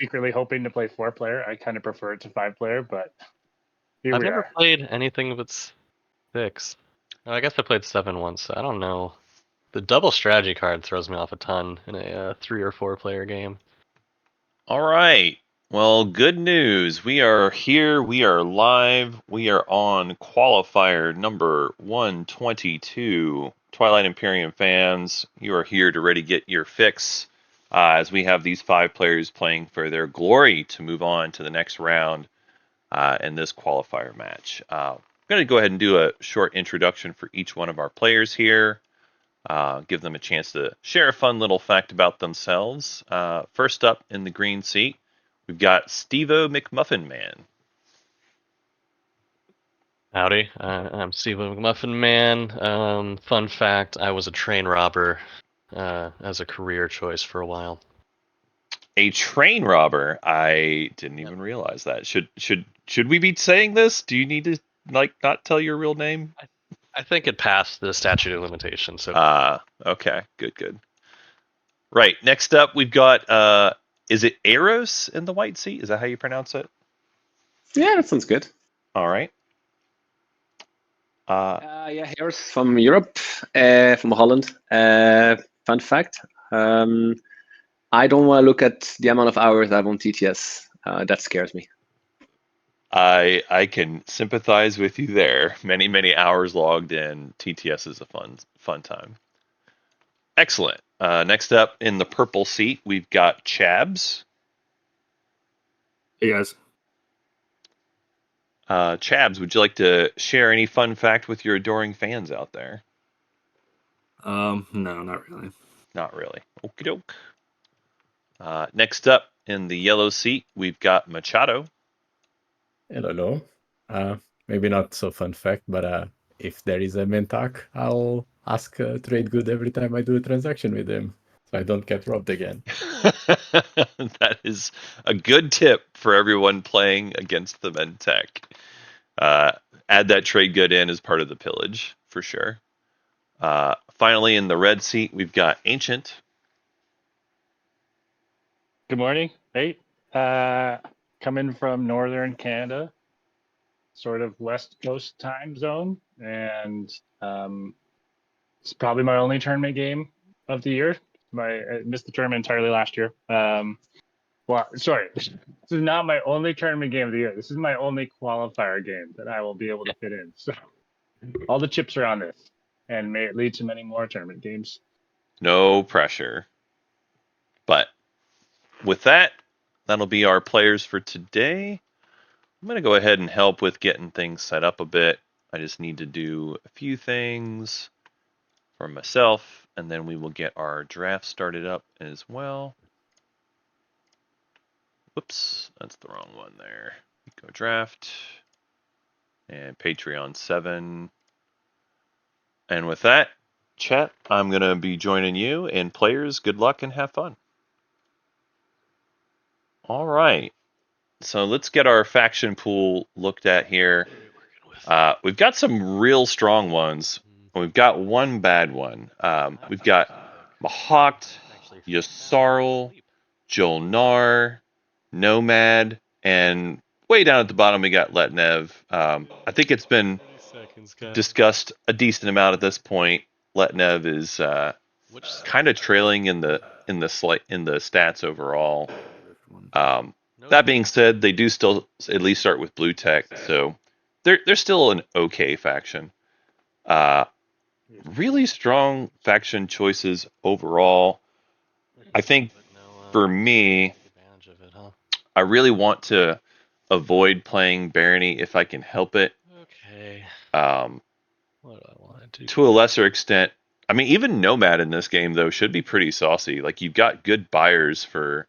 secretly hoping to play 4-player. I kind of prefer it to 5-player, but here I've we never are. played anything that's 6. Oh, I guess I played 7 once, so I don't know. The double strategy card throws me off a ton in a 3 or 4-player game. All right. Well, good news. We are here. We are live. We are on qualifier number 122. Twilight Imperium fans, you are here to ready get your fix as we have these 5 players playing for their glory to move on to the next round in this qualifier match. I'm going to go ahead and do a short introduction for each one of our players here. Give them a chance to share a fun little fact about themselves. First up in the green seat, we've got Steve-O McMuffin Man. Howdy, I'm Steve McMuffin Man. Fun fact, I was a train robber as a career choice for a while. A train robber. I didn't even realize that. Should we be saying this? Do you need to not tell your real name? I think it passed the statute of limitations. So Okay, good. Right. Next up, we've got is it Eros in the white seat? Is that how you pronounce it? Yeah, that sounds good. All right. Yeah, here's from Europe, from Holland. Fun fact, I don't want to look at the amount of hours I have on TTS. That scares me. I can sympathize with you there. Many hours logged in. TTS is a fun time. Excellent. Next up in the purple seat, we've got Chabs. Hey guys. Chabs, would you like to share any fun fact with your adoring fans out there? No, not really. Not really. Okie doke. Next up in the yellow seat, we've got Machado. Hello. Maybe not so fun fact, but if there is a Mentak, I'll ask trade good every time I do a transaction with him, so I don't get robbed again. That is a good tip for everyone playing against the Mentech. Add that trade good in as part of the pillage, for sure. Finally, in the red seat, we've got Ancient. Good morning. Hey, coming from northern Canada, sort of West Coast time zone, and it's probably my only tournament game of the year. I missed the tournament entirely last year. Well, sorry, this is not my only tournament game of the year. This is my only qualifier game that I will be able to fit in. So all the chips are on this, and may it lead to many more tournament games. No pressure. But with that, that'll be our players for today. I'm going to go ahead and help with getting things set up a bit. I just need to do a few things for myself, and then we will get our draft started up as well. Whoops, that's the wrong one there. Go draft and Patreon 7. And with that, chat, I'm going to be joining you, and players, good luck and have fun. All right. So let's get our faction pool looked at here. We've got some real strong ones. We've got one bad one. We've got Mahawked, Yasarl, Jolnar, Nomad, and way down at the bottom we got Letnev. I think it's been discussed a decent amount at this point. Letnev is kind of trailing in the stats overall. That being said, they do still at least start with blue tech, so they're still an okay faction. Really strong faction choices overall. I think for me, I really want to avoid playing Barony if I can help it. Okay. What do I want to do? To a lesser extent, I mean, even Nomad in this game though should be pretty saucy. Like you've got good buyers for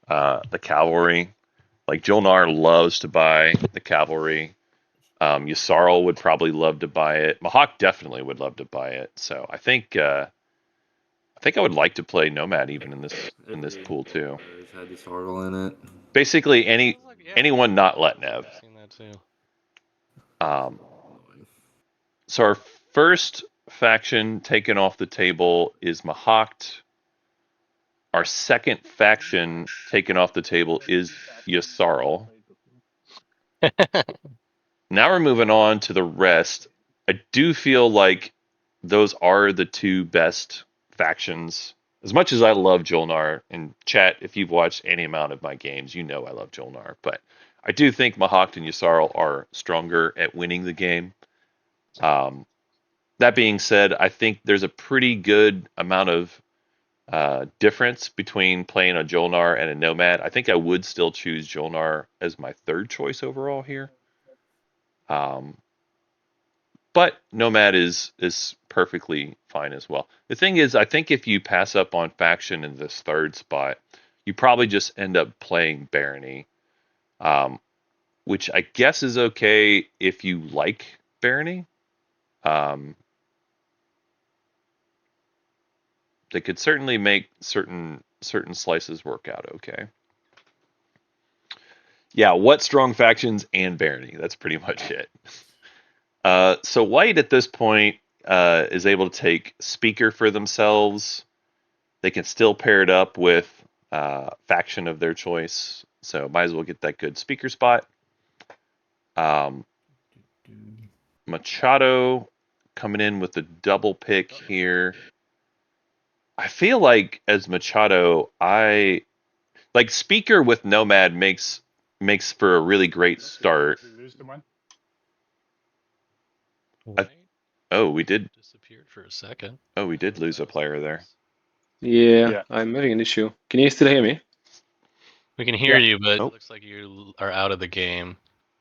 the cavalry. Like Jolnar loves to buy the cavalry. Yasarl would probably love to buy it. Mahawk definitely would love to buy it. So I think I would like to play Nomad even in this pool too. It's had the Yasarl in it. Basically anyone not Letnev. I've seen that too. So our first faction taken off the table is Mahawked. our second faction taken off the table is Yssarl. Now we're moving on to the rest. I do feel like those are the two best factions. As much as I love Jolnar, and chat, if you've watched any amount of my games, you know I love Jolnar, but I do think Mahacht and Yssarl are stronger at winning the game. That being said, I think there's a pretty good amount of difference between playing a Jolnar and a Nomad. I think I would still choose Jolnar as my third choice overall here. But Nomad is perfectly fine as well. The thing is, I think if you pass up on faction in this third spot, you probably just end up playing Barony, which I guess is okay if you like Barony. They could certainly make certain slices work out okay. Yeah, what strong factions and Barony? That's pretty much it. So White at this point is able to take Speaker for themselves. They can still pair it up with faction of their choice. So might as well get that good Speaker spot. Machado coming in with the double pick here. I feel like as Machado, I like Speaker with Nomad makes for a really great start. Oh, we did. Disappeared for a second. Oh, we did lose a player there. Yeah, I'm having an issue. Can you still hear me? We can hear you, but Oh. it looks like you are out of the game.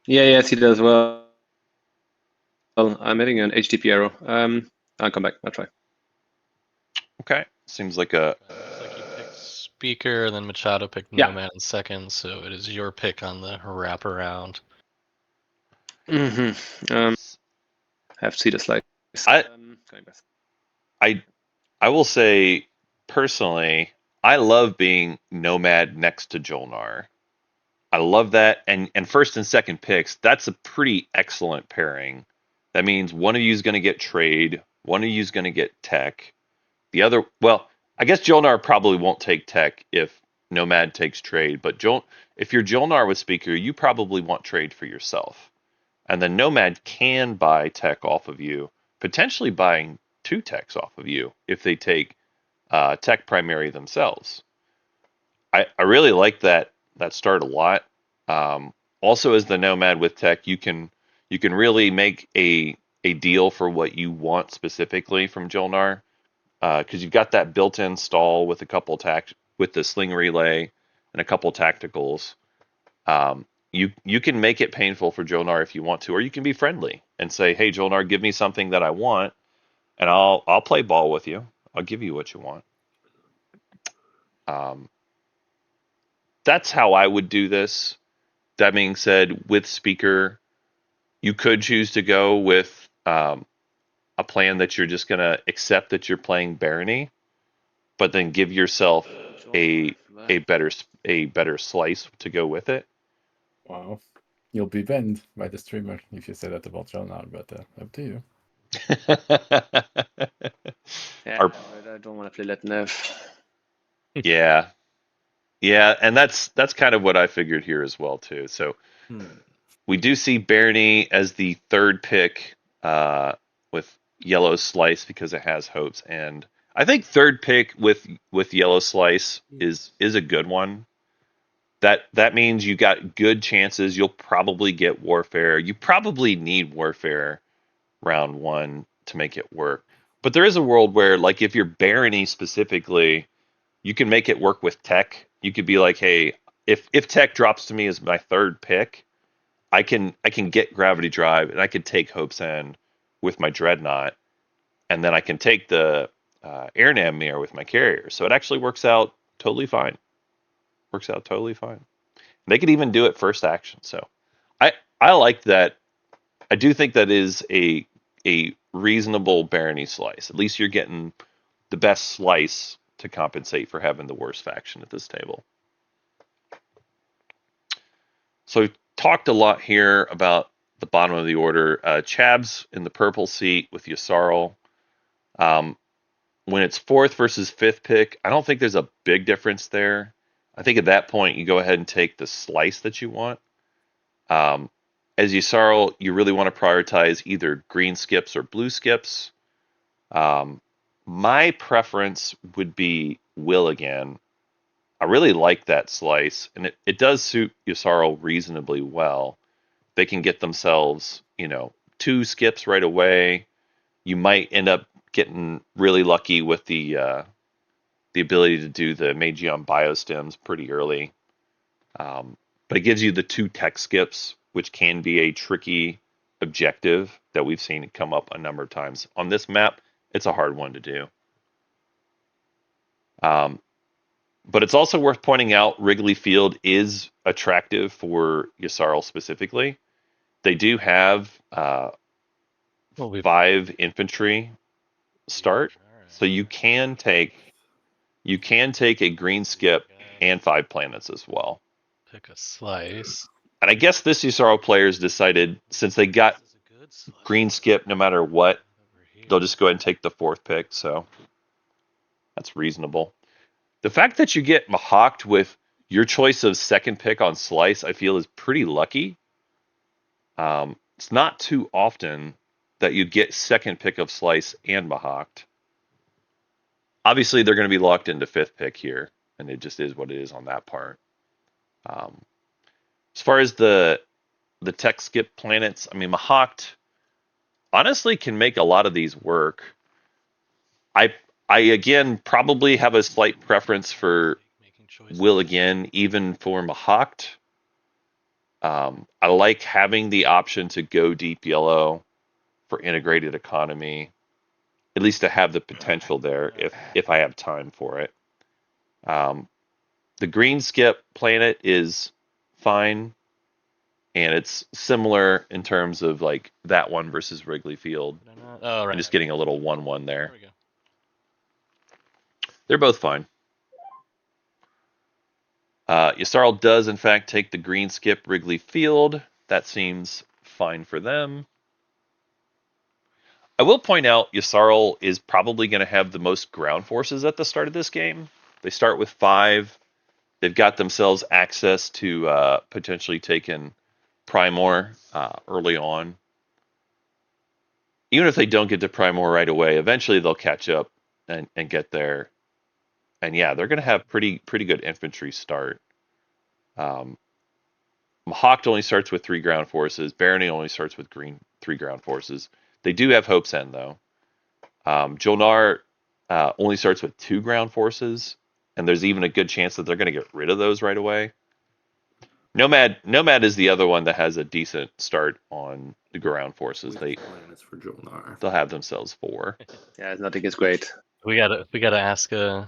Yeah, I see that as well. I'm having an HTTP error. I'll come back. I'll try. Okay, seems like a. Looks like you picked Speaker, and then Machado picked Yeah. Nomad in second, so it is your pick on the wraparound. Have to see the slide. I will say personally, I love being Nomad next to Jolnar. I love that, and first and second picks. That's a pretty excellent pairing. That means one of you is going to get trade, one of you is going to get tech. The other, well, I guess Jolnar probably won't take tech if Nomad takes trade, but if you're Jolnar with Speaker, you probably want trade for yourself. And then Nomad can buy tech off of you, potentially buying 2 techs off of you if they take tech primary themselves. I really like that start a lot. Also, as the Nomad with tech, you can really make a deal for what you want specifically from Jolnar, because you've got that built-in stall with a couple with the sling relay and a couple tacticals. You can make it painful for Jolnar if you want to, or you can be friendly and say, "Hey, Jolnar, give me something that I want, and I'll play ball with you. I'll give you what you want." That's how I would do this. That being said, with Speaker, you could choose to go with a plan that you're just going to accept that you're playing Barony, but then give yourself a better slice to go with it. Wow. You'll be banned by the streamer if you say that about Jolnar, but up to you. Yeah, I don't want to play that Nev. Yeah, and that's kind of what I figured here as well too. So we do see Barony as the third pick with Yellow Slice because it has hopes, and I think third pick with Yellow Slice is a good one. That means you got good chances. You'll probably get Warfare. You probably need Warfare round 1 to make it work. But there is a world where, like, if you're Barony specifically, you can make it work with tech. You could be like, hey, if tech drops to me as my third pick, I can get Gravity Drive and I can take Hope's End with my Dreadnought, and then I can take the Air Namir with my carrier. So it actually works out totally fine. They could even do it first action. So I like that. I do think that is a reasonable Barony slice. At least you're getting the best slice to compensate for having the worst faction at this table. So we've talked a lot here about the bottom of the order. Chab's in the purple seat with Yssarl. when it's 4th versus 5th pick, I don't think there's a big difference there. I think at that point you go ahead and take the slice that you want. As Yssaril, you really want to prioritize either green skips or blue skips. My preference would be Will again. I really like that slice, and it does suit Yssaril reasonably well. They can get themselves, 2 skips right away. You might end up getting really lucky with the ability to do the Magion biostems pretty early. But it gives you the 2 tech skips, which can be a tricky objective that we've seen come up a number of times. On this map, it's a hard one to do. But it's also worth pointing out Wrigley Field is attractive for Yssaril specifically. They do have 5 infantry start, so you can take a green skip and 5 planets as well. Pick a slice. And I guess this Yssaril players decided, since they got green skip no matter what, they'll just go ahead and take the 4th pick, so that's reasonable. The fact that you get Mahawked with your choice of 2nd pick on slice, I feel, is pretty lucky. It's not too often that you get 2nd pick of slice and Mahawked. Obviously, they're going to be locked into 5th pick here, and it just is what it is on that part. As far as the tech skip planets, I mean, Mahawked honestly can make a lot of these work. I again probably have a slight preference for Will again, even for Mahawked. I like having the option to go deep yellow for integrated economy, at least to have the potential there if I have time for it. The green skip planet is fine, and it's similar in terms of like that one versus Wrigley Field. Oh, right. I'm just getting a little 1-1 there. There we go. They're both fine. Yssaril does, in fact, take the green skip Wrigley Field. That seems fine for them. I will point out Yssaril is probably going to have the most ground forces at the start of this game. They start with 5. They've got themselves access to potentially taking Primor early on. Even if they don't get to Primor right away, eventually they'll catch up and get there. And yeah, they're going to have pretty good infantry start. Mahawked only starts with 3 ground forces. Barony only starts with 3 ground forces. They do have Hope's End, though. Jolnar only starts with 2 ground forces, and there's even a good chance that they're going to get rid of those right away. Nomad is the other one that has a decent start on the ground forces. Planets for Jolnar. They'll have themselves 4. Yeah, I think it's great. We gotta ask the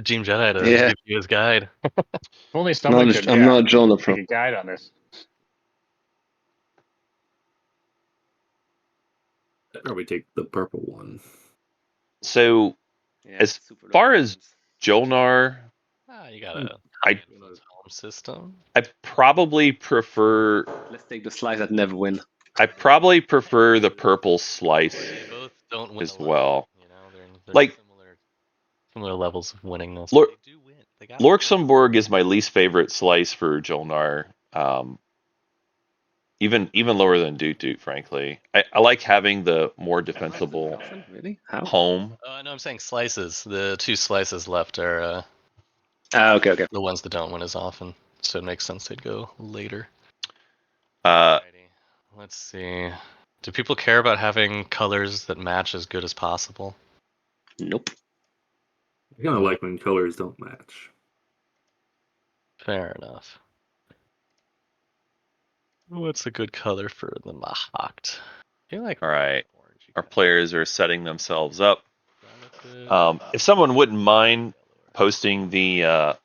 Team Jedi to Yeah. give you his guide. If only someone could. I'm not Jonah take Pro. a guide on this. I'd probably take the purple one. So Yeah, As super far low. as Jolnar, You got a I- home system. I probably prefer Let's take the slice that never win. the purple slice. They both don't win as a lot, well. You know, they're Like- similar levels of winningness. Lor- They do win. They got Luxembourg is my least favorite slice for Jolnar. Even lower than Doot, frankly. I like having the more defensible Really? How? home. No, I'm saying slices. The 2 slices left are Okay. the ones that don't win as often. So it makes sense they'd go later. Uh, Alrighty. Let's see. Do people care about having colors that match as good as possible? Nope. I kind of like when colors don't match. Fair enough. What's a good color for the Mahawked? I feel like all right. orange. Our players are setting themselves up. If someone wouldn't mind posting the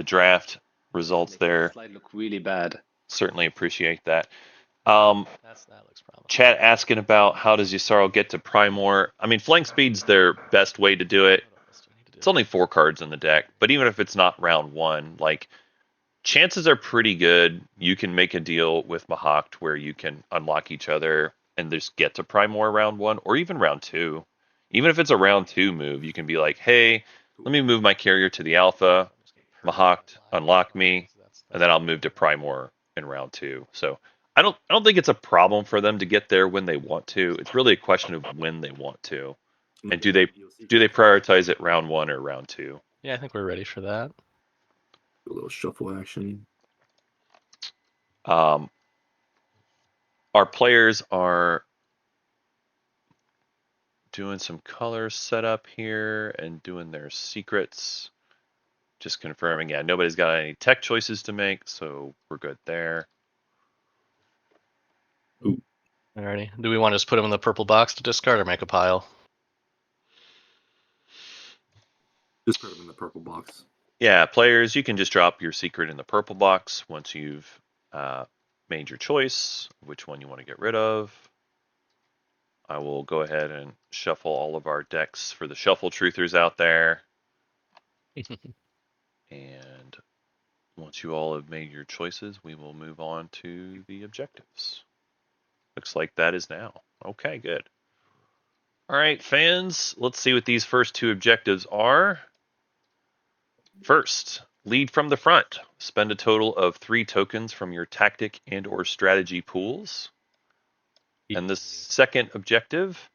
draft results Make there, the slide look really bad. certainly appreciate that. That looks promising. Chat asking about how does Yssaril get to Primor. I mean, flank speed's their best way to do it. What else do I need to do? It's only 4 cards in the deck, but even if it's not round 1, like chances are pretty good you can make a deal with Mahawked where you can unlock each other and just get to Primor round 1 or even round 2. Even if it's a round 2 move, you can be like, hey, let me move my carrier to the alpha, Mahawk unlock me, and then I'll move to Primor in round 2. So I don't think it's a problem for them to get there when they want to. It's really a question of when they want to. And do they prioritize it round 1 or round 2? Yeah, I think we're ready for that. A little shuffle action. Our players are doing some color setup here and doing their secrets. Just confirming, yeah, nobody's got any tech choices to make, so we're good there. Alrighty. Do we want to just put them in the purple box to discard or make a pile? Just put them in the purple box. Yeah, players, you can just drop your secret in the purple box once you've made your choice, which one you want to get rid of. I will go ahead and shuffle all of our decks for the shuffle truthers out there. And once you all have made your choices, we will move on to the objectives. Looks like that is now. Okay, good. All right, fans, let's see what these first 2 objectives are. First, lead from the front. Spend a total of 3 tokens from your tactic and or strategy pools. And the second objective,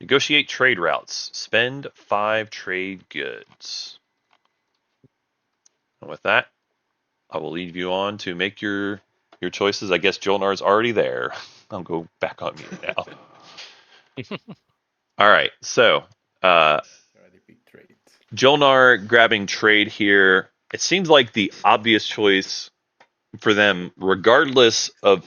negotiate trade routes. Spend 5 trade goods. And with that, I will leave you on to make your choices. I guess Jolnar's already there. I'll go back on mute now. All right, so Jolnar grabbing trade here. It seems like the obvious choice for them, regardless of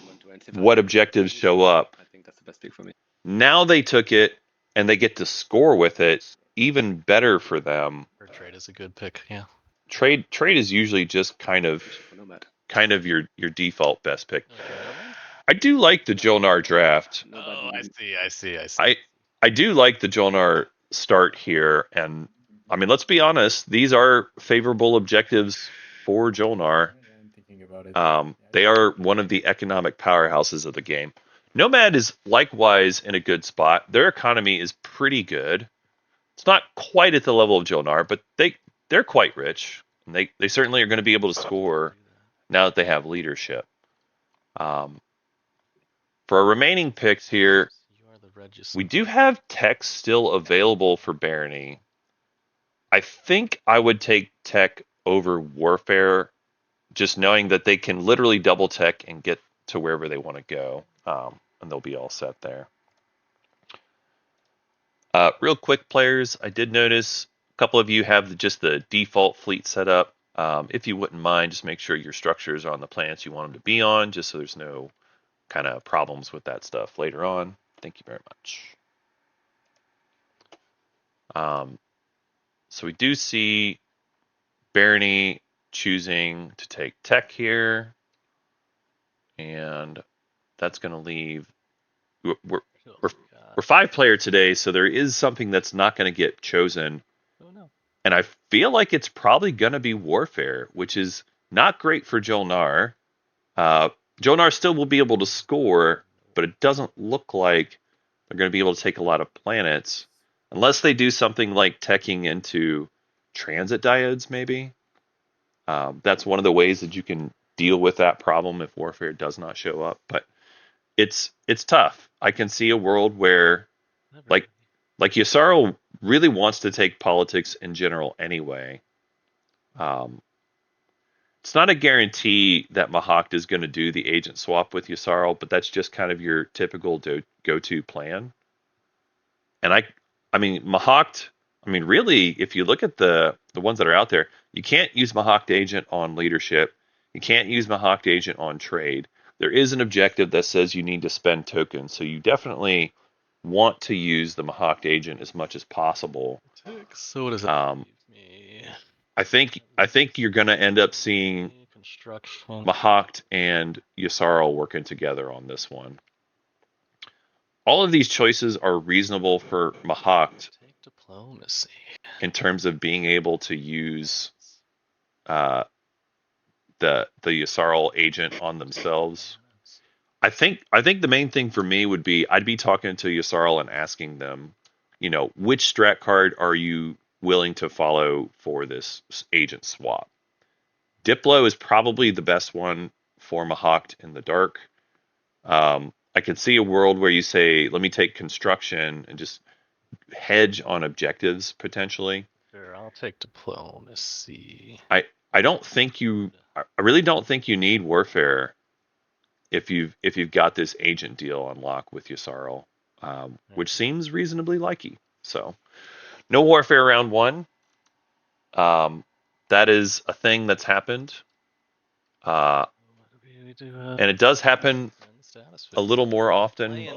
what objectives show up. I think that's the best pick for me. Now they took it and they get to score with it. Even better for them. Trade is a good pick, yeah. Trade is usually just kind of your default best pick. I do like the Jolnar draft. Oh, I see. I do like the Jolnar start here, and I mean, let's be honest, these are favorable objectives for Jolnar. They are one of the economic powerhouses of the game. Nomad is likewise in a good spot. Their economy is pretty good. It's not quite at the level of Jolnar, but they're quite rich. And they certainly are going to be able to score now that they have leadership. For our remaining picks here, we do have tech still available for Barony. I think I would take tech over Warfare, just knowing that they can literally double tech and get to wherever they want to go, and they'll be all set there. Real quick, players, I did notice a couple of you have just the default fleet set up. If you wouldn't mind, just make sure your structures are on the planets you want them to be on, just so there's no kind of problems with that stuff later on. Thank you very much. So we do see Barony choosing to take tech here, and that's going to leave. We're 5-player today, so there is something that's not going to get chosen. Oh, no. And I feel like it's probably going to be Warfare, which is not great for Jolnar. Jolnar still will be able to score, but it doesn't look like they're going to be able to take a lot of planets, unless they do something like teching into transit diodes, maybe. That's one of the ways that you can deal with that problem if Warfare does not show up. But it's tough. I can see a world where, like Yasaro really wants to take politics in general anyway. It's not a guarantee that Mahawk is going to do the agent swap with Yasaro, but that's just kind of your typical go-to plan. And I mean, Mahawk, really, if you look at the ones that are out there, you can't use Mahawk agent on leadership. You can't use Mahawk agent on trade. There is an objective that says you need to spend tokens, so you definitely want to use the Mahawk agent as much as possible. So what does that me? I think you're going to end up seeing Mahawk and Yasaro working together on this one. All of these choices are reasonable for Mahawk diplomacy in terms of being able to use the Yasaro agent on themselves. I think the main thing for me would be I'd be talking to Yasaro and asking them, which strat card are you willing to follow for this agent swap? Diplo is probably the best one for Mahact in the dark. I could see a world where you say, let me take construction and just hedge on objectives potentially. Sure, I'll take diplomacy. I really don't think you need warfare if you've got this agent deal on lock with Yssaril, which seems reasonably likely. So no warfare round 1. That is a thing that's happened. And it does happen a little more often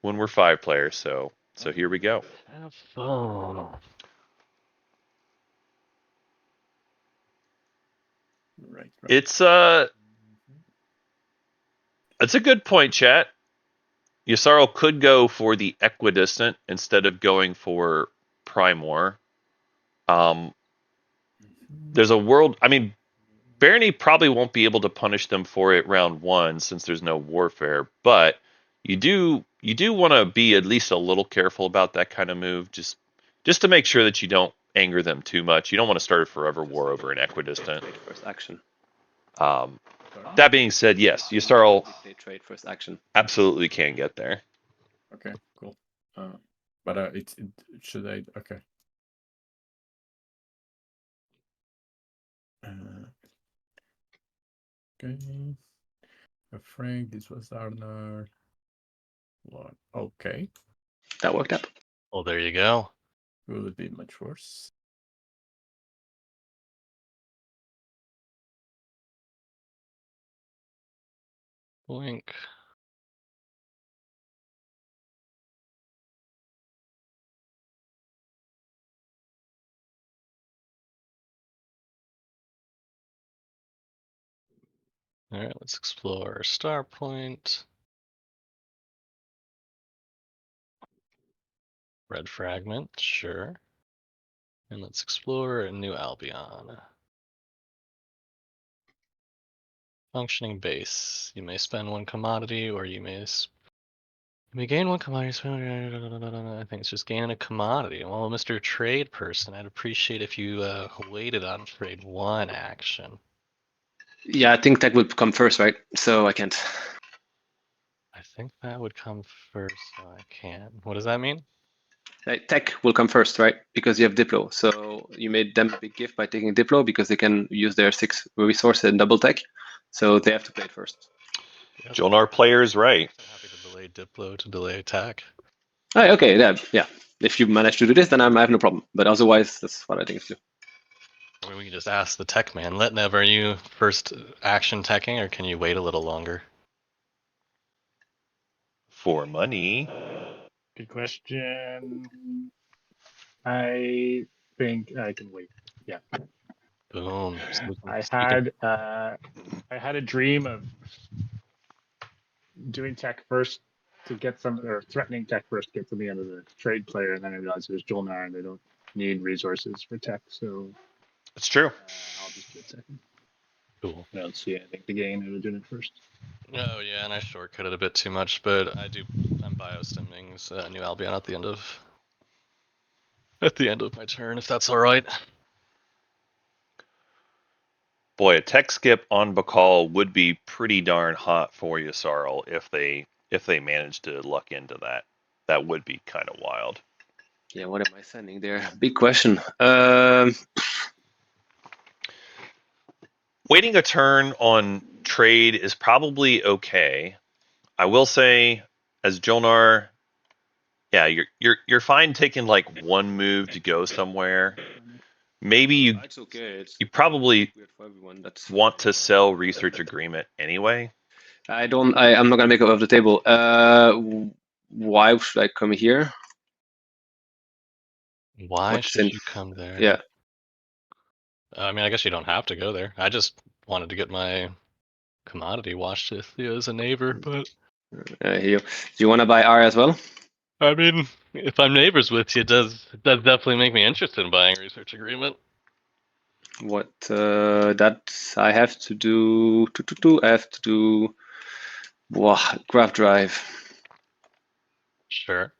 when we're 5 players. So here we go. Have fun. Right. It's a good point, chat. Yssaril could go for the equidistant instead of going for Primor. There's a world. I mean, Barony probably won't be able to punish them for it round 1 since there's no warfare. But you do want to be at least a little careful about that kind of move, just to make sure that you don't anger them too much. You don't want to start a forever war over an equidistant. First action. That being said, yes, Yssaril Play trade first action. absolutely can get there. Okay, cool. But should I? Okay. Okay. Frank, this was Arnar. What? Okay. That worked out. Well, there you go. Will it be much worse? Blink. All right, let's explore Star Point. Red Fragment, sure. And let's explore New Albion. Functioning base. You may spend 1 commodity, or you may gain 1 commodity. I think it's just gaining a commodity. Well, Mr. Trade Person, I'd appreciate if you waited on trade 1 action. Yeah, I think tech would come first, right? So I can't. I think that would come first, so I can. What does that mean? Tech will come first, right? Because you have Diplo. So you made them a big gift by taking Diplo because they can use their 6 resources and double tech. So they have to play it first. Yep. Jolnar player's right. I'm happy to delay Diplo to delay attack. Oh, okay, yeah. If you manage to do this, then I have no problem. But otherwise, that's what I think to do. I mean, we can just ask the tech man. Letnev, are you first action teching, or can you wait a little longer? For money. Good question. I think I can wait. Yeah. Boom. I had a dream of doing tech first to get some, or threatening tech first to get to the end of the trade player, and then I realized it was Jolnar and they don't need resources for tech, so It's true. I'll just do it second. Cool. I don't see anything to gain out of doing it first. Oh yeah, and I shortcutted a bit too much, but I'm biostimming New Albion at the end of my turn, if that's all right. Boy, a tech skip on Bakal would be pretty darn hot for Yssaril if they managed to luck into that. That would be kind of wild. Yeah, what am I sending there? Big question. Waiting a turn on trade is probably okay. I will say, as Jolnar, yeah, you're fine taking like 1 move to go somewhere. Maybe It's okay. you probably Weird for everyone. That's want to sell research agreement anyway. I'm not gonna make it off the table. Why should I come here? Why What's should in- you come there? Yeah. I mean, I guess you don't have to go there. I just wanted to get my commodity watched with you as a neighbor, but Here. Do you want to buy R as well? I mean, if I'm neighbors with you, it does definitely make me interested in buying a research agreement. What that I have to do? I have to do graph drive. Sure.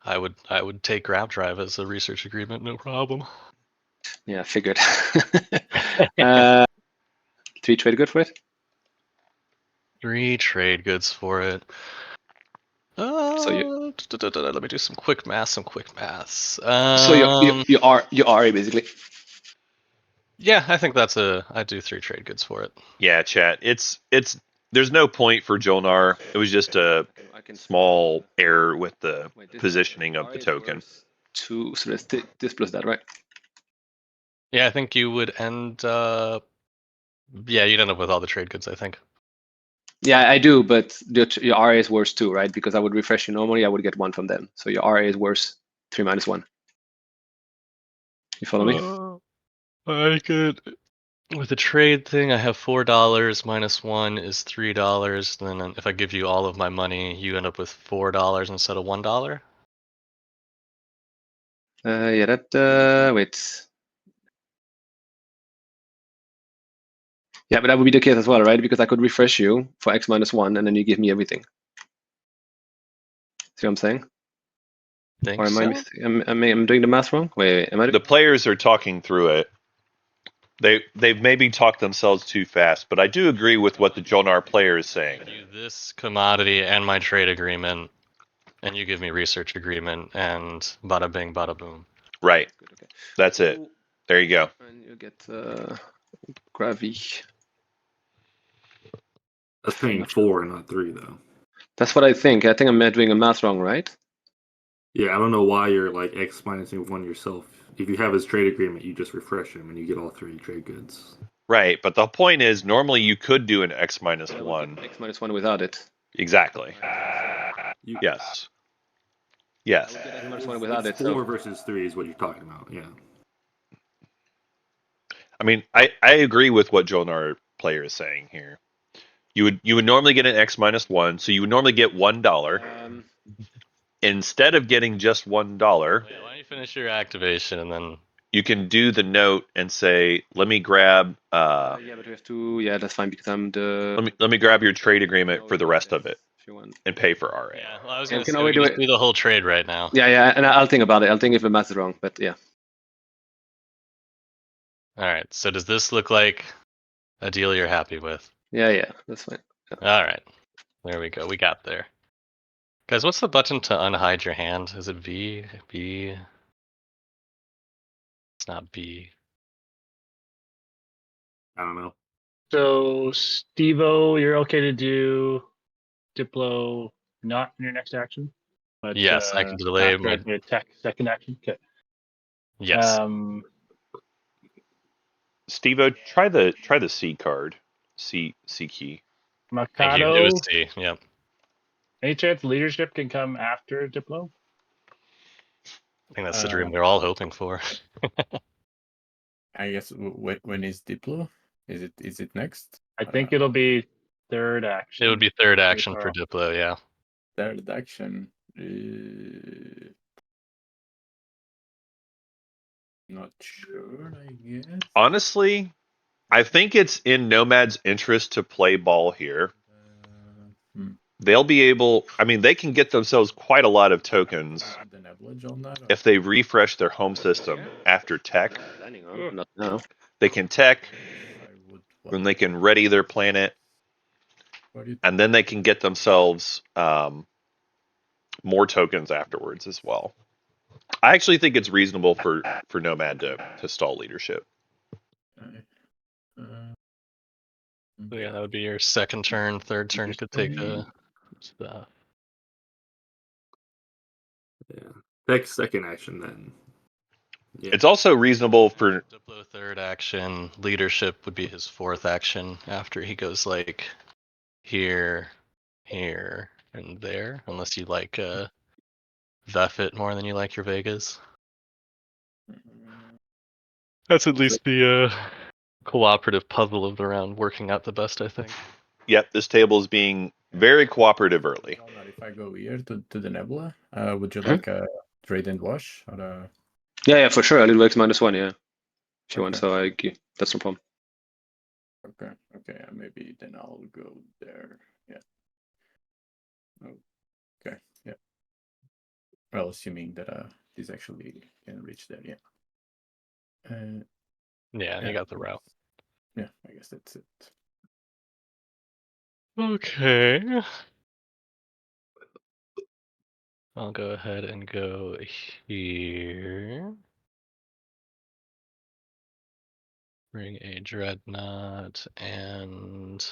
I would take Grab Drive as a research agreement, no problem. Yeah, figured. 3 trade good for it? 3 trade goods for it. So Let me do some quick maths. So you are basically. Yeah, I think I do 3 trade goods for it. Yeah, chat. It's there's no point for Jolnar. It was just a small error with the positioning of the token. 2, so that's this plus that, right? Yeah, I think you would end up. Yeah, you'd end up with all the trade goods, I think. Yeah, I do, but your RA is worse too, right? Because I would refresh you normally, I would get 1 from them. So your RA is worse, 3 minus 1. You follow me? I could. With the trade thing, I have $4 minus 1 is $3. Then if I give you all of my money, you end up with $4 instead of $1. Yeah, that wait. Yeah, but that would be the case as well, right? Because I could refresh you for X minus 1 and then you give me everything. See what I'm saying? Think Or am so? I'm doing the math wrong? Wait, am I? The players are talking through it. They've maybe talked themselves too fast, but I do agree with what the Jolnar player is saying. Give you this commodity and my trade agreement, and you give me research agreement, and bada bing, bada boom. Right. Okay. That's it. There you go. And you get Gravy. That's paying 4 and not 3 though. That's what I think. I think I'm doing a math wrong, right? Yeah, I don't know why you're like X minusing 1 yourself. If you have his trade agreement, you just refresh him and you get all 3 trade goods. Right, but the point is, normally you could do an X minus But I would 1. get X minus 1 without it. Exactly. You, Yes. I Yes. would get X minus 1 without it's it. 4 So versus 3 is what you're talking about. Yeah. I mean, I agree with what Jolnar player is saying here. You would normally get an X minus 1, so you would normally get $1. Instead of getting just $1, Why don't you finish your activation and then? you can do the note and say, "Let me grab yeah, but we have to. Yeah, that's fine because I'm the. let me grab your trade agreement for the rest of it If you want. and pay for RA." Yeah, well, I was Yeah, gonna we can say we always can do just it. do the whole trade right now. Yeah, and I'll think about it. I'll think if the math is wrong, but yeah. All right. So does this look like a deal you're happy with? Yeah, that's fine. All right. There we go. We got there. Guys, what's the button to unhide your hand? Is it V? B? It's not B. I don't know. So, Stevo, you're okay to do Diplo not in your next action, but Yes, I can delay after my. the attack second action. Okay. Yes. Steve-O, try the C card. C key. Thank you. It was Mikado. C. Yep. Any chance leadership can come after Diplo? I think that's the dream we're all hoping for. I guess when is Diplo? Is it next? I think it'll be third action. It would be third action for Diplo, yeah. Third action. Not sure, I guess. Honestly, I think it's in Nomad's interest to play ball here. They'll be able. I mean, they can get themselves quite a lot of tokens if they refresh their home system after tech. Not now. They can tech, and they can ready their planet, and then they can get themselves more tokens afterwards as well. I actually think it's reasonable for Nomad to stall leadership. So yeah, that would be your second turn. Third turn, you could take a stuff. Yeah. Next second action then. Yeah. It's also reasonable for Diplo third action. Leadership would be his fourth action after he goes like here, here, and there, unless you like Vefit more than you like your Vegas. That's at least the cooperative puzzle of the round working out the best, I think. Yep, this table is being very cooperative early. If I go here to the Nebula, would you like a trade and wash? Or a... Yeah, for sure. A little X minus 1, yeah. If you want, so that's no problem. Okay, maybe then I'll go there. Yeah. Okay, yeah. Well, assuming that this actually can reach there, yeah. Yeah, you got the route. Yeah, I guess that's it. Okay. I'll go ahead and go here. Bring a dreadnought and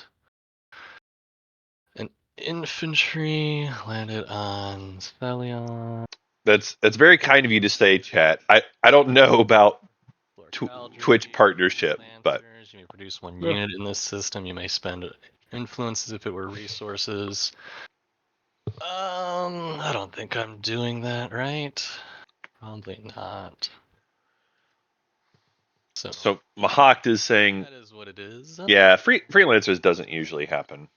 an infantry. Land it on Thelion. That's very kind of you to say, chat. I don't know about Twitch partnership, but You may produce one Yeah. unit in this system. You may spend influences if it were resources. I don't think I'm doing that, right? Probably not. so Mahak is saying, that is what it is. yeah, freelancers doesn't usually happen.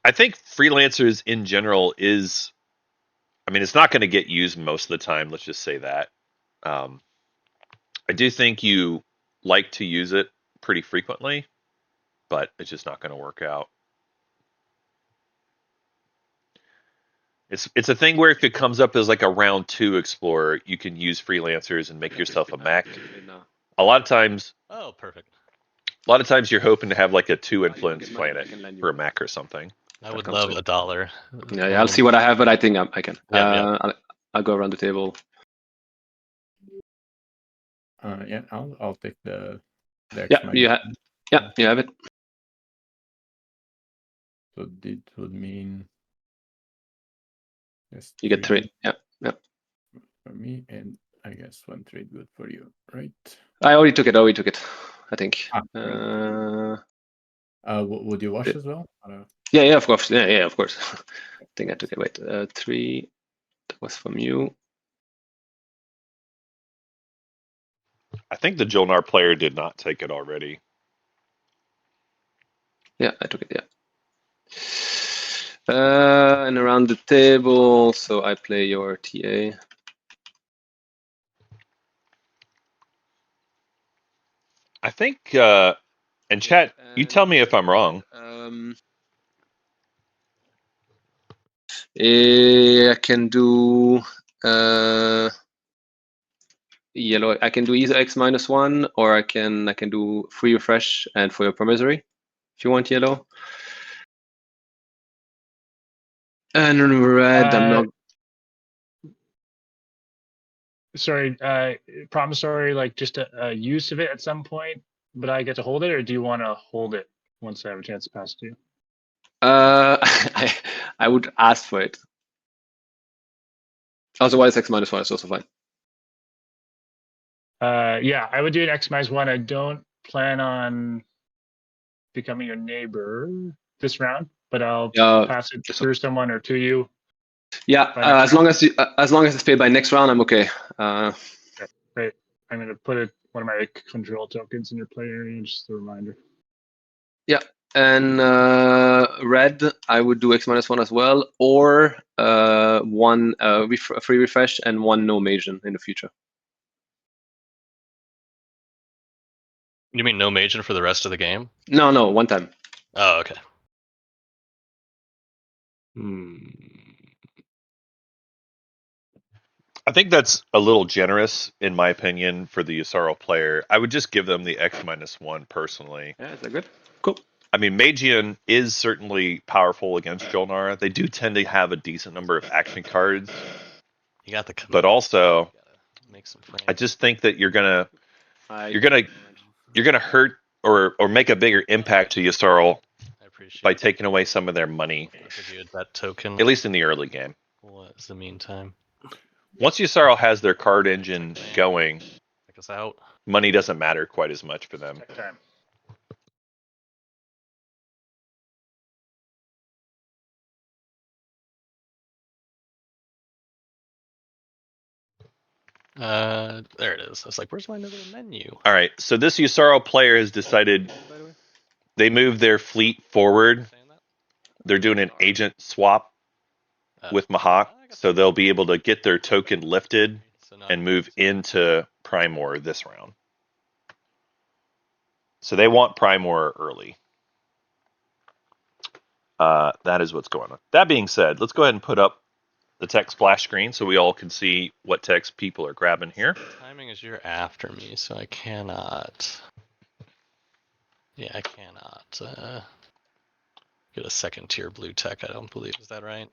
I think freelancers in general is, I mean, it's not going to get used most of the time. Let's just say that. I do think you like to use it pretty frequently, but it's just not going to work out. It's a thing where if it comes up as like a round 2 explorer, you can use freelancers and make yourself a mech. A lot of times, Oh, perfect. a lot of times you're hoping to have like a 2 influence planet for a mech or something. I would love $1. Yeah, I'll see what I have, but I think I can. Yeah. I'll go around the table. Yeah, I'll take the Yeah, you have. Yeah, you have it. So it would mean yes, You get 3. Yeah. for me, and I guess 1 trade good for you, right? I already took it. I think. Would you wash as well? Yeah, of course. Yeah, of course. I think I took it. Wait, 3. That was from you. I think the Jolnar player did not take it already. Yeah, I took it. Yeah. And around the table, so I play your TA. I think, and chat, you tell me if I'm wrong. I can do yellow. I can do either X-1, or I can do free refresh and for your promissory, if you want yellow. And in red, I'm not. Sorry, promissory, like just a use of it at some point, but I get to hold it, or do you want to hold it once I have a chance to pass it to you? I would ask for it. Otherwise, X-1 is also fine. Yeah, I would do an X-1. I don't plan on becoming your neighbor this round, but I'll pass it through someone or to you. Yeah, as long as it's paid by next round, I'm okay. Great. I'm going to put one of my control tokens in your play area, just a reminder. Yeah, and red, I would do X-1 as well, or 1 free refresh and 1 no Magian in the future. You mean no Magian for the rest of the game? No, 1 time. Oh, okay. I think that's a little generous, in my opinion, for the Yssaril player. I would just give them the X-1 personally. Yeah, is that good? Cool. I mean, Magian is certainly powerful against Jolnar. They do tend to have a decent number of action cards. You got the. But also, make some I just think that you're gonna hurt or make a bigger impact to Yssaril by taking away some of their money. That token. At least in the early game. What's the meantime? Once Yssaril has their card engine going, check us out. Money doesn't matter quite as much for them. There it is. I was like, where's my other menu? All right, so this Yssaril player has decided they move their fleet forward. They're doing an agent swap with Mahak, so they'll be able to get their token lifted and move into Primor this round. So they want Primor early. That is what's going on. That being said, let's go ahead and put up the tech splash screen so we all can see what text people are grabbing here. Timing is you're after me, so I cannot. Yeah, I cannot get a second tier blue tech. I don't believe. Is that right?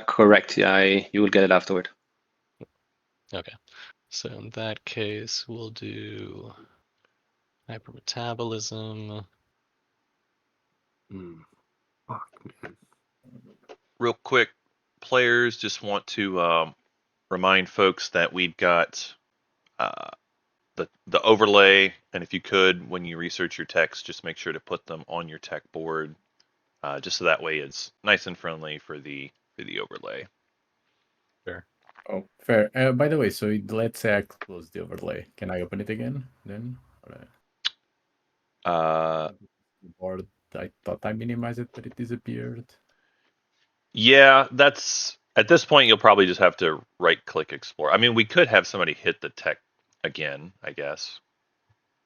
Correct. Yeah, you will get it afterward. Okay. So in that case, we'll do hypermetabolism. Fuck, man. Real quick, players, just want to remind folks that we've got the overlay, and if you could, when you research your text, just make sure to put them on your tech board, just so that way it's nice and friendly for the overlay. Sure. Oh, fair. By the way, so let's say I close the overlay. Can I open it again then? Or I thought I minimized it, but it disappeared. Yeah, that's at this point you'll probably just have to right-click explore. I mean, we could have somebody hit the tech again, I guess.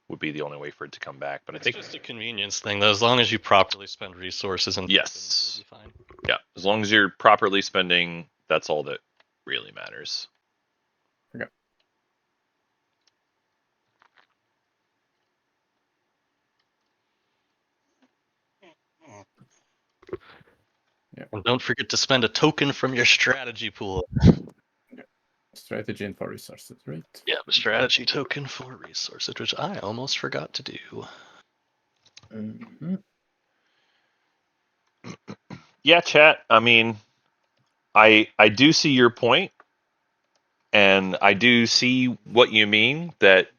Would be the only way for it to come back, but I It's think just a convenience thing, though. As long as you properly spend resources and yes, tokens, you'll be fine. yeah, as long as you're properly spending, that's all that really matters. Okay. Yeah. And don't forget to spend a token from your strategy pool. Strategy and for resources, right? Yeah, a strategy token for resources, which I almost forgot to do. Mm-hmm. Yeah, chat. I mean, I do see your point, and I do see what you mean that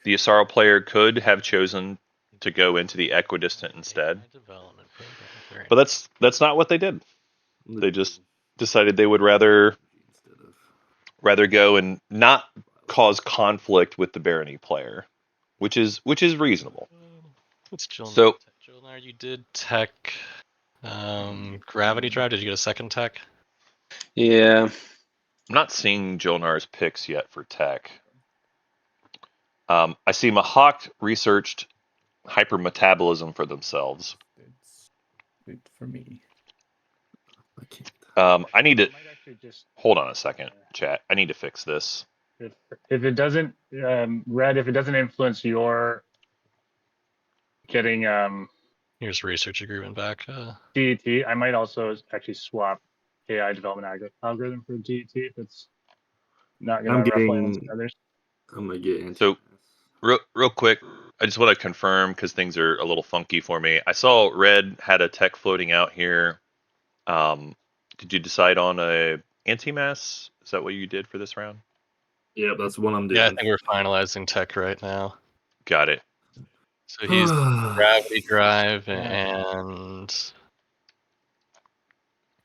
the Asaro player could have chosen to go into the equidistant instead. Development program. But that's not what they did. They just decided they would rather go and not cause conflict with the barony player, which is reasonable. What's Jilnar? So Jilnar, you did tech gravity drive. Did you get a second tech? Yeah. I'm not seeing Jilnar's picks yet for tech. I see Mahawk researched hypermetabolism for themselves. It's good for me. I can't. I need to might actually just hold on a second, chat. I need to fix this. if it doesn't Red, if it doesn't influence your getting Here's research agreement back. DET, I might also actually swap AI development algorithm for DET if it's not going I'm to ruffle getting- anyone's feathers. I'm gonna get anti. So real quick, I just want to confirm because things are a little funky for me. I saw Red had a tech floating out here. Did you decide on a anti-mass? Is that what you did for this round? Yeah, that's what I'm doing. Yeah, I think we're finalizing tech right now. Got it. So he's gravity drive and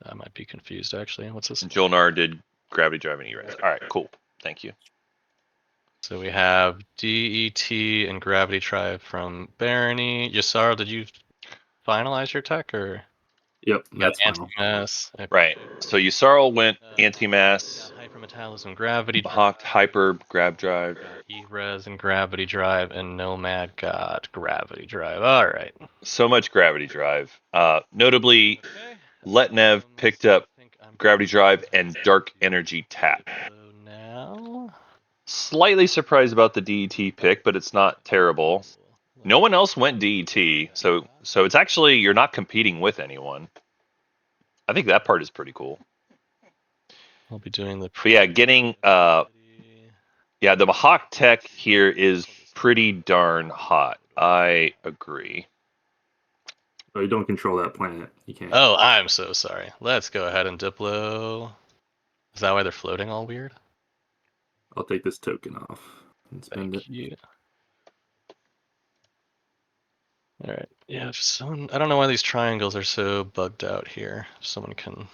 I might be confused actually. What's this? Jolnar did gravity drive and ERAS. All right, cool. Thank you. So we have DET and gravity drive from Barony. Yasara, did you finalize your tech or? Yep, that's final. Anti-mass. Right. So Yusarl went anti-mass. Hypermetabolism, gravity Mahawk hyper grav drive. E-res and gravity drive, and Nomad got gravity drive. All right. So much gravity drive. Notably, Letnev picked up gravity drive and dark energy tap. Now, Slightly surprised about the DET pick, but it's not terrible. No one else went DET, so it's actually you're not competing with anyone. I think that part is pretty cool. I'll be doing the. But yeah, getting the Mahawk tech here is pretty darn hot. I agree. Oh, you don't control that planet. You can't. Oh, I'm so sorry. Let's go ahead and Diplo. Is that why they're floating all weird? I'll take this token off and spend Thank it. you. All right. Yeah, if someone, I don't know why these triangles are so bugged out here. If someone can.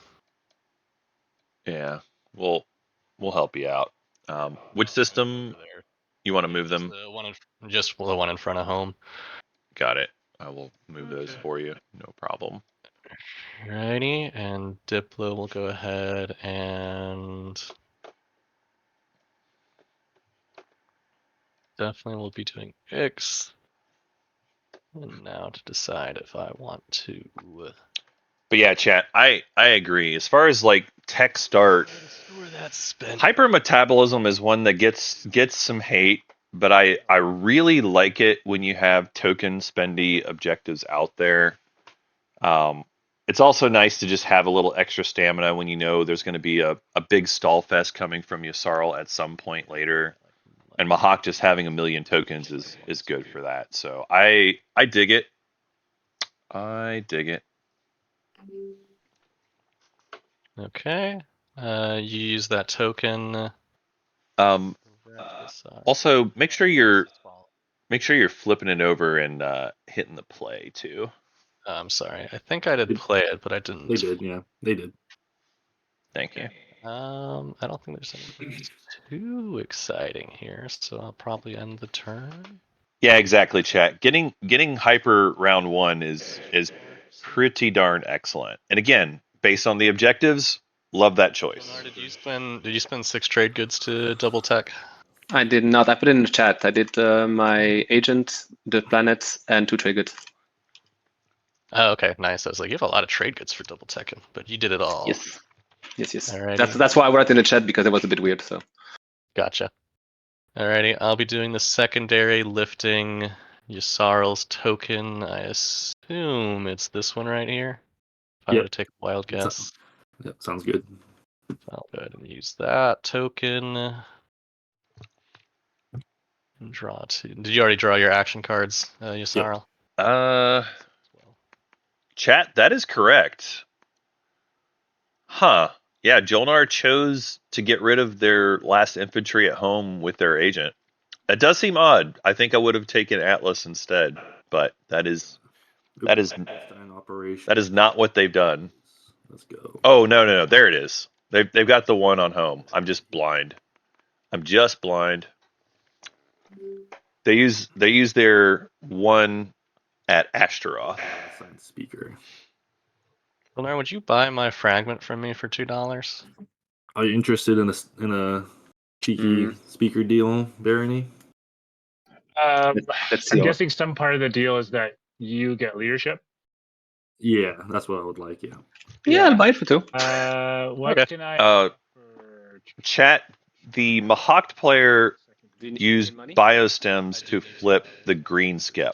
Yeah, we'll help you out. Which system you want to move them? Just the one in front of home. Got it. I will move those for you. No problem. Alrighty, and Diplo will go ahead and definitely will be doing X. And now to decide if I want to. But yeah, chat, I agree. As far as like tech start, Store that spent. hypermetabolism is one that gets some hate, but I really like it when you have token spendy objectives out there. It's also nice to just have a little extra stamina when you know there's going to be a big stall fest coming from Yusarl at some point later. And Mahak just having a million tokens is good for that. So I dig it. I dig it. Okay. You use that token. Also, make sure you're flipping it over and hitting the play too. I'm sorry. I think I did play it, but I didn't. They did, yeah. They did. Thank you. I don't think there's anything too exciting here, so I'll probably end the turn. Yeah, exactly, chat. Getting hyper round 1 is pretty darn excellent. And again, based on the objectives, love that choice. Sonar, did you spend 6 trade goods to double tech? I did not. I put it in the chat. I did my agent, the planets, and 2 trade goods. Oh, okay, nice. I was like, you have a lot of trade goods for double teching, but you did it all. Yes. Alrighty. That's why I wrote in the chat, because it was a bit weird. So. Gotcha. Alrighty, I'll be doing the secondary lifting Yusarl's token. I assume it's this one right here. If I were to take a wild guess. Yep, sounds good. I'll go ahead and use that token. And draw 2. Did you already draw your action cards, Yusarl? Chat, that is correct. Huh. Yeah, Jolnar chose to get rid of their last infantry at home with their agent. That does seem odd. I think I would have taken Atlas instead, but that is not what they've done. Let's go. Oh, no. There it is. They've got the one on home. I'm just blind. They use their one at Ashtaroth. Speaker. Jolnar, would you buy my fragment from me for $2? Are you interested in a cheeky speaker deal, Barony? Let's see. I'm guessing some part of the deal is that you get leadership. Yeah, that's what I would like. Yeah, I'll buy it for 2. What Okay. can I? Chat. The Mahakt player used biostems to flip the green skip.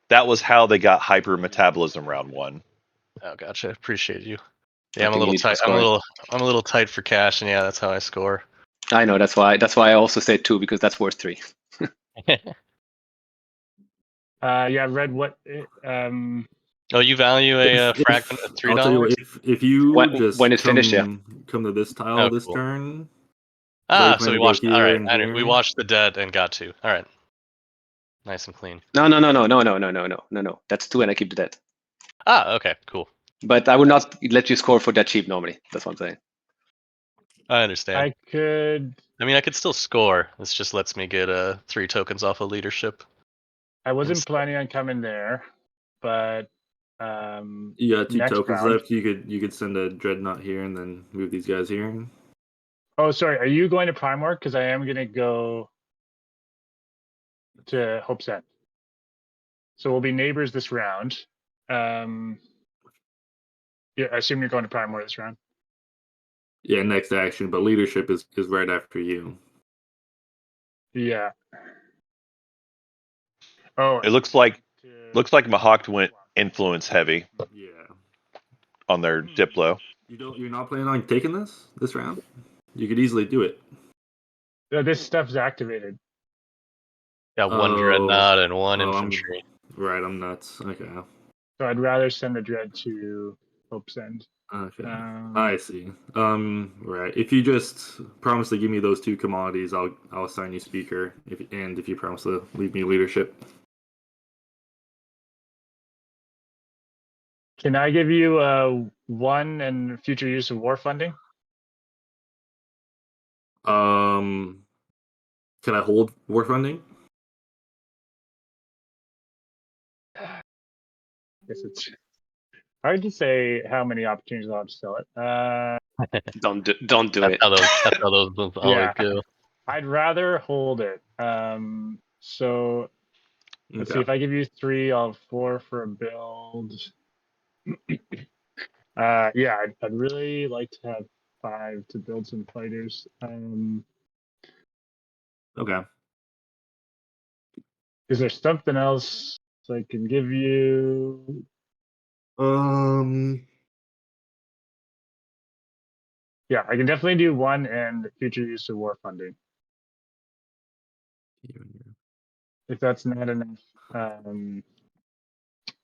That was how they got hyper metabolism round 1. Oh, gotcha. Appreciate you. Yeah, I'm a little tight. I'm a little tight for cash, and yeah, that's how I score. I know. That's why I also say 2, because that's worth 3. Yeah, Red. What? Oh, you value a fragment at $3? I'll tell you what, if you when it's finished, yeah. come to this tile this turn. So we watched. All right, we watched the dead and got 2. All right, nice and clean. No. That's 2, and I keep the dead. Okay, cool. But I would not let you score for that cheap normally. That's what I'm saying. I understand. I mean, I could still score. This just lets me get 3 tokens off of leadership. I wasn't planning on coming there, but you got 2 next tokens round. left. You could send a dreadnought here and then move these guys here. Oh, sorry. Are you going to Primork? Because I am going to go to Hope's End. So we'll be neighbors this round. Yeah, I assume you're going to Primork this round. Yeah, next action, but leadership is right after you. Yeah. Oh, it looks like Mahawk went influence heavy. Yeah. On their Diplo. You're not planning on taking this round? You could easily do it. This stuff's activated. Got 1 dreadnought and 1 infantry. I'm nuts. Okay. So I'd rather send a dread to Hope's End. Okay. I see. Right. If you just promise to give me those 2 commodities, I'll assign you speaker. If you promise to leave me leadership. Can I give you 1 and future use of war funding? Can I hold war funding? I guess it's hard to say how many opportunities I'll have to sell it. Don't do it. That's how those always go. I'd rather hold it. So Let's see, if I give you 3, I'll have 4 for a build. Yeah, I'd really like to have 5 to build some fighters. Okay. Is there something else I can give you? Yeah, I can definitely do 1 and future use of war funding. If that's not enough, I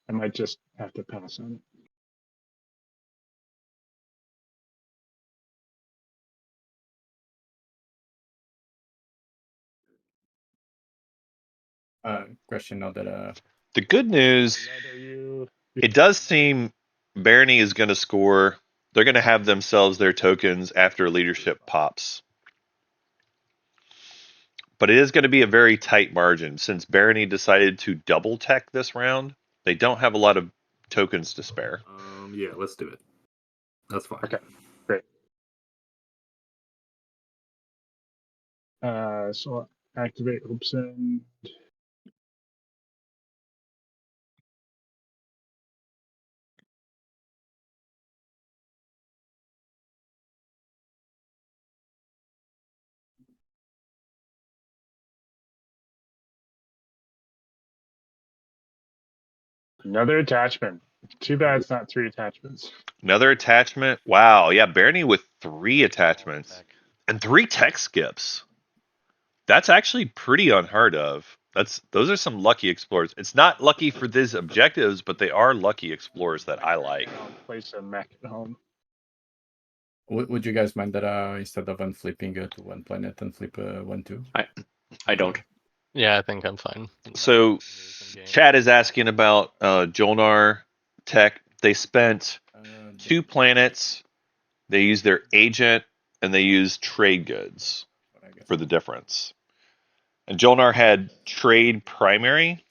might just have to pass on it. Question now that The good news, Red, are you? it does seem Barony is going to score. They're going to have themselves their tokens after leadership pops. But it is going to be a very tight margin since Barony decided to double tech this round. They don't have a lot of tokens to spare. Yeah, let's do it. That's fine. Okay, great. So I'll activate Oopsen. Another attachment. Too bad it's not 3 attachments. Another attachment. Wow. Yeah, Barony with 3 attachments and 3 tech skips. That's actually pretty unheard of. Those are some lucky explorers. It's not lucky for these objectives, but they are lucky explorers that I like. I'll place a mech at home. would you guys mind that instead of unflipping to 1 planet, unflip 1/2? I don't. Yeah, I think I'm fine. So, Chad is asking about Jolnar tech. They spent 2 planets. They used their agent and they used trade goods for the difference. And Jolnar had trade primary,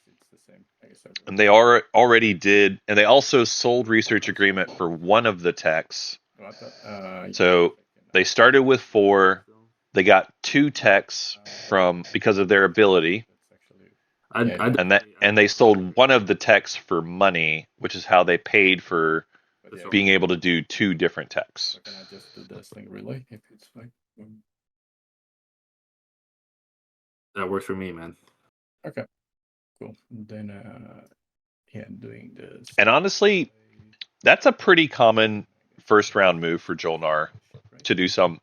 and they already did, and they also sold research agreement for 1 of the techs. So they started with 4. They got 2 techs because of their ability, and they sold 1 of the techs for money, which is how they paid for being able to do 2 different techs. Can I just do this thing relay if it's fine? That works for me, man. Okay, cool. Then yeah, doing this. And honestly, that's a pretty common first round move for Jolnar to do some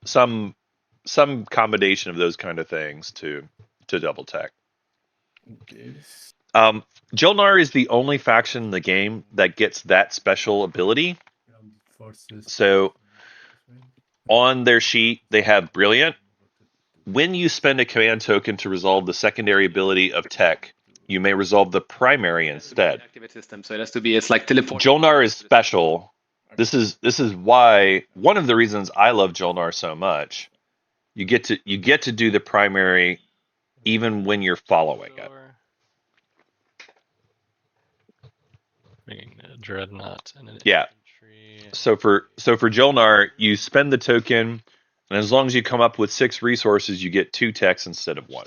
combination of those kind of things to double tech. This. Jolnar is the only faction in the game that gets that special ability. So on their sheet, they have Brilliant. When you spend a command token to resolve the secondary ability of tech, you may resolve the primary instead. Activate system, so it has to be. It's like teleport. Jolnar is special. This is why one of the reasons I love Jolnar so much. You get to do the primary even when you're following it. Bringing a dreadnought and an Yeah. infantry. So for Jolnar, you spend the token, and as long as you come up with 6 resources, you get 2 techs instead of 1.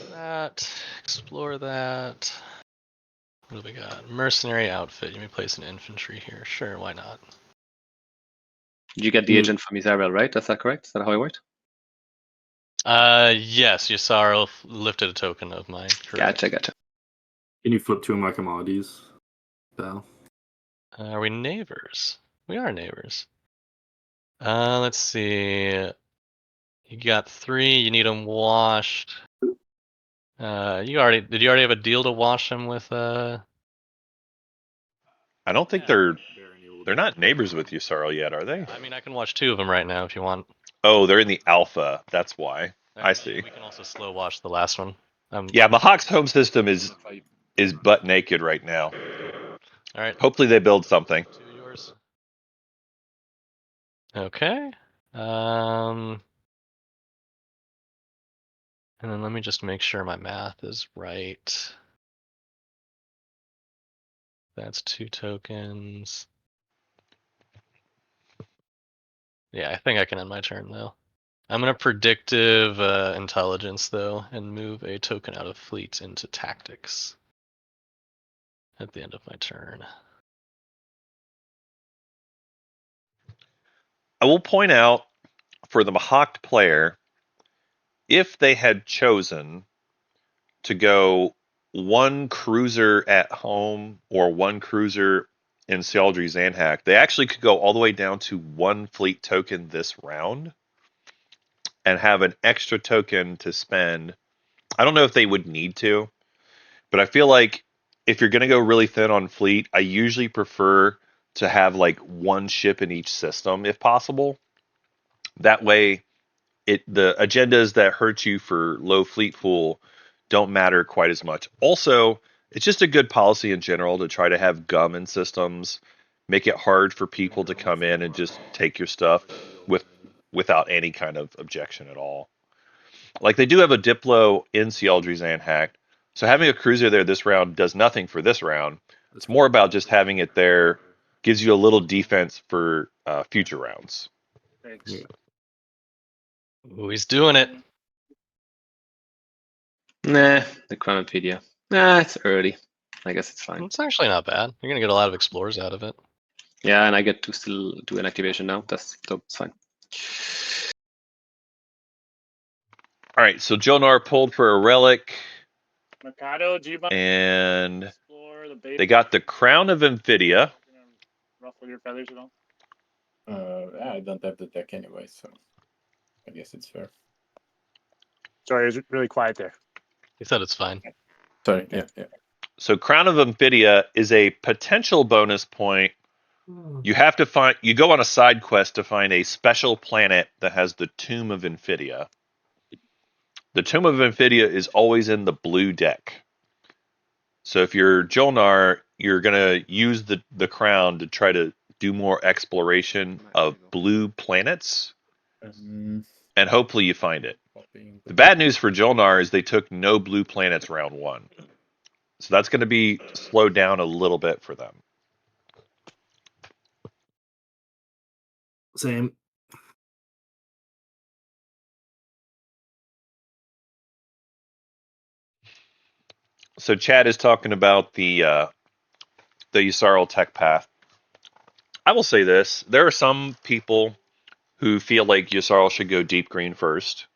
Explore that. What do we got? Mercenary outfit. You may place an infantry here. Sure, why not? Did you get the agent from Israel, right? Is that correct? Is that how it worked? Yes, Yasaro lifted a token of mine. Correct. Gotcha. Can you flip 2 of my commodities? So. Are we neighbors? We are neighbors. Let's see. You got 3. You need them washed. Did you already have a deal to wash them with? I don't think they're not neighbors with you, Sarl, yet, are they? I mean, I can wash 2 of them right now if you want. Oh, they're in the alpha. That's why. I see. We can also slow wash the last one. Yeah, Mahawk's home system is butt naked right now. All right. Hopefully they build something. 2 of yours. Okay. And then let me just make sure my math is right. That's 2 tokens. Yeah, I think I can end my turn though. I'm gonna predictive intelligence though, and move a token out of fleet into tactics. at the end of my turn. I will point out for the Mahawked player, if they had chosen to go one cruiser at home or one cruiser in Sealdry Zanhack, they actually could go all the way down to one fleet token this round and have an extra token to spend. I don't know if they would need to, but I feel like if you're going to go really thin on fleet, I usually prefer to have like one ship in each system if possible. That way, the agendas that hurt you for low fleet pool don't matter quite as much. Also, it's just a good policy in general to try to have gum in systems, make it hard for people to come in and just take your stuff without any kind of objection at all. Like they do have a Diplo in Sealdry Zanhack, so having a cruiser there this round does nothing for this round. It's more about just having it there, gives you a little defense for future rounds. Thanks. Yeah. Ooh, he's doing it. Nah, the Chronopedia. Nah, it's early. I guess it's fine. It's actually not bad. You're gonna get a lot of explorers out of it. Yeah, and I get to still do an activation now. That's fine. All right, so Jonar pulled for a relic, Mikado, do you mind and explore the base? they got the Crown of Amphidia. Ruffle your feathers at all? I don't have the deck anyway, so I guess it's fair. Sorry, it was really quiet there. He said it's fine. Sorry, yeah. So Crown of Amphidia is a potential bonus point. You have to you go on a side quest to find a special planet that has the Tomb of Amphidia. The Tomb of Amphidia is always in the blue deck. So if you're Jolnar, you're going to use the crown to try to do more exploration of blue planets, and hopefully you find it. The bad news for Jolnar is they took no blue planets round one. So that's going to be slowed down a little bit for them. Same. So Chad is talking about the Yssaril tech path. I will say this. There are some people who feel like Yssaril should go deep green first.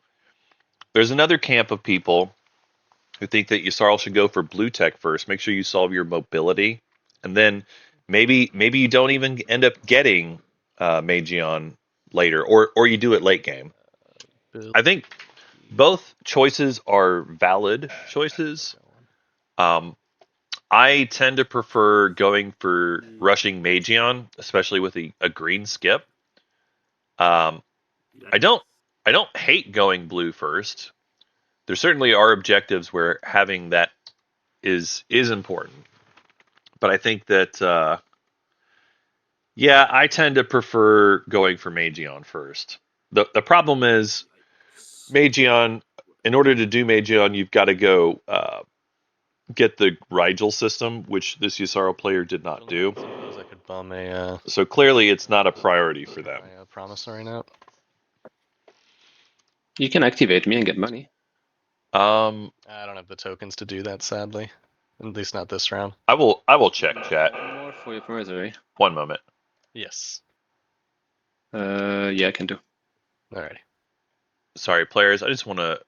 There's another camp of people who think that Yssaril should go for blue tech first. Make sure you solve your mobility. And then maybe you don't even end up getting Magion later, or you do it late game. I think both choices are valid choices. I tend to prefer going for rushing Magion, especially with a green skip. I don't hate going blue first. There certainly are objectives where having that is important. But I think that I tend to prefer going for Magion first. The problem is Magion, in order to do Magion, you've got to go get the Rigel system, which this Yssaril player did not do. I could bum a. So clearly, it's not a priority for them. Promissory note. You can activate me and get money. I don't have the tokens to do that, sadly. At least not this round. I will check chat. One more for your promissory. One moment. Yes. Yeah, I can do. Alrighty. Sorry, players. I just want to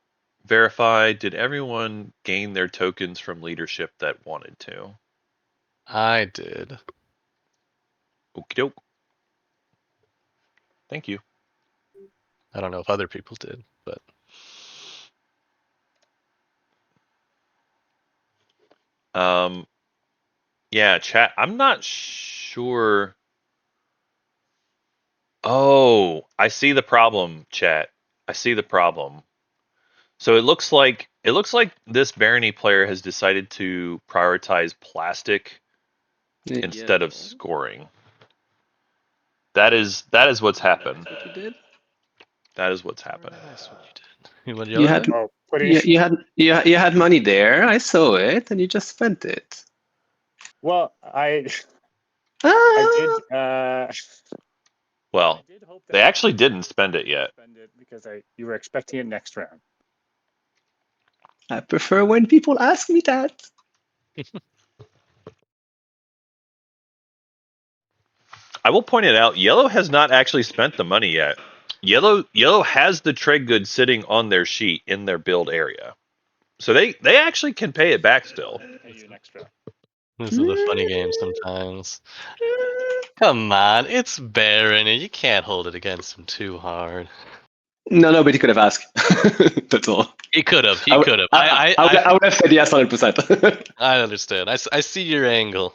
verify. Did everyone gain their tokens from leadership that wanted to? I did. Okie doke. Thank you. I don't know if other people did, but. Yeah, chat. I'm not sure. Oh, I see the problem, chat. I see the problem. So it looks like this Barony player has decided to prioritize plastic instead of scoring. That is what's happened. What you did? That is what's happened. That's what you did. What You had, you had money there. I saw it, and you just spent it. Well, I Ah! did. Well, I did hope that they actually didn't spend it yet. Spend it because you were expecting it next round. I prefer when people ask me that. I will point it out. Yellow has not actually spent the money yet. Yellow has the trade goods sitting on their sheet in their build area, so they actually can pay it back still. Pay you an extra. This is a funny game sometimes. Come on, it's Baron, and you can't hold it against him too hard. No, but he could have asked. That's all. He could have. He I would- could have. I would have said yes 100%. I understand. I see your angle.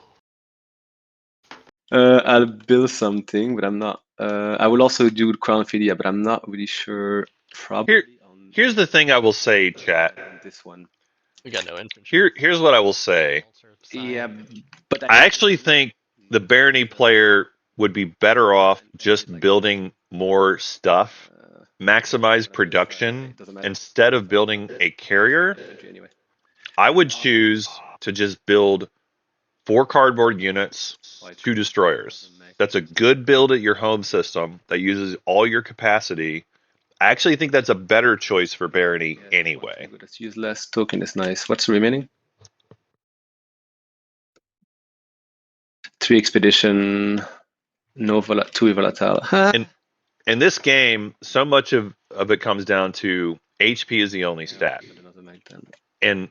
I'll build something, but I'm not. I will also do Crown Filia, but I'm not really sure. Probably on Here's the thing I will say, chat. this one. We got no infantry. Here's what I will say. Yeah, but I actually think the Barony player would be better off just building more stuff, maximize production, instead of building a carrier. Anyway. I would choose to just build 4 cardboard units, 2 destroyers. That's a good build at your home system that uses all your capacity. I actually think that's a better choice for Barony anyway. Let's use less token is nice. What's the remaining? 3 expedition, no 2 volatile. In this game, so much of it comes down to HP is the only stat. And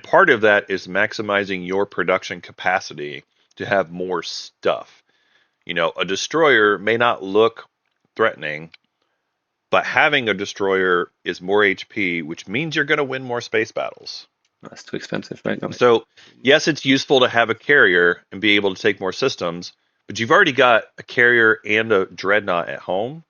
part of that is maximizing your production capacity to have more stuff. You know, a destroyer may not look threatening, but having a destroyer is more HP, which means you're going to win more space battles. That's too expensive right now. So, yes, it's useful to have a carrier and be able to take more systems, but you've already got a carrier and a dreadnought at home.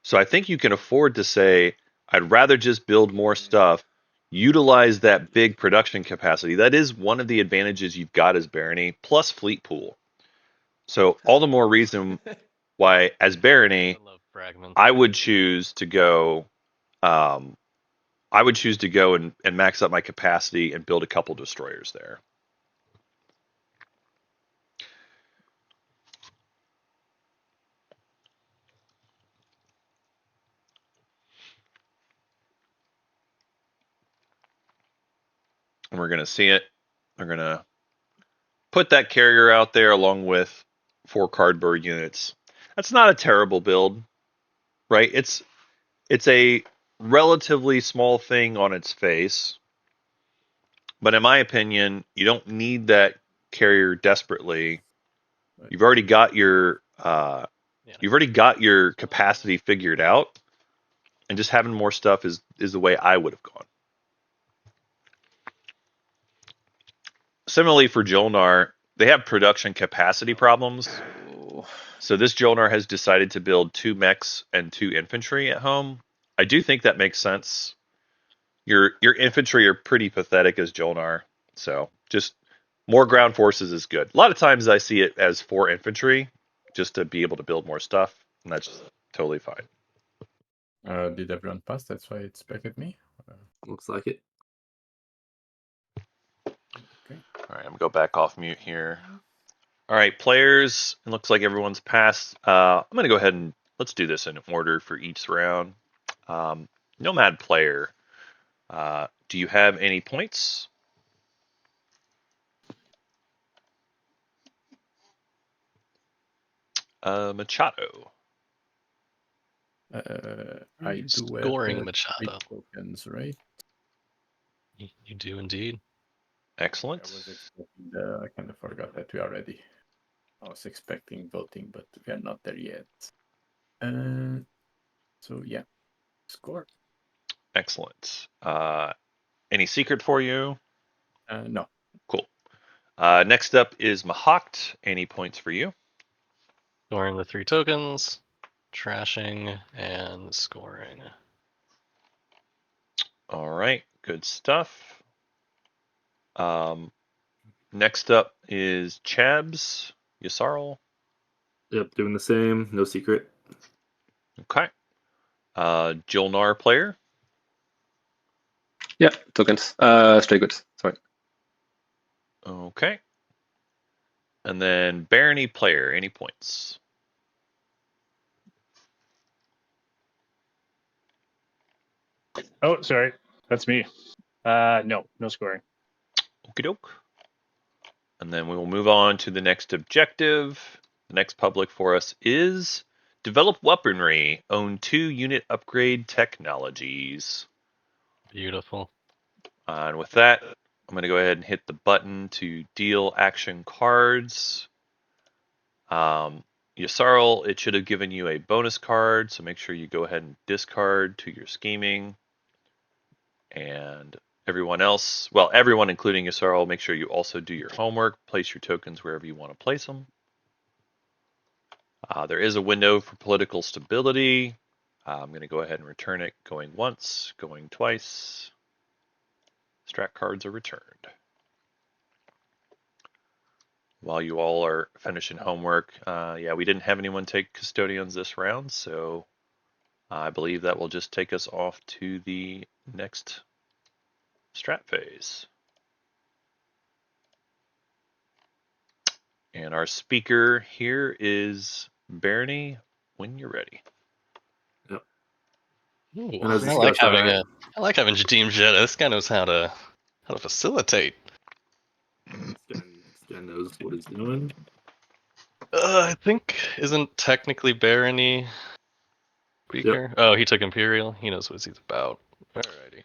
So I think you can afford to say, I'd rather just build more stuff, utilize that big production capacity. That is one of the advantages you've got as Barony, plus fleet pool. So all the more reason why, as Barony, I would choose to go. I would choose to go and max up my capacity and build a couple destroyers there. And we're going to see it. We're going to put that carrier out there along with 4 cardboard units. That's not a terrible build, right? It's a relatively small thing on its face, but in my opinion, you don't need that carrier desperately. You've already got your capacity figured out, and just having more stuff is the way I would have gone. Similarly for Jolnar, they have production capacity problems. So this Jolnar has decided to build 2 mechs and 2 infantry at home. I do think that makes sense. Your infantry are pretty pathetic as Jolnar, so just more ground forces is good. A lot of times I see it as 4 infantry just to be able to build more stuff, and that's totally fine. Did everyone pass? That's why it expected me. Looks like it. Okay. All right, I'm gonna go back off mute here. All right, players, it looks like everyone's passed. I'm gonna go ahead and let's do this in order for each round. Nomad player, do you have any points? Machado. I do Scoring have Machado. 3 tokens, right? You do indeed. Excellent. I was expecting I kind of forgot that we are ready. I was expecting voting, but we are not there yet. So yeah, score. Excellent. Any secret for you? No. Cool. Next up is Mahakt. Any points for you? Scoring the 3 tokens, trashing, and scoring. All right, good stuff. Next up is Chabs. Yasarl. Yep, doing the same. No secret. Okay. Jolnar player. Yeah, tokens. Straight goods. Sorry. Okay. And then Barony player. Any points? Oh, sorry. That's me. No scoring. Okie doke. And then we will move on to the next objective. The next public for us is develop weaponry. Own 2 unit upgrade technologies. Beautiful. And with that, I'm going to go ahead and hit the button to deal action cards. Yasarl, it should have given you a bonus card, so make sure you go ahead and discard to your scheming. And everyone else, well, everyone including Yasarl, make sure you also do your homework. Place your tokens wherever you want to place them. There is a window for political stability. I'm going to go ahead and return it going once, going twice. Strat cards are returned. While you all are finishing homework, yeah, we didn't have anyone take custodians this round, so I believe that will just take us off to the next strat phase. And our speaker here is Barney, when you're ready. Ooh, And as I like discussed, having Jadim Jetta. This guy knows how to facilitate. Scan knows what he's doing. I think isn't technically Barony weaker. Yep. Oh, he took Imperial. He knows what he's about. Alrighty.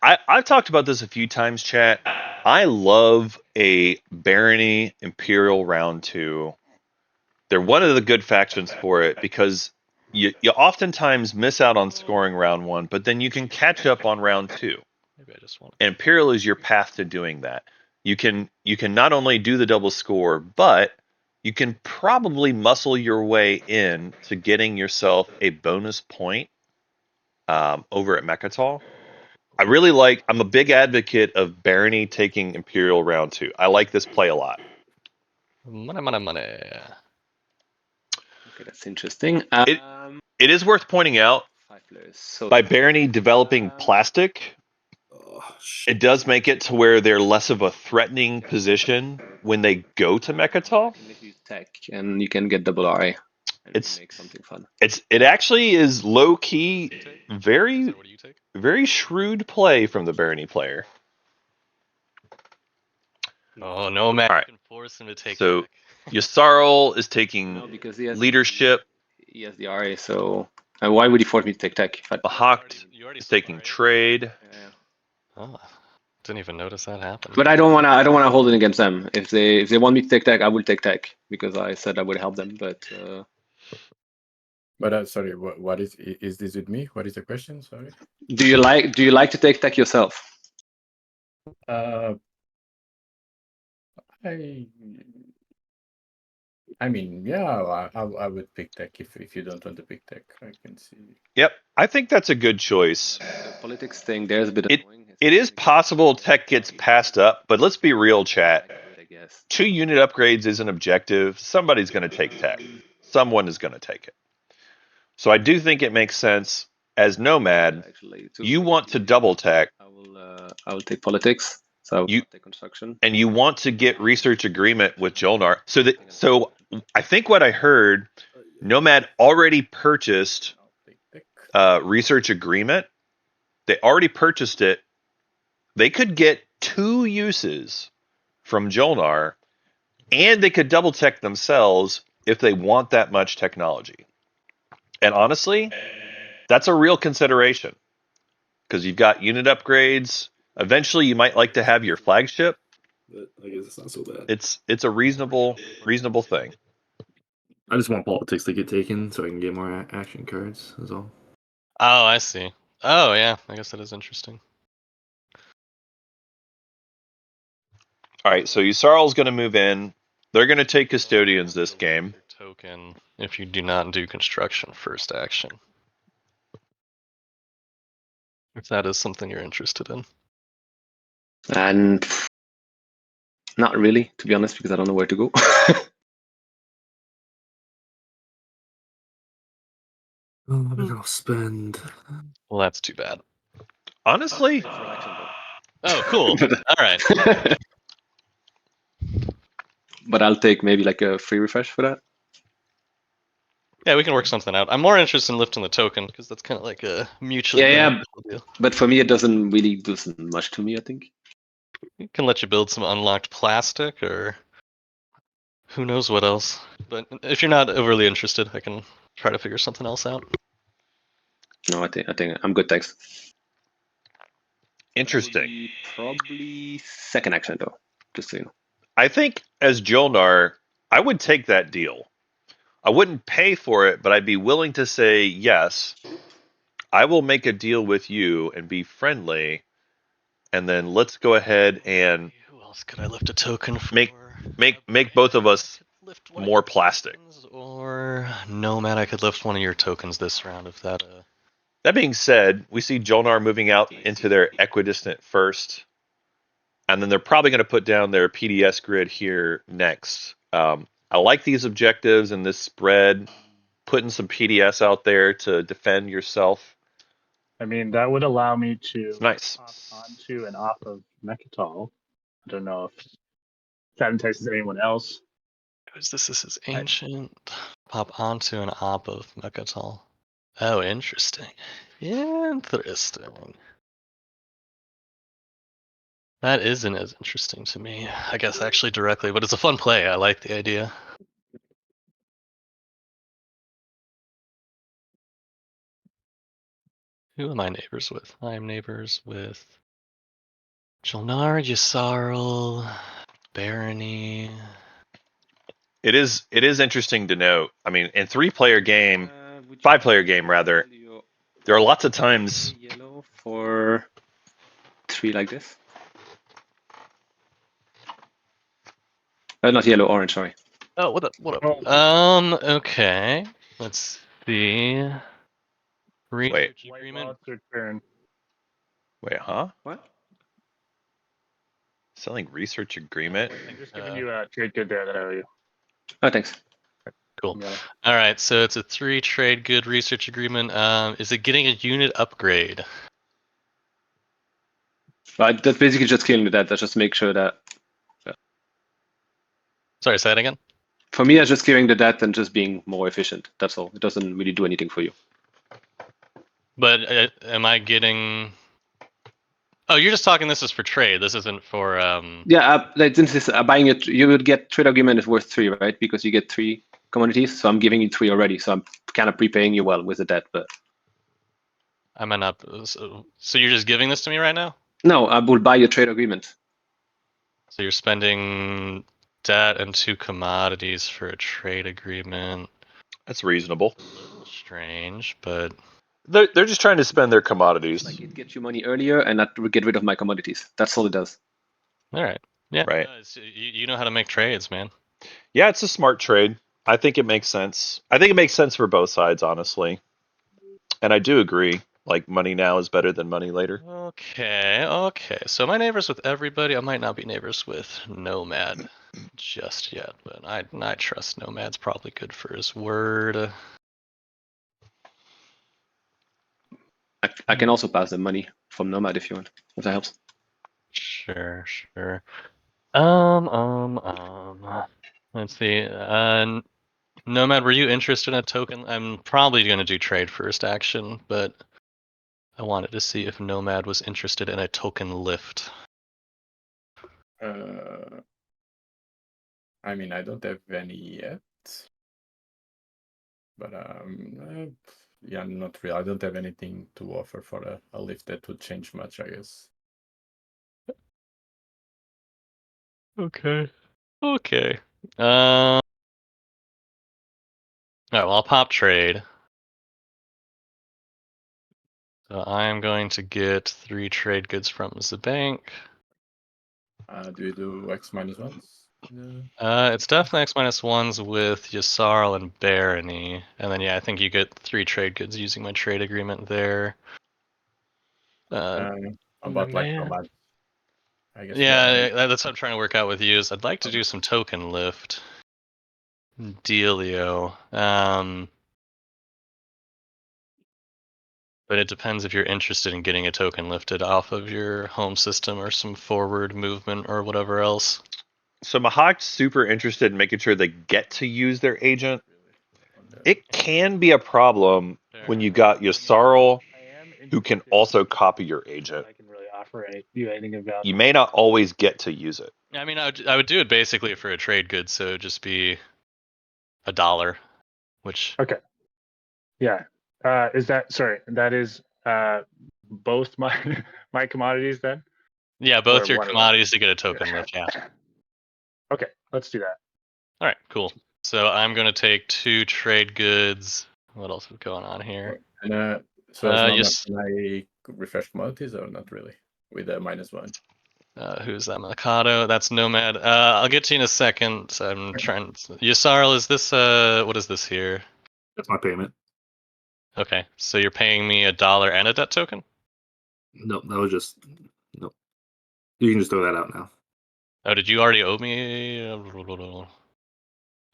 I've talked about this a few times, chat. I love a Barony Imperial round 2. They're one of the good factions for it because you oftentimes miss out on scoring round 1, but then you can catch up on round 2. Maybe I just want. And Imperial is your path to doing that. You can not only do the double score, but you can probably muscle your way in to getting yourself a bonus point over at Mechatol. I'm a big advocate of Barony taking Imperial round 2. I like this play a lot. Money. Okay, that's interesting. It is worth pointing out, 5 players. So by Barony developing plastic, it does make it to where they're less of a threatening position when they go to Mechatol. if you tech and you can get double RA. And It's- make something fun. It actually is low key, very What do you take? very shrewd play from the Barony player. Oh no, man! All right. You can force him to take. So tech. Yasarl is taking No, because he has leadership. He has the RA, so why would he force me to take tech? If I, Bahakt You already is said taking RA. trade. yeah. Oh, didn't even notice that happen. But I don't wanna hold it against them. If they want me to take tech, I will take tech because I said I would help them. But sorry, what is this with me? What is the question? Sorry. Do you like to take tech yourself? I mean, yeah, I would pick tech if you don't want to pick tech. I can see. Yep, I think that's a good choice. The politics thing there's a bit annoying. It is possible tech gets passed up, but let's be real, chat. I guess. 2 unit upgrades is an objective. Somebody's going to take tech. Someone is going to take it. So I do think it makes sense as Nomad. Actually, You want to double tech. I will take politics. So I will You- take construction. And you want to get research agreement with Jolnar. So I think what I heard, Nomad already purchased I'll take tech. research agreement. They already purchased it. They could get 2 uses from Jolnar, and they could double tech themselves if they want that much technology. And honestly, that's a real consideration because you've got unit upgrades. Eventually, you might like to have your flagship. But I guess it's not so bad. It's a reasonable thing. I just want politics to get taken so I can get more action cards. That's all. Oh, I see. Oh yeah, I guess that is interesting. All right, so Yusarl's going to move in. They're going to take custodians this game. Token if you do not do construction first action. If that is something you're interested in. And not really, to be honest, because I don't know where to go. I'm gonna spend. Well, that's too bad. Honestly, Oh, cool. All right. But I'll take maybe like a free refresh for that. Yeah, we can work something out. I'm more interested in lifting the token because that's kind of like a mutually Yeah, beneficial deal. But for me, it doesn't really do much to me, I think. It can let you build some unlocked plastic or Who knows what else? But if you're not overly interested, I can try to figure something else out. No, I think I'm good, thanks. Interesting. Probably second action though, just so you know. I think as Jolnar, I would take that deal. I wouldn't pay for it, but I'd be willing to say yes. I will make a deal with you and be friendly, and then let's go ahead and Who else could I lift a token for? make both of us Lift one of more your plastic. tokens, or Nomad, I could lift one of your tokens this round if that. That being said, we see Jolnar moving out into their equidistant first, and then they're probably going to put down their PDS grid here next. I like these objectives and this spread, putting some PDS out there to defend yourself. I mean, that would allow me to It's nice. pop onto and off of Mechatol. I don't know if that entices anyone else. Who's this? This is ancient. Pop onto an op of Mechatol. Oh, interesting. Interesting. That isn't as interesting to me, I guess, actually directly, but it's a fun play. I like the idea. Who am I neighbors with? I am neighbors with Jolnar, Yssaril, Barony. It is interesting to note. I mean, in 3-player game, 5-player game rather, there are lots of times Yellow for 3 like this. Not yellow, orange. Sorry. Oh, what up? What up? Oh. Okay. Let's see. Research White agreement. lost their turn. Wait, huh? What? Selling research agreement? I'm just giving you a trade good there that I owe you. Oh, thanks. Cool. Yeah. All right, so it's a 3 trade good research agreement. Is it getting a unit upgrade? But that's basically just killing the dead. That's just make sure that. Sorry, say that again. For me, it's just killing the dead and just being more efficient. That's all. It doesn't really do anything for you. But am I getting? Oh, you're just talking. This is for trade. This isn't for. Yeah, since buying it, you would get trade agreement is worth 3, right? Because you get 3 commodities. So I'm giving you 3 already. So I'm kind of prepaying you well with the debt. But I might not. So you're just giving this to me right now? no, I will buy your trade agreement. So you're spending debt and 2 commodities for a trade agreement. That's reasonable. Strange, but They're just trying to spend their commodities. Like it gets you money earlier and not get rid of my commodities. That's all it does. all right. Yeah. Right. You know how to make trades, man. Yeah, it's a smart trade. I think it makes sense. I think it makes sense for both sides, honestly. And I do agree. Like, money now is better than money later. Okay. So am I neighbors with everybody? I might not be neighbors with Nomad just yet, but I trust Nomad's probably good for his word. I can also pass the money from Nomad if you want, if that helps. Sure. Let's see. Nomad, were you interested in a token? I'm probably going to do trade first action, but I wanted to see if Nomad was interested in a token lift. I mean, I don't have any yet, but yeah, not really. I don't have anything to offer for a lift that would change much, I guess. Okay. All right, well, I'll pop trade. So I am going to get 3 trade goods from the bank. Do you do X-1s? It's definitely X-1s with Yssaril and Barony. And then, yeah, I think you get 3 trade goods using my trade agreement there. About like combat, I guess. Yeah, that's what I'm trying to work out with you. Is I'd like to do some token lift. Dealio. But it depends if you're interested in getting a token lifted off of your home system or some forward movement or whatever else. So Mahak's super interested in making sure they get to use their agent. It can be a problem when you got Yssaril, who can also copy your agent. I can really offer Right. Viewing a value. You may not always get to use it. I mean, I would do it basically for a trade good, so it'd just be $1, which Okay. Yeah. Is that sorry? That is both my my commodities then. yeah, both Or your one of them. commodities to get a token lift. Yeah. Okay, let's do that. All right, cool. So I'm gonna take 2 trade goods. What else is going on here? And so as long yes. as can I refresh commodities or not really with a -1? Who's that? Mikado. That's Nomad. I'll get to you in a second. So I'm trying. Yasarl, is this what is this here? That's my payment. Okay, so you're paying me $1 and a debt token. Nope, that was just nope. You can just throw that out now. Oh, did you already owe me?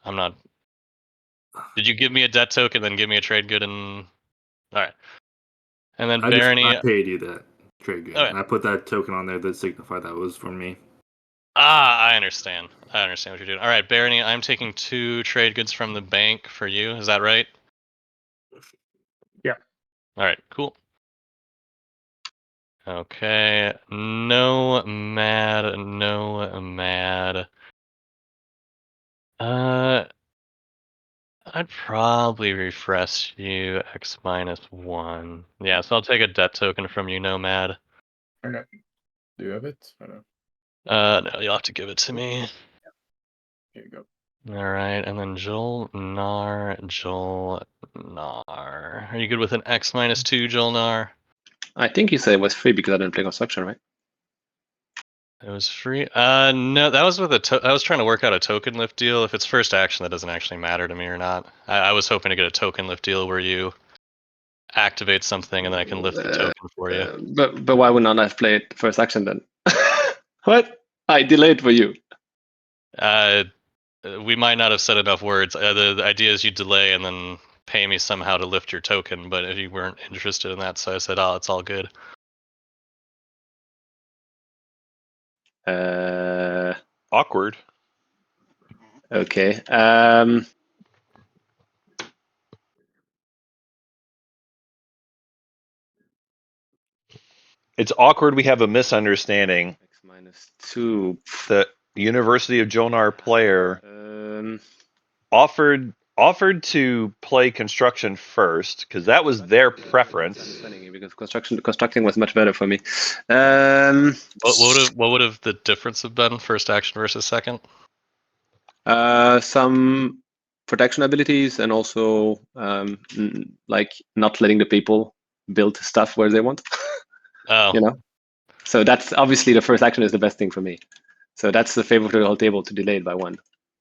I'm not. Did you give me a debt token, then give me a trade good, and all right, and then Barony. I paid you that trade good. Okay. And I put that token on there that signified that was from me. I understand. I understand what you're doing. All right, Barony, I'm taking 2 trade goods from the bank for you. Is that right? Yeah. All right, cool. Okay, no mad. I'd probably refresh you X -1. Yeah, so I'll take a debt token from you, Nomad. Okay. Do you have it? Or no? No, you'll have to give it to me. Here you go. All right, and then Jolnar. Are you good with an X -2, Jolnar? I think you said it was free because I didn't play construction, right? It was free. No, that was with I was trying to work out a token lift deal. If it's first action, that doesn't actually matter to me or not. I was hoping to get a token lift deal where you activate something and then I can lift the token for you. But why would not I have played first action then? What? I delayed for you. We might not have said enough words. The idea is you delay and then pay me somehow to lift your token, but if you weren't interested in that, so I said, oh, it's all good. Awkward. Okay. It's awkward. We have a misunderstanding. X-2. The University of Jonar player offered to play construction first because that was their preference. Because constructing was much better for me. What would have the difference have been first action versus second? Some protection abilities and also like not letting the people build stuff where they want. Oh. You know, so that's obviously the first action is the best thing for me. So that's the favor to the whole table to delay it by 1.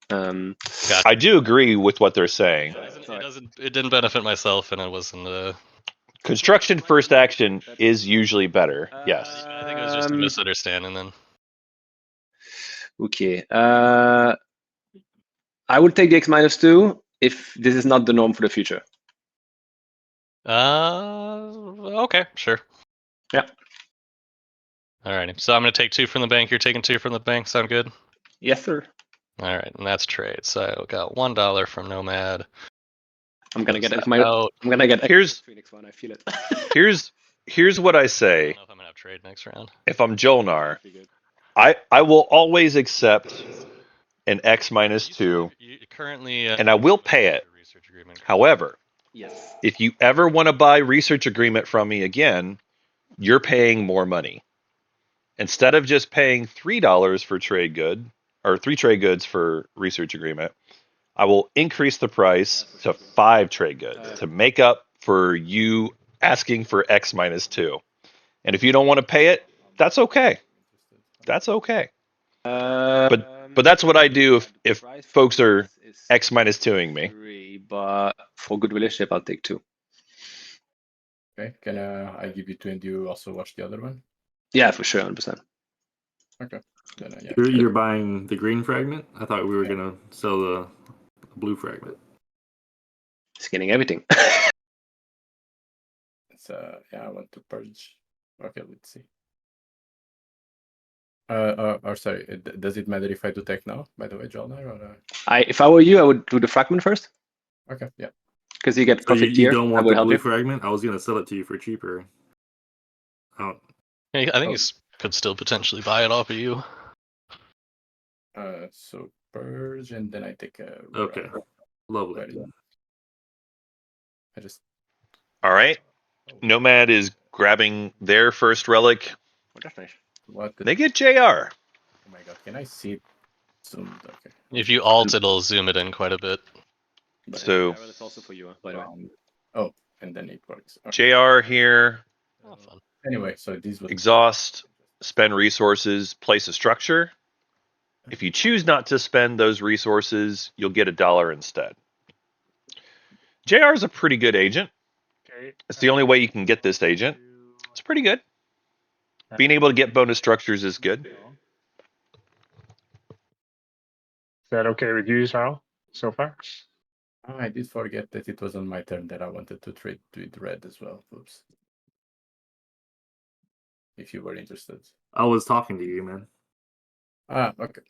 Gotcha. I do agree with what they're saying. It didn't benefit myself, and it wasn't. Construction first action is usually better. Yes. I think it was just a misunderstanding then. Okay. I would take the X -2 if this is not the norm for the future. Okay, sure. Yeah. Alrighty. So I'm gonna take 2 from the bank. You're taking 2 from the bank. Sound good? Yes, sir. All right, and that's trade. So I got $1 from Nomad. I'm gonna get out. I'm gonna get Here's Phoenix one. I feel it. here's what I say. I don't know if I'm gonna have trade next round. If I'm Jolnar, I will always accept an X -2, Currently, and I will pay it. However, yes, if you ever want to buy research agreement from me again, you're paying more money. Instead of just paying $3 for trade good or 3 trade goods for research agreement, I will increase the price to 5 trade goods to make up for you asking for X -2. And if you don't want to pay it, that's okay. That's okay. But that's what I do if folks are X -2ing me. But for good relationship, I'll take 2. Okay, can I give you 2 and you also watch the other one? Yeah, for sure, 100%. Okay. Then, yeah. You're buying the green fragment? I thought we were gonna sell the blue fragment. Just getting everything. It's yeah, I want to purge. Okay, let's see. Or sorry, does it matter if I do tech now? By the way, Jolnar, or If I were you, I would do the fragment first. okay, yeah. Because you get So perfect you tier. don't I want would the help blue you. fragment? I was gonna sell it to you for cheaper. Oh, I think he's could still potentially buy it off of you. So purge, and then I take a. Okay. Lovely. Ready. I just. All right. Nomad is grabbing their first relic. Oh, that's nice. What? They get JR. Oh my god! Can I see it zoomed? Okay. If you alt, it'll zoom it in quite a bit. So Viral is also for you, by the way. Oh, and then it works. Okay. JR here. Oh, fun. Anyway, so these would Exhaust, spend resources, place a structure. If you choose not to spend those resources, you'll get $1 instead. JR is a pretty good agent. Okay. It's the only way you can get this agent. It's pretty good. Being able to get bonus structures is good. Is that okay with you, Sarl, so far? I did forget that it was on my turn that I wanted to trade with red as well. Oops. If you were interested. I was talking to you, man. Okay.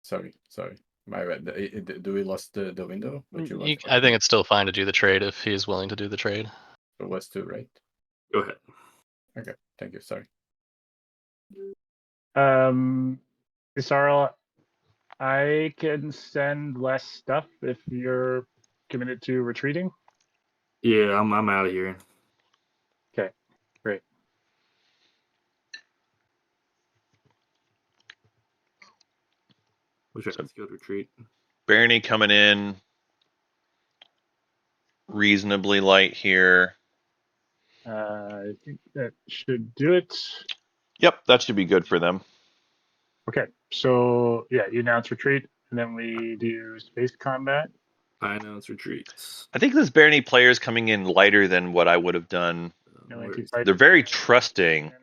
Sorry. My bad. Do we lost the window? But I think it's still fine to do the trade if he's willing to do the trade. It was 2, right? Go ahead. Okay. Thank you. Sorry. Sarl, I can send less stuff if you're committed to retreating. Yeah, I'm out of here. Okay, great. Wish I could skilled retreat. Barony coming in reasonably light here. I think that should do it. Yep, that should be good for them. Okay, so yeah, you announce retreat, and then we do space combat. I announce retreats. I think this Barony player is coming in lighter than what I would have done. No Where is- anti-fighter. They're very trusting.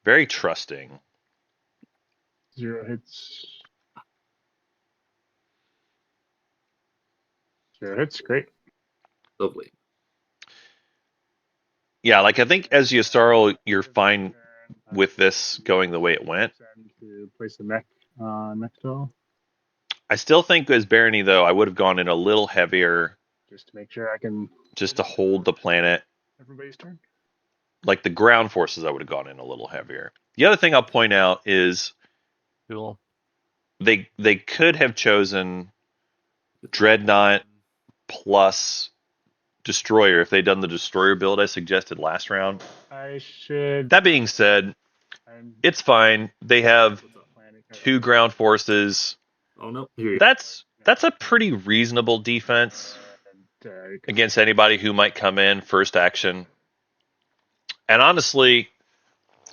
Very trusting. 0 hits. 0 hits, great. Lovely. Yeah, like I think as Yasarl, you're fine with this going the way it went. Send to place the mech on Mechtel, I still think as Barony, though, I would have gone in a little heavier just to make sure I can. just to hold the planet. Everybody's turn. Like the ground forces, I would have gone in a little heavier. The other thing I'll point out is Cool. they could have chosen Dreadnought plus Destroyer if they'd done the Destroyer build I suggested last round. I should. That being said, it's fine. They have 2 ground forces. Oh no, here you That's a pretty reasonable defense against anybody who might come in first action. And honestly,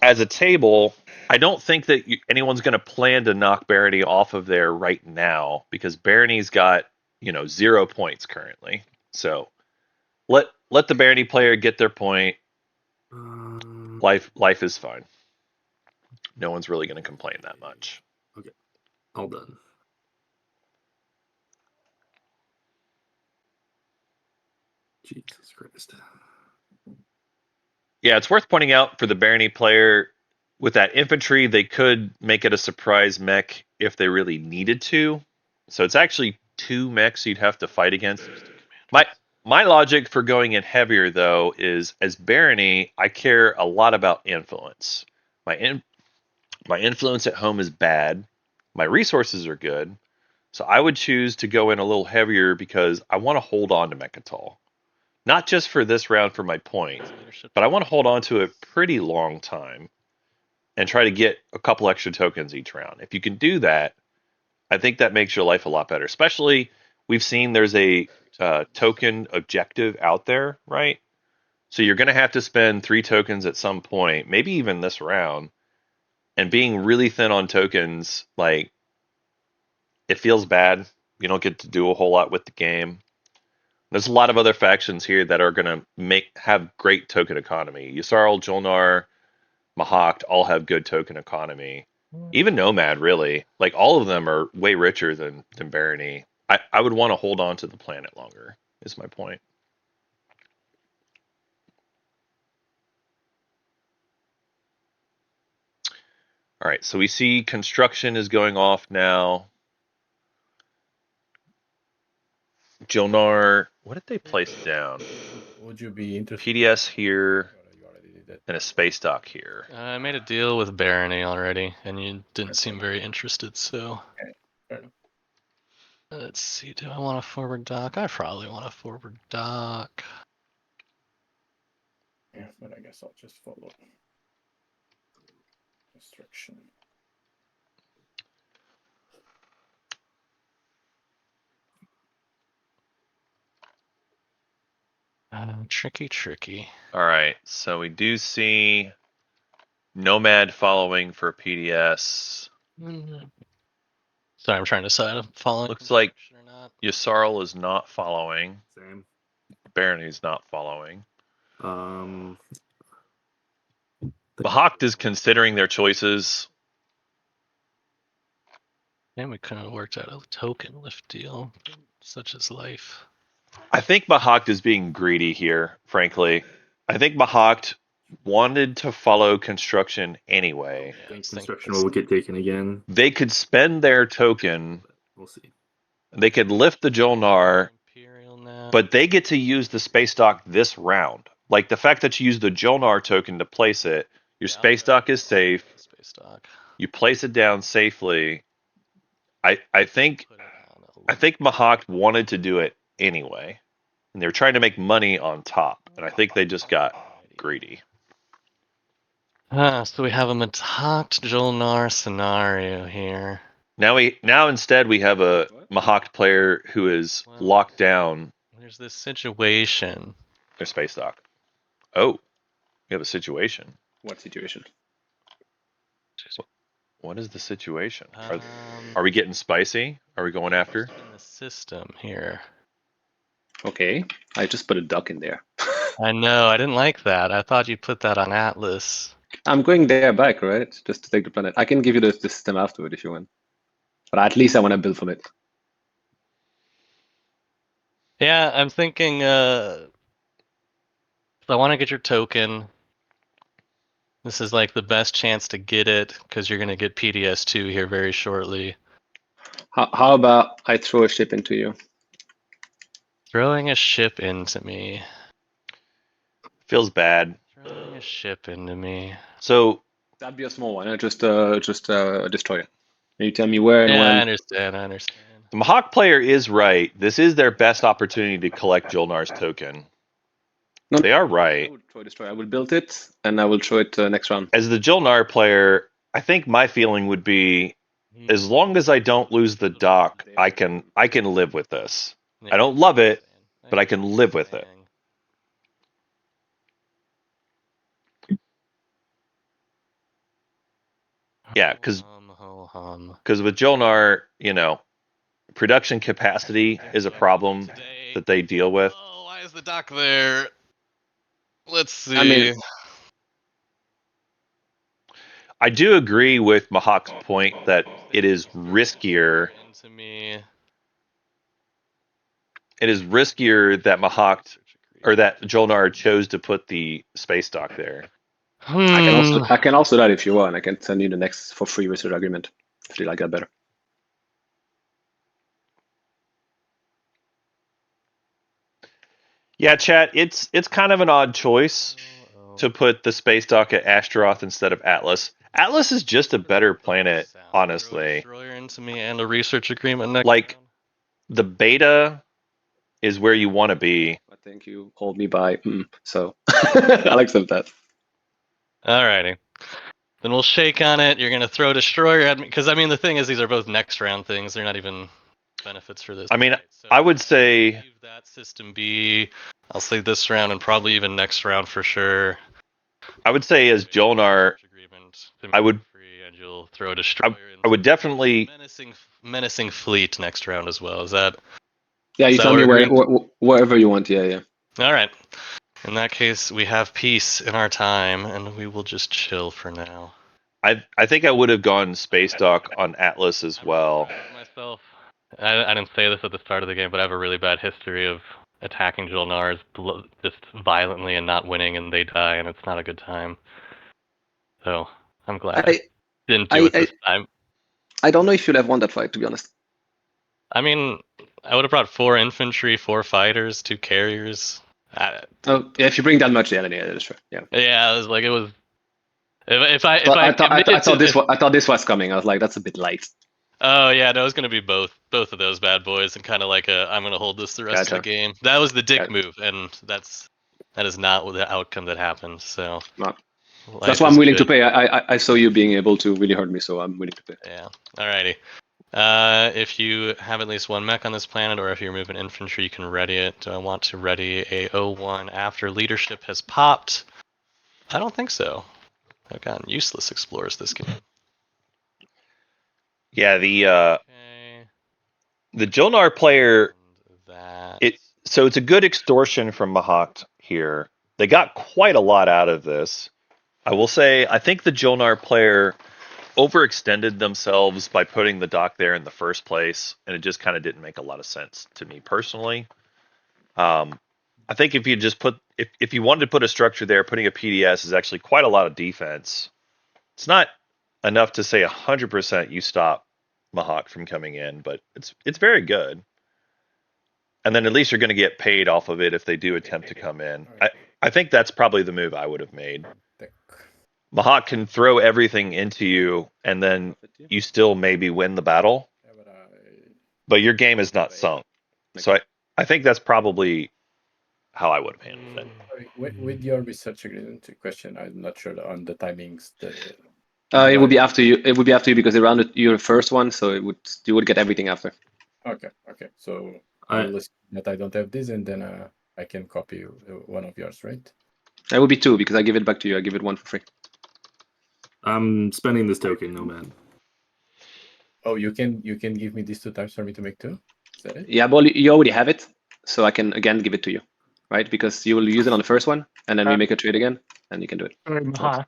as a table, I don't think that anyone's going to plan to knock Barony off of there right now because Barony's got 0 points currently. So let the Barony player get their point. Life is fine. No one's really going to complain that much. all done. Jesus Christ. Yeah, it's worth pointing out for the Barony player, with that infantry, they could make it a surprise mech if they really needed to. So it's actually 2 mechs you'd have to fight against. My logic for going in heavier, though, is as Barony, I care a lot about influence. My influence at home is bad. My resources are good. So I would choose to go in a little heavier because I want to hold on to Mechatol. Not just for this round for my point, but I want to hold on to it a pretty long time and try to get a couple extra tokens each round. If you can do that, I think that makes your life a lot better. Especially, we've seen there's a token objective out there, right? So you're going to have to spend 3 tokens at some point, maybe even this round. And being really thin on tokens, like, it feels bad. You don't get to do a whole lot with the game. There's a lot of other factions here that are going to have great token economy. Yusarl, Jolnar, Mahakt all have good token economy. Even Nomad, really. Like, all of them are way richer than Barony. I would want to hold on to the planet longer, is my point. All right, so we see construction is going off now. Jolnar, what did they place down? Would you be interested? PDS here. You already did and a space dock here. I made a deal with Barony already, and you didn't seem very interested, so. Fair enough. Let's see, do I want a forward dock? I probably want a forward dock. Yeah, but I guess I'll just follow instruction. Tricky. All right, so we do see Nomad following for PDS. Sorry, I'm trying to decide if I'm following. Looks like or not. Yssarl is not following. Same. Barony's not following. Bahak is considering their choices. And we couldn't have worked out a token lift deal, such as life. I think Bahak is being greedy here, frankly. I think Bahak wanted to follow construction anyway. I think construction will get taken again. They could spend their token. We'll see. They could lift the Jolnar, Imperial now. but they get to use the space dock this round. Like the fact that you use the Jolnar token to place it, your space dock is safe. Space dock. You place it down safely. I think Mahak wanted to do it anyway, and they were trying to make money on top, and I think they just got greedy. So we have a Matak Jolnar scenario here. Now instead we have a Mahak player who is locked down There's this situation. their space dock. Oh, we have a situation. What situation? What is the situation? Are we getting spicy? Are we going after? In the system here. Okay, I just put a duck in there. I know, I didn't like that. I thought you put that on Atlas. I'm going there back, right? Just to take the planet. I can give you the system afterward if you want. But at least I want to build from it. Yeah, I'm thinking I want to get your token. This is like the best chance to get it because you're going to get PDS2 here very shortly. How about I throw a ship into you? Throwing a ship into me. Feels bad. Throwing a ship into me. So That'd be a small one, just a destroyer. You tell me where and Yeah, when. I understand. the Mahak player is right. This is their best opportunity to collect Jolnar's token. No, They are I right. would throw a destroyer. I will build it and I will throw it next round. As the Jolnar player, I think my feeling would be, as long as I don't lose the dock, I can live with this. I don't love it, but I can live with it. Yeah, because with Jolnar, production capacity is a problem that they deal with. Oh, why is the dock there? Let's see. I mean, I do agree with Mahak's point that it is riskier. To me. It is riskier that Mahak or that Jolnar chose to put the space dock there. I can also do that if you want. I can send you the next for free research agreement if you like that better. Yeah, chat. It's kind of an odd choice to put the space dock at Astaroth instead of Atlas. Atlas is just a better planet, honestly. Destroyer into me and a research agreement next Like round. the beta is where you want to be. I think you hold me by, so I'll accept that. Alrighty. Then we'll shake on it. You're gonna throw destroyer at me because the thing is these are both next round things. They're not even benefits for this. I mean, right? So I would say leave that system B. I'll say this round and probably even next round for sure. as Jolnar, I would and you'll throw a destroyer. I would definitely menacing fleet next round as well. Is that? Yeah, you So tell me we're wherever you want. Yeah. All right. In that case, we have peace in our time, and we will just chill for now. I think I would have gone space dock on Atlas as well. Myself, I didn't say this at the start of the game, but I have a really bad history of attacking Jolnars just violently and not winning, and they die, and it's not a good time. So I'm glad I didn't do it this time. I don't know if you'll have won that fight, to be honest. I mean, I would have brought 4 infantry, 4 fighters, 2 carriers. Oh, yeah, if you bring that much, yeah, then yeah, that's true. Yeah. Yeah, it was like it was. If I I thought this if- was, I thought this was coming. I was like, that's a bit light. Oh yeah, no, it's gonna be both of those bad boys, and kind of like a I'm gonna hold this the rest of the Gotcha. game. That was the dick Gotcha. move, and that is not the outcome that happened. So No. life That's why I'm is willing to good. pay. I saw you being able to really hurt me, so I'm willing to pay. Yeah. Alrighty. If you have at least one mech on this planet, or if you're moving infantry, you can ready it. Do I want to ready a 01 after leadership has popped? I don't think so. I've gotten useless explorers this game. Yeah, Okay. the Jolnar player, And that. so it's a good extortion from Mahakt here. They got quite a lot out of this. I will say, I think the Jolnar player overextended themselves by putting the dock there in the first place, and it just kind of didn't make a lot of sense to me personally. I think if you just if you wanted to put a structure there, putting a PDS is actually quite a lot of defense. It's not enough to say 100% you stop Mahawk from coming in, but it's very good. And then at least you're going to get paid off of it if they do attempt to come in. I think that's probably the move I would have made. Mahawk can throw everything into you, and then you still maybe win the battle, but your game is not sunk. So I think that's probably how I would have handled it. Sorry, with your research question, I'm not sure on the timings. It would be after you. It would be after you because they rounded your first one, so you would get everything after. Okay. So I will assume that I don't have this, and then I can copy one of yours, right? It would be 2 because I give it back to you. I give it 1 for free. I'm spending this token, Nomad. Oh, you can give me these 2 times for me to make 2? Is that it? Yeah, well, you already have it, so I can again give it to you, right? Because you will use it on the first one, and then we make a trade again, and you can do it. Mahawk.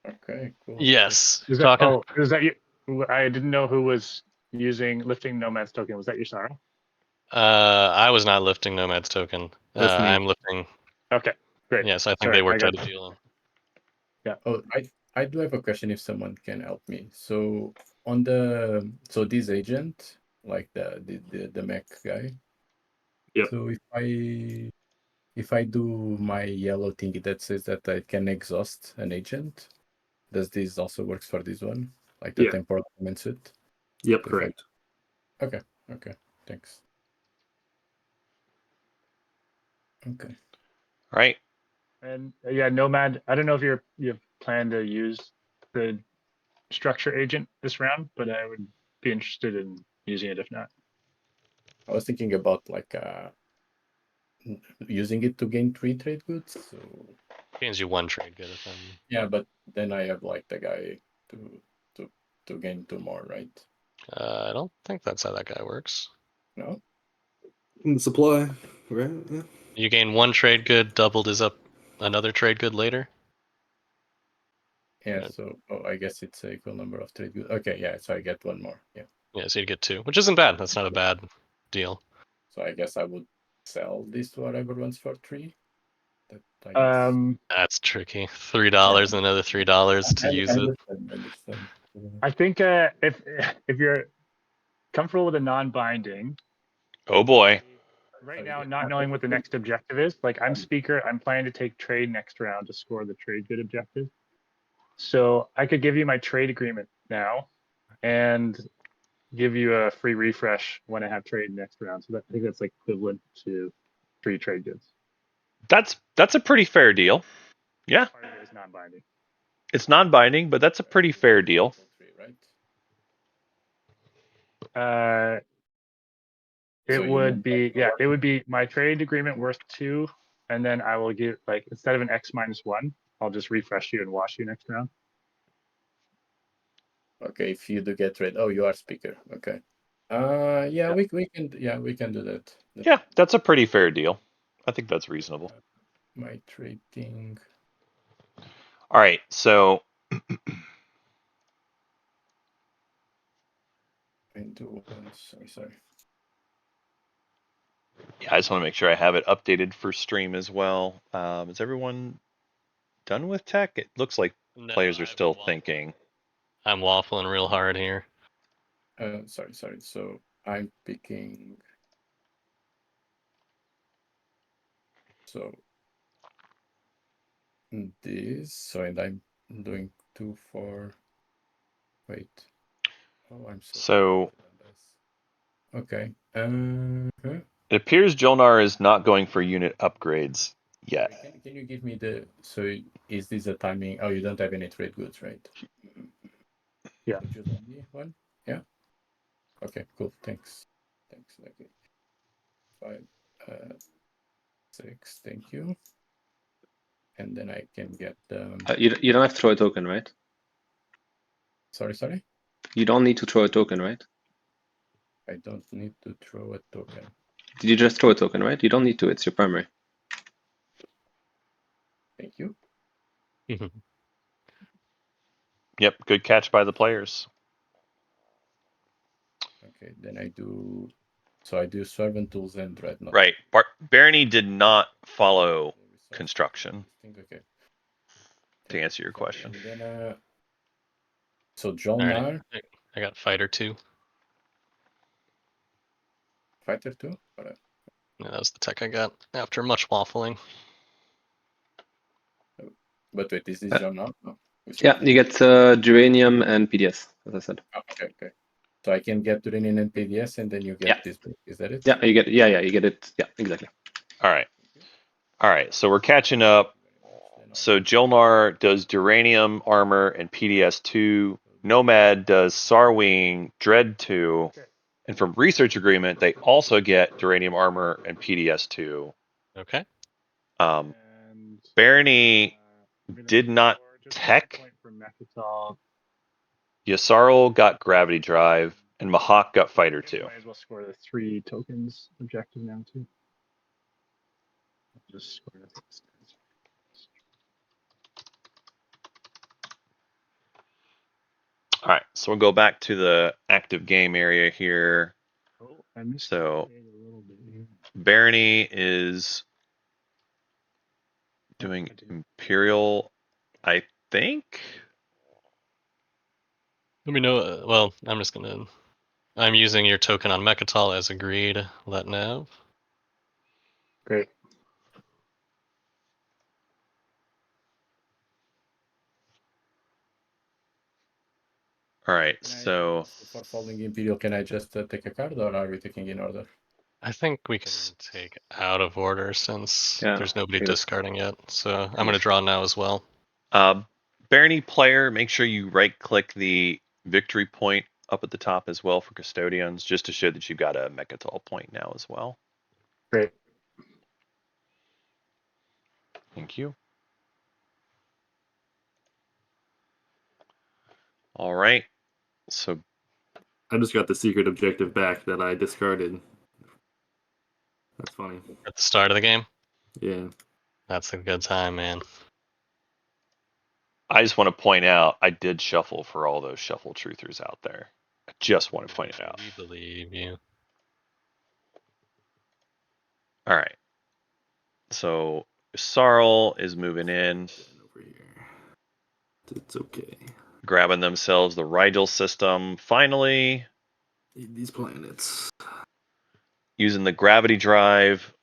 Okay, cool. Yes. Is that you? I didn't know who was lifting Nomad's token. Was that you, Sarah? I was not lifting Nomad's token. That's me. I'm lifting. Okay, great. Yes, I think Sorry, they worked I out got a deal. Yeah. Oh, I do have a question if someone can help me. So on this agent, like the mech guy. Yep. So if I do my yellow thingy that says that I can exhaust an agent, does this also works for this one? Like the Yeah. temporal element suit? Yep, correct. Okay, thanks. Okay. Right. And yeah, Nomad. I don't know if you plan to use the structure agent this round, but I would be interested in using it if not. I was thinking about like using it to gain 3 trade goods. So Gains you 1 trade good if I'm. yeah, but then I have like the guy to gain 2 more, right? I don't think that's how that guy works. No. In the supply, right? Yeah. You gain 1 trade good, doubled is up another trade good later. Yeah. So I guess it's an equal number of trade goods. Okay. Yeah. So I get 1 more. Yeah. Yeah, so you get 2, which isn't bad. That's not a bad deal. So I guess I would sell this to whatever one's for 3. That I guess. That's tricky. $3 and another $3 to use it. I understand. I think if you're comfortable with a non-binding, Oh boy. right now, not knowing what the next objective is, like I'm speaker, I'm planning to take trade next round to score the trade good objective. So I could give you my trade agreement now and give you a free refresh when I have trade next round. So I think that's like equivalent to 3 trade goods. That's a pretty fair deal. Yeah. Part of it is non-binding. It's non-binding, but that's a pretty fair deal. It would be my trade agreement worth 2, and then I will give, like, instead of an X-1, I'll just refresh you and wash you next round. Okay, if you do get trade. Oh, you are speaker. Okay. Yeah. We can do that. Yeah, that's a pretty fair deal. I think that's reasonable. My trading. All right, so Sorry. yeah, I just want to make sure I have it updated for stream as well. Is everyone done with tech? It looks like players are still thinking. I'm waffling real hard here. Sorry. So I'm picking. So this. So and I'm doing 2 for. Wait. Oh, I'm So okay. it appears Jolnar is not going for unit upgrades yet. Can you give me the? So is this a timing? Oh, you don't have any trade goods, right? Yeah. Would you lend me one? Yeah. Okay. Cool. Thanks. Okay. 5, 6. Thank you. And then I can get You don't have to throw a token, right? Sorry. You don't need to throw a token, right? I don't need to throw a token. Did you just throw a token, right? You don't need to. It's your primary. Thank you. Yep, good catch by the players. Okay, then I do. So I do servant tools and dreadnought. Right. Barony did not follow construction, Okay. to answer your question. And then, so Alright, Jolnar, I got fighter 2. fighter 2. Yeah, that was the tech I got after much waffling. But wait, is this Jolnar? No. Yeah, you get geranium and PDS, as I said. Oh, okay. So I can get Turinian and PDS, and then you get this book. Is that it? Yeah, you get. Yeah, you get it. Yeah, exactly. All right. So we're catching up. So Jolnar does Duranium armor and PDS 2. Nomad does Sarwing Dread 2. And from Research Agreement, they also get Duranium armor and PDS 2. Okay. And, Barony did not tech. Yasarl got Gravity Drive, and Mahak got Fighter 2. Might as well score the 3 tokens objective now too. Just score the All right, so we'll go back to the active game area here. Oh, I missed So it a little bit here. Barony is doing Imperial, I think. Let me know. Well, I'm using your token on Mechatol as agreed. Let Nav. Great. All right, so For following Imperial, can I just take a card, or are we taking in order? I think we can take out of order since there's nobody discarding yet. So I'm going to draw now as well. Barony player, make sure you right-click the victory point up at the top as well for custodians, just to show that you've got a Mechatol point now as well. Great. Thank you. All right. So I just got the secret objective back that I discarded. That's funny. At the start of the game? Yeah. That's a good time, man. I just want to point out, I did shuffle for all those shuffle truthers out there. I just want to point it out. We believe you. All right. So Sarl is moving in. Over here. It's okay. Grabbing themselves the Rigel system. Finally. Need these planets. Using the gravity drive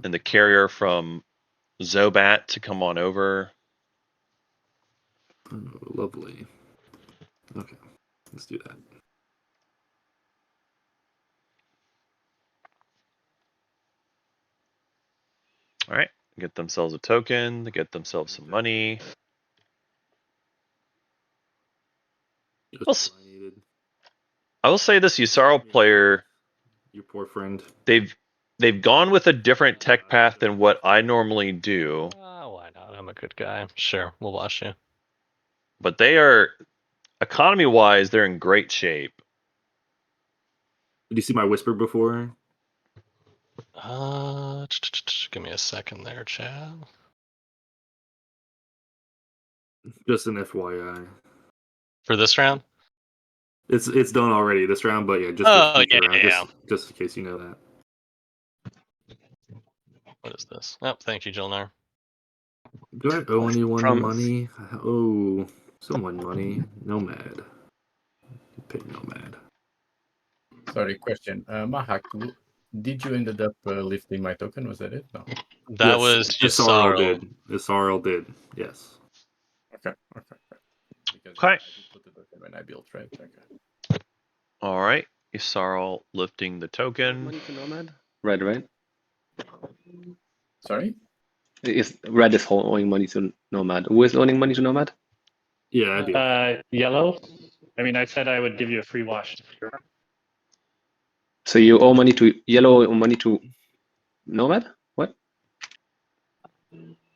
and the carrier from Zobat to come on over. Oh, lovely. Okay, let's do that. All right, get themselves a token, they get themselves some money. I will say this Yusarl player, your poor friend. They've gone with a different tech path than what I normally do. Why not? I'm a good guy. Sure, we'll watch you. But they are, economy-wise, they're in great shape. Did you see my whisper before? Give me a second there, Chad. Just an FYI. For this round? It's done already this round, but yeah, just just in case you know that. What is this? Oh, thank you, Jolnar. Do I owe anyone money? Oh, someone money. Nomad. Pay Nomad. Sorry, question. Mahak, did you ended up lifting my token? Was that it? No. That Yes, was Isarl Yisaro. did. Isarl did. Yes. Okay. Because Okay. I did put it okay when I built, right? Okay. All right. Isarl lifting the token. Money to Nomad? Red, right? Sorry? Red is owing money to Nomad. Who is owing money to Nomad? Yeah, I do. Yellow. I mean, I said I would give you a free wash. So you owe money to Yellow, owe money to Nomad? What?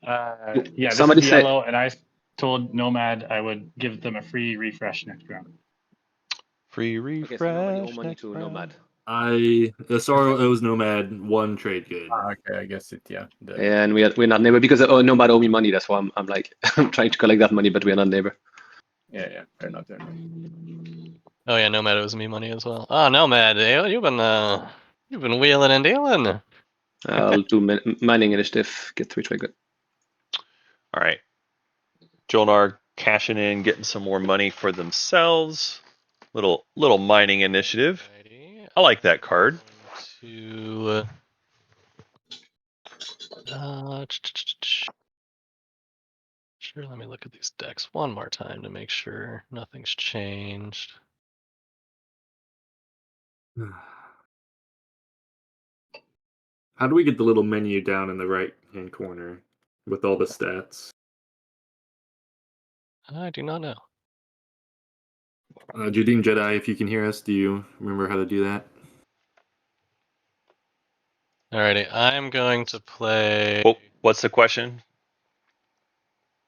Yeah, this Somebody is said- yellow, and I told Nomad I would give them a free refresh next round. Free Okay, refresh. so nobody owe money next to round. Nomad. Isarl owes Nomad 1 trade good. Okay, I guess it, yeah. And we're not neighbor because Nomad owe me money. That's why I'm like I'm trying to collect that money, but we're not neighbor. Yeah, they're not there. Oh yeah, Nomad owes me money as well. Oh Nomad, you've been wheeling and dealing. I'll do mining initiative. Get 3 trade good. All right. Jolnar cashing in, getting some more money for themselves. Little mining initiative. Alrighty. I like that card. To sure, let me look at these decks one more time to make sure nothing's changed. How do we get the little menu down in the right-hand corner with all the stats? I do not know. Judim Jedi, if you can hear us, do you remember how to do that? Alrighty, I'm going to play. Oh, what's the question?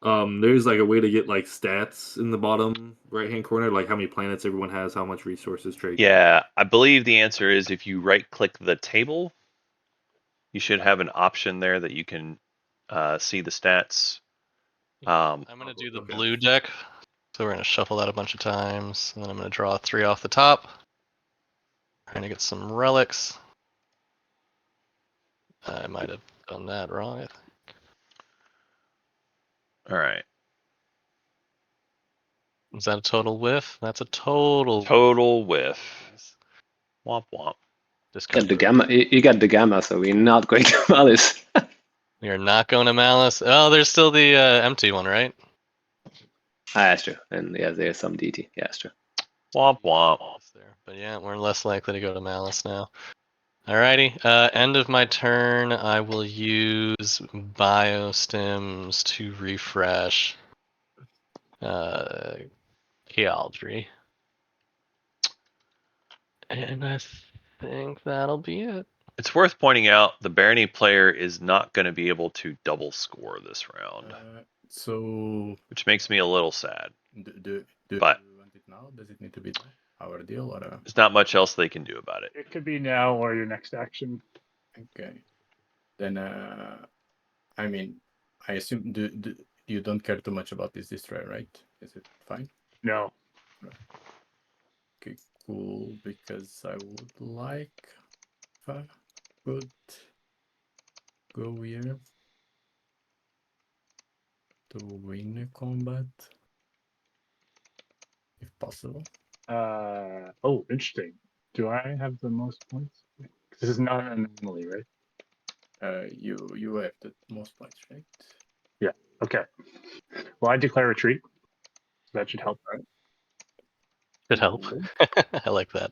There's like a way to get like stats in the bottom right-hand corner, like how many planets everyone has, how much resources trade. Yeah, I believe the answer is if you right-click the table, you should have an option there that you can see the stats. I'm gonna do the blue deck, so we're gonna shuffle that a bunch of times, and then I'm gonna draw 3 off the top. Trying to get some relics. I might have done that wrong. I think. All right. Is that a total whiff? That's a total. Total whiff. Womp womp. Got the gamma. You got the gamma, so we're not going to Malice. We are not going to Malice. Oh, there's still the empty one, right? That's true. And yeah, there's some DT. Yeah, that's true. Womp womp. But yeah, we're less likely to go to Malice now. Alrighty, end of my turn, I will use Biostims to refresh Kealdry. And I think that'll be it. It's worth pointing out the Barony player is not going to be able to double score this round, So which makes me a little sad. do But- you want it now? Does it need to be our deal or? There's not much else they can do about it. It could be now or your next action. Okay. Then I mean, I assume you don't care too much about this destroy, right? Is it fine? No. Okay, cool. Because I would like if I could go here to win a combat, if possible. Oh, interesting. Do I have the most points? This is not an anomaly, right? You have the most points, right? Okay. Well, I declare retreat. That should help, right? Should help. I like that.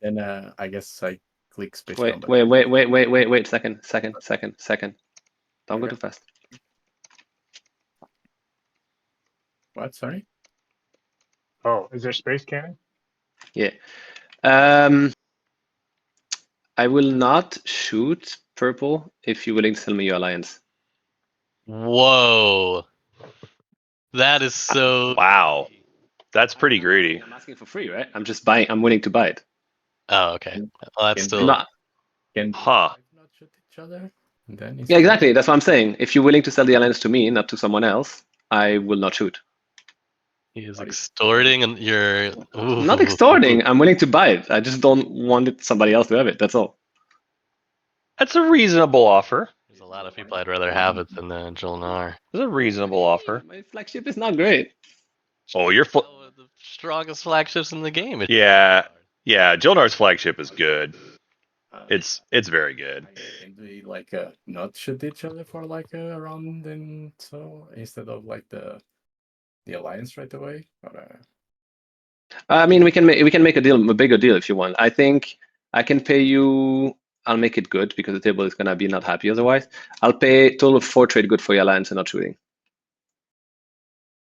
Then I guess I click space. Wait. combat. Second. Don't go Okay. too fast. What? Sorry. Oh, is there space cannon? Yeah. I will not shoot purple if you're willing to sell me your alliance. Whoa. That is so. Wow. That's pretty greedy. I'm asking for free, right? I'm just buying. I'm willing to buy it. Oh, okay. Well, that's Can- still. Not, Can Huh. not shoot each other? And then yeah, exactly. That's what I'm saying. If you're willing to sell the alliance to me, not to someone else, I will not shoot. He is extorting and you're. I'm not extorting. I'm willing to buy it. I just don't want somebody else to have it. That's all. That's a reasonable offer. There's a lot of people I'd rather have it than Jolnar. That's a reasonable offer. My flagship is not great. Oh, you're The strongest flagships in the game. Yeah. Yeah, Jolnar's flagship is good. It's very good. Can we like not shoot each other for like a round and so instead of like the alliance right away? Or, I mean, we can make a bigger deal if you want. I think I can pay you. I'll make it good because the table is gonna be not happy otherwise. I'll pay total of 4 trade good for your alliance and not shooting.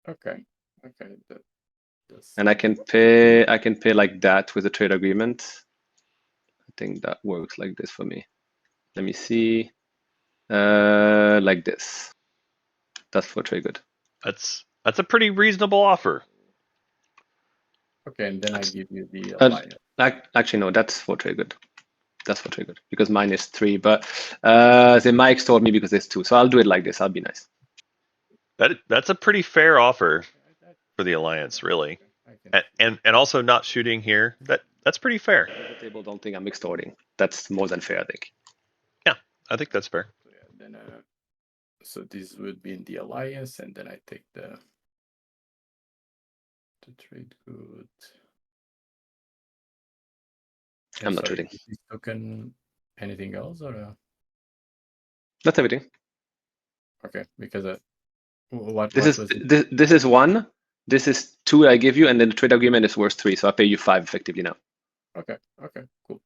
okay. That's And I can pay like that with a trade agreement. I think that works like this for me. Let me see. Like this. That's 4 trade good. That's a pretty reasonable offer. okay, and then I give you the alliance. Actually, no, that's 4 trade good. That's 4 trade good because mine is 3, but the Mike told me because it's 2. So I'll do it like this. I'll be nice. That's a pretty fair offer for the alliance, really. And also not shooting here. That's pretty fair. The table don't think I'm extorting. That's more than fair, I think. Yeah, I think that's fair. So, yeah, then so this would be in the alliance, and then I take the trade good. I'm not sorry, trading. is this token anything else or? That's everything. Okay, because what This what is was it? this is 1. This is 2 I give you, and then the trade agreement is worth 3. So I pay you 5 effectively now. Okay, cool.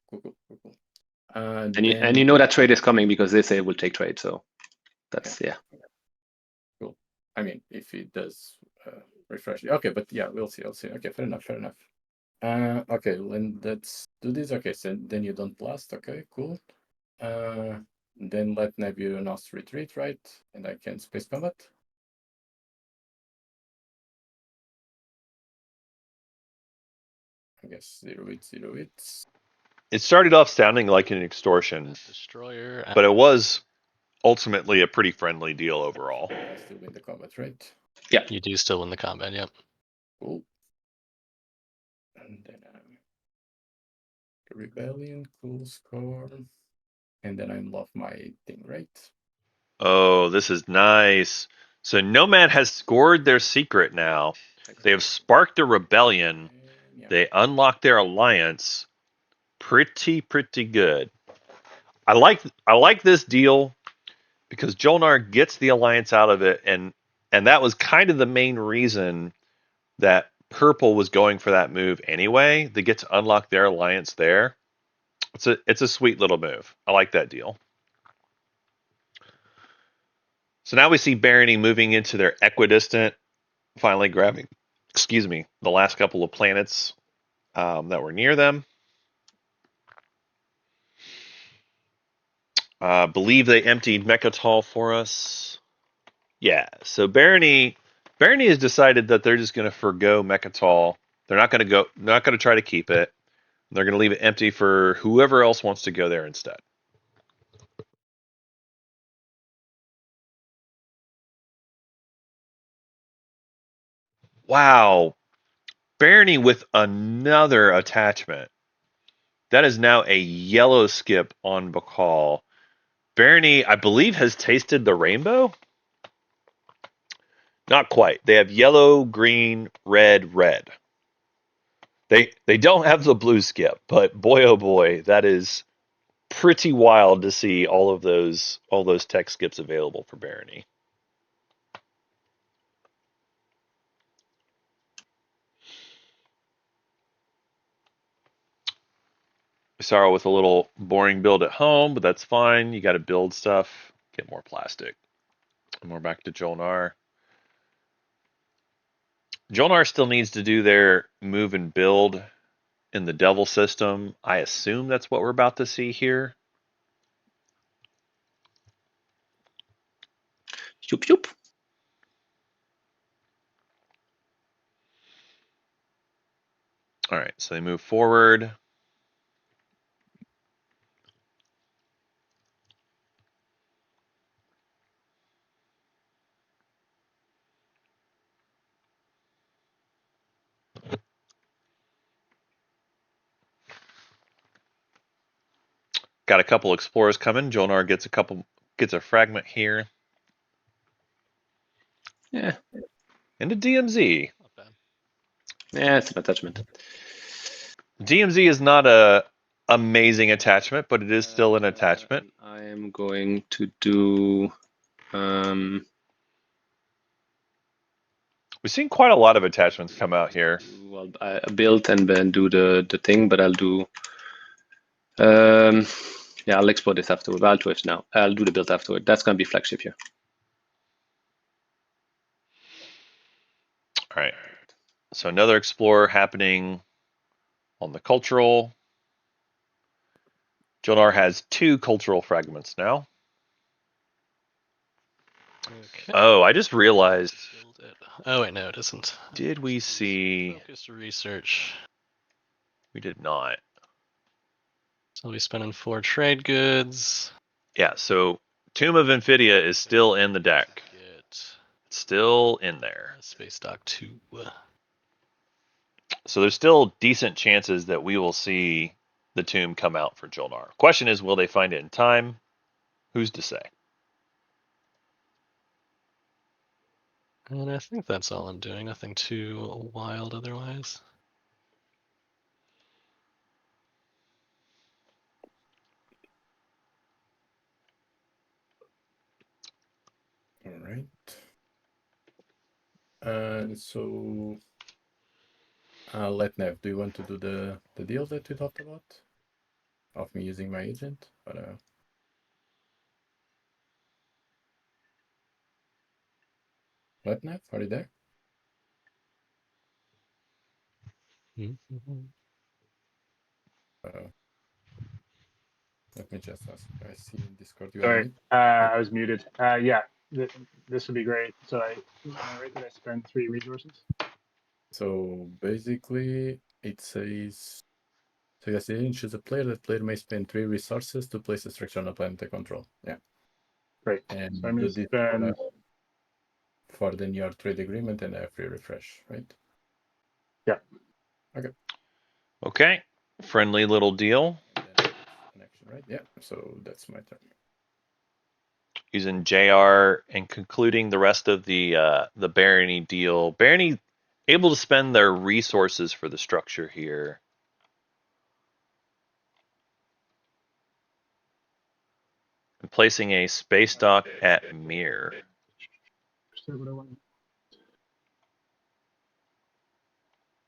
And you know that trade is coming because they say we'll take trade. So that's yeah. Cool. I mean, if it does refresh, okay, but yeah, we'll see. Okay, fair enough. Okay, let's do this. Okay, so then you don't blast. Okay, cool. Then let Nebulos retreat, right? And I can space combat. I guess 0 hits. It started off sounding like an extortion, Destroyer. but it was ultimately a pretty friendly deal overall. I still win the combat, right? Yeah. You do still win the combat, yep. Cool. And then rebellion, cool score. And then I love my thing, right? Oh, this is nice. So Nomad has scored their secret now. They have sparked a rebellion. Yeah. They unlocked their alliance. Pretty good. I like this deal because Jolnar gets the alliance out of it, and that was kind of the main reason that Purple was going for that move anyway. They get to unlock their alliance there. It's a sweet little move. I like that deal. So now we see Barony moving into their equidistant, finally grabbing, the last couple of planets that were near them. Believe they emptied Mechatol for us. Yeah, so Barony has decided that they're just going to forgo Mechatol. They're not going to try to keep it. They're going to leave it empty for whoever else wants to go there instead. Wow. Barony with another attachment. That is now a yellow skip on Bakal. Barony, I believe, has tasted the rainbow. Not quite. They have yellow, green, red. They don't have the blue skip, but boy oh boy, that is pretty wild to see all those tech skips available for Barony. Sorrow with a little boring build at home, but that's fine. You got to build stuff, get more plastic. And we're back to Jolnar. Jolnar still needs to do their move and build in the Devil system. I assume that's what we're about to see here. Shoop. All right, so they move forward. Got a couple explorers coming. Jolnar gets a fragment here. Yeah. And a DMZ. Not bad. Yeah, it's an attachment. DMZ is not a amazing attachment, but it is still an attachment. I am going to do. We've seen quite a lot of attachments come out here. Well, I build and then do the thing, but I'll do. Yeah, I'll export this afterward. I'll do it now. I'll do the build afterward. That's gonna be flagship here. All right. So another explorer happening on the cultural. Jolnar has 2 cultural fragments now. Okay. Oh, I just realized. Build it. Oh wait, no, it isn't. Did we see? Focus research. We did not. So we'll be spending 4 trade goods. Yeah, so Tomb of Infidia is still in the deck. Get It's still in there. Space Dock 2. So there's still decent chances that we will see the tomb come out for Jolnar. Question is, will they find it in time? Who's to say? And I think that's all I'm doing. Nothing too wild otherwise. All right. So, let Nev, do you want to do the deal that we talked about? Of me using my agent? Or, what, Nev? Are you there? Let me just ask. I see in Discord you are Sorry, mute. I was muted. Yeah, this would be great. So am I right that I spend 3 resources? So basically, it says. So yes, the agent choose a player. That player may spend 3 resources to place a structure on a planet they control. Yeah. Great. And So I'm going do to this spend. for the your trade agreement and a free refresh, right? Yeah. Okay. Okay. Friendly little deal. Connection, right? Yeah. So that's my turn. Using JR and concluding the rest of the barony deal. Barony able to spend their resources for the structure here. And placing a space dock at Mir. What I want.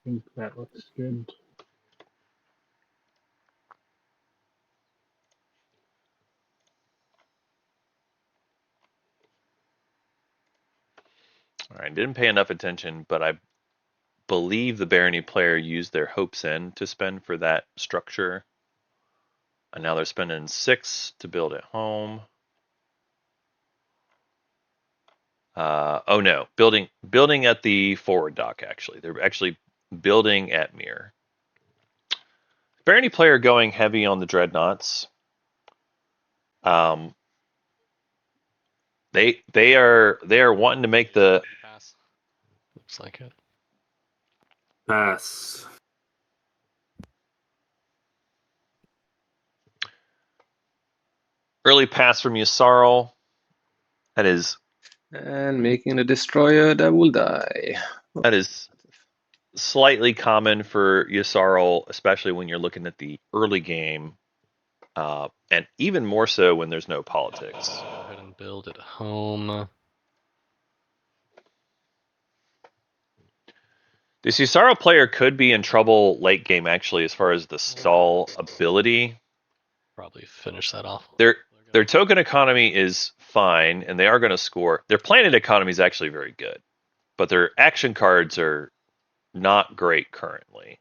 I think that looks good. All right, didn't pay enough attention, but I believe the barony player used their hopes in to spend for that structure. And now they're spending 6 to build at home. Oh no, building at the forward dock, actually. They're actually building at Mir. Barony player going heavy on the dreadnoughts. They are wanting to make the Pass. Looks like it. Pass. early pass from Yusarl. That is And making a destroyer that will die. slightly common for Yusarl, especially when you're looking at the early game, and even more so when there's no politics. Go ahead and build at home. This Yusarl player could be in trouble late game, actually, as far as the stall ability. Probably finish that off. Their token economy is fine, and they are going to score. Their planet economy is actually very good, but their action cards are not great currently.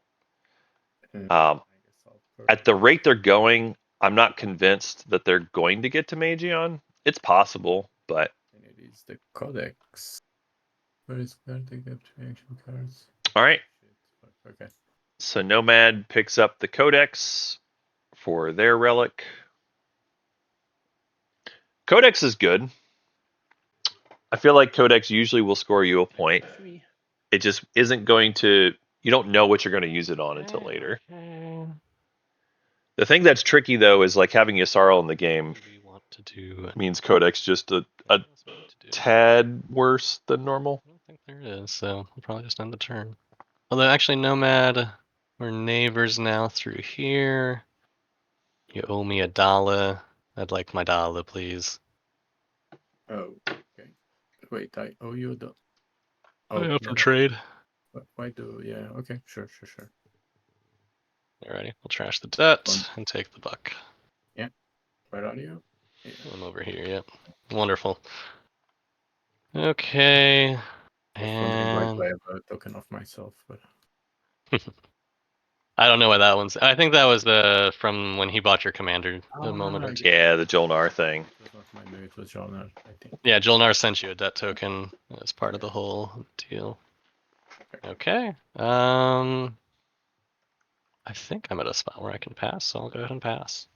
At the rate they're going, I'm not convinced that they're going to get to Magion. It's possible, but And it is the codex. Where is card to capture action cards? all right. Okay. So Nomad picks up the codex for their relic. Codex is good. I feel like Codex usually will score you a point. It just isn't going to. You don't know what you're going to use it on until later. The thing that's tricky though is like having Yusarl in the game means Codex just a tad worse than normal. I don't think there is, so we'll probably just end the turn. Although actually Nomad, we're neighbors now through here. You owe me $1. I'd like my dollar, please. Oh, okay. Wait, I owe you the. Oh, Oh, from trade. Why do? Yeah. Okay. Sure. Alrighty, we'll trash the debt One. and take the buck. Where are you? Yeah. I'm over here. Yep. Wonderful. Okay. I was wondering why And do I have a token of myself, but I don't know why that one's. I think that was from when he bought your commander a moment or two. Yeah, the Jolnar thing. it was not mine. Maybe it was Jonar, I think. Yeah, Jolnar sent you a debt token as part of the whole deal. Okay. I think I'm at a spot where I can pass, so I'll go ahead and pass.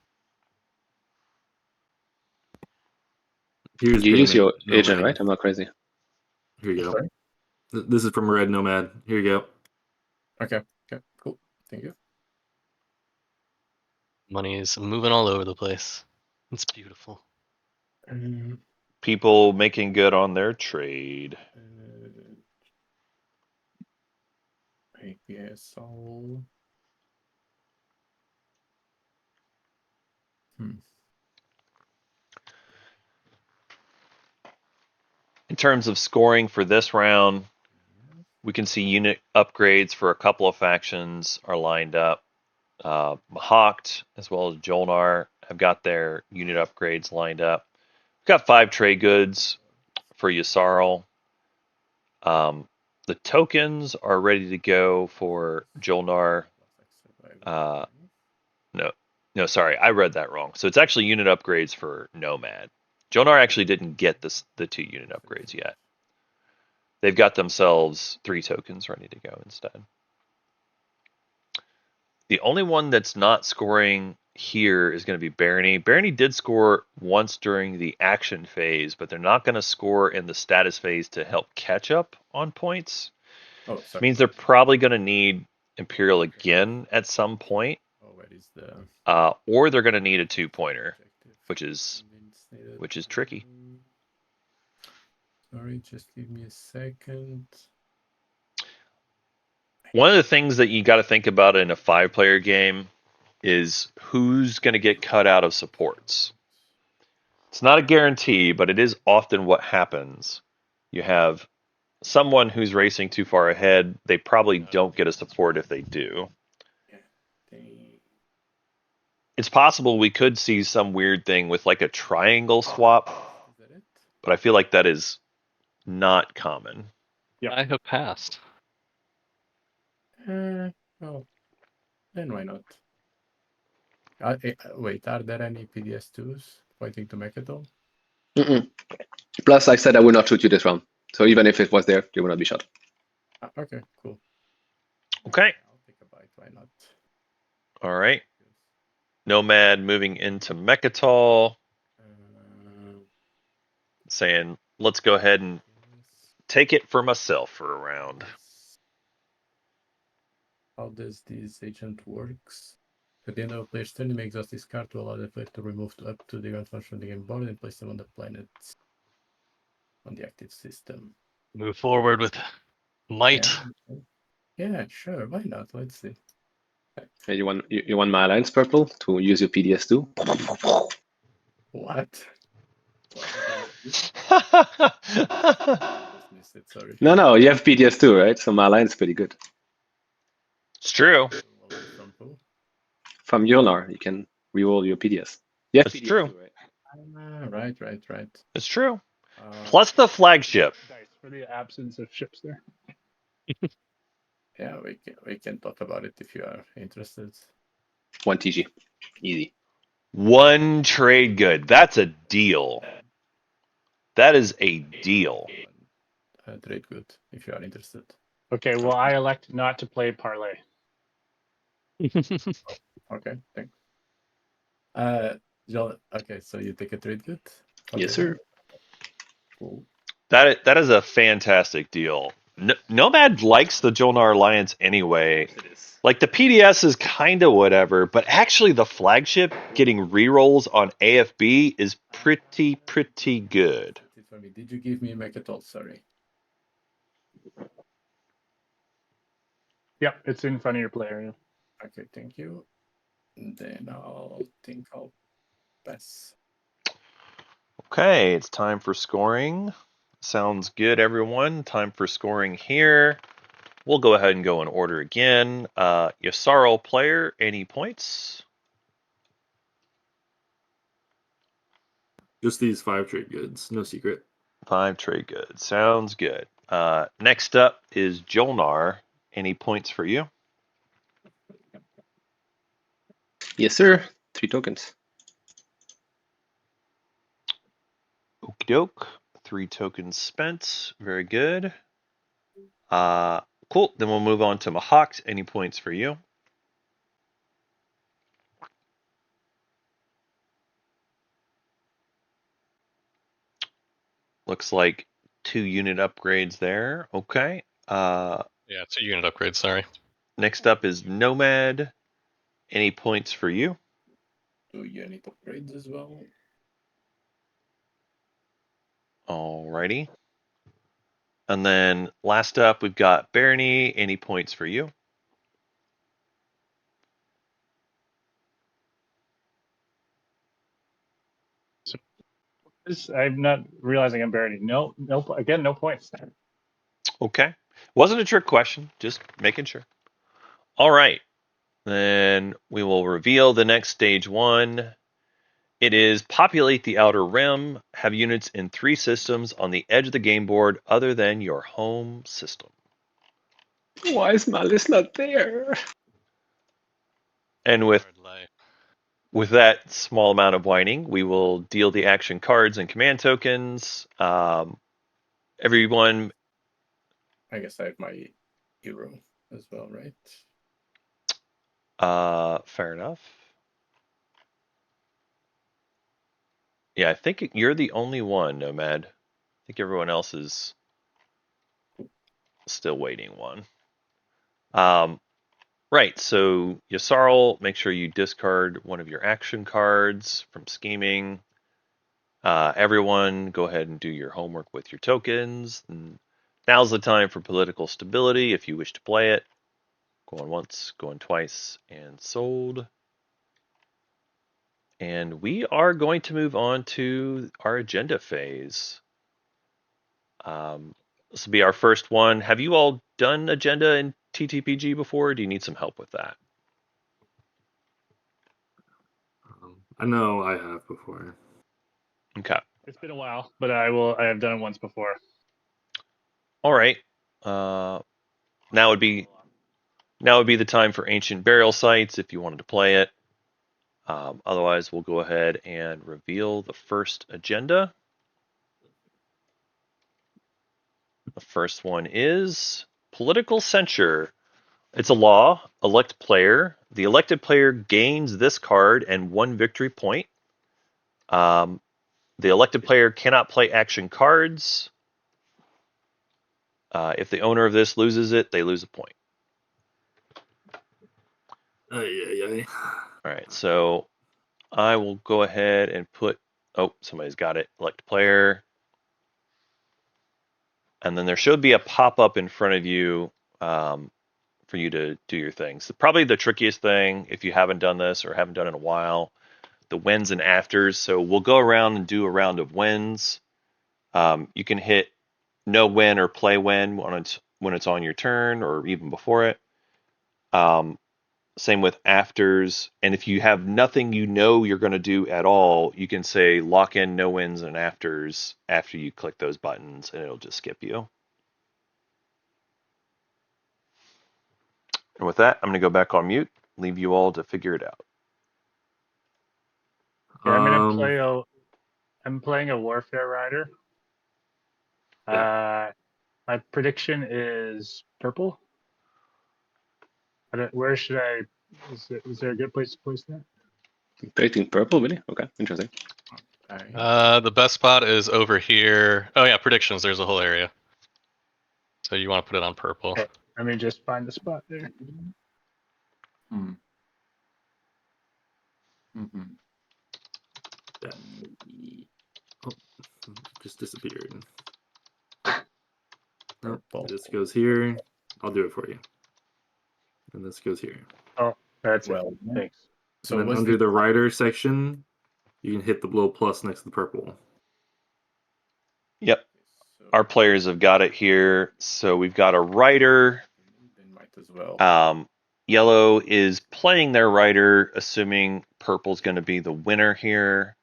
Here's You use payment, your agent, Nomad. right? I'm not crazy. Here you go. Sorry? This is from Red Nomad. Here you go. Okay. Cool. Thank you. Money is moving all over the place. It's beautiful. People making good on their trade. I guess I'll. In terms of scoring for this round, we can see unit upgrades for a couple of factions are lined up. Mahawked as well as Jolnar have got their unit upgrades lined up. We've got 5 trade goods for Yssaril. The tokens are ready to go for Jolnar. No, sorry, I read that wrong. So it's actually unit upgrades for Nomad. Jolnar actually didn't get the 2 unit upgrades yet. They've got themselves 3 tokens ready to go instead. The only one that's not scoring here is going to be Barony. Barony did score once during the action phase, but they're not going to score in the status phase to help catch up on points. Oh, sorry. Means they're probably going to need Imperial again at some point. Oh, where is the? Or they're going to need a 2-pointer, which is tricky. Sorry, just give me a second. One of the things that you got to think about in a 5-player game is who's going to get cut out of supports. It's not a guarantee, but it is often what happens. You have someone who's racing too far ahead. They probably don't get a support if they do. It's possible we could see some weird thing with like a triangle swap, but I feel like that is not common. Yeah. I have passed. Well, then why not? Wait, are there any PDS2s pointing to Mechadol? Plus, I said I would not shoot you this round. So even if it was there, you would not be shot. Okay, cool. Okay. I'll take a bite. Why not? All right. Nomad moving into Mechatol, saying, let's go ahead and take it for myself for a round. How does this agent works? At the end of a player's turn, you may exhaust this card to allow the player to remove up to the event function of the game board and place them on the planet on the active system. Move forward with might. Yeah, sure. Why not? Let's see. Hey, you want my alliance purple to use your PDS2? What? Sorry. No, you have PDS2, right? So my alliance is pretty good. It's true. From who? From Jolnar, you can reroll your PDS. Yeah, It's true. Right. Right. It's true. Plus the flagship. Dice for the absence of ships there. Yeah, we can talk about it if you are interested. 1 TG. Easy. 1 trade good. That's a deal. That is a deal. Trade good if you are interested. Okay, well, I elect not to play parlay. Okay, thanks. John, okay, so you take a trade good? Okay. Yes, sir. Cool. That is a fantastic deal. Nomad likes the Jolnar Alliance anyway. Like the PDS is kind of whatever, but actually the flagship getting rerolls on AFB is pretty good. For me. Did you give me Mechatol? Sorry. Yep, it's in front of your player. Okay, thank you. Then I'll think I'll pass. Okay, it's time for scoring. Sounds good, everyone. Time for scoring here. We'll go ahead and go in order again. Yasaro player, any points? Just these 5 trade goods, no secret. 5 trade goods. Sounds good. Next up is Jolnar. Any points for you? Yes, sir. 3 tokens. Okie doke. 3 tokens spent. Very good. Cool. Then we'll move on to Mahak. Any points for you? Looks like 2 unit upgrades there. Okay. Yeah, 2 unit upgrades, sorry. Next up is Nomad. Any points for you? 2 unit upgrades as well. Alrighty. And then last up, we've got Barney. Any points for you? I'm not realizing I'm buried. No, again, no points. Okay. Wasn't a trick question, just making sure. All right. Then we will reveal the next stage 1. It is populate the outer rim, have units in 3 systems on the edge of the game board other than your home system. Why is Malice not there? And with Hard life. that small amount of whining, we will deal the action cards and command tokens. Everyone, I guess I have my hero as well, right? fair enough. Yeah, I think you're the only one, Nomad. I think everyone else is still waiting one. Right, so Yasarl, make sure you discard one of your action cards from scheming. Everyone, go ahead and do your homework with your tokens. And now's the time for political stability if you wish to play it. Going once, going twice, and sold. And we are going to move on to our agenda phase. This will be our first one. Have you all done agenda in TTPG before? Or do you need some help with that? I know I have before. Okay. It's been a while, but I have done it once before. All right. Now would be the time for ancient burial sites if you wanted to play it. Otherwise, we'll go ahead and reveal the first agenda. The first one is political censure. It's a law. Elect player. The elected player gains this card and 1 victory point. The elected player cannot play action cards. If the owner of this loses it, they lose a point. Ay. All right, so I will go ahead and put. Oh, somebody's got it. Elect player. And then there should be a pop-up in front of you for you to do your things. Probably the trickiest thing, if you haven't done this or haven't done it in a while, the wins and afters. So we'll go around and do a round of wins. You can hit no win or play win when it's on your turn or even before it. Same with afters. And if you have nothing you know you're going to do at all, you can say lock in no wins and afters after you click those buttons, and it'll just skip you. And with that, I'm going to go back on mute, leave you all to figure it out. Yeah, I'm gonna play I'm playing a warfare rider. My prediction is purple. Where should I? Is there a good place to place that? Predicting purple, really? Okay, interesting. The best spot is over here. Oh yeah, predictions. There's a whole area. So you want to put it on purple. Okay, let me just find the spot there. Hmm. Mm-hmm. Yeah. Oh, just disappeared. Nope, Purple. this goes here. I'll do it for you. And this goes here. Oh, that's Well, it. Thanks. So and then was under the the rider section, you can hit the little plus next to the purple. Yep. Our players have got it here. So we've got a rider. They might as well. Yellow is playing their rider, assuming purple's going to be the winner here.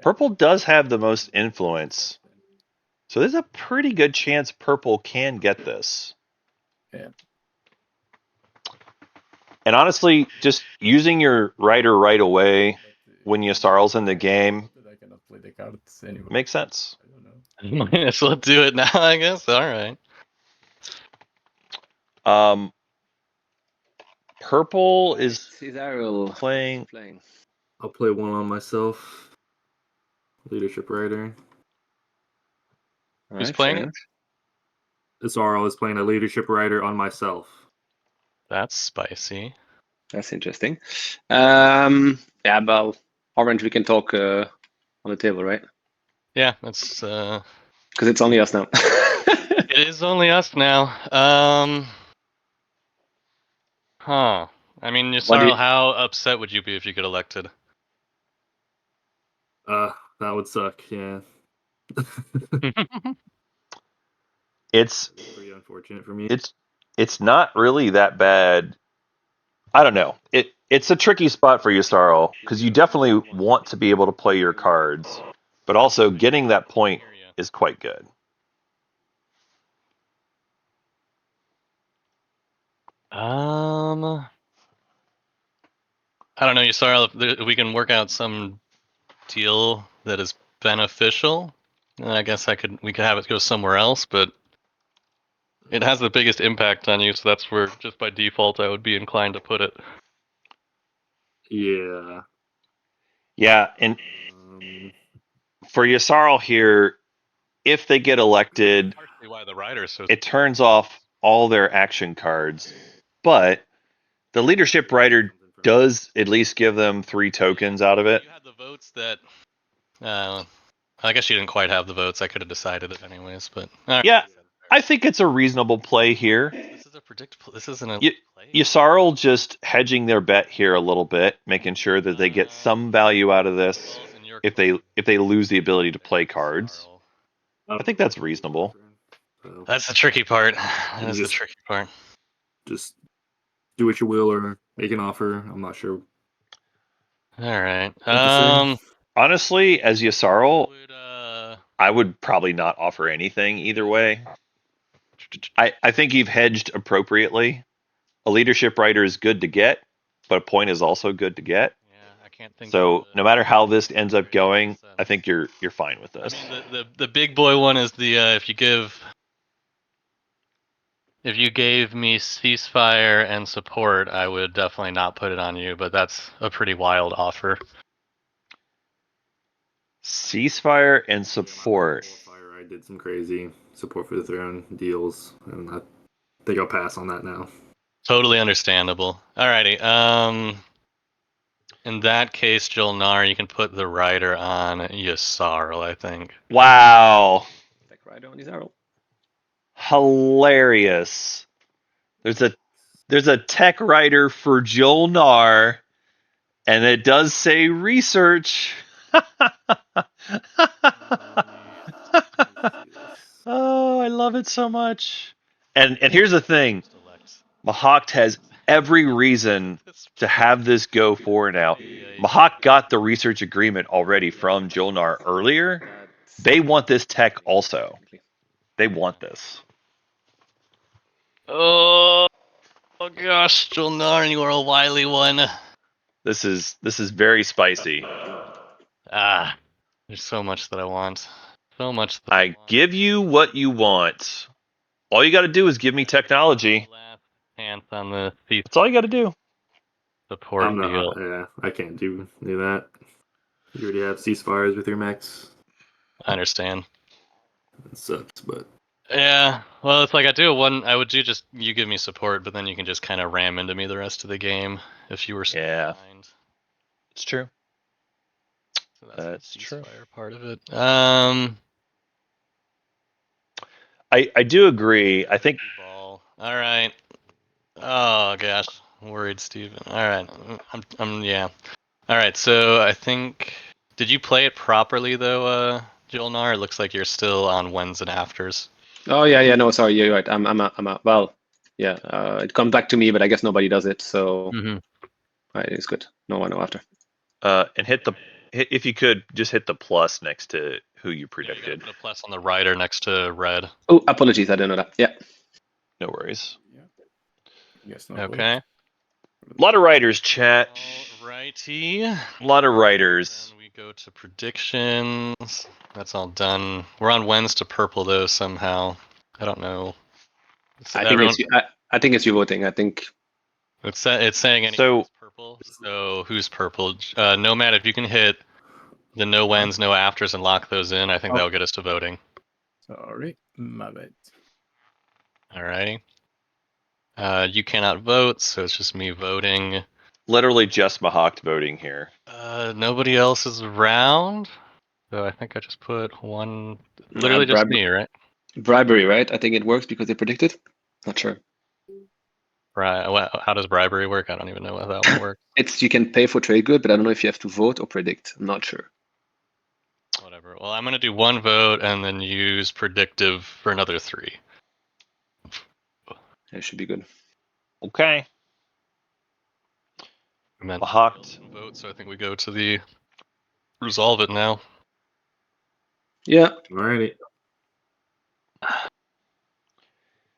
Purple does have the most influence. So there's a pretty good chance purple can get this. Yeah. And honestly, just using your rider right away when Yasarl's in the game I cannot play the cards anyway. makes sense. I don't know. Might as well do it now, I guess. All right. Purple is Cesaro playing. I'll play one on myself. Leadership rider. Who's playing it? Isarl is playing a leadership rider on myself. That's spicy. That's interesting. Yeah, well, Orange, we can talk on the table, right? Yeah, that's Because it's only us now. it is only us now. Huh. I mean, What do Yasarl, you- how upset would you be if you get elected? That would suck, yeah. It's Pretty unfortunate for me. it's not really that bad. I don't know. It's a tricky spot for Yasarl because you definitely want to be able to play your cards, but also getting that point is quite good. I don't know, Yasarl, if we can work out some deal that is beneficial, I guess we could have it go somewhere else, but it has the biggest impact on you, so that's where, just by default, I would be inclined to put it. Yeah. Yeah, and for Yasarl here, if they get elected, Partially why the rider's so it turns off all their action cards, but the leadership rider does at least give them 3 tokens out of it. You had the votes that. I guess you didn't quite have the votes. I could have decided it anyways, but Yeah, I think it's a reasonable play here. This is a predictable. This isn't a play. Yasarl just hedging their bet here a little bit, making sure that they get some value out of this if they lose the ability to play cards. I think that's reasonable. That's the tricky part. That is the tricky part. Just do what you will or make an offer. I'm not sure. All right. Honestly, as Yasarl, I would probably not offer anything either way. I think you've hedged appropriately. A leadership rider is good to get, but a point is also good to get. Yeah, I can't think. So no matter how this ends up going, I think you're fine with this. I mean, the big boy one is the if you gave me ceasefire and support, I would definitely not put it on you. But that's a pretty wild offer. Ceasefire and support. I did some crazy support for the throne deals, and I think I'll pass on that now. Totally understandable. Alrighty. In that case, Jolnar, you can put the rider on Yasarl, I think. Wow. Tech rider on Yasarl. Hilarious. There's a tech writer for Jolnar, and it does say research. Oh, I love it so much. And here's the thing. Mahak has every reason to have this go for now. Mahak got the research agreement already from Jolnar earlier. They want this tech also. They want this. Oh gosh, Jolnar, you are a wily one. This is very spicy. There's so much that I want. So much that I give you what you want. All you got to do is give me technology. Hands on the thief. That's all you got to do. Support deal. Yeah, I can't do that. You already have ceasefires with your mechs. I understand. It sucks, but yeah. Well, it's like I would do just you give me support, but then you can just kind of ram into me the rest of the game if you were. Yeah. Behind. It's true. So that's true. Part of it. I do agree. I think. All right. Oh gosh, I'm worried, Steven. All right. I'm yeah. All right, so I think did you play it properly though, Jolnar? It looks like you're still on whens and afters. Oh yeah, no, sorry, you're right. I'm a well, yeah. It comes back to me, but I guess nobody does it, so right, it's good. No one, no after. And if you could just hit the plus next to who you Yeah, you predicted. gotta put a plus on the right or next to red. Oh, apologies, I didn't know that. Yeah. No worries. Yes, no. Okay. A lot of writers, chat. Alrighty. A lot of writers. Then we go to predictions. That's all done. We're on whens to purple though somehow. I don't know. I think it's you voting. I think It's saying anything's purple. So who's purple? Nomad, if you can hit the no whens, no afters, and lock those in, I think that'll get us to voting. Sorry, my bad. Alrighty. You cannot vote, so it's just me voting. Literally just Mahawked voting here. Nobody else is around. So I think I just put one. Literally just me, right? bribery, right? I think it works because they predicted. Not sure. Right. How does bribery work? I don't even know how that one works. It's you can pay for trade good, but I don't know if you have to vote or predict. I'm not sure. Whatever. Well, I'm gonna do one vote and then use predictive for another 3. It should be good. Okay. Mahawked vote, so I think we go to the resolve it now. Yeah. Alrighty.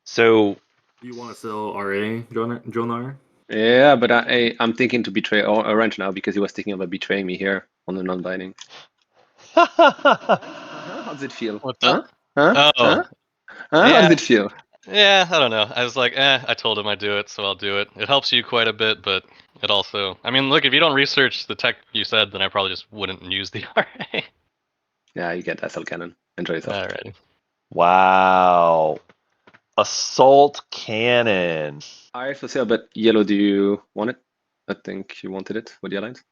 So You want to sell RA, Jonar? Yeah, but I'm thinking to betray Orange now because he was thinking about betraying me here on the non-binding. How does it feel? What's Huh? up? Huh? Oh. Huh? Huh? Yeah. How does it feel? Yeah, I don't know. I was like, I told him I'd do it, so I'll do it. It helps you quite a bit, but it also, I mean, look, if you don't research the tech you said, then I probably just wouldn't use the RA. Yeah, you get SL cannon. Enjoy yourself. Alrighty. wow. Assault cannon. Alright, for sale, but yellow, do you want it? I think you wanted it for the alliance.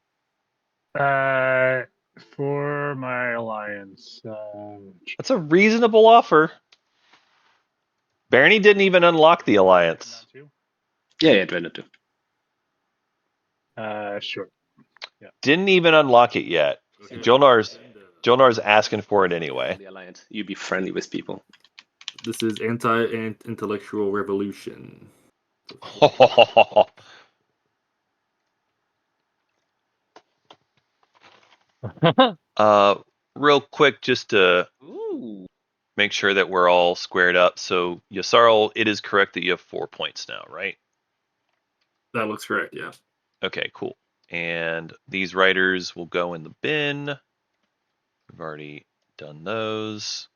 For my alliance. That's a reasonable offer. Barney didn't even unlock the alliance. Yeah, Dreadnought too. Sure. Yeah. Didn't even unlock it yet. Jolnar's asking for it anyway. The alliance. You be friendly with people. This is anti-intellectual revolution. Real quick, just to make sure that we're all squared up. So, Yasarl, it is correct that you have 4 points now, right? That looks correct, yeah. Okay, cool. And these writers will go in the bin. We've already done those.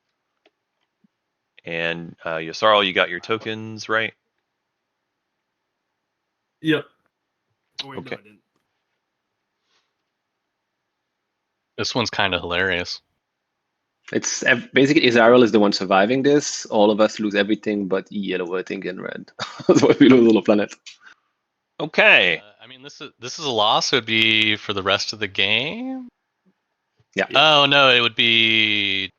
And Yasarl, you got your tokens, right? Yep. Okay. No, This one's kind of hilarious. It's basically Israel is the one surviving this. All of us lose everything but yellow, I think, and red. That's why we lose all the planet. Okay. I mean, this is a loss. It would be for the rest of the game. Yeah. Oh no, it would be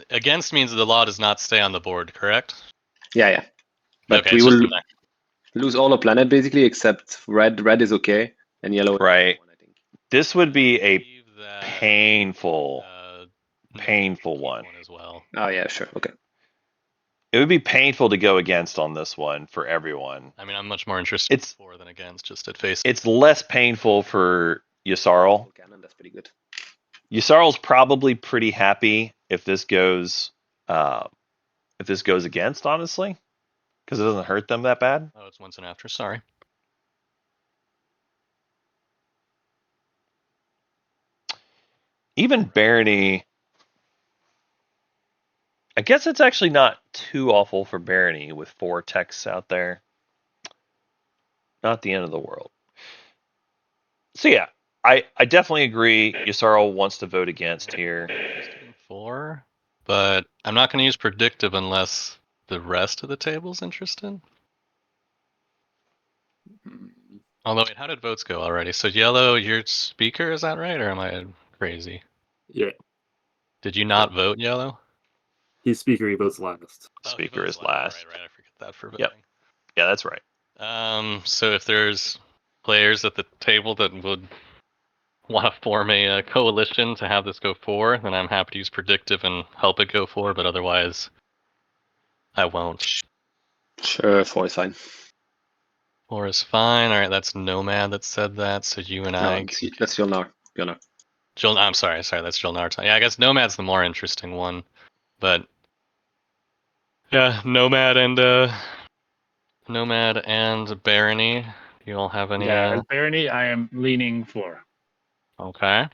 against means the law does not stay on the board, correct? Yeah. But okay, we will lose all the planet basically, except red. Red is okay, and yellow. Right. I think. This would be a painful one as well. Oh yeah, sure, okay. It would be painful to go against on this one for everyone. I mean, I'm much more interested for than against, just at face. It's less painful for Yasarl. Cannon, that's pretty good. Yasarl's probably pretty happy if this goes against, honestly, because it doesn't hurt them that bad. Oh, it's once and after. Sorry. Even Barony, I guess it's actually not too awful for Barony with 4 texts out there. Not the end of the world. So yeah, I definitely agree. Yasarl wants to vote against here. 4, but I'm not going to use predictive unless the rest of the table's interested. Although, wait, how did votes go already? So yellow, your speaker, is that right, or am I crazy? Yeah. Did you not vote yellow? He's speaker. He votes last. Speaker is last. Right. I forget that for voting. Yep. Yeah, that's right. So if there's players at the table that would want to form a coalition to have this go 4, then I'm happy to use predictive and help it go 4. But otherwise, I won't. Sure, 4 is fine. 4 is fine. All right, that's Nomad that said that. So you and No, I. that's Jolnar. I'm sorry, that's Jolnar. Yeah, I guess Nomad's the more interesting one, but yeah, Nomad and Barony. Do you all have any? Yeah, Barony, I am leaning for. Okay.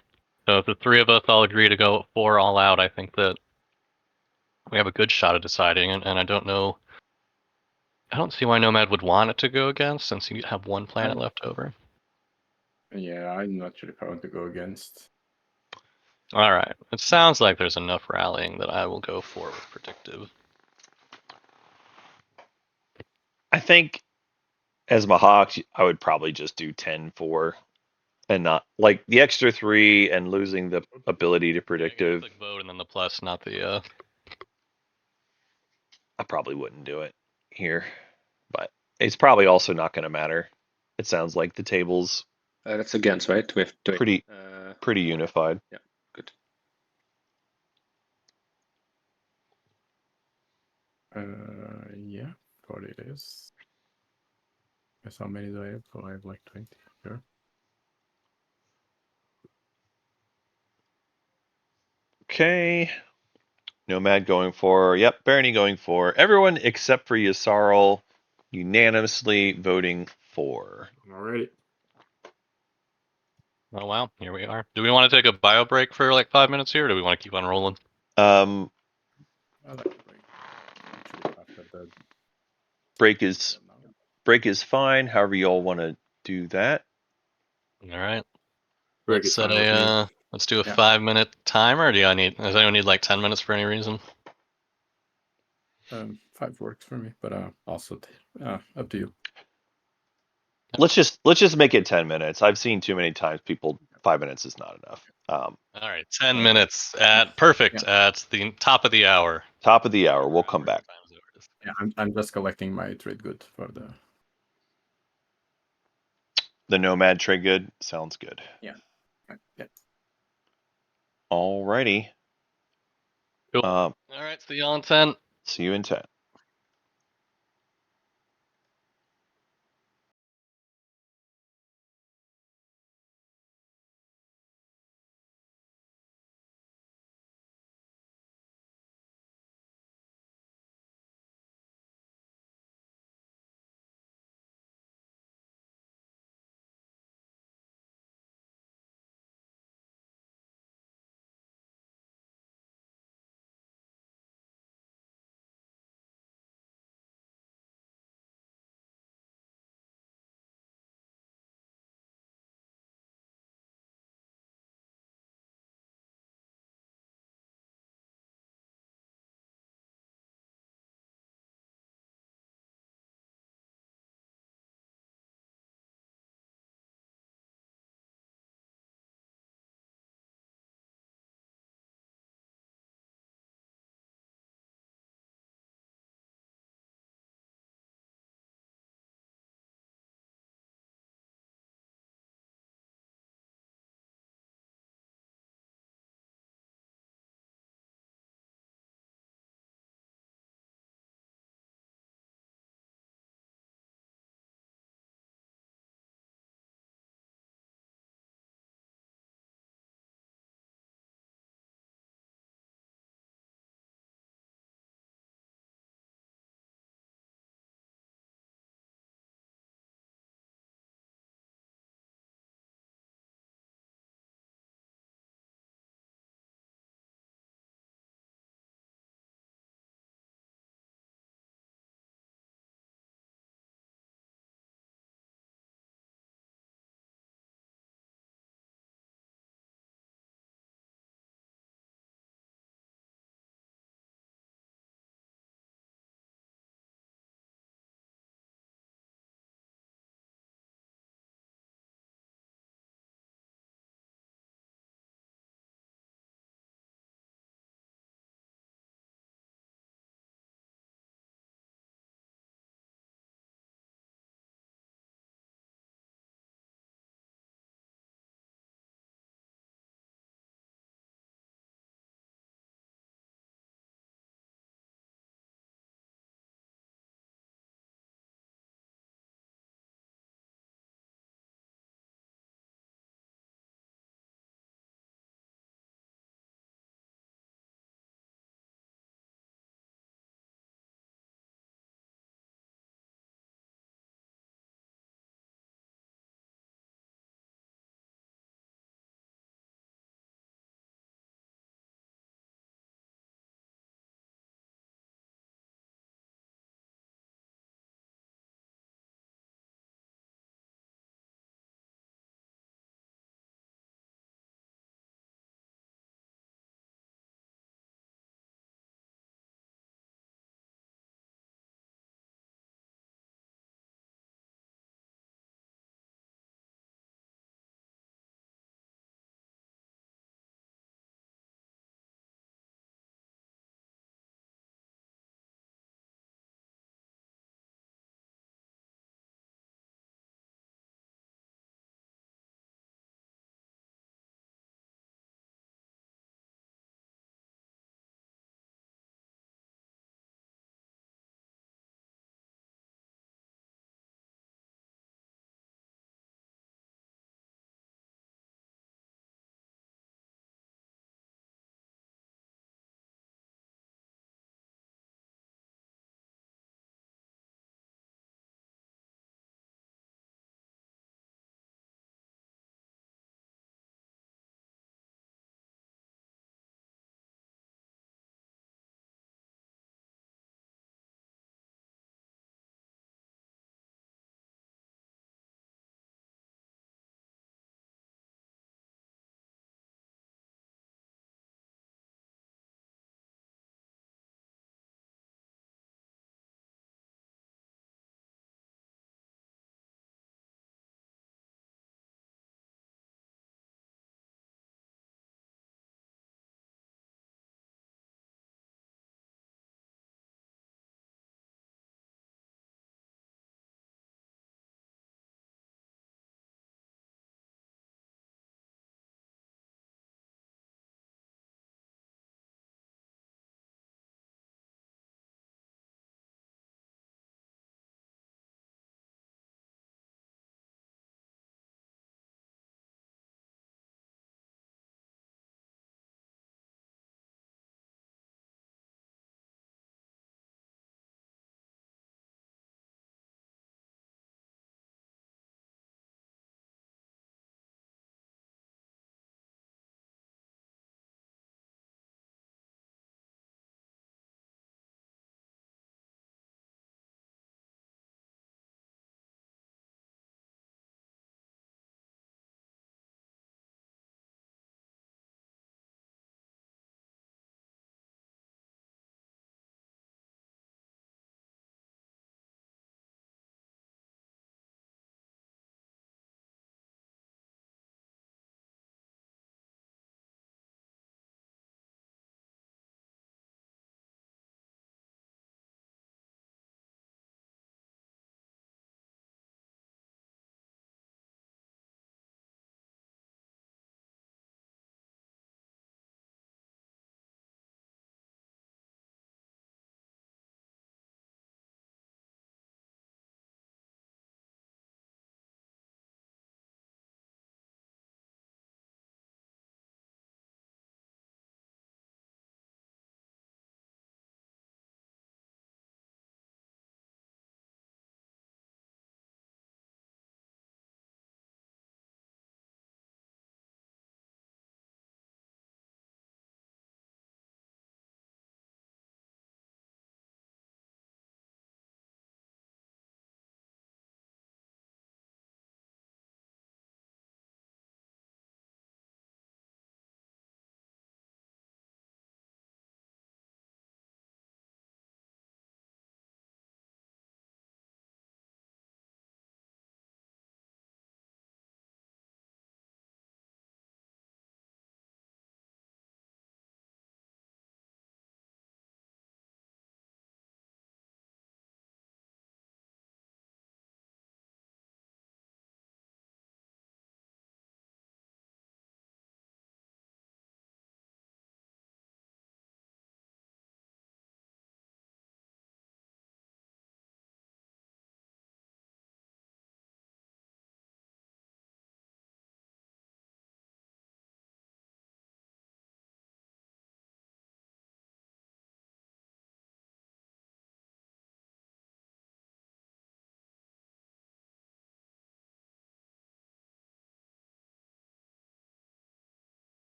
So if the three of us all agree to go 4 all out, I think that we have a good shot of deciding. And I don't know. I don't see why Nomad would want it to go against, since you have one planet left over. Yeah, I'm not sure if I want to go against. All right. It sounds like there's enough rallying that I will go 4 with predictive. I think as Mahawk, I would probably just do 10-4 and not like the extra 3 and losing the ability to predictive. Like vote and then the plus, not the. I probably wouldn't do it here, but it's probably also not going to matter. It sounds like the table's That's against, right? We have to pretty unified. Yeah, good. Yeah, 40 it is. Guess how many do I have? Oh, I have like 20. Sure. Okay. Nomad going for. Yep, Barony going for. Everyone except for Yasarl unanimously voting for. Alrighty. Oh wow, here we are. Do we want to take a bio break for like 5 minutes here, or do we want to keep on rolling? I like to break after the break is fine. However you all want to do that. All right. Break Let's is set fine with me. let's do a 5-minute timer. Or does anyone need like 10 minutes for any reason? 5 works for me, but also up to you. Let's just make it 10 minutes. I've seen too many times people 5 minutes is not enough. All right, 10 minutes at perfect at the top of the hour. Top of the hour. We'll come back. Yeah, I'm just collecting my trade good for the Nomad trade good. Sounds good. Yeah. Alrighty. Cool. All right, see y'all in 10. See you in 10.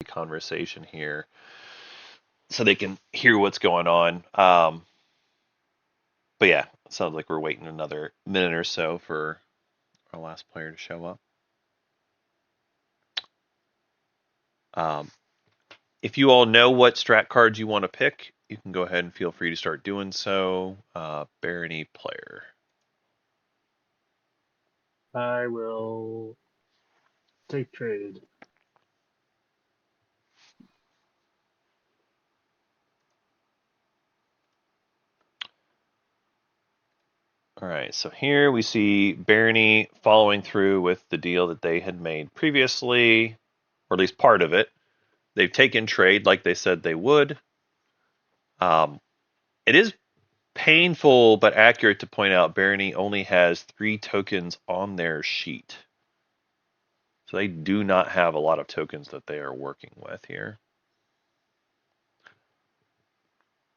conversation here so they can hear what's going on. But yeah, it sounds like we're waiting another minute or so for our last player to show up. If you all know what strat cards you want to pick, you can go ahead and feel free to start doing so. Barony player. I will take trade. All right, so here we see Barony following through with the deal that they had made previously, or at least part of it. They've taken trade like they said they would. It is painful but accurate to point out Barony only has 3 tokens on their sheet. So they do not have a lot of tokens that they are working with here.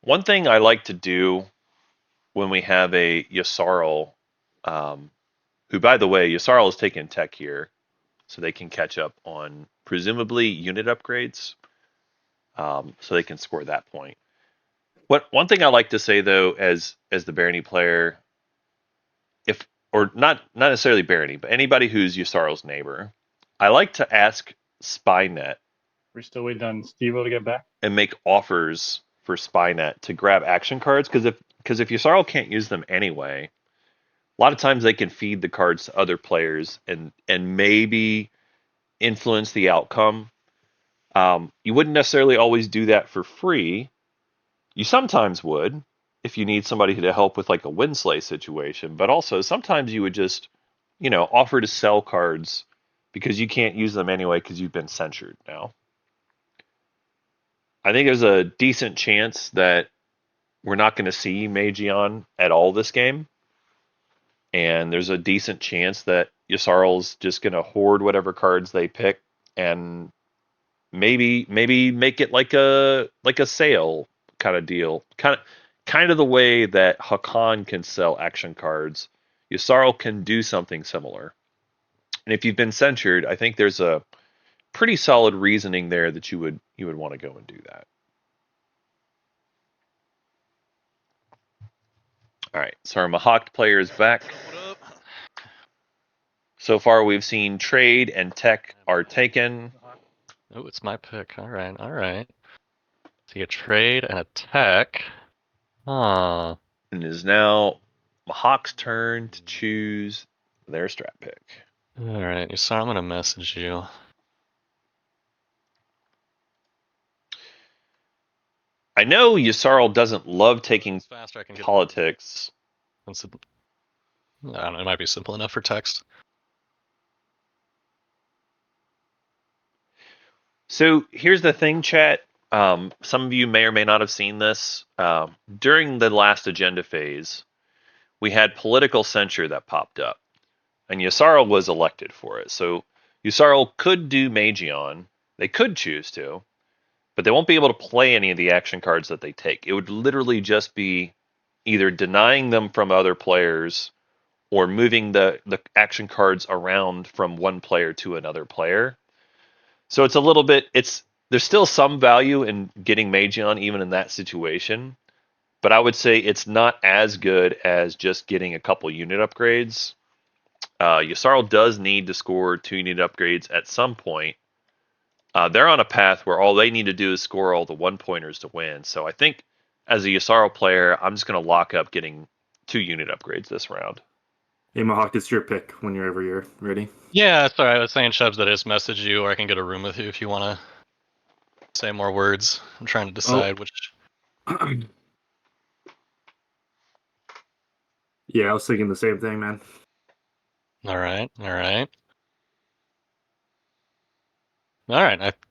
One thing I like to do when we have a Yssaril, who, by the way, Yssaril is taking tech here, so they can catch up on presumably unit upgrades, so they can score that point. One thing I like to say though, as the Barony player, or not necessarily Barony, but anybody who's Ysaril's neighbor, I like to ask Spynet. We're still waiting on Steve-O to get back. And make offers for Spynet to grab action cards, because if Yssaril can't use them anyway, a lot of times they can feed the cards to other players and maybe influence the outcome. You wouldn't necessarily always do that for free. You sometimes would if you need somebody to help with like a Winslay situation, but also sometimes you would just, offer to sell cards because you can't use them anyway because you've been censured now. I think there's a decent chance that we're not going to see Magion at all this game. And there's a decent chance that Ysaril's just going to hoard whatever cards they pick and maybe make it like a sale kind of deal. Kind of the way that Hakan can sell action cards. Yssaril can do something similar. And if you've been censured, I think there's a pretty solid reasoning there that you would want to go and do that. All right, so our Mahawk player is back. So far, we've seen trade and tech are taken. Oh, it's my pick. All right. See a trade and a tech. Huh. And it is now Mahawk's turn to choose their strat pick. All right, Yssaril, I'm gonna message you. I know Yssaril doesn't love taking It's faster. I can get politics. I don't know. It might be simple enough for text. So here's the thing, chat. Some of you may or may not have seen this. During the last agenda phase, we had political censure that popped up, and Yssaril was elected for it. So Yssaril could do Magion. They could choose to, but they won't be able to play any of the action cards that they take. It would literally just be either denying them from other players or moving the action cards around from one player to another player. So it's a little bit, there's still some value in getting Magion even in that situation, but I would say it's not as good as just getting a couple unit upgrades. Yssaril does need to score 2 unit upgrades at some point. They're on a path where all they need to do is score all the 1-pointers to win. So I think as a Yssaril player, I'm just going to lock up getting 2 unit upgrades this round. Hey, Mahawk, it's your pick whenever you're ready. Yeah, sorry. I was saying, Shubs, that I just message you, or I can get a room with you if you want to say more words. I'm trying to decide which. Yeah, I was thinking the same thing, man. All right.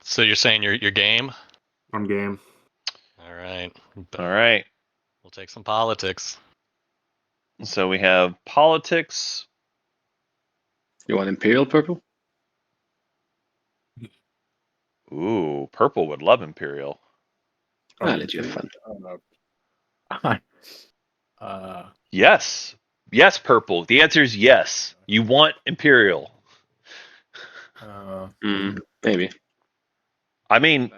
So you're saying you're game? I'm game. All right. All right. We'll take some politics. So we have politics. You want Imperial purple? Ooh, purple would love Imperial. I'll let you have fun. Yes. Yes, purple. The answer is yes. You want Imperial. Maybe. I mean,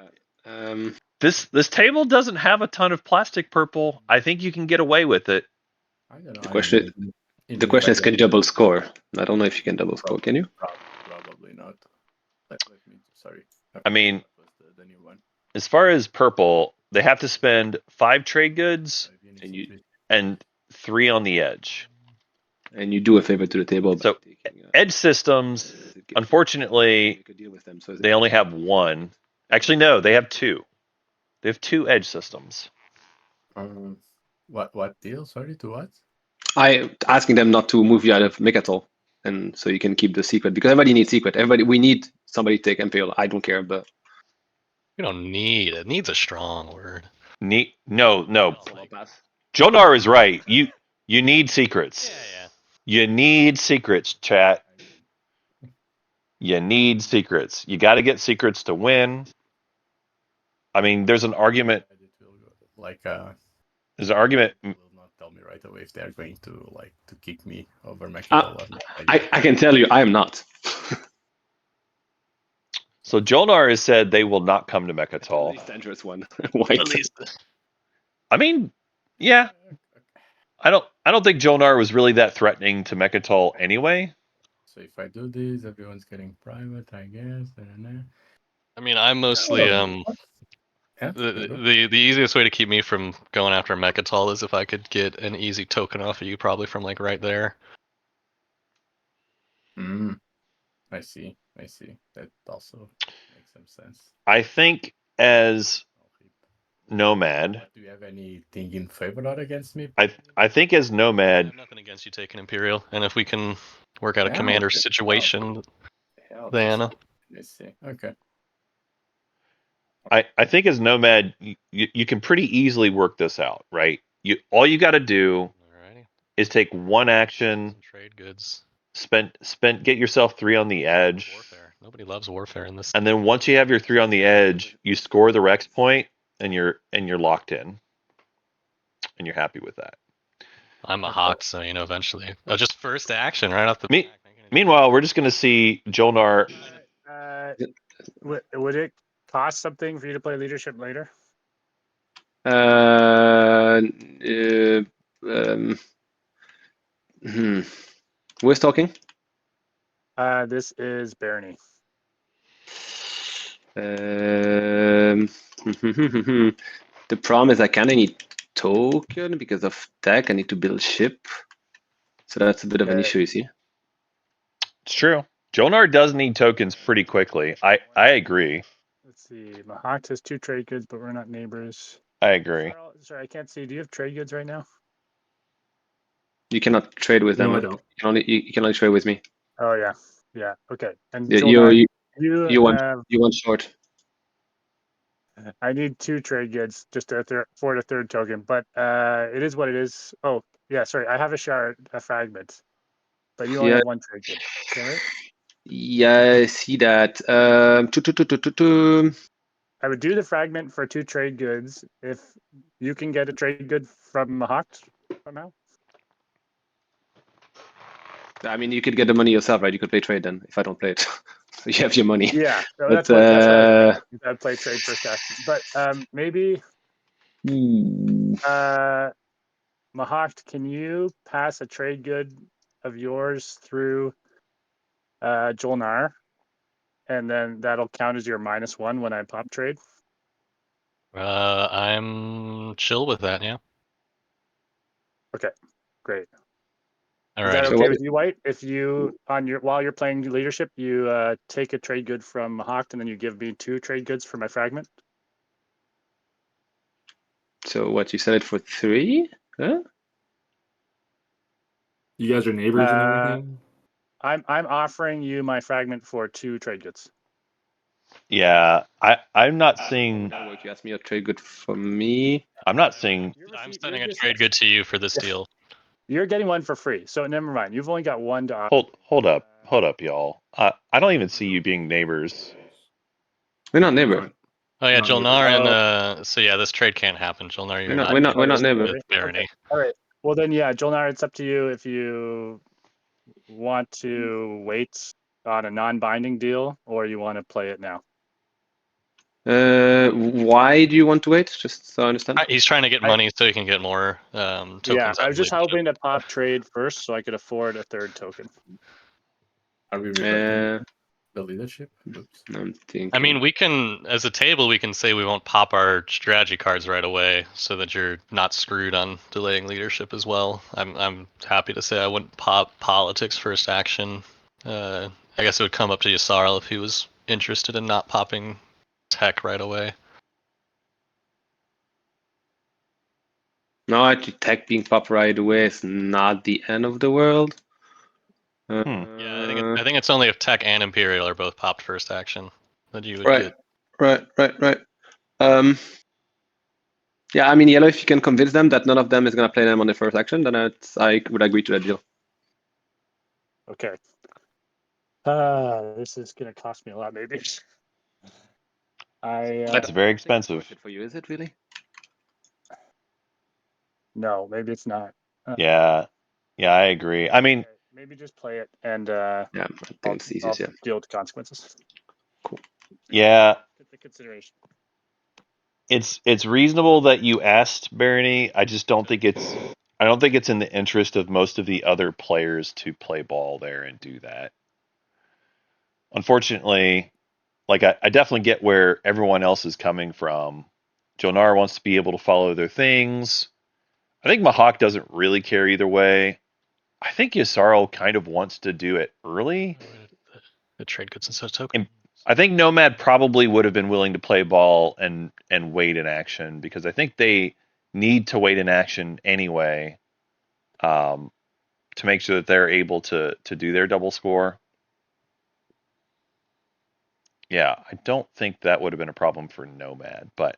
Um, this table doesn't have a ton of plastic purple. I think you can get away with it. I don't know. The question- even the if question I is, can you double score? I don't know if you can double score. Can you? Probably not. Let me. Sorry. I mean, That was the new one. as far as purple, they have to spend 5 trade goods 5 units And of you- it. and 3 on the edge. And you do a favor to the table. So, by taking, Edge systems, the gift. unfortunately, Make a deal with them, so they only have 1. Actually, no, they have 2. They have 2 edge systems. What deal? Sorry, to what? I asking them not to move you out of Mechatol, and so you can keep the secret because everybody needs secret. We need somebody to take Imperial. I don't care, but We don't need it. Needs a strong word. No. Like, Jonar is right. You need secrets. yeah. You need secrets, chat. You need secrets. You got to get secrets to win. I mean, there's an argument. It will go, like There's an argument. will not tell me right away if they are going to to kick me over Mechatol or not. I can tell you, I am not. So Jonar has said they will not come to The Mechatol. least dangerous one. White. At least I mean, yeah. I don't think Jonar was really that threatening to Mechatol anyway. So if I do this, everyone's getting private, I guess. I mean, I'm mostly Yeah, the easiest way to keep me from going after Mechatol is if I could get an easy token off of you, probably from like right there. I see. That also makes some sense. I think as Nomad, Do you have anything in favor or against me? I think as I Nomad, have nothing against you taking Imperial, and if we can work out a Yeah, commander okay. situation, Yeah, then let's see. Okay. I think as Nomad, you can pretty easily work this out, right? All you got to do alrighty. is take one action, Some trade goods. get yourself 3 on the edge, Warfare. Nobody loves warfare in this. and then once you have your 3 on the edge, you score the Rex point, and you're locked in, and you're happy with that. I'm a hawk, so eventually. Oh, just first action right off the Me- back. Meanwhile, we're just going to see Jolnar. Would it cost something for you to play leadership later? Who is talking? This is Barney. The problem is I kind of need token because of tech. I need to build ship, so that's a bit of an issue. You see? It's true. Jolnar does need tokens pretty quickly. I agree. Let's see. Mahat has 2 trade goods, but we're not neighbors. I agree. Sorry, I can't see. Do you have trade goods right now? You cannot trade with them. No, I huh? don't. You can only trade with me. Oh yeah. Okay. And Yeah, Jolnar, you want short. I need 2 trade goods just for the 3rd token, but it is what it is. Oh yeah, sorry. I have a fragment, but you only Yeah. have 1 trade good. Is that right? Yeah, I see that. I would do the fragment for 2 trade goods if you can get a trade good from Mahat somehow. I mean, you could get the money yourself, right? You could play trade then if I don't play it. You have your money. Yeah, so But, that's what I was thinking. I'd play trade first action, but maybe Mahat, can you pass a trade good of yours through Jolnar, and then that'll count as your -1 when I pop trade? I'm chill with that. Yeah. Okay, great. All Is that right. okay with you, White? If you while you're playing leadership, you take a trade good from Mahat, and then you give me 2 trade goods for my fragment. So what, you said it for 3? Huh? You guys are neighbors and everything. I'm offering you my fragment for 2 trade goods. Yeah, I'm not seeing. You asked me a trade good for me. I'm not seeing. I'm sending a trade good to you for this deal. You're getting 1 for free, so never mind. You've only got 1 to offer. Hold up, y'all. I don't even see you being neighbors. We're not neighbors. Oh yeah, Not Jolnar neighbors. and so yeah, this trade can't happen. Jolnar, you're We're not neighbors. with Barony. All right. Well then, yeah, Jolnar, it's up to you if you want to wait on a non-binding deal or you want to play it now. Why do you want to wait? Just so I understand. He's trying to get money so he can get more tokens. Yeah, I out was of just leadership. hoping to pop trade first so I could afford a third token. Are we reverting Uh, the leadership? Oops. I'm thinking. I mean, we can, as a table, we can say we won't pop our strategy cards right away, so that you're not screwed on delaying leadership as well. I'm happy to say I wouldn't pop politics first action. I guess it would come up to Yasarl if he was interested in not popping tech right away. No, actually, tech being popped right away is not the end of the world. Yeah, I think it's only if tech and imperial are both popped first action that you would Right, get. right. Yeah, I mean, yellow. If you can convince them that none of them is gonna play them on the first action, then I would agree to that deal. Okay. This is gonna cost me a lot, maybe. That's very expensive. Worth it for you, is it really? No, maybe it's not. Yeah, I agree. I mean, Okay, maybe just play it and Yeah, I think it's the I'll easiest. Yeah. deal with the consequences. yeah, Take the consideration. it's reasonable that you asked, Barony. I just don't think it's in the interest of most of the other players to play ball there and do that. Unfortunately, like I definitely get where everyone else is coming from. Jonar wants to be able to follow their things. I think Mahawk doesn't really care either way. I think Yasarl kind of wants to do it early. The trade goods and such tokens. I think Nomad probably would have been willing to play ball and wait in action because I think they need to wait in action anyway, to make sure that they're able to do their double score. Yeah, I don't think that would have been a problem for Nomad, but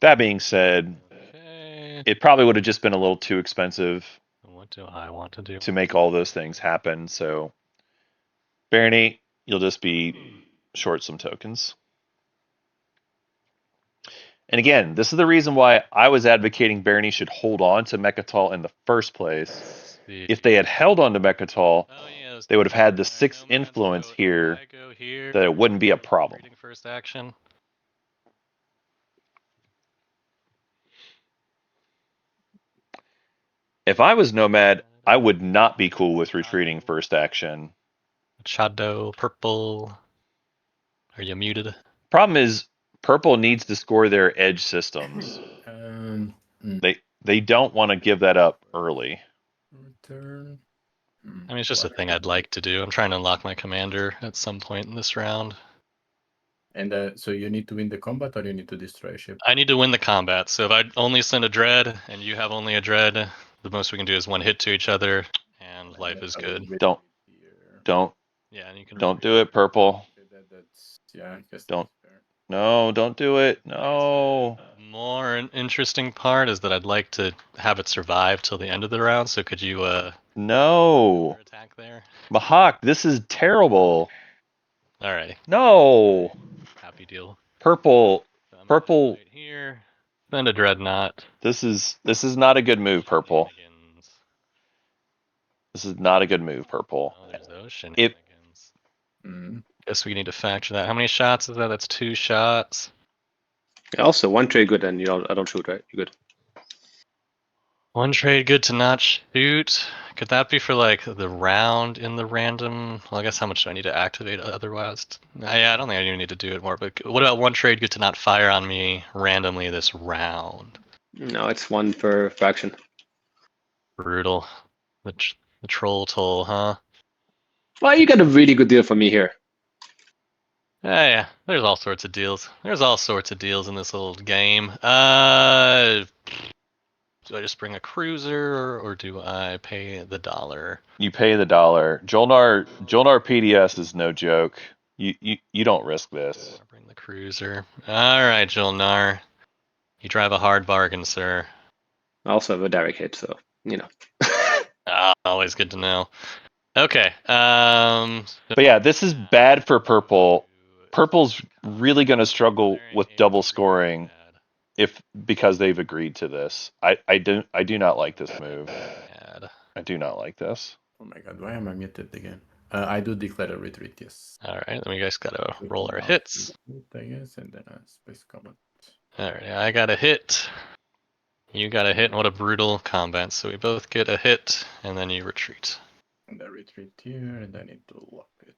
that being said, Okay. it probably would have just been a little too expensive What do I want to do? to make all those things happen. So, Barony, you'll just be short some tokens. And again, this is the reason why I was advocating Barony should hold on to Mechatol in the first place. If they had held on to Mechatol, they would have had the 6th influence here, that it wouldn't be a problem. First action. If I was Nomad, I would not be cool with retreating first action. Shadow, purple. Are you muted? Problem is, purple needs to score their edge systems. They don't want to give that up early. Return. I mean, it's just a thing I'd like to do. I'm trying to unlock my commander at some point in this round. And so you need to win the combat, or you need to destroy a ship? I need to win the combat. So if I only send a dread and you have only a dread, the most we can do is one hit to each other, and life is good. Don't Yeah, and you can. Don't do it, purple. That's, yeah, I guess Don't. that's fair. No, don't do it. No. More interesting part is that I'd like to have it survive till the end of the round. So could you No. attack there? Mahawk, this is terrible. Alrighty. No. Happy deal. Purple. So I'm Purple. right here. Send a dreadnought. This is not a good move, purple. This is not a good move, purple. Oh, there's those shenanigans. Guess we need to factor that. How many shots is that? That's 2 shots. Also, one trade good, and I don't shoot, right? You're good. One trade good to not shoot. Could that be for like the round in the random? Well, I guess how much do I need to activate otherwise? Yeah, I don't think I even need to do it more. But what about one trade good to not fire on me randomly this round? No, it's 1 per faction. Brutal. The troll toll, huh? Well, you got a really good deal for me here. Yeah, there's all sorts of deals. There's all sorts of deals in this old game. Do I just bring a cruiser or do I pay the $1? You pay the $1. Jolnar PDS is no joke. You don't risk this. Bring the cruiser. All right, Jolnar. You drive a hard bargain, sir. I also have a direct hit, so you know. Always good to know. Okay. But yeah, this is bad for purple. Purple's really going to struggle with double scoring because they've agreed to this. I do not like this move. I do not like this. Oh my god, why am I muted again? I do declare a retreat, yes. All right, then we guys gotta roll our Now, hits. I guess, and then a space comment. All right, I got a hit. You got a hit, and what a brutal combat. So we both get a hit, and then you retreat. And I retreat here, and I need to lock it.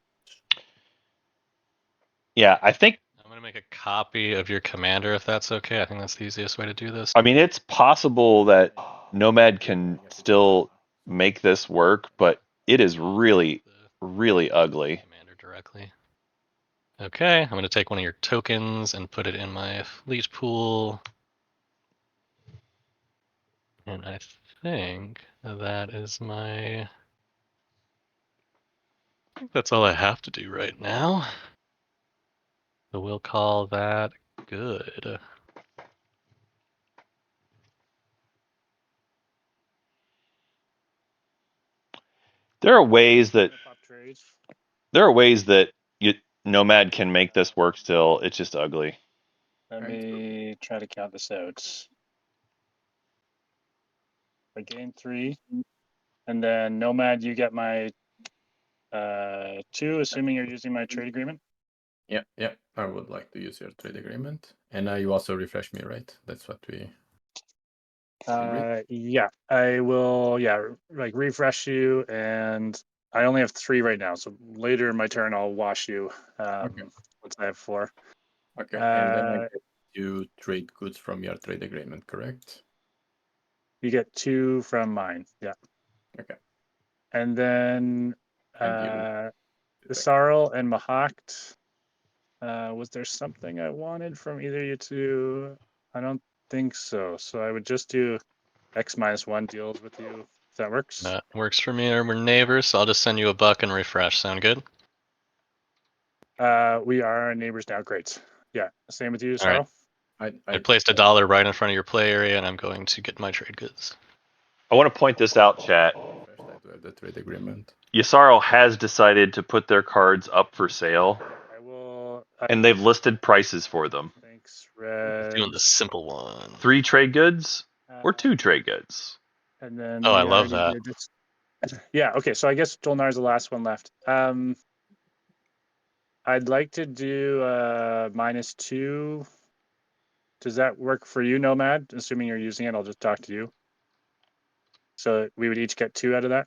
Yeah, I think. I'm gonna make a copy of your commander if that's okay. I think that's the easiest way to do this. I mean, it's possible that Nomad can still make this work, but it is really, really ugly. Commander directly. Okay, I'm gonna take one of your tokens and put it in my fleet pool. And I think that is my... I think that's all I have to do right now. So we'll call that good. There are ways that Pop trades. Nomad can make this work still. It's just ugly. Let Right. me try to count this out. I gain 3, and then Nomad, you get my 2, assuming you're using my trade agreement. Yeah, yeah. I would like to use your trade agreement. And you also refresh me, right? That's what we agreed. Yeah, I will. Yeah, like refresh you, and I only have 3 right now. So later in my turn, I'll wash you. Okay. Once I have 4. Okay, and then I get you trade goods from your trade agreement, correct? You get 2 from mine. Yeah. Okay. And then And you Isarl and Mahakt. Was there something I wanted from either you two? I don't think so. So I would just do X-1 deals with you, if that works. That works for me. We're neighbors, so I'll just send you a buck and refresh. Sound good? We are neighbors now. Great. Yeah. Same with you, All right. Isarl. I placed $1 right in front of your play area, and I'm going to get my trade goods. I want to point this out, chat. First, I do have the trade agreement. Yasaro has decided to put their cards up for sale, I will. and they've listed prices for them. Thanks, Red. Doing the simple one. 3 trade goods or 2 trade goods. And then Oh, I we love already that. did this. Yeah. Okay. So I guess Dolnar's the last one left. I'd like to do -2. Does that work for you, Nomad? Assuming you're using it, I'll just talk to you. So we would each get 2 out of that.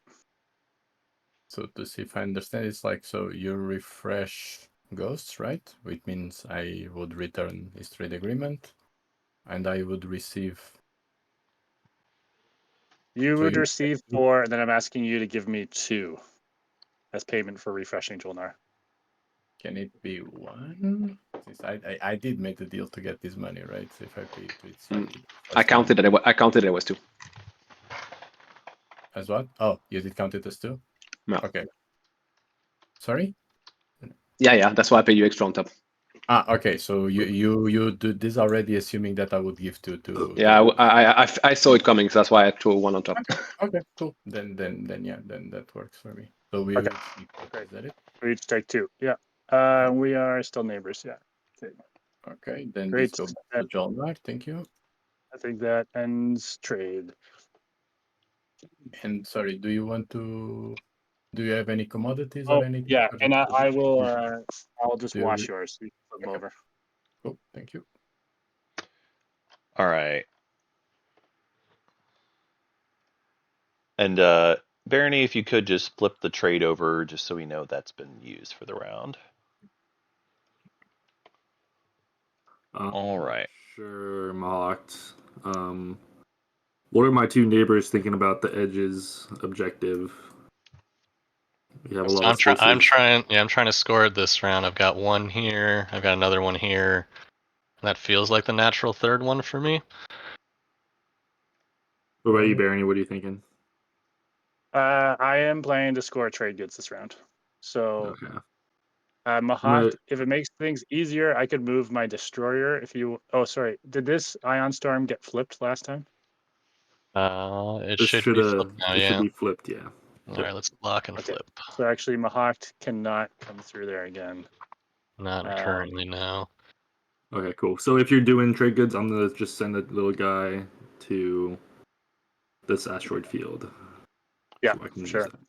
So to see if I understand, it's like, so you refresh ghosts, right? Which means I would return his trade agreement, and I would receive. You So would you- receive 4, and then I'm asking you to give me 2 as payment for refreshing Dolnar. Can it be 1? Since I did make the deal to get this money, right? So if I pay it, it's I counted it. I counted it was 2. as what? Oh, you did count it as 2? No. Okay. Sorry? Yeah. That's why I pay you extra on top. Okay. So you do this already, assuming that I would give 2 to. Yeah, I saw it coming, so that's why I threw 1 on top. Okay. Cool. Then yeah. Then that works for me. So we. Okay. Is that it? We each take 2. Yeah. We are still neighbors. Yeah. Okay. Okay. Then Great. this goes to John. Right. Thank you. I think that ends trade. And sorry, do you have any commodities Oh, or anything? yeah. Or And just I position? will. I'll just Do- wash yours. So you can flip them Okay. over. Cool. Thank you. All right. And Barony, if you could just flip the trade over just so we know that's been used for the round. All right. Sure, mocked. What are my 2 neighbors thinking about the edges objective? We have a lot of spaces. I'm trying to score it this round. I've got 1 here. I've got another 1 here. That feels like the natural 3rd one for me. What about you, Barony? What are you thinking? I am planning to score trade goods this round. So, Okay. Mahat, if it makes things easier, I could move my destroyer. If you, oh, sorry, did this Ion Storm get flipped last time? It This should should be flipped now. it Yeah. should be flipped. Yeah. All right, let's lock and Okay. flip. So actually, Mahat cannot come through there again. Not currently, no. Okay, cool. So if you're doing trade goods, I'm gonna just send a little guy to this asteroid field. Yeah, so I can use sure. that.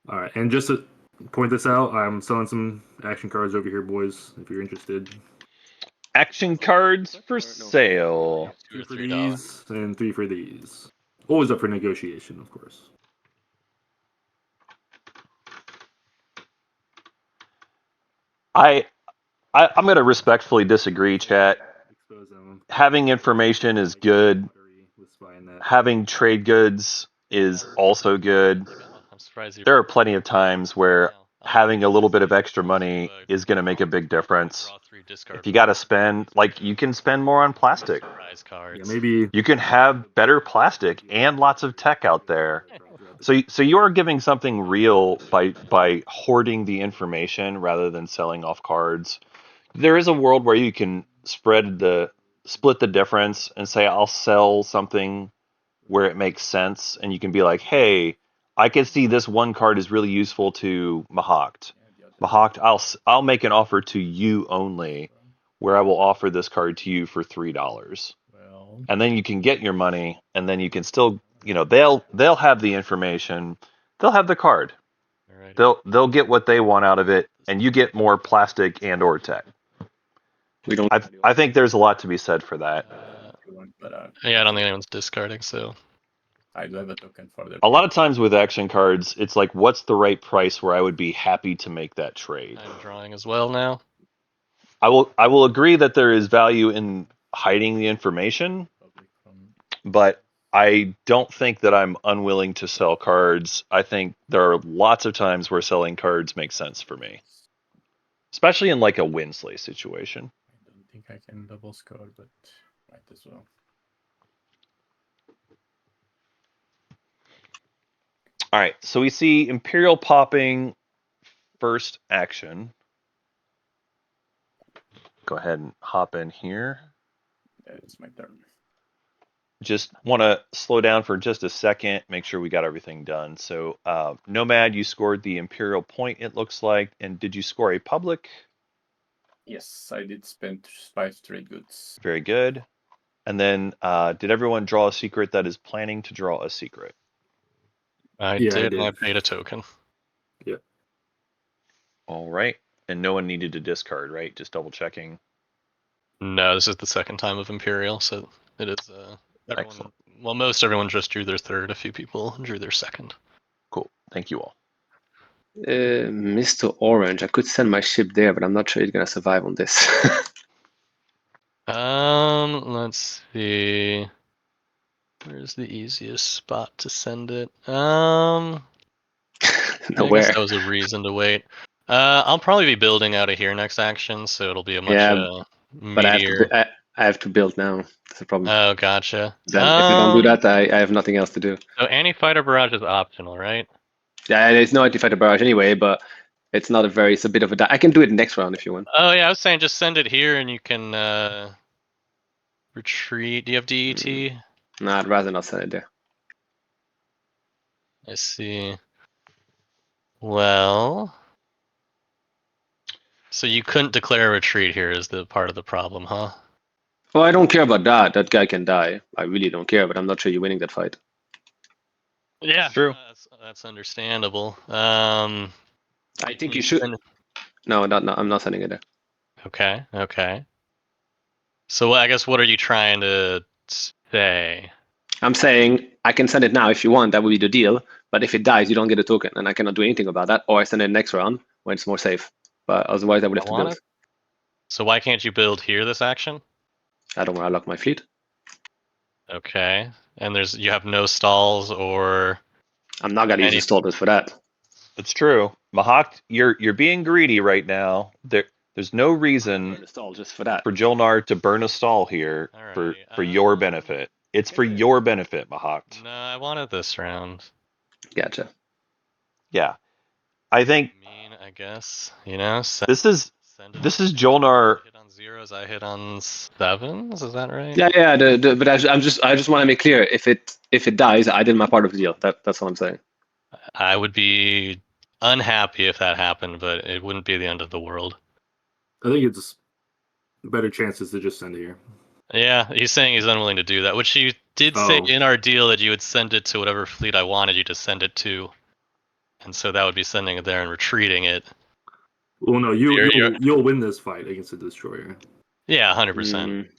All right, and just to point this out, I'm selling some action cards over here, boys. If you're interested, Action cards for sale. 2 for $3. these and 3 for these. Always up for negotiation, of course. I'm going to respectfully disagree, chat. Expose them. Having information is good. With buying that. Having trade goods is also good. I'm surprised you. There are plenty of times where having a little bit of extra money is going to make a big difference. Draw 3 discard. If you got to spend, like, you can spend more on plastic. Surprise cards. Yeah, maybe You can have better plastic and lots of tech out there. So you are giving something real by hoarding the information rather than selling off cards. There is a world where you can split the difference and say, I'll sell something where it makes sense, and you can be like, hey, I can see this one card is really useful to Mahakt. Mahakt, I'll make an offer to you only, where I will offer this card to you for $3. Well, And then you can get your money, and then you can still, they'll have the information, they'll have the card, Alrighty. they'll get what they want out of it, and you get more plastic and or tech. We don't. I think there's a lot to be said for that. but Yeah, I don't think anyone's discarding, so. I do have a token for the. A lot of times with action cards, it's like, what's the right price where I would be happy to make that trade? I'm drawing as well now. I will agree that there is value in hiding the information, but I don't think that I'm unwilling to sell cards. I think there are lots of times where selling cards makes sense for me, especially in like a Winsley situation. I don't think I can double score, but might as well. All right, so we see Imperial popping first action. Go ahead and hop in here. Yeah, it's my turn. Just want to slow down for just a second, make sure we got everything done. So, Nomad, you scored the Imperial point, it looks like. And did you score a public? Yes, I did spend 5 trade goods. Very good. And then, did everyone draw a secret that is planning to draw a secret? I Yeah, I did, and I did. paid a token. Yep. All right. And no one needed to discard, right? Just double checking. No, this is the second time of Imperial, so it is. Everyone, Excellent. well, most everyone just drew their third. A few people drew their second. Cool. Thank you all. Mr. Orange, I could send my ship there, but I'm not sure it's gonna survive on this. Let's see. Where's the easiest spot to send it? I Nowhere. guess that was a reason to wait. I'll probably be building out of here next action, so it'll be a much Yeah, But meatier. I have to build now. That's the problem. Oh, gotcha. Then if I don't do that, I have nothing else to do. So anti-fighter barrage is optional, right? Yeah, there's no anti-fighter barrage anyway, but it's not a very. It's a bit of a. I can do it next round if you want. Oh yeah, I was saying just send it here and you can retreat. Do you have DET? Nah, I'd rather not send it there. I see. Well, so you couldn't declare a retreat here is the part of the problem, huh? Well, I don't care about that. That guy can die. I really don't care, but I'm not sure you're winning that fight. Yeah, True. That's understandable. I think you should. No, I'm not sending it there. Okay. So I guess what are you trying to say? I'm saying I can send it now if you want. That would be the deal. But if it dies, you don't get a token, and I cannot do anything about that. Or I send it next round when it's more safe. But otherwise, I would have to build. So why can't you build here this action? I don't want to lock my fleet. Okay, and you have no stalls or. I'm not gonna use the stallers for that. That's true. Mahakt, you're being greedy right now. There's no reason Stall just for that. for Jolnar to burn a stall here for your benefit. It's for your benefit, Mahakt. No, I wanted this round. Gotcha. Yeah. I think I guess, this is Jolnar. Hit on zeros, I hit on sevens. Is that right? Yeah. But I just want to make clear if it dies, I did my part of the deal. That's all I'm saying. I would be unhappy if that happened, but it wouldn't be the end of the world. I think it's better chances to just send it here. Yeah, he's saying he's unwilling to do that, which you did say in our deal that you would send it to whatever fleet I wanted you to send it to. and so that would be sending it there and retreating it. Well, no, You're- you'll win this fight against the destroyer. Yeah, 100%. Mm,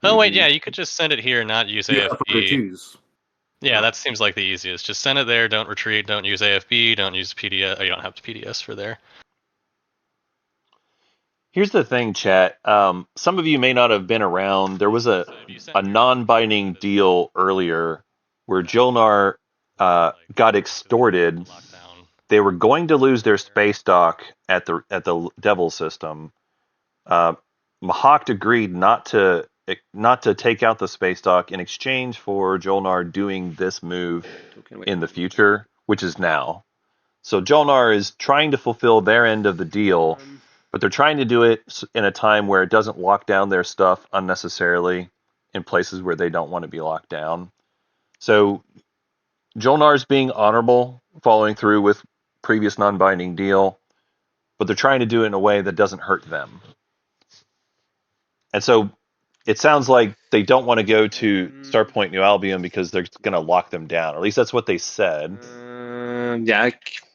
Oh wait, mhm. yeah, you could just send it here and not use Yeah, AFB. twos. Yeah, that seems like the easiest. Just send it there. Don't retreat. Don't use AFB. Don't use PDS. Oh, you don't have to PDS for there. Here's the thing, chat. Some of you may not have been around. There was a non-binding deal earlier where Jolnar got extorted. They were going to lose their space dock at the Devil system. Mahawk agreed not to take out the space dock in exchange for Jolnar doing this move in the future, which is now. So Jolnar is trying to fulfill their end of the deal, but they're trying to do it in a time where it doesn't lock down their stuff unnecessarily in places where they don't want to be locked down. So Jolnar's being honorable, following through with previous non-binding deal, but they're trying to do it in a way that doesn't hurt them. And so it sounds like they don't want to go to Starpoint New Albion because they're going to lock them down. Or at least that's what they said.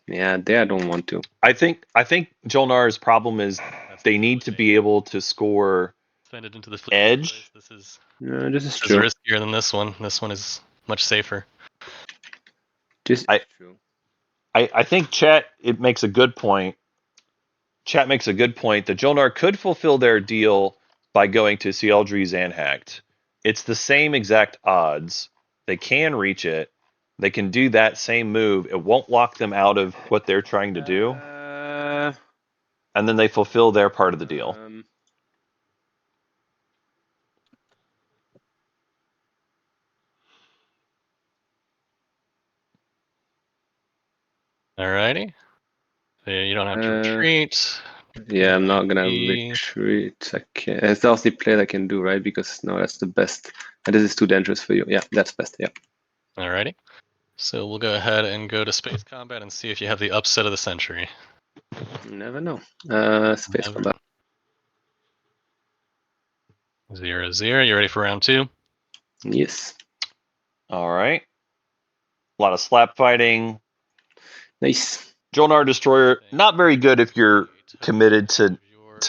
Yeah, there I don't want to. I think Jolnar's problem is they need to be able to score Send it into the edge. This is true. riskier than this one. This one is much safer. True. I think Chat makes a good point. Chat makes a good point that Jolnar could fulfill their deal by going to Cieldry's Anhact. It's the same exact odds. They can reach it. They can do that same move. It won't lock them out of what they're trying to do. And then they fulfill their part of the deal. Alrighty. So you don't have to retreat. Yeah, I'm not gonna retreat. I can't. It's the only play I can do, right? Because no, that's the best. And this is too dangerous for you. Yeah, that's best. Yeah. Alrighty. So we'll go ahead and go to space combat and see if you have the upset of the century. You never know. Space combat. 0-0. You ready for round 2? Yes. All right. A lot of slap fighting. Nice. Jolnar Destroyer, not very good if you're committed to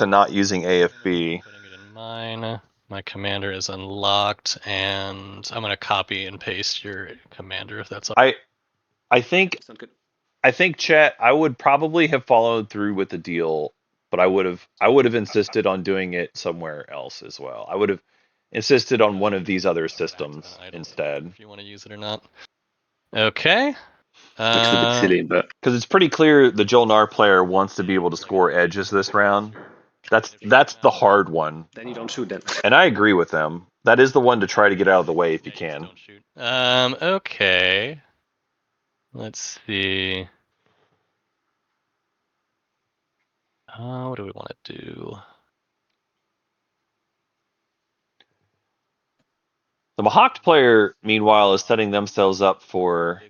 not using AFB. Putting it in mine. My commander is unlocked, and I'm gonna copy and paste your commander if that's all. I think Chat, I would probably have followed through with the deal, but I would have insisted on doing it somewhere else as well. I would have insisted on one of these other systems instead. If you want to use it or not. Okay. Looks a bit silly, but because it's pretty clear the Jolnar player wants to be able to score edges this round. That's the hard one. Then you don't shoot them. And I agree with them. That is the one to try to get out of the way if you can. Okay. Let's see. What do we want to do? The Mahawk player, meanwhile, is setting themselves up for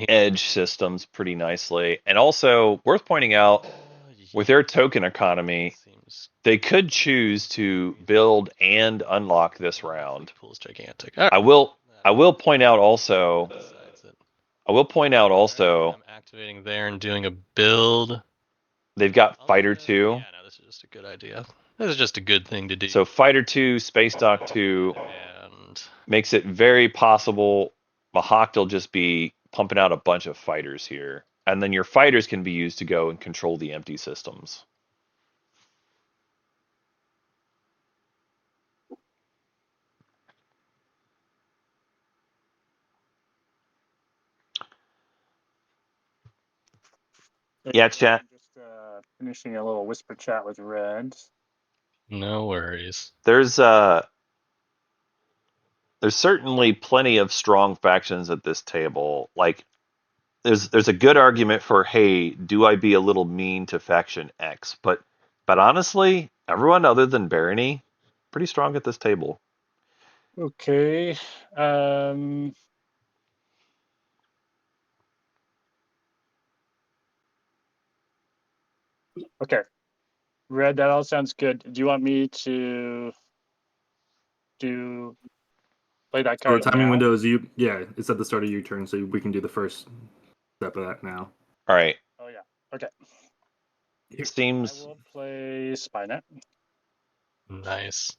edge systems pretty nicely. And also, worth pointing out, with their token economy, they could choose to build and unlock this round. I will point out also. I'm activating there and doing a build. They've got Fighter 2. Yeah, no, this is just a good idea. This is just a good thing to do. So Fighter 2, Space Dock 2 makes it very possible Mahawk will just be pumping out a bunch of fighters here. And then your fighters can be used to go and control the empty systems. Yeah, chat. Just finishing a little whisper chat with Red. No worries. There's certainly plenty of strong factions at this table. Like there's a good argument for, hey, do I be a little mean to faction X? But honestly, everyone other than Barony, pretty strong at this table. Okay. Okay. Red, that all sounds good. Do you want me to play that card? So the timing now? window is it's at the start of your turn, so we can do the first step of that now. All right. Oh yeah. Okay. It I seems will play Spynet. Nice.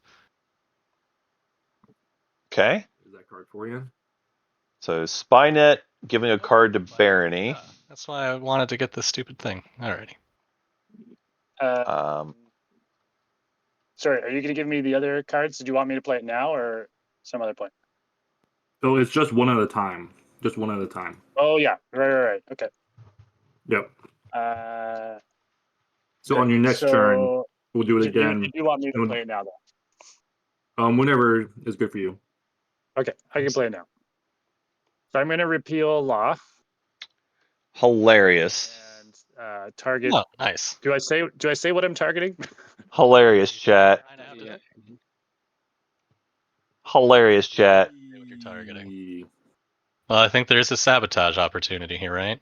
okay. Is that card for you? So Spynet giving a card to Barony. Yeah, that's why I wanted to get this stupid thing. Alrighty. Sorry, are you going to give me the other cards? Did you want me to play it now or some other point? So it's just one at a time. Just one at a time. Oh yeah. Right. Okay. Yep. So Good. on your next turn, So we'll do it you again. want me to play it now though? Whenever is good for you. Okay, I can play it now. So I'm going to repeal law Hilarious. and target. Oh, nice. Do I say what I'm targeting? Hilarious, chat. Yeah. Hilarious, chat. What you're targeting. Well, I think there's a sabotage opportunity here, right?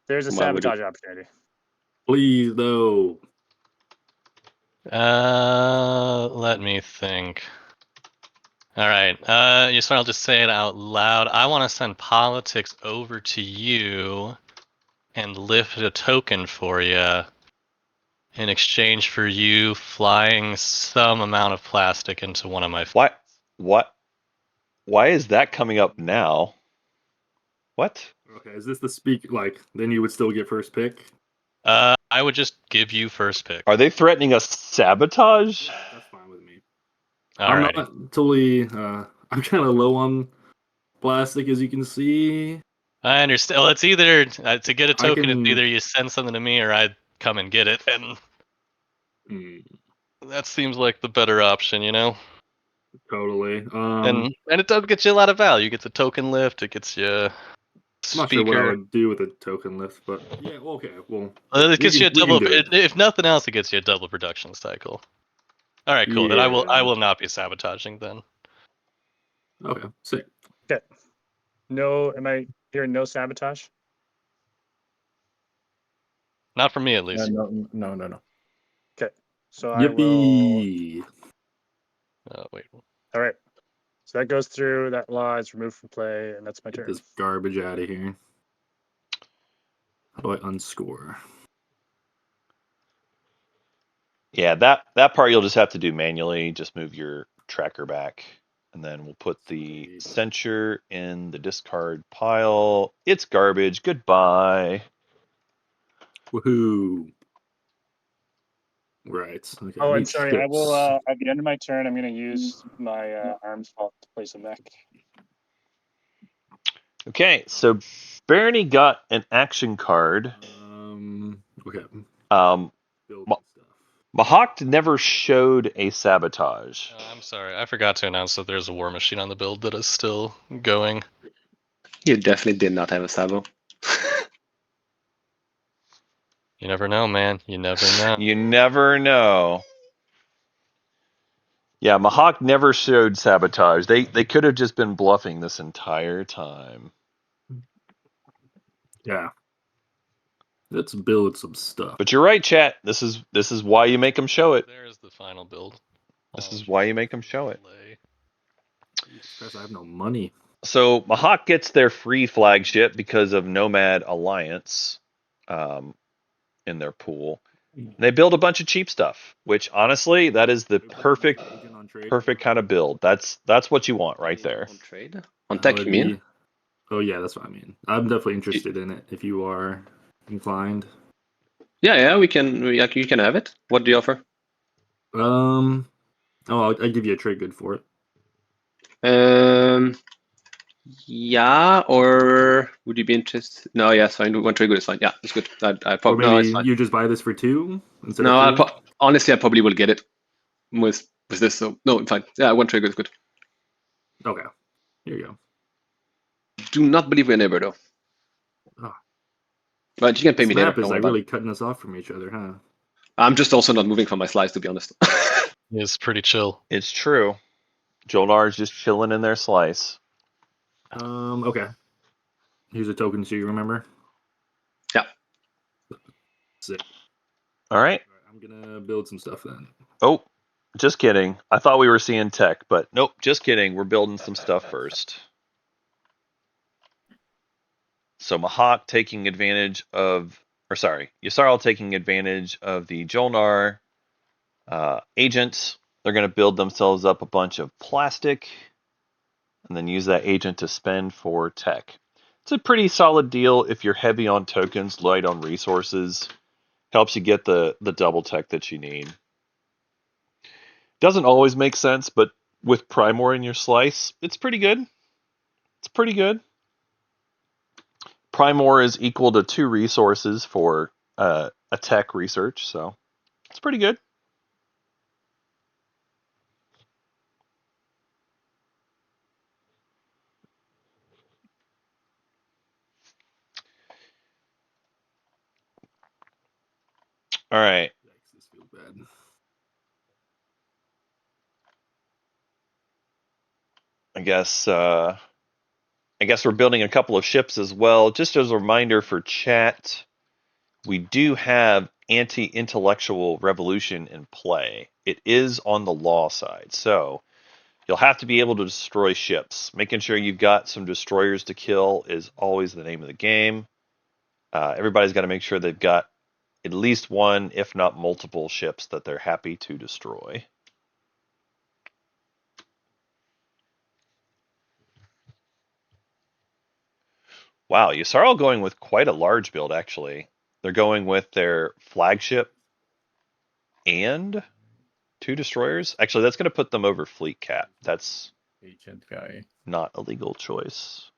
There's a Why would sabotage opportunity. Please, though. Let me think. All right. So I'll just say it out loud. I want to send politics over to you and lift a token for you in exchange for you flying some amount of plastic into one of my. Why is that coming up now? What? Okay, is this the speak? Like, then you would still get first pick. I would just give you first pick. Are they threatening us sabotage? That's fine with me. All I'm right. not totally. I'm kind of low on plastic, as you can see. I understand. Well, it's either to get a token. can- It's either you send something to me or I come and get it, and that seems like the better option, you know. Totally. And it does get you a lot of value. You get the token lift. It gets you I'm not sure what I speaker. would do with a token lift, but yeah. Okay. Well, It gets you a we can double. do it. If nothing else, it gets you a double production cycle. All right, cool. Then I Yeah. will not be sabotaging then. Okay. Sick. Okay. No, am I hearing no sabotage? Not for me, at least. No. Okay. So I will. Yippee! Wait. All right. So that goes through. That law is removed from play, and that's my Get turn. this garbage out of here. How do I unscore? Yeah, that part you'll just have to do manually. Just move your tracker back, and then we'll put the Sweet. censure in the discard pile. It's garbage. Goodbye. Woohoo! Right. Okay. Oh, I and need sorry, I will. ships. At the end of my turn, I'm going to use my arms fault to place a mech. Okay, so Barony got an action card. Okay. Build stuff. Mahawk never showed a sabotage. I'm sorry. I forgot to announce that there's a war machine on the build that is still going. You definitely did not have a sabo. You never know, man. You never know. You never know. Yeah, Mahawk never showed sabotage. They could have just been bluffing this entire time. Yeah. Let's build some stuff. But you're right, chat. This is why you make them show it. There's the final build. This is why you make them show it. Because I have no money. So Mahawk gets their free flagship because of Nomad Alliance in their pool. And they build a bunch of cheap stuff, which honestly, that is the perfect kind of build. That's what you want right there. On trade? On tech, you mean? Oh yeah, that's what I mean. I'm definitely interested in it if you are inclined. Yeah, you can have it. What do you offer? I'll give you a trade good for it. Yeah, or would you be interested? No, yeah, it's fine. One trade good is fine. Yeah, it's good. I Or probably maybe no, it's fine. you just buy this for 2 instead No, of 3? honestly, I probably will get it with this. So no, fine. Yeah, one trade good is good. Okay, here you go. Do not believe we're neighbor though. Oh. But you can pay me later. Snap is Don't worry like about really it. cutting us off from each other, huh? I'm just also not moving from my slice, to be honest. It's pretty chill. It's true. Joldar's just chilling in their slice. Okay. Here's a token so you remember. Yeah. Sick. All right. I'm gonna build some stuff then. Oh, just kidding. I thought we were seeing tech, but nope, just kidding. We're building some stuff first. So Mahawk taking advantage of Yssaril taking advantage of the Jolnar agent. They're going to build themselves up a bunch of plastic and then use that agent to spend for tech. It's a pretty solid deal if you're heavy on tokens, light on resources. Helps you get the double tech that you need. Doesn't always make sense, but with Primor in your slice, it's pretty good. It's pretty good. Primor is equal to 2 resources for a tech research, so it's pretty good. All right. Yikes, this feels bad. I guess we're building a couple of ships as well. Just as a reminder for chat, we do have anti-intellectual revolution in play. It is on the law side, so you'll have to be able to destroy ships. Making sure you've got some destroyers to kill is always the name of the game. Everybody's got to make sure they've got at least one, if not multiple ships that they're happy to destroy. Wow, Yssaril going with quite a large build, actually. They're going with their flagship and 2 destroyers. Actually, that's going to put them over fleet cap. That's Agent guy. not a legal choice.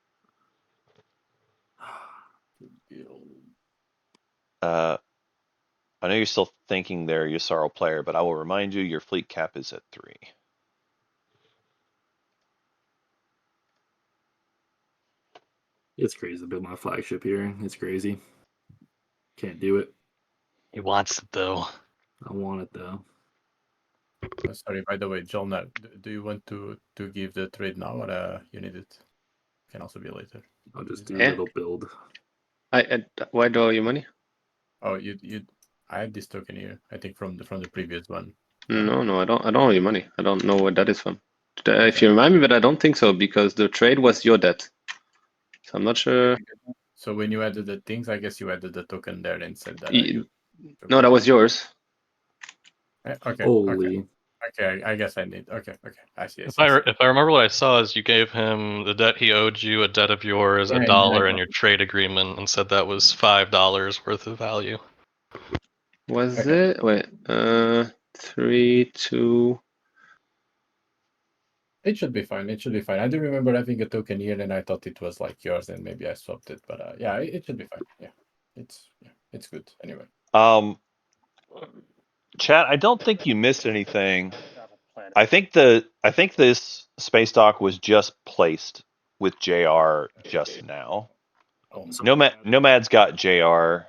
I know you're still thinking they're Yssaril player, but I will remind you your fleet cap is at 3. It's crazy to build my flagship here. It's crazy. Can't do it. He wants it though. I want it though. Oh, sorry, by the way, John, do you want to give the trade now, or you need it? Can also be later. I'll just do a Yeah. little build. Why do I owe you money? Oh, I had this token here. I think from the previous one. No, I don't owe you money. I don't know what that is from. If you remind me, but I don't think so because the trade was your debt. So I'm not sure. So when you added the things, I guess you added the token there and said that. No, that was yours. Okay. Holy. Okay, I guess I need. Okay. I see. If I remember what I saw is you gave him the debt he owed you, a debt of yours, Right, $1 right. in your trade agreement, and said that was $5 worth of value. Was Okay. it? Wait. 3, 2. It should be fine. I do remember having a token here, and I thought it was like yours, and maybe I swapped it. But yeah, it should be fine. Yeah, it's good anyway. Chat, I don't think you missed anything. I think this space dock was just placed with JR just now. Oh, Nomad's got JR,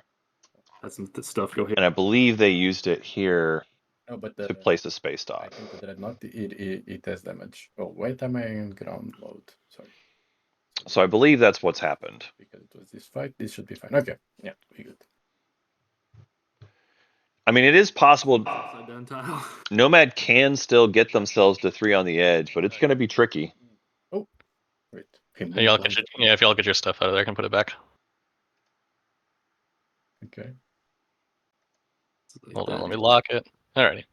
That's some stuff. Go ahead. and I believe they used it here no, but to place the space I dock. think the dreadnought it has damage. Oh, wait, am I in ground mode? Sorry. So I believe that's what's happened. Because it was this fight, this should be fine. Okay, yeah, we good. I mean, it is possible Upside down tile. Nomad can still get themselves to 3 on the edge, but it's going to be tricky. Oh, wait. Hey, y'all get if y'all get your stuff out of there, I can put it back. Okay. Hold on, let me lock it. Alrighty.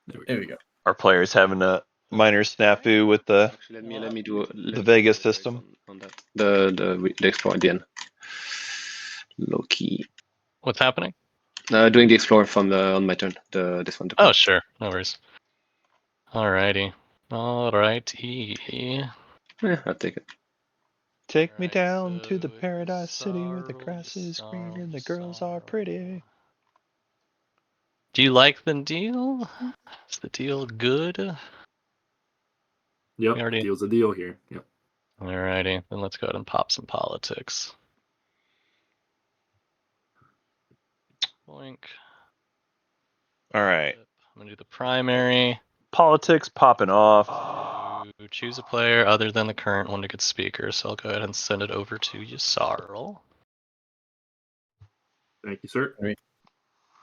There we go. Our players having a minor snafu with the Actually, let me do the Vegas system. on that. The explore at the end. Low key. What's happening? Doing the explore on my turn. This one. Oh, sure. No worries. Alrighty. Alrighty. Yeah, I'll take it. Take me Alright, down to the so paradise city where the Yssaril, grass is green and the Yssaril, girls are Yssaril. pretty. Do you like the deal? Is the deal good? Yep. We already- Deal's a deal here. Yep. Alrighty, then let's go ahead and pop some politics. Boink. All right. I'm gonna do the primary. Politics popping off. To choose a player other than the current one to get speaker, so I'll go ahead and send it over to Yssaril. Thank you, sir. we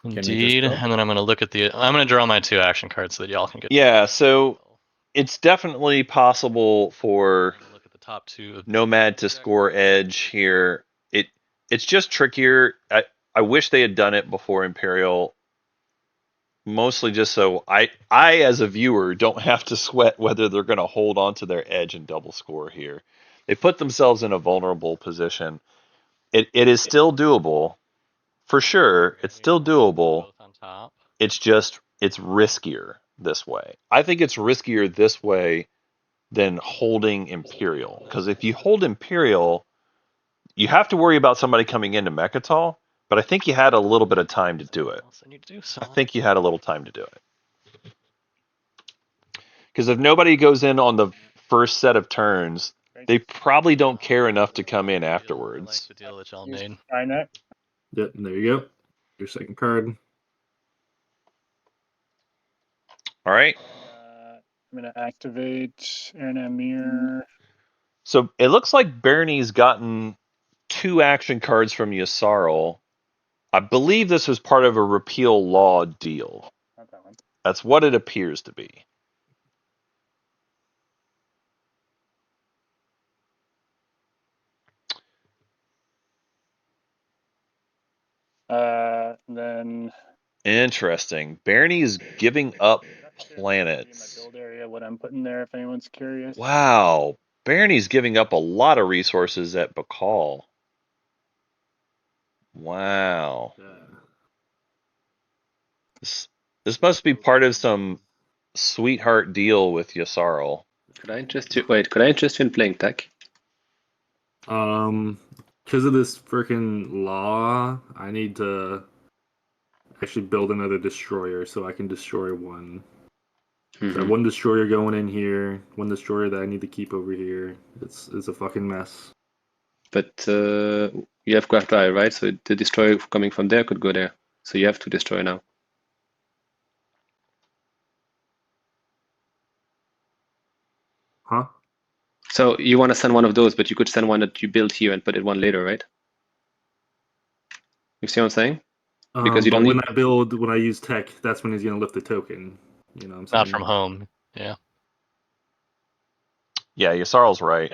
just Indeed, draw? and then I'm gonna look at the. I'm gonna draw my 2 action cards so that y'all can get. Yeah, so it's definitely possible for I'm gonna look at the top 2 of Nomad to score edge here. It's just trickier. I wish they had done it before Imperial. Mostly just so I as a viewer don't have to sweat whether they're going to hold on to their edge and double score here. They put themselves in a vulnerable position. It is still doable, for sure. It's still doable. Both on top. It's riskier this way. I think it's riskier this way than holding Imperial, because if you hold Imperial, you have to worry about somebody coming into Mechatol. But I think you had a little bit of time to do it. Else I need to do I think you had a little time to do it. Because if nobody goes in on the first set of turns, they probably don't care enough to come in I like afterwards. the deal that y'all Use made. Skynet. Yep, and there you go. Your second card. All right. I'm going to activate Aaron Mirror. So it looks like Bernie's gotten 2 action cards from Yssaril. I believe this was part of a repeal law deal. Not that one. That's what it appears to be. Then Interesting. Bernie's giving up planets. My build area, what I'm putting there, if anyone's curious. Wow. Bernie's giving up a lot of resources at Bakal. Wow. This must be part of some sweetheart deal with Yssaril. Could I interest you? Wait, could I interest you in playing tech? Because of this freaking law, I need to actually build another destroyer so I can destroy one. So I have one destroyer going in here, one destroyer that I need to keep over here. It's a fucking mess. But you have craft eye, right? So the destroyer coming from there could go there. So you have to destroy now. Huh? So you want to send one of those, but you could send one that you build here and put it one later, right? You see what I'm saying? Because you but don't when need... when I use tech, that's when he's gonna lift the token. You know what I'm saying? Not from home. Yeah. Yeah, Yssaral's right.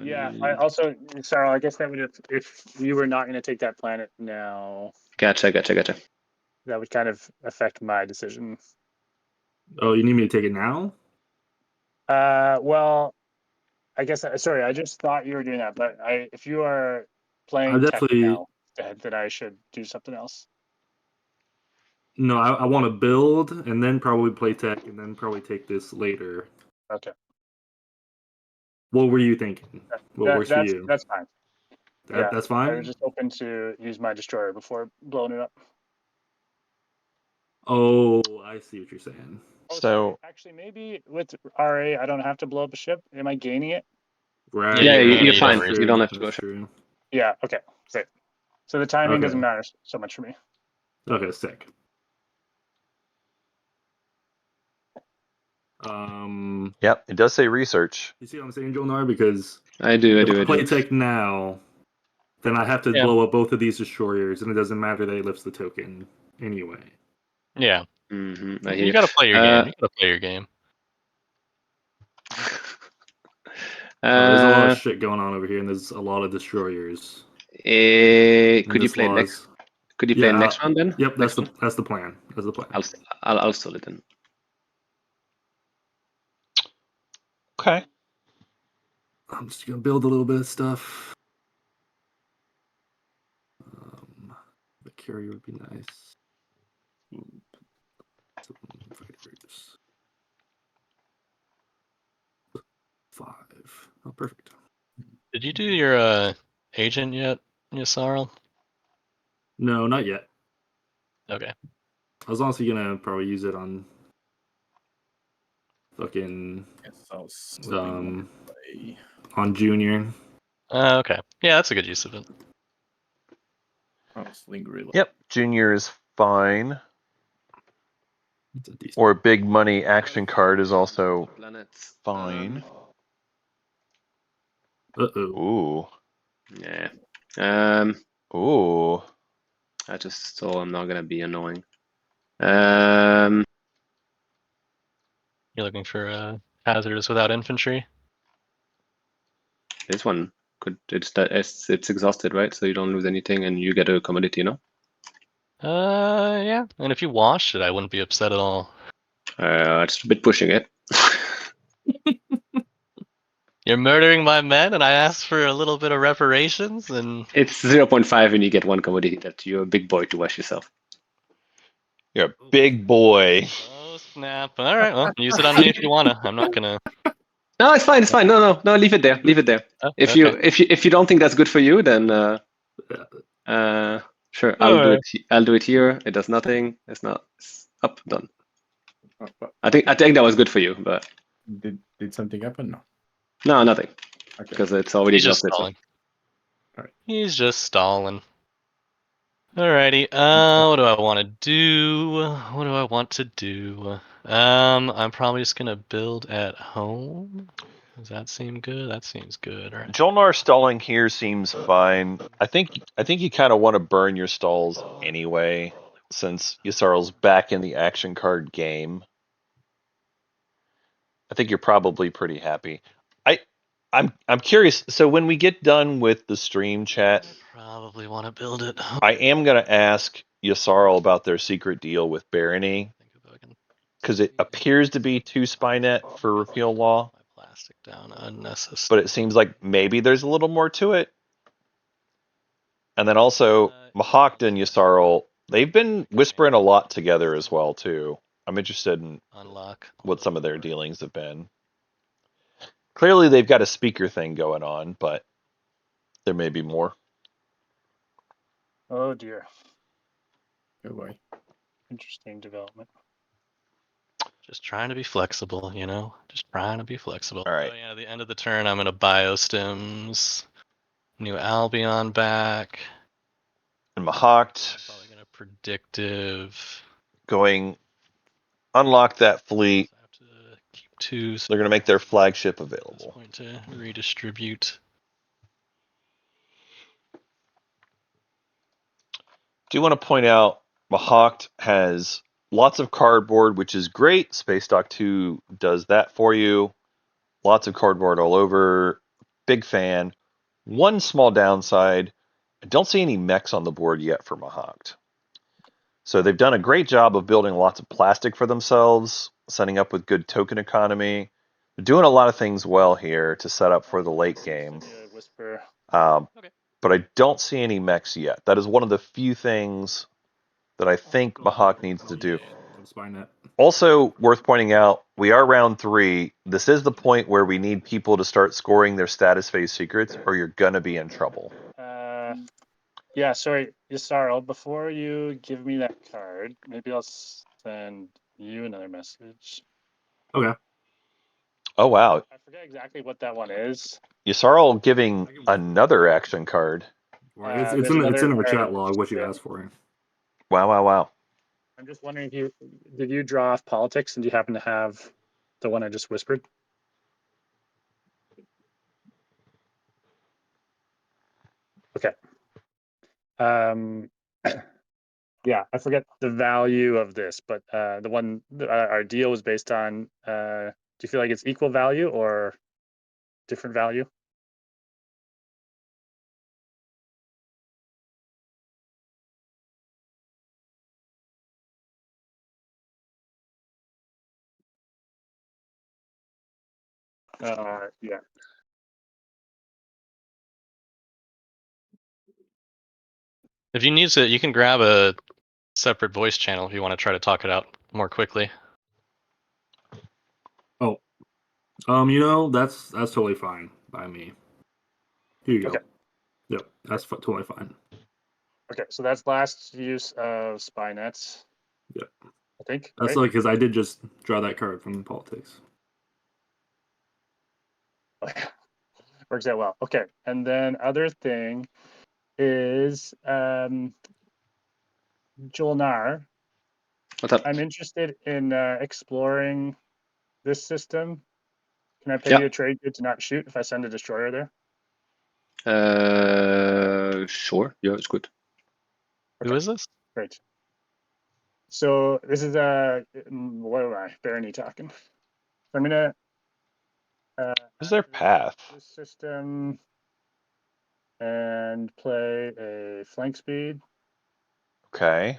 Yeah, I also, Sarah, I guess that would, if you were not going to take that planet now, Gotcha. that would kind of affect my decision. Oh, you need me to take it now? Well, I guess, sorry, I just thought you were doing that, but if you are playing tech definitely now, then I should do something else. no. I want to build and then probably play tech and then probably take this later. Okay. What were you thinking? What works for you? That's fine. Yeah, That's I fine. was just hoping to use my destroyer before blowing it up. Oh, I see what you're saying. Oh, So sorry. Actually, maybe with RA, I don't have to blow up a ship. Am I gaining it? Right. Yeah, you're you fine. don't You don't have to go. That's true. Yeah. Okay. Great. So the timing Okay. doesn't matter so much for me. Okay, sick. yep, it does say research. You see what I'm saying, Jolnar? Because I do. if I play tech now, then I have to Yeah. blow up both of these destroyers, and it doesn't matter that he lifts the token anyway. Yeah. I hear You gotta play your game. You gotta play your game. There's a lot of shit going on over here, and there's a lot of destroyers. Could you play next? Could you play next round then? Yep, that's the plan. That's the plan. I'll stall it then. Okay. I'm just gonna build a little bit of stuff. The carrier would be nice. Fighters. 5. Oh, perfect. Did you do your agent yet, Yssaril? No, not yet. Okay. I was honestly gonna probably use it on fucking on Junior. Okay. Yeah, that's a good use of it. Yep, Junior is fine. Or big money action card is also fine. Ooh. Yeah. Ooh. I just so I'm not gonna be annoying. You're looking for hazardous without infantry? This one could it's exhausted, right? So you don't lose anything and you get a commodity, you know? Yeah. And if you washed it, I wouldn't be upset at all. It's a bit pushing it. You're murdering my men, and I asked for a little bit of reparations, and It's 0.5 and you get one commodity that you're a big boy to wash yourself. You're a big boy. oh snap! All right, well, use it on me if you wanna. I'm not gonna. No, it's fine. It's fine. No, leave it there. Leave it there. Oh, If okay. you don't think that's good for you, then sure, Alright. I'll do it here. It does nothing. It's not. It's up, done. But I think that was good for you, but did something happen? No. no, nothing, Okay. because it's already He's just exhausted. So. stalling. Alright. He's just stalling. Alrighty. What do I want to do? What do I want to do? I'm probably just gonna build at home. Does that seem good? That seems good. All right. Jolnar stalling here seems fine. I think you kind of want to burn your stalls anyway, since Yssarl's back in the action card game. I think you're probably pretty happy. I'm curious. So when we get done with the stream chat, I probably want to build it. I am gonna ask Yssarl about their secret deal with Barony, Think if I can because it appears to be 2 Spynet for repeal law, my plastic down unnecessary. but it seems like maybe there's a little more to it. And then also Mahakt and Yssarl, they've been whispering a lot together as well too. I'm interested in Unlock what some of their dealings have been. Clearly they've got a speaker thing going on, but there may be more. Oh dear. Oh boy. Interesting development. Just trying to be flexible, you know? Just trying to be flexible. All right. So yeah, at the end of the turn, I'm going to biostims. New Albion back. And Mahakt Probably going to predictive. going unlock that fleet. So I have to keep 2. So They're going to make their flagship at this available. point to redistribute. Do want to point out Mahakt has lots of cardboard, which is great. Space Dock 2 does that for you. Lots of cardboard all over. Big fan. One small downside, I don't see any mechs on the board yet for Mahakt. So they've done a great job of building lots of plastic for themselves, setting up with good token economy. They're doing a lot of things well here to set up for the late game. Whisper. Okay. But I don't see any mechs yet. That is one of the few things that I think Mahawk needs to do. Spynet. Also worth pointing out, we are round 3. This is the point where we need people to start scoring their status phase secrets, or you're gonna be in trouble. Yeah, sorry, Yssarl, before you give me that card, maybe I'll send you another message. Okay. Oh wow, I forget exactly what that one is. Yssarl giving another action card. Well, it's There's in another our card. chat log what you asked for. Wow. I'm just wondering if did you draw off politics and do you happen to have the one I just whispered? Okay. Yeah, I forget the value of this, but the one our deal was based on. Do you feel like it's equal value or different value? Yeah. If you need to, you can grab a separate voice channel if you want to try to talk it out more quickly. Oh, that's totally fine by me. Here you go. Okay. Yep, that's totally fine. Okay, so that's last use of spy nets. Yep. I think. That's right? like because I did just draw that card from politics. Works out well. Okay, and then other thing is Jolnar. What's up? I'm interested in exploring this system. Can I pay Yeah. you a trade good to not shoot if I send a destroyer there? Sure. Yeah, it's good. Who is this? Great. So this is what am I? Barony talking. So I'm gonna What's their path? this system and play a flank speed. Okay.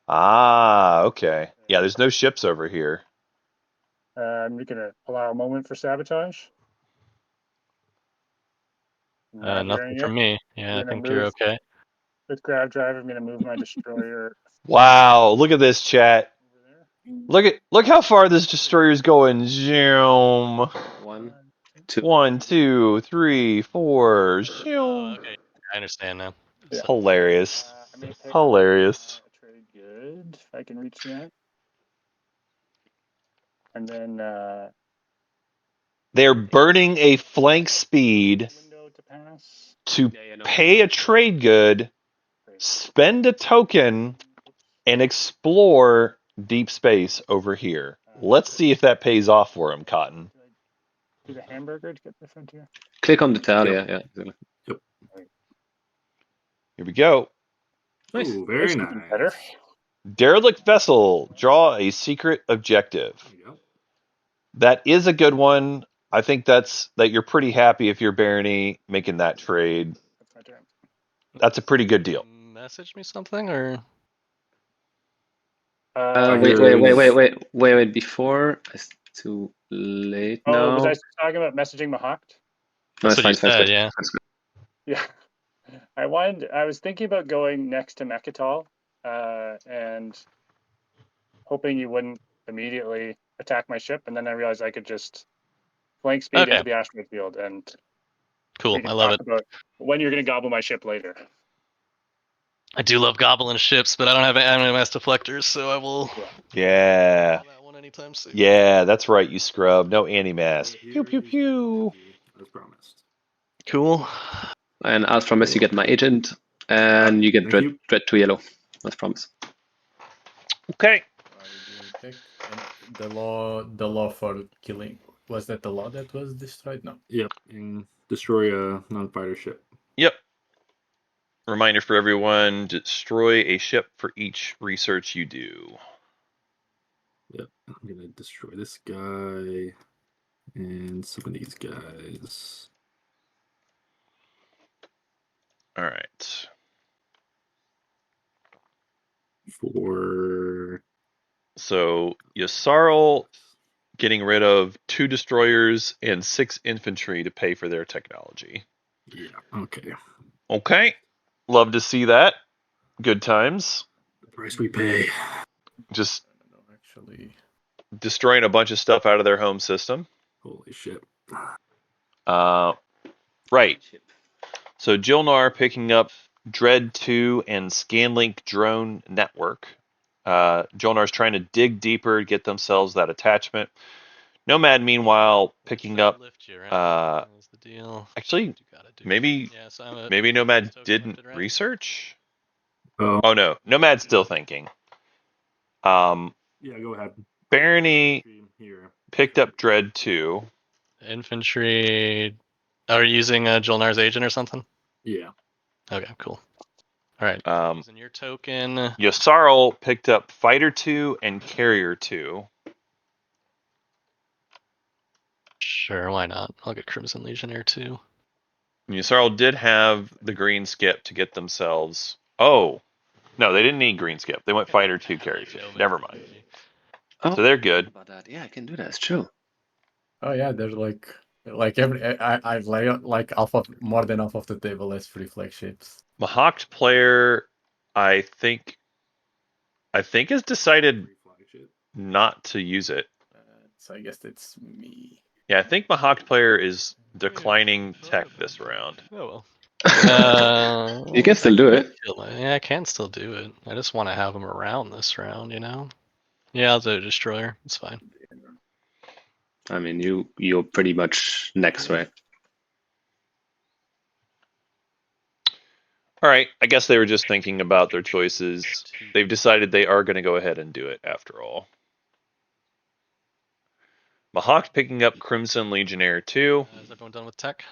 Ah, okay. Yeah, there's no ships over here. I'm gonna allow a moment for sabotage. Not Nothing hearing from it. me. Yeah, I Gonna think you're move okay. with grab drive. I'm gonna move my destroyer Wow, look at this chat. over there. Look how far this destroyer's going. Zoom. 1, 2. 1, 2, 3, 4. Oh, Zoom. okay. I understand now. Yeah. Hilarious. I'm gonna pick Hilarious. a trade good if I can reach that. And then They're burning a flank speed window to pass. to Yeah, no. pay a trade good, spend a token, and explore deep space over here. Let's see if that pays off for him, Cotton. Do the hamburger to get the frontier. Click on the tile, Yep. yeah, exactly. Here we go. Nice. Ooh, very Something nice. better. Derelict vessel. Draw a secret objective. There you go. That is a good one. I think that you're pretty happy if you're Barony making that trade. That's my turn. That's a pretty good deal. Message me something or Wait. Before it's too late Oh, now. was I talking about messaging Mahawked? No, that's it's what fine. you It's fine, said, it's yeah. fine. Yeah. I was thinking about going next to Mechatol, and hoping you wouldn't immediately attack my ship, and then I realized I could just flank speed Okay. into the asteroid field, and Cool. we can I love talk it. about when you're going to gobble my ship later. I do love goblin ships, but I don't have animass deflectors, so I will Yeah. that one anytime soon. Yeah, that's right, you scrub. No anti-mass. Pew, pew, pew. As promised. Cool. And as promised, you get my agent, and you get Thank dread you. 2 yellow. As promised. Okay. And the law for killing, was that the law that was destroyed? No. Yep. And destroy a non-fighter ship. Yep. Reminder for everyone, destroy a ship for each research you do. Yep. I'm gonna destroy this guy and some of these guys. All right. For So Yasarl getting rid of 2 destroyers and 6 infantry to pay for their technology. yeah, okay. Okay. Love to see that. Good times. The price we pay. Just No, actually. destroying a bunch of stuff out of their home system. Holy shit. Right. So Jilnar picking up Dread 2 and Scanlink drone network. Jilnar's trying to dig deeper, get themselves that attachment. Nomad, meanwhile, picking up. That's the deal. Actually, maybe Nomad didn't research. Oh no, Nomad's still thinking. Yeah, go ahead. Barony Here. picked up Dread 2. Infantry are you using Jolnar's agent or something? Yeah. Okay, cool. All right. Using your token. Yasarl picked up Fighter 2 and Carrier 2. Sure, why not? I'll get Crimson Legionnaire too. Yasarl did have the green skip to get themselves. Oh, no, they didn't need green skip. They went Fighter 2, Carrier 2. Never mind. Oh, So they're good. about that. Yeah, I can do that. It's true. Oh yeah, there's like every I lay like more than half of the table as free flagships. Mahawked player, I think has decided not to use it. So I guess it's me. Yeah, I think Mahawked player is declining tech this round. Oh well. You can still do it. Yeah, I can still do it. I just want to have him around this round, you know? Yeah, I'll do a destroyer. It's fine. I mean, you're pretty much next, right? All right, I guess they were just thinking about their choices. They've decided they are going to go ahead and do it after all. Mahawk picking up Crimson Legionnaire 2. Is everyone done with tech?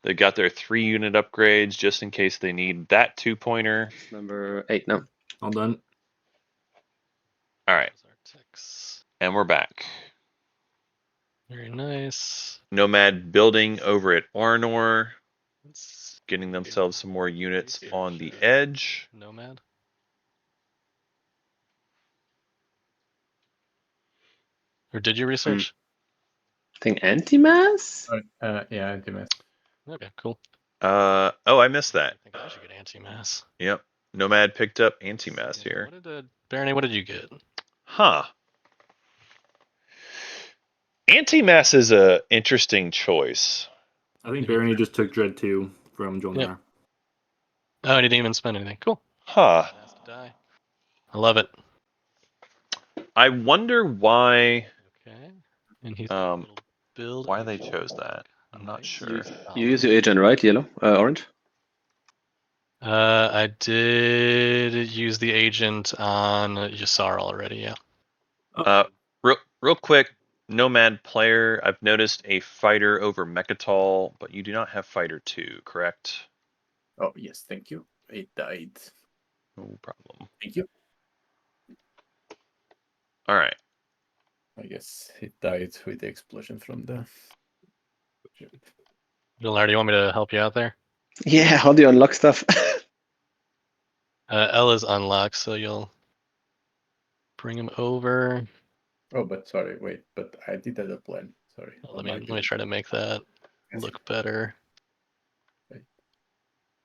They got their 3-unit upgrades just in case they need that 2-pointer. Number 8 now. All done. All right, and we're back. Very nice. Nomad building over at Arnor, getting themselves some more units on the edge. Nomad. Or did you research? I think anti-mass? Yeah, anti-mass. Okay, cool. Oh, I missed that. I think I should get anti-mass. Yep. Nomad picked up anti-mass here. What did Barony? What did you get? Huh. Anti-mass is a interesting choice. I think Barony just took Dread 2 from Jolnar. Yep. Oh, he didn't even spend anything. Cool. Huh. Has to die. I love it. I wonder why Okay. And he's build. why they chose that. I'm not sure. You use your agent, right? Yellow, orange. I did use the agent on Yasar already. Yeah. Real quick, Nomad player, I've noticed a fighter over Mechatol, but you do not have fighter 2, correct? Oh, yes, thank you. It died. No problem. Thank you. All right. I guess it died with the explosion from the... Villar, do you want me to help you out there? Yeah, how do you unlock stuff? L is unlocked, so you'll bring him over. Oh, but sorry, wait, but I did have a plan. Sorry. Let me try to make that look better.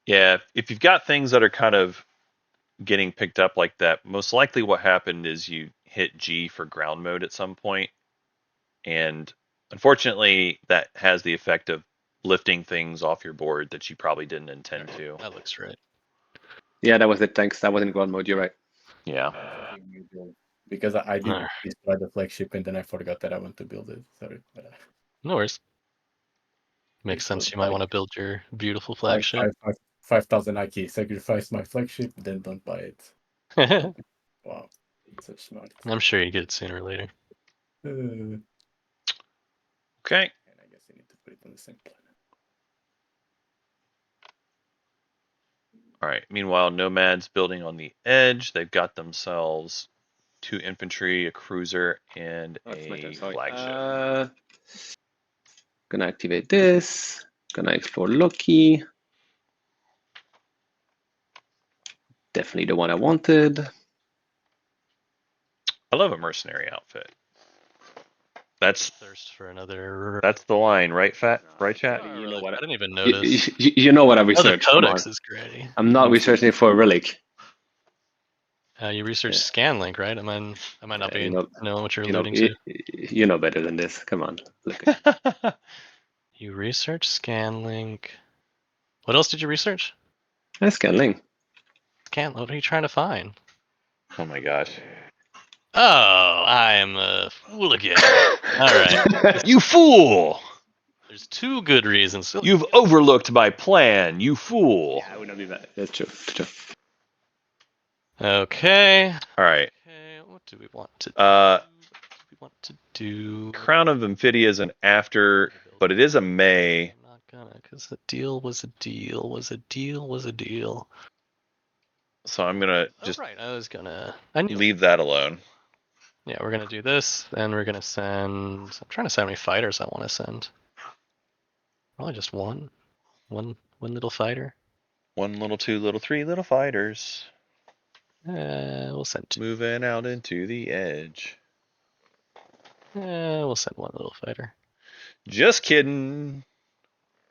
Yeah, if you've got things that are kind of getting picked up like that, most likely what happened is you hit G for ground mode at some point, and unfortunately that has the effect of lifting things off your board that you probably didn't intend to. That looks right. Yeah, that was it. Thanks. That was in ground mode. You're right. Yeah. Because I did destroy the flagship and then I forgot that I want to build it. Sorry. But, no worries. Makes sense. You might want to build your beautiful flagship. 5,000 IK. Sacrifice my flagship, then don't buy it. Wow. Such smart. I'm sure you get it sooner or later. And Okay. I guess you need to put it on the same planet. All right. Meanwhile, Nomad's building on the edge. They've got themselves 2 infantry, a cruiser, and a flagship. Gonna activate this. Gonna explore Loki. Definitely the one I wanted. I love a mercenary outfit. That's Thirst for another. That's the line, right? Right, chat. You know what? I didn't even notice. You know what I Oh, the researched. codex is great. I'm not researching it for a relic. You researched ScanLink, right? I might not be knowing what you're alluding to. You know better than this. Come on. Look. You researched ScanLink. What else did you research? ScanLink. What are you trying to find? Oh my gosh. Oh, I am a fool again. All right. You fool! There's 2 good reasons. You've overlooked my plan, you fool. Yeah, I would not be bad. That's true. Okay. All right. Okay. What do we want to do? Crown of Amphidia is an after, but it is a May. I'm not gonna, because the deal was a deal was a deal was a deal. So I'm gonna just right. I leave that alone. Yeah, we're gonna do this. Then we're gonna send. I'm trying to see how many fighters I want to send. Probably just one little fighter. 1 little, 2 little, 3 little fighters. We'll send 2. Moving out into the edge. We'll send 1 little fighter. Just kidding.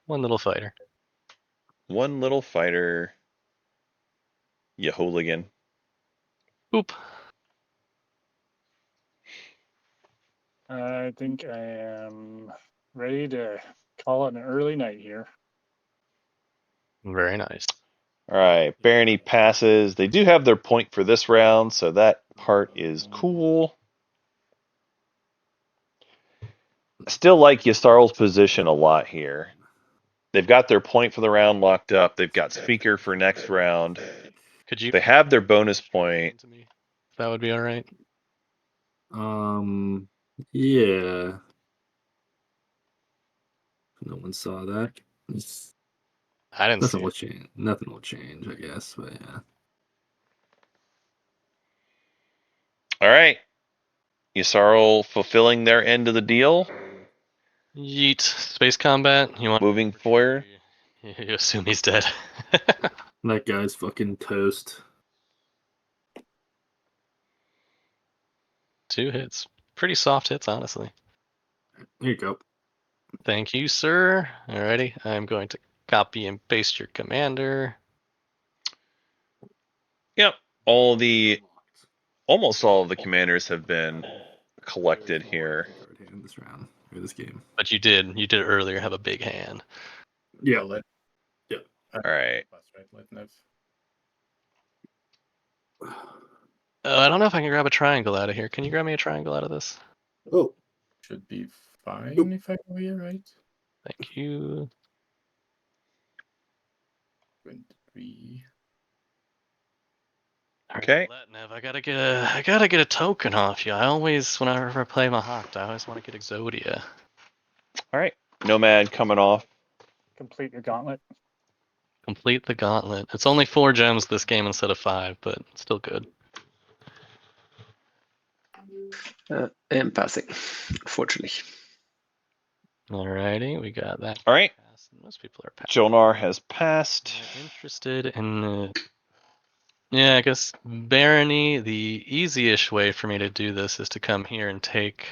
1 little fighter. 1 little fighter. You hooligan. Oop. I think I am ready to call it an early night here. Very nice. All right, Barony passes. They do have their point for this round, so that part is cool. I still like Yasarl's position a lot here. They've got their point for the round locked up. They've got speaker for next round. Could you? They have their bonus point. That would be all right. Yeah. No one saw that. I didn't see Nothing will it. change. Nothing will change, I guess. But yeah. All right. Yasarl fulfilling their end of the deal. Yeet. Space combat. You want moving forward? You assume he's dead. That guy's fucking toast. 2 hits. pretty soft hits, honestly. Here you go. Thank you, sir. Alrighty, I'm going to copy and paste your commander. Yep. Almost all of the commanders have been collected here. Card hand this round or this game. But you did earlier have a big hand. Yeah. All right. I don't know if I can grab a triangle out of here. Can you grab me a triangle out of this? Oh, Should be fine if I go here, right? Thank you. 23. Okay. Nev, I gotta get a token off you. I always, whenever I play Mahakt, I always want to get Exodia. All right. Nomad coming off. Complete your gauntlet. Complete the gauntlet. It's only 4 gems this game instead of 5, but still good. I'm passing, unfortunately. Alrighty, we got that. All right. Most people are passing. Jolnar has passed. I'm interested in yeah, I guess Barony, the easy-ish way for me to do this is to come here and take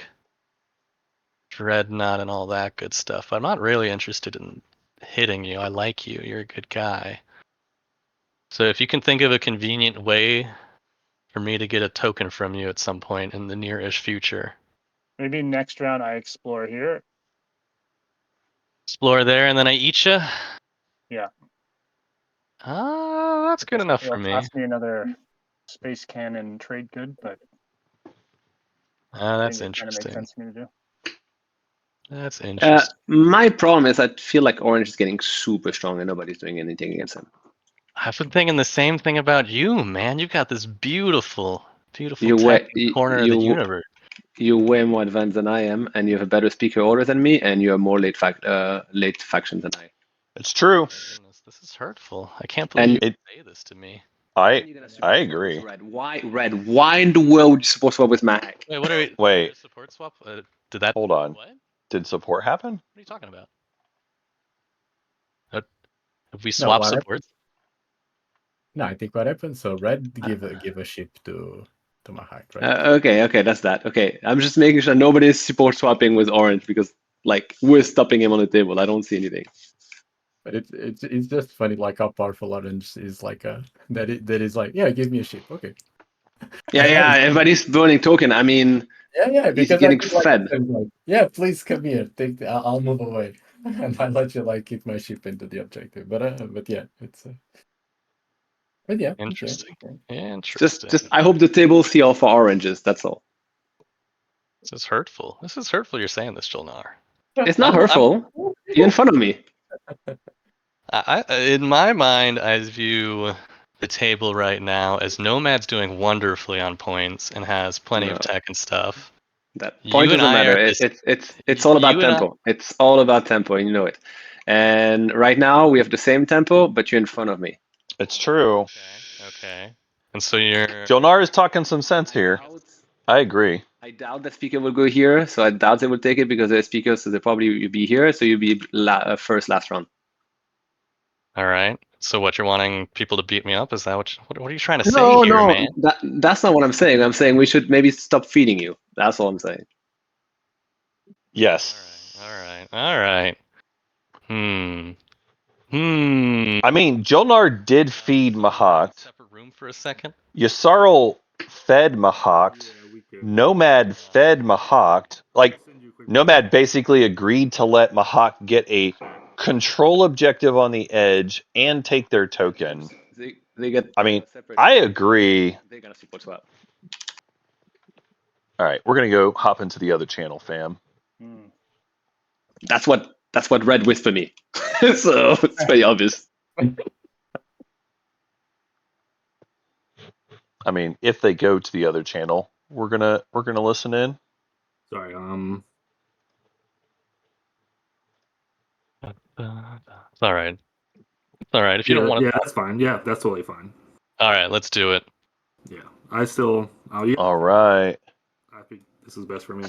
Dreadnought and all that good stuff. I'm not really interested in hitting you. I like you. You're a good guy. So if you can think of a convenient way for me to get a token from you at some point in the near-ish future. Maybe next round I explore here. Explore there and then I eat you? Yeah. That's good enough for It'll me. cost me another space cannon trade good, but That's I think it kind of makes interesting. sense for me to do. That's interesting. My problem is I feel like Orange is getting super strong and nobody's doing anything against him. I've been thinking the same thing about you, man. You got this beautiful You tech way, corner of the universe. You're way more advanced than I am, and you have a better speaker order than me, and you are more late faction than I. It's true. Goodness, this is hurtful. I can't believe you it- say this to me. I agree. Red. Why in the world would you support swap with Mahak? Wait, what are we? Wait. Support swap? Did that? Hold on. What? What Did support happen? are you talking about? Have we swapped what supports? No, I think what happened. So red give a ship to Mahak, right? Okay, that's that. Okay, I'm just making sure nobody is support swapping with Orange because like we're stopping him on the table. I don't see anything. But it's just funny, like how powerful Orange is. Like that is like, yeah, give me a ship, okay. Yeah, everybody's burning token. I mean, yeah, he's because getting I feel fed. like, yeah, please come here. I'll move away, and I'll let you like keep my ship into the objective. But yeah, it's. But yeah, Interesting. okay. Interesting. Just I hope the table see all for oranges. That's all. This is hurtful. This is hurtful. You're saying this, Jolnar. It's not hurtful. You're in front of me. In my mind, I view the table right now as Nomad's doing wonderfully on points and has plenty of tech and stuff. That point You and doesn't I matter. are this- It's all about you and I- tempo. It's all about tempo, and you know it. And right now we have the same tempo, but you're in front of me. It's true. Okay. And so you're. Jolnar is talking some sense here. I agree. I doubt that speaker will go here, so I doubt they will take it because they're speakers, so they probably will be here. So you'll be first last round. All right. So what you're wanting people to beat me up? Is that what are you trying to say here, No, man? that's not what I'm saying. I'm saying we should maybe stop feeding you. That's all I'm saying. Yes. All right. I mean, Jolnar did feed Mahak. Separate room for a second. Yasarl fed Mahak. Nomad fed Mahak. Like, Nomad basically agreed to let Mahak get a control objective on the edge and take their token. They get. I mean, I agree. They're gonna support swap. All right, we're gonna go hop into the other channel, fam. That's what Red whispered me. So it's very obvious. I mean, if they go to the other channel, we're gonna listen in. Sorry. It's all right. It's all right. If you don't want to. Yeah, that's fine. Yeah, that's totally fine. All right, let's do it. Yeah, All right. I think this is best for me.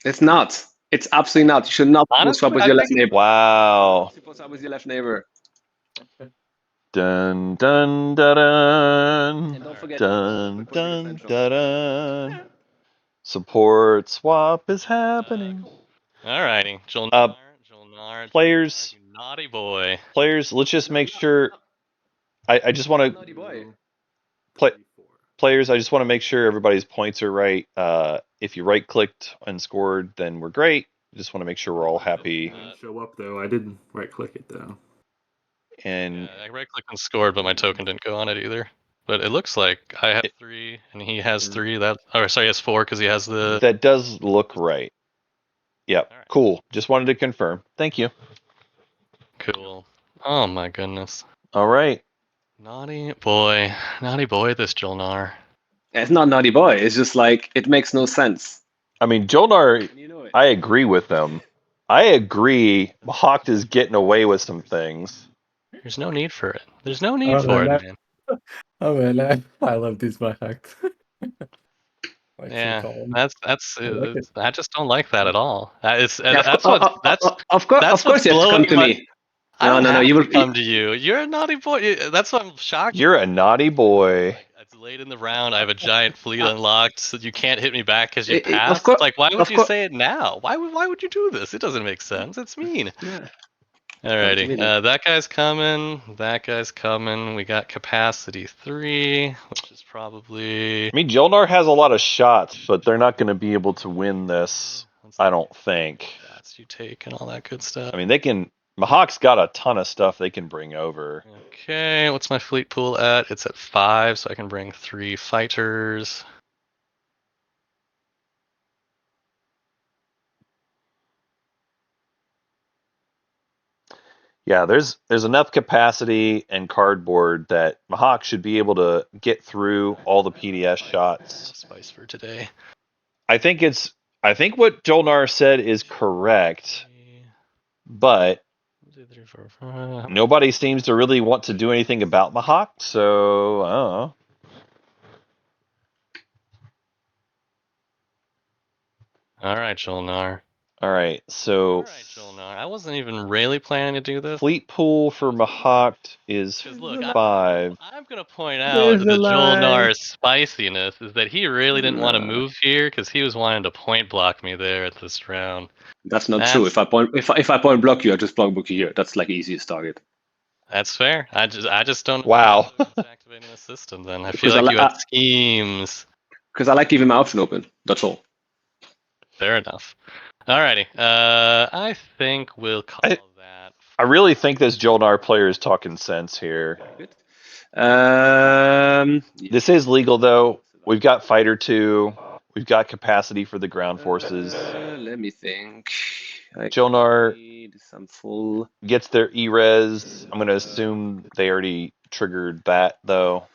It's not. It's absolutely not. You should not swap with your left neighbor. Wow. Swap with your left neighbor. Dun dun dun dun. And don't forget. Dun dun dun dun. Support swap is happening. Cool. Alrighty, Jolnar, Players, you naughty boy. players, let's just make sure. I just want Naughty to boy. players. I just want to make sure everybody's points are right. If you right clicked and scored, then we're great. Just want to make sure we're all happy. It didn't show up though. I didn't right click it though. And Yeah, I right clicked and scored, but my token didn't go on it either. But it looks like I have 3 and he has 3. Sorry, he has 4 because he has the. that does look right. Yep. All right. Cool. Just wanted to confirm. Thank you. Cool. Oh my goodness. All right. Naughty boy, this Jolnar. It's not naughty boy. It's just like it makes no sense. I mean, Jolnar, You know it. I agree with them. I agree. Hawk is getting away with some things. There's no need for it. There's no need for it, man. Oh man, I love this Mahak. Yeah, calm. that's I like it. I just don't like that at all. It's Yeah, that's what that's of course, that's of course, what's you have to come blowing to my. me. I don't No, have you to will come to you. You're a naughty boy. That's why I'm shocked. You're a naughty boy. It's late in the round. I have a giant fleet unlocked, so you can't hit me back because you Of passed. course, It's like, why would of you course. say it now? Why would you do this? It doesn't make sense. It's mean. Yeah. Alrighty, me that guy's coming. That guy's coming. We got capacity 3, which is probably. I mean, Jolnar has a lot of shots, but they're not going to be able to win this, I don't think. Shots you take and all that good stuff. I mean, they can. Mahawk's got a ton of stuff they can bring over. Okay, what's my fleet pool at? It's at 5, so I can bring 3 fighters. Yeah, there's enough capacity and cardboard that Mahawk should be able to get through all the PDS shots. Spice for today. I think what Jolnar said is correct, but nobody seems to really want to do anything about Mahawk, so I don't know. Alright, Jolnar. Alright, so Jolnar. I wasn't even really planning to do this. fleet pool for Mahawk is 5. I'm going to point out that There's a lie. Jolnar's spiciness is that he really didn't want to move here because he was wanting to point block me there at this round. That's not true. If I point block you, I just block you here. That's like easiest target. That's fair. I just don't. Wow. Activating the system. Then I feel like you had schemes. Because I like keeping my option open. That's all. Fair enough. Alrighty. I think we'll call that. I really think this Jolnar player is talking sense here. Good. This is legal though. We've got fighter 2. We've got capacity for the ground forces. Let me think. Jolnar full. gets their E-res. I'm going to assume they already triggered that though.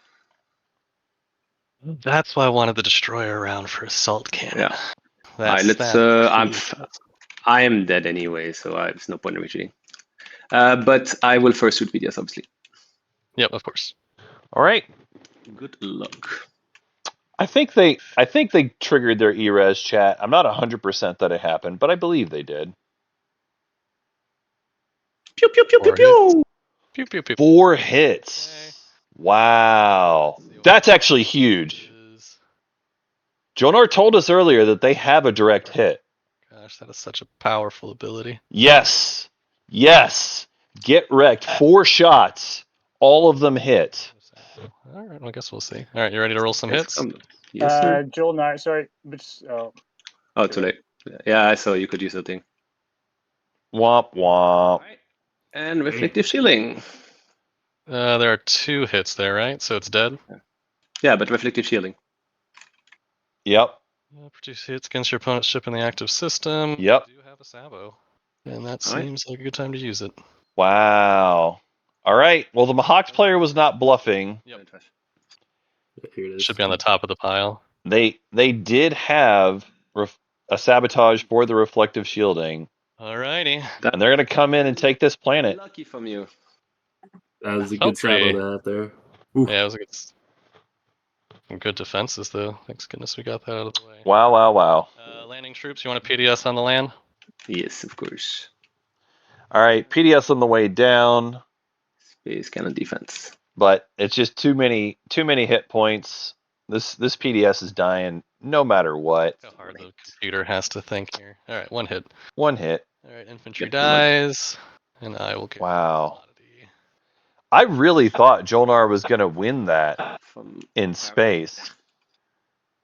That's why I wanted the destroyer around for assault cannon. Yeah. Alright, I am dead anyway, so there's no point in retreating. But I will first shoot PDS, obviously. Yep, of course. All right. Good luck. I think they triggered their E-res chat. I'm not 100% that it happened, but I believe they did. Pew pew pew pew pew. Pew pew pew. 4 hits. Okay. Wow. That's actually huge. Jolnar told us earlier that they have a direct hit. Gosh, that is such a powerful ability. Yes. Yes. Get wrecked. 4 shots. All of them hit. All right, well, I guess we'll see. All right, you ready to roll some hits? Yes, sir. Jolnar, sorry. Oh, too late. Yeah, I saw you could use that thing. Womp womp. Right. And reflective shielding. There are 2 hits there, right? So it's dead? Yeah, but reflective shielding. Yep. Produce hits against your opponent's ship in the active system. Yep. You do have a Sabo. And that seems like a good time to use it. Wow. All right. Well, the Mahawks player was not bluffing. Yep. Here it is. Should be on the top of the pile. They did have a sabotage for the reflective shielding. Alrighty. And they're going to come in and take this planet. Lucky from you. That was a good sabo that there. Oof. Yeah, it was a good defenses, though. Thanks goodness we got that out of the way. Wow, wow, wow. Landing troops, you want a PDS on the land? Yes, of course. All right, PDS on the way down. Space cannon defense. But it's just too many hit points. This PDS is dying no matter what. Look how hard the computer has to think here. All right, 1 hit. 1 hit. All right, infantry Yep, one. dies, and I will get Wow. I really thought Jolnar was going to win that in space.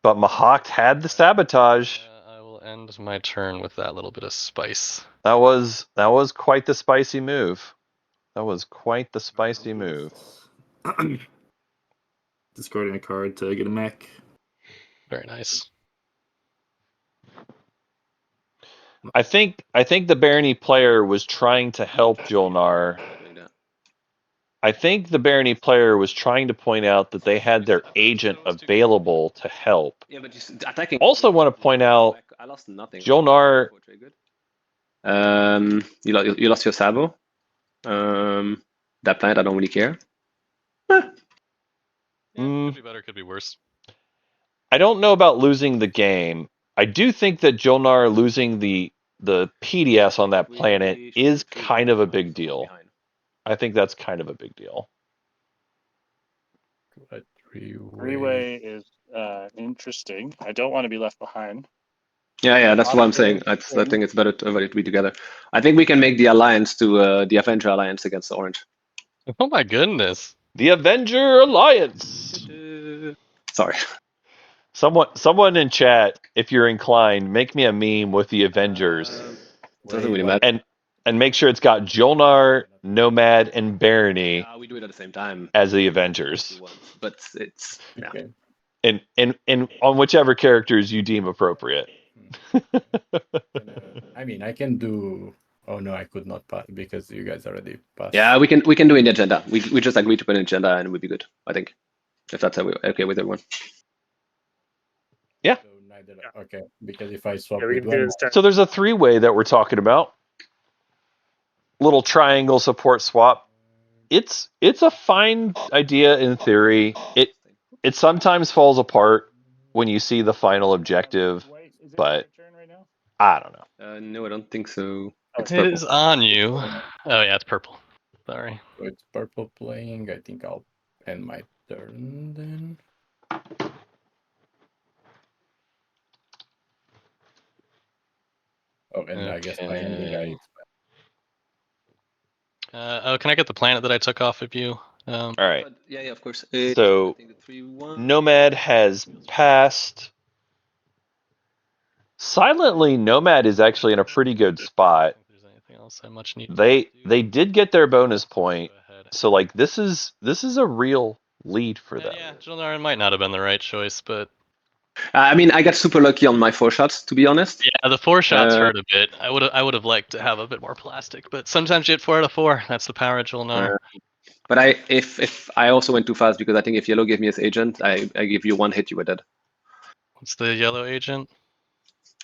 But Mahawk had the sabotage. I will end my turn with that little bit of spice. That was quite the spicy move. That was quite the spicy move. Discarding a card to get a mech. Very nice. I think the Barony player was trying to help Jolnar. I think the Barony player was trying to point out that they had their agent available to help. Yeah, but just attacking. Also want to point out, I lost nothing. Jolnar. You lost your Sabo. That planet, I don't really care. Yeah, could be better, could be worse. I don't know about losing the game. I do think that Jolnar losing the PDS on that planet is kind of a big deal. I think that's kind of a big deal. But Three-way is interesting. I don't want to be left behind. Yeah, that's what I'm saying. I think it's better to be together. I think we can make the alliance to the Avenger Alliance against Orange. Oh my goodness. The Avenger Alliance. Sorry. Someone in chat, if you're inclined, make me a meme with the Avengers. Doesn't really matter. And make sure it's got Jolnar, Nomad, and Barony. We do it at the same time as the Avengers. But it's okay. And on whichever characters you deem appropriate. I mean, I can do. Oh no, I could not pass because you guys already passed. Yeah, we can do an agenda. We just agree to put an agenda and it would be good. I think if that's okay with everyone. Yeah. So okay, because if I swap Yeah, we with can do one, this. So there's a 3-way that we're talking about. Little triangle support swap. It's a fine idea in theory. It sometimes falls apart when you see the final objective, but I don't know. No, I don't think so. It's It purple. is on you. Oh yeah, it's purple. Sorry. so it's purple playing. I think I'll end my turn then. Oh, and I guess my ending Okay. I Can I get the planet that I took off of you? All right. Yeah, of course. So Nomad has passed. Silently, Nomad is actually in a pretty good spot. If there's anything else I much need. They did get their bonus point, so like this is a real lead for them. Yeah, Jolnar might not have been the right choice, but I mean, I got super lucky on my 4 shots, to be honest. yeah, the 4 shots hurt a bit. I would have liked to have a bit more plastic, but sometimes you get 4 out of 4. That's the power of Jolnar. But if I also went too fast because I think if Yellow gave me his agent, I give you 1 hit, you were dead. What's the yellow agent?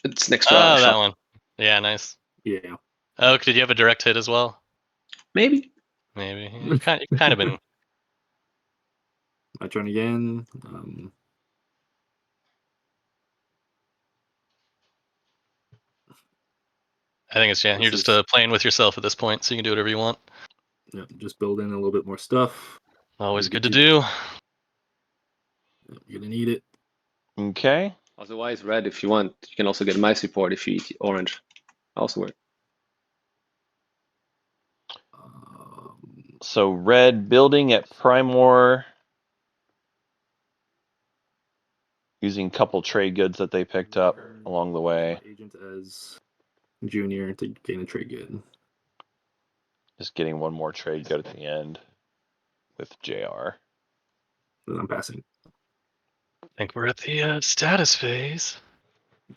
It's next Oh, round. that one. Yeah, nice. Yeah. Oh, did you have a direct hit as well? Maybe. Maybe. You've kind of been. My turn again. I think it's you're just playing with yourself at this point, so you can do whatever you want. Yeah, just build in a little bit more stuff. Always good to do. You're gonna need it. Okay. Otherwise, red, if you want, you can also get my support if you eat orange. Also work. So red building at Primor, using a couple trade goods that they picked up along the way. Agent as junior to gain a trade good. Just getting one more trade good at the end with JR. Then I'm passing. I think we're at the status phase.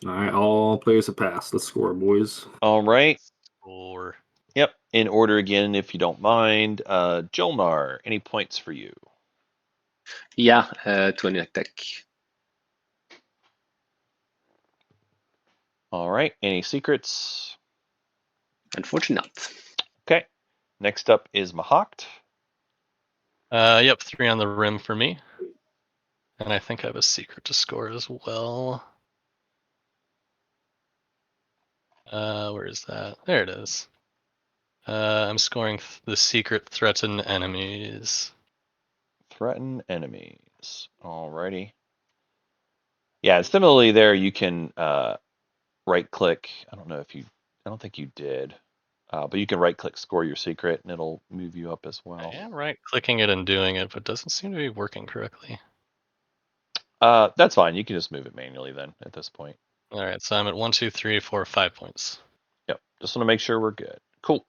All right, all players have passed. Let's score, boys. All right. Or Yep. In order again, if you don't mind. Jolnar, any points for you? Yeah, 20 attack. All right. Any secrets? Unfortunately not. Okay. Next up is Mahawk. Yep, 3 on the rim for me. And I think I have a secret to score as well. Where is that? There it is. I'm scoring the secret threaten enemies. Threaten enemies. Alrighty. Yeah, similarly there you can right click. I don't think you did. But you can right click score your secret and it'll move you up as well. I am right clicking it and doing it, but it doesn't seem to be working correctly. That's fine. You can just move it manually then at this point. All right, so I'm at 1, 2, 3, 4, 5 points. Yep. Just want to make sure we're good. Cool.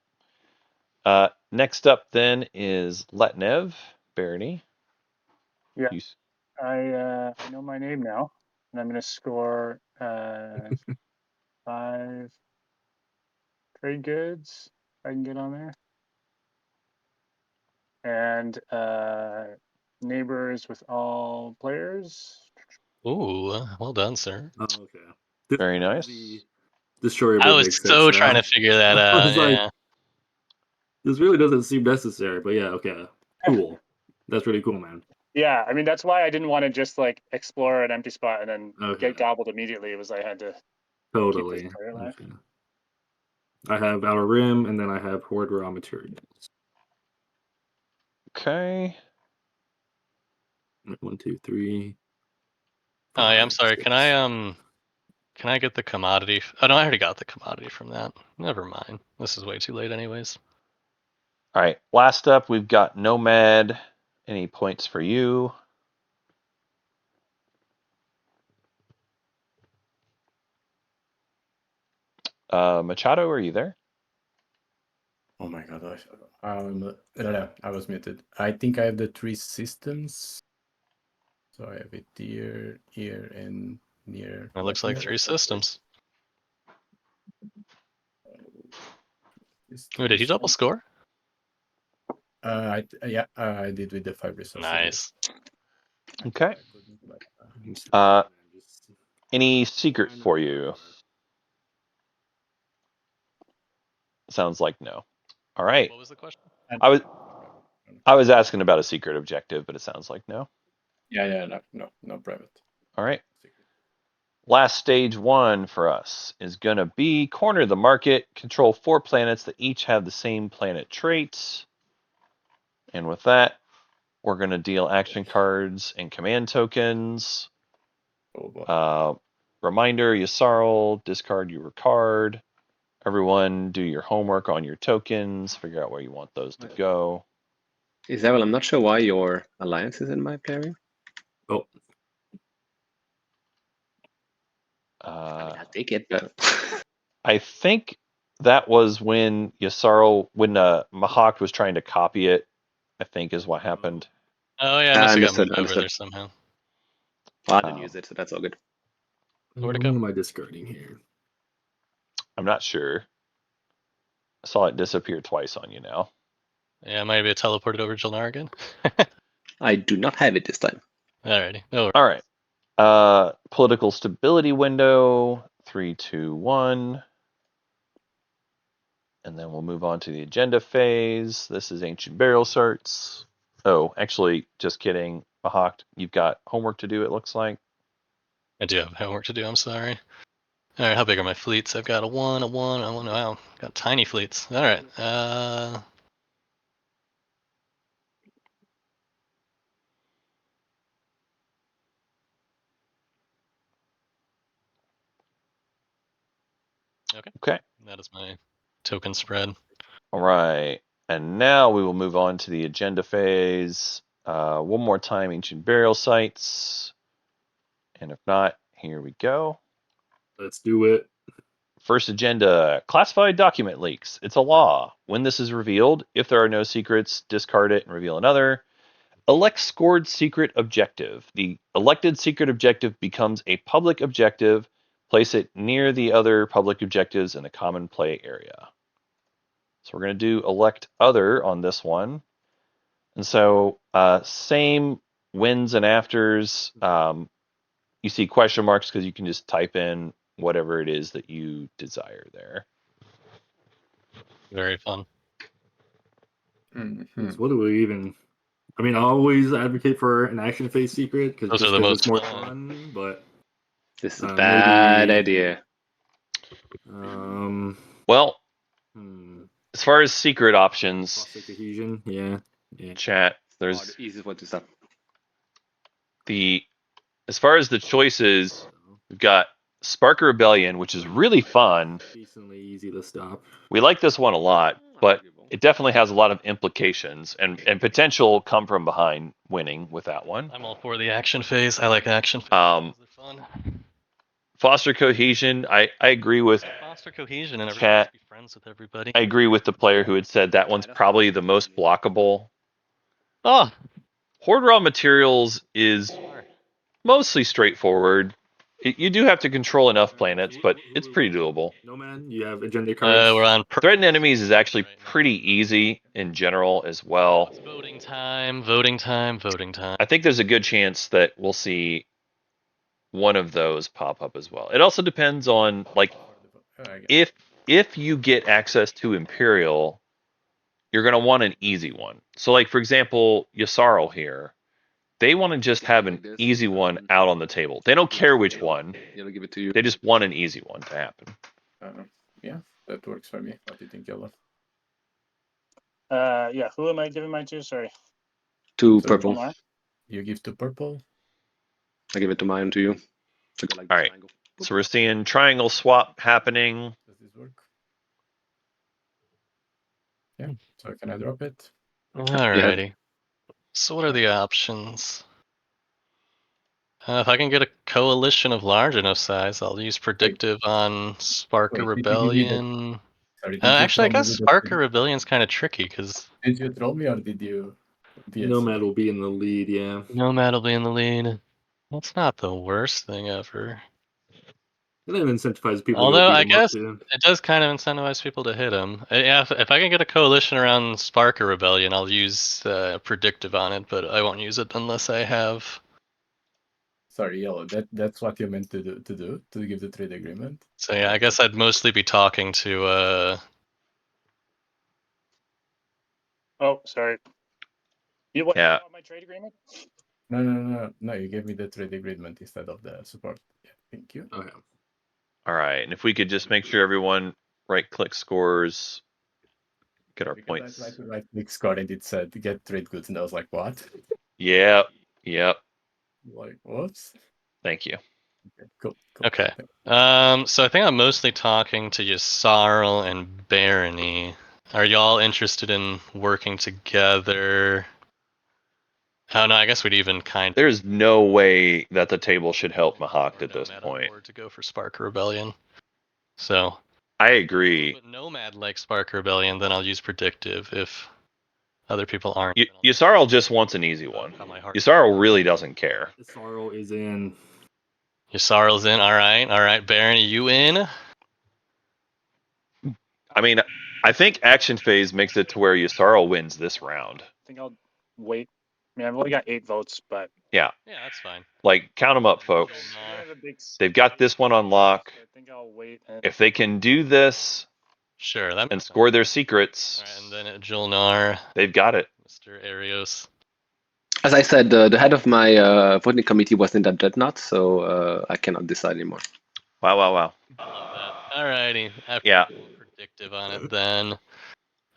Next up then is Letnev, Barony. Yeah. I know my name now, and I'm going to score 5 trade goods I can get on there. And neighbors with all players. Ooh, well done, sir. Oh, okay. This Very one, nice. the destroyer I bit was makes so sense trying now. to figure that I out. was like, Yeah. this really doesn't seem necessary, but yeah, okay, cool. That's really cool, man. Yeah, I mean that's why I didn't want to just like explore an empty spot and then Okay. get gobbled immediately. It was I had to Totally. keep this player alive. Okay. I have Outer Rim, and then I have Horde Raw Materials. Okay. 1, 2, 3. Oh, yeah, I'm 5, sorry. 6. Can I get the commodity? Oh no, I already got the commodity from that. Never mind. This is way too late, anyways. All right. Last up, we've got Nomad. Any points for you? Machado, are you there? Oh my god, no, I was muted. I think I have the 3 systems. So I have it here, and near. It looks like 3 systems. Oh, did he double score? I did with the 5 resources. Nice. Okay. Just- Any secret for you? Sounds like no. All right. What was the question? I was asking about a secret objective, but it sounds like no. Yeah, no private. All right. Last stage 1 for us is going to be corner the market, control 4 planets that each have the same planet traits. And with that, we're going to deal action cards and command tokens. Oh boy. Reminder, Yasarl, discard your card. Everyone do your homework on your tokens. Figure out where you want those to go. Isabel, I'm not sure why your alliance is in my pairing. Oh, I'll take it, but I think that was when Mahak was trying to copy it, I think is what happened. Oh yeah, I must have got understood. moved over there somehow. Well, I didn't use it, so that's all good. Where'd it what go? am I discarding here? I'm not sure. I saw it disappear twice on you now. Yeah, maybe it teleported over Jilnar again. I do not have it this time. Alrighty. No. All right. Political stability window, 3, 2, 1. And then we'll move on to the agenda phase. This is ancient burial sites. Oh, actually, just kidding. Mahak, you've got homework to do, it looks like. I do have homework to do. I'm sorry. All right, how big are my fleets? I've got a one. Wow, got tiny fleets. All right. Okay. That is my token spread. All right. And now we will move on to the agenda phase. One more time, ancient burial sites. And if not, here we go. Let's do it. First agenda, classified document leaks. It's a law. When this is revealed, if there are no secrets, discard it and reveal another. Elect scored secret objective. The elected secret objective becomes a public objective. Place it near the other public objectives in the common play area. So we're going to do elect other on this one. And so same wins and afters. You see question marks because you can just type in whatever it is that you desire there. Very fun. So what do we even? I mean, I always advocate for an action phase secret Those are because the most it's more fun. fun. But This is a bad maybe, idea. Well, hmm, as far as secret options, Foster cohesion, yeah. chat, The there's easiest one to stop. the as far as the choices, we've got Spark Rebellion, which is really fun. Decently easy to stop. We like this one a lot, but it definitely has a lot of implications and potential come from behind winning with that one. I'm all for the action phase. I like action phases. They're fun. Foster cohesion. I agree with Foster cohesion and everybody Chat. be friends with everybody. I agree with the player who had said that one's probably the most blockable. Oh, Horde raw materials is mostly straightforward. You do have to control enough planets, but it's pretty doable. Nomad, you have agenda cards. we're on. Threatened enemies is actually pretty easy in general as well. It's voting time. Voting time. Voting time. I think there's a good chance that we'll see one of those pop up as well. It also depends on like if you get access to Imperial, you're going to want an easy one. So like for example, Yssaril here, they want to just have an easy one out on the table. They don't care which one. Yellow, give it to you. They just want an easy one to happen. Yeah, that works for me. What do you think, Yellow? Yeah. Who am I giving mine to? Sorry. Two So purple. Omar? You give to purple. I give it to mine to you. So go like All this right. triangle. So we're seeing triangle swap happening. Does this work? Yeah. So can I drop it? Alrighty. So what are the options? If I can get a coalition of large enough size, I'll use predictive on Sparker Wait, did you give me the- Rebellion. Sorry, did you Actually, I troll me guess with the Sparker 3D? Rebellion's kind of tricky because Did you troll me or did you? Nomad will be in the lead, yeah. Nomad will be in the lead. That's not the worst thing ever. And then incentivize people Although to go I beat 'em up, guess too. it does kind of incentivize people to hit him. Yeah, if I can get a coalition around Sparker Rebellion, I'll use predictive on it, but I won't use it unless I have. Sorry, Yellow. That's what you meant to do to give the trade agreement. So yeah, I guess I'd mostly be talking to. Oh, sorry. You want Yeah. my trade agreement? No. You gave me the trade agreement instead of the support. Yeah, thank you. Okay. All right. And if we could just make sure everyone right click scores, get our Because points. I tried to right click score and it said get trade goods, and I was like, what? Yep. Like, whoops. Thank you. Okay, cool. Okay. So I think I'm mostly talking to Yssaril and Barony. Are y'all interested in working together? Oh no, I guess we'd even kind of. There's no way that the table should help Mahak at this Nomad on point. board to go for Spark Rebellion. So. I agree. But Nomad likes Spark Rebellion, then I'll use predictive if other people aren't. Yssaril just wants an easy one. Yssaril really doesn't care. Yssaril is in. Yssaril's in. All right. Barony, you in? I mean, I think action phase makes it to where Yssaril wins this round. I think I'll wait. I mean, I've only got 8 votes, but Yeah. Yeah, that's fine. Like, count them up, folks. They've got this one on lock. I think I'll wait. If they can do this Sure, that and score their secrets, right, and then at Julnar, they've got it. Mr. Arios. As I said, the head of my voting committee wasn't at Dreadnought, so I cannot decide anymore. Wow. Alrighty. Yeah. Predictive on it then.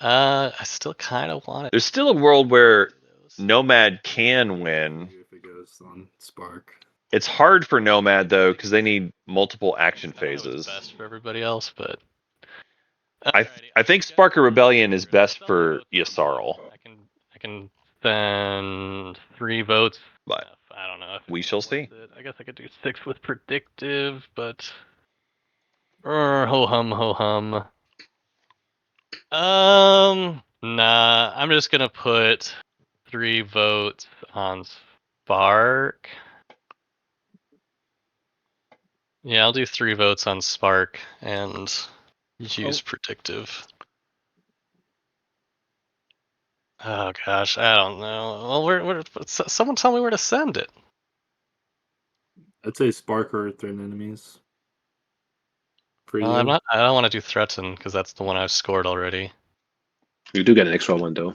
I still kind of want it. There's still a world where Nomad can win. If it goes on Spark. It's hard for Nomad though because they need multiple action I don't know what's phases. best for everybody else, but I think Sparker Rebellion is best for Yssaril. I can spend 3 votes. But I don't know. we shall see. I guess I could do 6 with predictive, but ho hum. Nah. I'm just gonna put 3 votes on Spark. Yeah, I'll do 3 votes on Spark and use predictive. Oh gosh, I don't know. Well, where someone tell me where to send it. I'd say Spark or Threatened Enemies. For you. I don't want to do threaten because that's the one I've scored already. You do get an extra one though.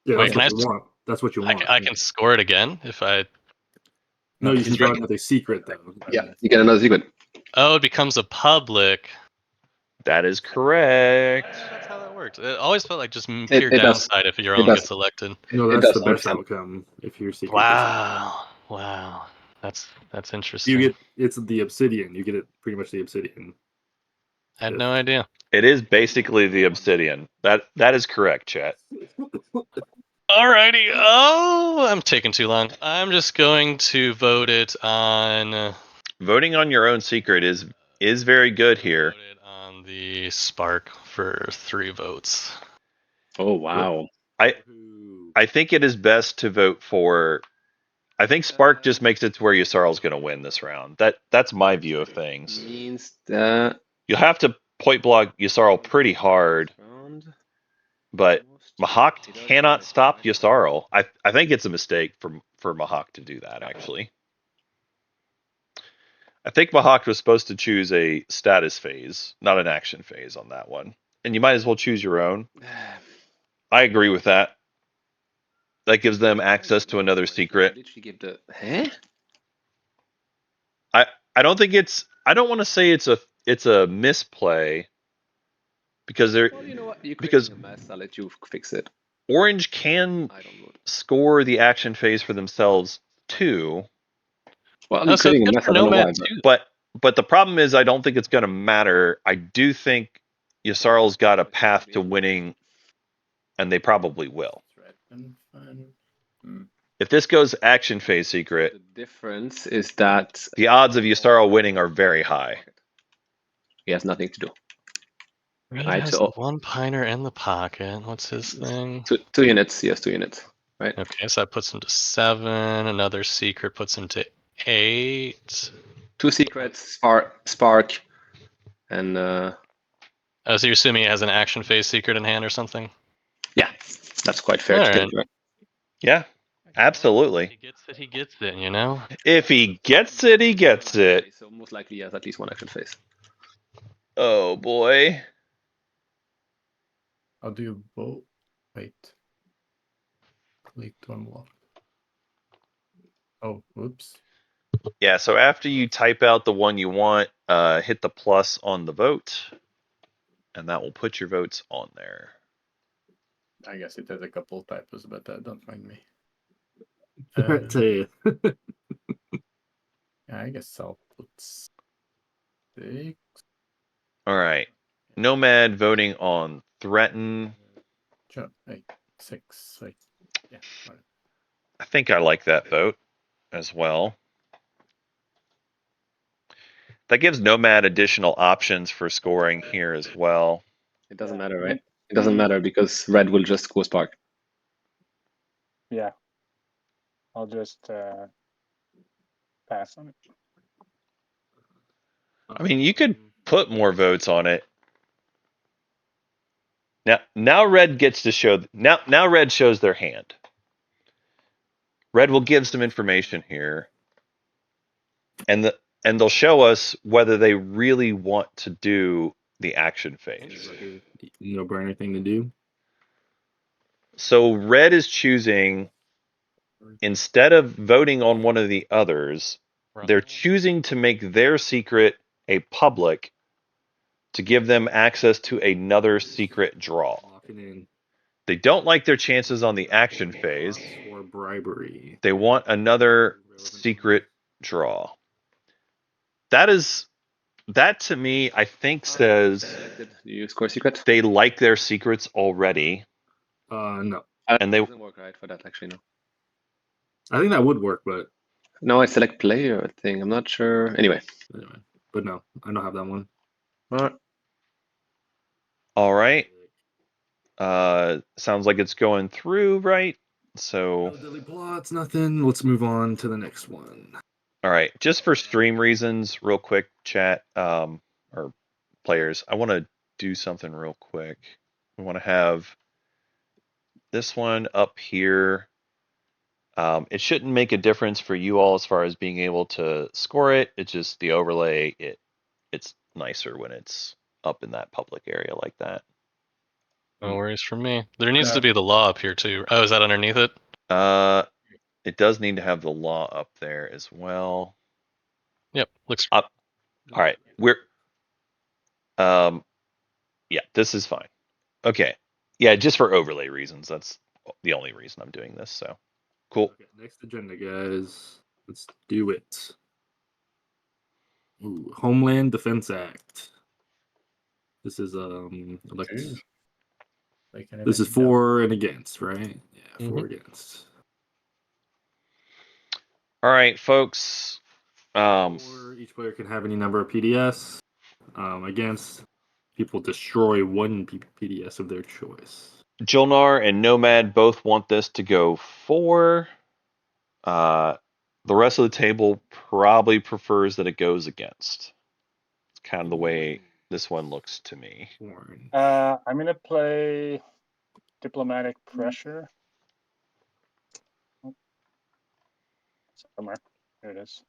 Yeah, Wait, that's what you want. That's what you want. I can score it again if I. No, you can draw another secret though. Yeah, you get another secret. Oh, it becomes a public. That is correct. That's how that works. It always felt like just pure it does. downside if your It own does. gets elected. No, It that's does the best 100%. outcome if your secret. Wow. Wow, that's interesting. You get it's the obsidian. You get it pretty much the obsidian. I had no idea. It is basically the obsidian. That is correct, chat. Alrighty. Oh, I'm taking too long. I'm just going to vote it on. Voting on your own secret is very good here. Vote it on the spark for 3 votes. Oh wow. I think it is best to vote for. I think Spark just makes it to where Yusarl's going to win this round. That's my view of things. Means that You'll have to point block Yusarl pretty hard, but Mahak cannot stop Yusarl. I think it's a mistake for Mahak to do that, actually. I think Mahak was supposed to choose a status phase, not an action phase on that one. And you might as well choose your own. I agree with that. That gives them access to another secret. I don't think it's. I don't want to say it's a misplay because there. Well, you know what? You're because creating a mess. I'll let you fix it. Orange can I don't know. score the action phase for themselves too. Well, Oh, you're so creating a it's mess. good I for don't know why. Nomad But too. But the problem is I don't think it's going to matter. I do think Yusarl's got a path to winning, and they probably will. If this goes action phase secret, the difference is that the odds of Yusarl winning are very high. he has nothing to do. Red Right, has so- 1 piner in the pocket. What's his thing? 2 units. Yes, 2 units. Right. Okay, so that puts him to 7. Another secret puts him to 8. 2 secrets, spark, and Oh, so you're assuming he has an action phase secret in hand or something? yeah, that's quite fair to Alright. take. Right? Yeah, absolutely. He gets it, he gets it, you know? If he gets it, he gets it. So most likely he has at least 1 action phase. Oh boy. How do you vote? Wait. Click to unlock. Oh, whoops. Yeah, so after you type out the one you want, hit the plus on the vote, and that will put your votes on there. I guess it has a couple typos, but don't mind me. I tell you. Yeah, I guess I'll put 6. All right. Nomad voting on threaten. Sure. 6. Wait. Yeah. All right. I think I like that vote as well. That gives Nomad additional options for scoring here as well. It doesn't matter, right? It doesn't matter because red will just go spark. Yeah. I'll just pass on it. I mean, you could put more votes on it. Now red gets to show. Now red shows their hand. Red will give some information here, and they'll show us whether they really want to do the action phase. No brainer thing to do. So red is choosing, instead of voting on one of the others, they're choosing to make their secret a public to give them access to another secret draw. Locking in. They don't like their chances on the action phase. Or bribery. They want another secret draw. That to me, I think says Do you score secret? they like their secrets already. No. And they doesn't work right for that actually. No. I think that would work, but No, I select player thing. I'm not sure. Anyway. but no, I don't have that one. all right. Sounds like it's going through, right? So No dilly plots, nothing. Let's move on to the next one. all right, just for stream reasons, real quick, chat, or players, I want to do something real quick. We want to have this one up here. It shouldn't make a difference for you all as far as being able to score it. It's just the overlay. It's nicer when it's up in that public area like that. No worries from me. There needs to be the law up here too. Oh, is that underneath it? It does need to have the law up there as well. Yep, looks All right, yeah, this is fine. Okay, yeah, just for overlay reasons. That's the only reason I'm doing this. So, cool. Okay, next agenda, guys. Let's do it. Ooh, Homeland Defense Act. This is Ooh. Like, this is for and against, right? Yeah, for against. All right, folks. Or each player can have any number of PDS. Against, people destroy one PDS of their choice. Jolnar and Nomad both want this to go 4. The rest of the table probably prefers that it goes against. It's kind of the way this one looks to me. I'm gonna play diplomatic pressure. Somewhere. Here it is.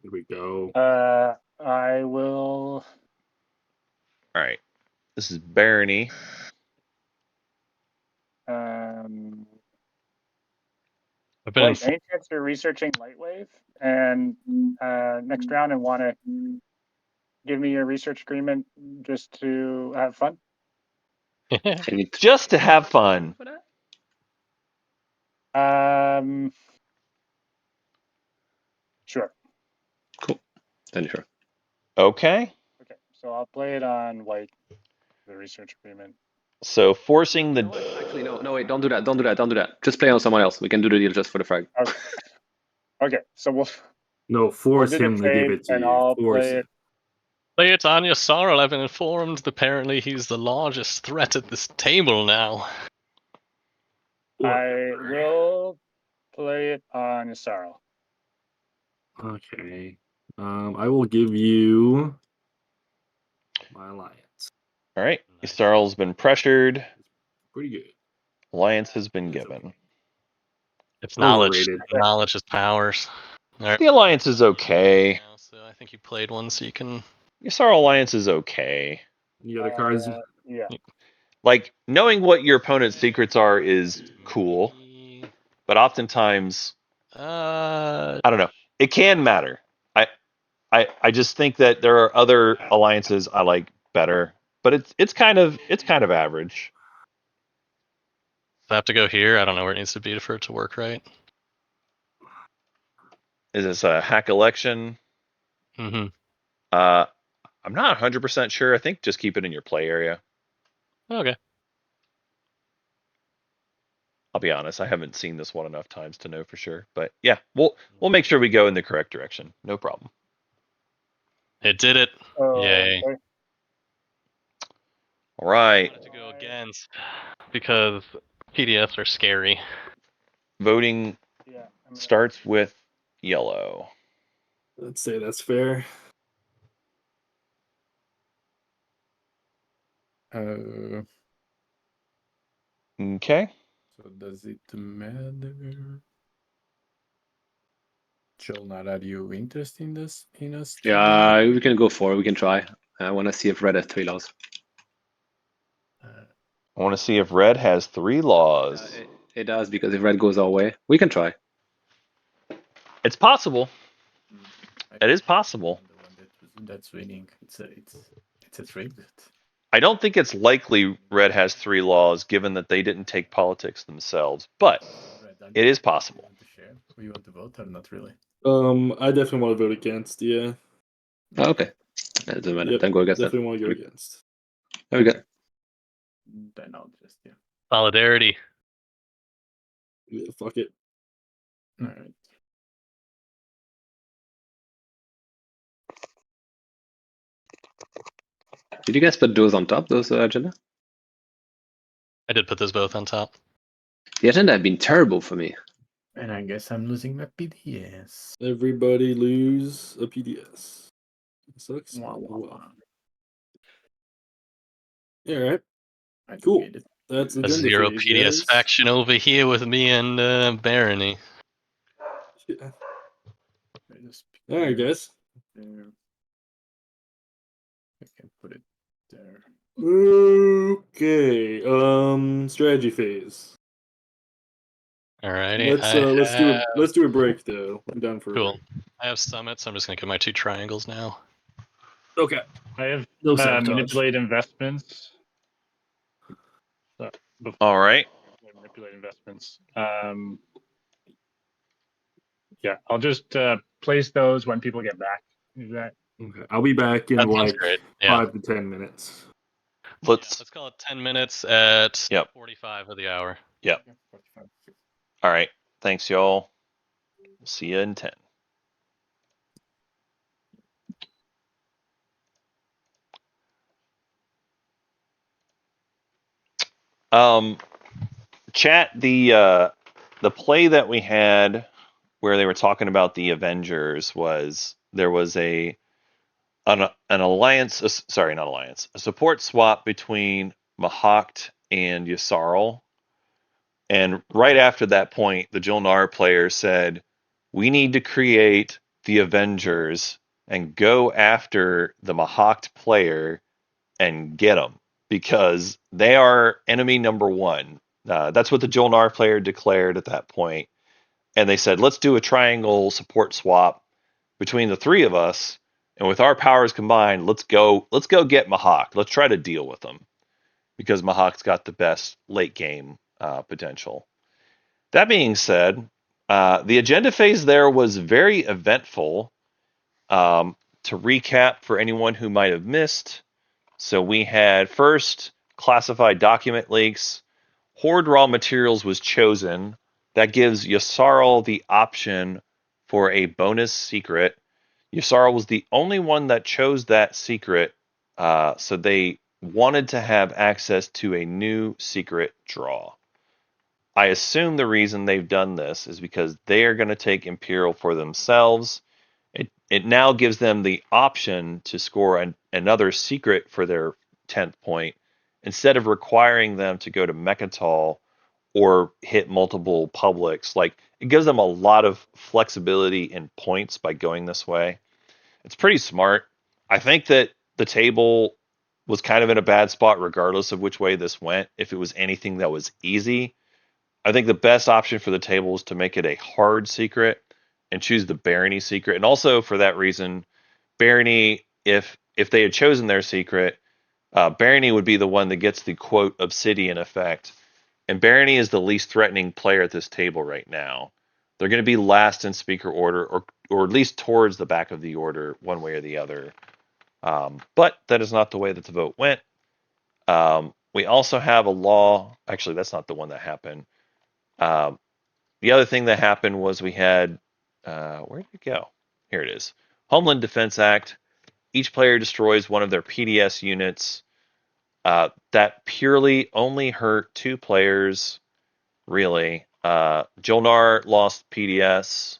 Here we go. I will. All right. This is Barony. I've been Any chance you're researching Lightwave and next round and want to give me your research agreement just to have fun? Just to have fun. Sure. Cool. Then sure. Okay. Okay, so I'll play it on white, the research agreement. So forcing the. Actually, no, wait, don't do that. Don't do that. Just play on someone else. We can do the deal just for the frag. Okay, so we'll force do the him to give trade, it to and you. I'll Force play it. Play it on your sorrow. I've been informed. Apparently, he's the largest threat at this table now. I will play it on Isaro. Okay. I will give you my alliance. All right. Isarl's been pressured. Pretty good. Alliance has been It's given. okay. It's knowledge. Overrated. Knowledge is powers. All right. The Alliance is okay. So I think you played one, so you can. Isarl Alliance is okay. Any other cards? Yeah. Like, knowing what your opponent's secrets are is cool, but oftentimes, I don't know. It can matter. I just think that there are other alliances I like better, but it's kind of average. Does it have to go here? I don't know where it needs to be for it to work right. Is this a hack election? Mm-hmm. I'm not 100% sure. I think just keep it in your play area. Okay. I'll be honest, I haven't seen this one enough times to know for sure. But yeah, we'll make sure we go in the correct direction. No problem. It did it. Yay. Okay. All right. I wanted to go against because PDFs are scary. Voting starts with yellow. Let's say that's fair. Okay. So does it matter? Jolnar, are you interested in this? Yeah, we can go for it. We can try. I want to see if red has 3 laws. I want to see if red has 3 laws. It does, because if red goes our way, we can try. It's possible. It is possible. The one that's winning. It's a trade. I don't think it's likely red has 3 laws, given that they didn't take politics themselves, but it is possible. You want to vote or not really? I definitely want to vote against. Yeah. Oh, okay. That doesn't matter. Yep, Then go against that. definitely want to go against. There we go. Then I'll just Solidarity. Yeah, fuck it. All right. Did you guys put those on top, those agenda? I did put those both on top. The agenda have been terrible for me. And I guess I'm losing my PDS. Everybody lose a PDS. It sucks. Wow. Wow. Yeah, all right. Cool. That's A agenda 0 phase, PDS guys. faction over here with me and Barony. Yeah. All right, guys. There. I can put it there. Okay. Strategy phase. Alrighty. Let's do a break though. I'm down for a Cool. break. I have summits. I'm just gonna get my 2 triangles now. Okay. I have No sabotage. manipulate investments. All right. Manipulate investments. Yeah, I'll just place those when people get back. Is that Okay. I'll be back in That sounds like great. Yeah. 5 to 10 minutes. Let's. Let's call it 10 minutes at Yep. 45 of the hour. Yep. All right. Thanks, y'all. See you in 10. Chat, the play that we had where they were talking about the Avengers was there was an alliance, sorry, not alliance, a support swap between Mahact and Yssaril. And right after that point, the Jolnar player said, we need to create the Avengers and go after the Mahact player and get them because they are enemy number one. That's what the Jolnar player declared at that point. And they said, let's do a triangle support swap between the three of us. And with our powers combined, let's go get Mahak. Let's try to deal with them because Mahak's got the best late game potential. That being said, the agenda phase there was very eventful. To recap for anyone who might have missed, so we had first classified document leaks. Horde raw materials was chosen. That gives Yssaril the option for a bonus secret. Yssaril was the only one that chose that secret, so they wanted to have access to a new secret draw. I assume the reason they've done this is because they are going to take Imperial for themselves. It now gives them the option to score another secret for their 10th point instead of requiring them to go to Mechatol or hit multiple publics. Like, it gives them a lot of flexibility in points by going this way. It's pretty smart. I think that the table was kind of in a bad spot regardless of which way this went. If it was anything that was easy, I think the best option for the table is to make it a hard secret and choose the Barony secret. And also for that reason, Barony, if they had chosen their secret, Barony would be the one that gets the quote Obsidian effect. And Barony is the least threatening player at this table right now. They're going to be last in speaker order, or at least towards the back of the order, one way or the other. But that is not the way that the vote went. We also have a law. Actually, that's not the one that happened. The other thing that happened was we had, where did it go? Here it is. Homeland Defense Act. Each player destroys one of their PDS units. That purely only hurt 2 players, really. Jolnar lost PDS,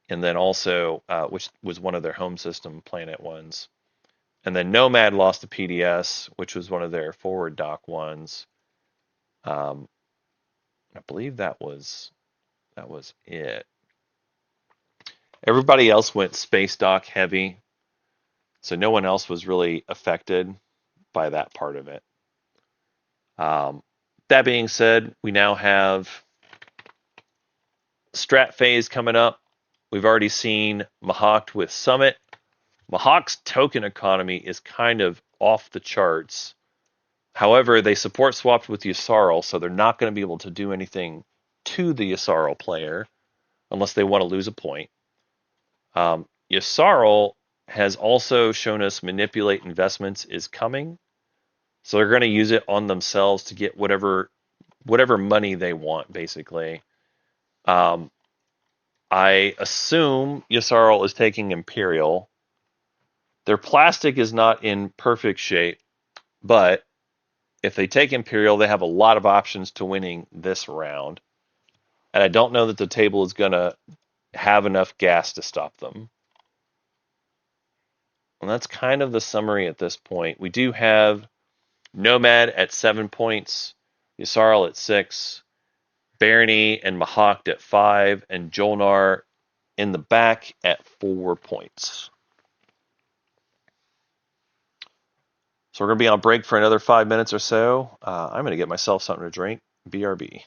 and then also, which was one of their home system planet ones. And then Nomad lost the PDS, which was one of their forward dock ones. I believe that was it. Everybody else went space dock heavy, so no one else was really affected by that part of it. That being said, we now have strat phase coming up. We've already seen Mahawk with Summit. Mahawk's token economy is kind of off the charts. However, they support swapped with Yssaril, so they're not going to be able to do anything to the Yssaril player unless they want to lose a point. Yssaril has also shown us manipulate investments is coming. So they're going to use it on themselves to get whatever money they want, basically. I assume Yssaril is taking Imperial. Their plastic is not in perfect shape, but if they take Imperial, they have a lot of options to winning this round. And I don't know that the table is going to have enough gas to stop them. And that's kind of the summary at this point. We do have Nomad at 7 points, Yssaril at 6, Barony and Mahawk at 5, and Jolnar in the back at 4 points. So we're going to be on break for another 5 minutes or so. I'm going to get myself something to drink. BRB.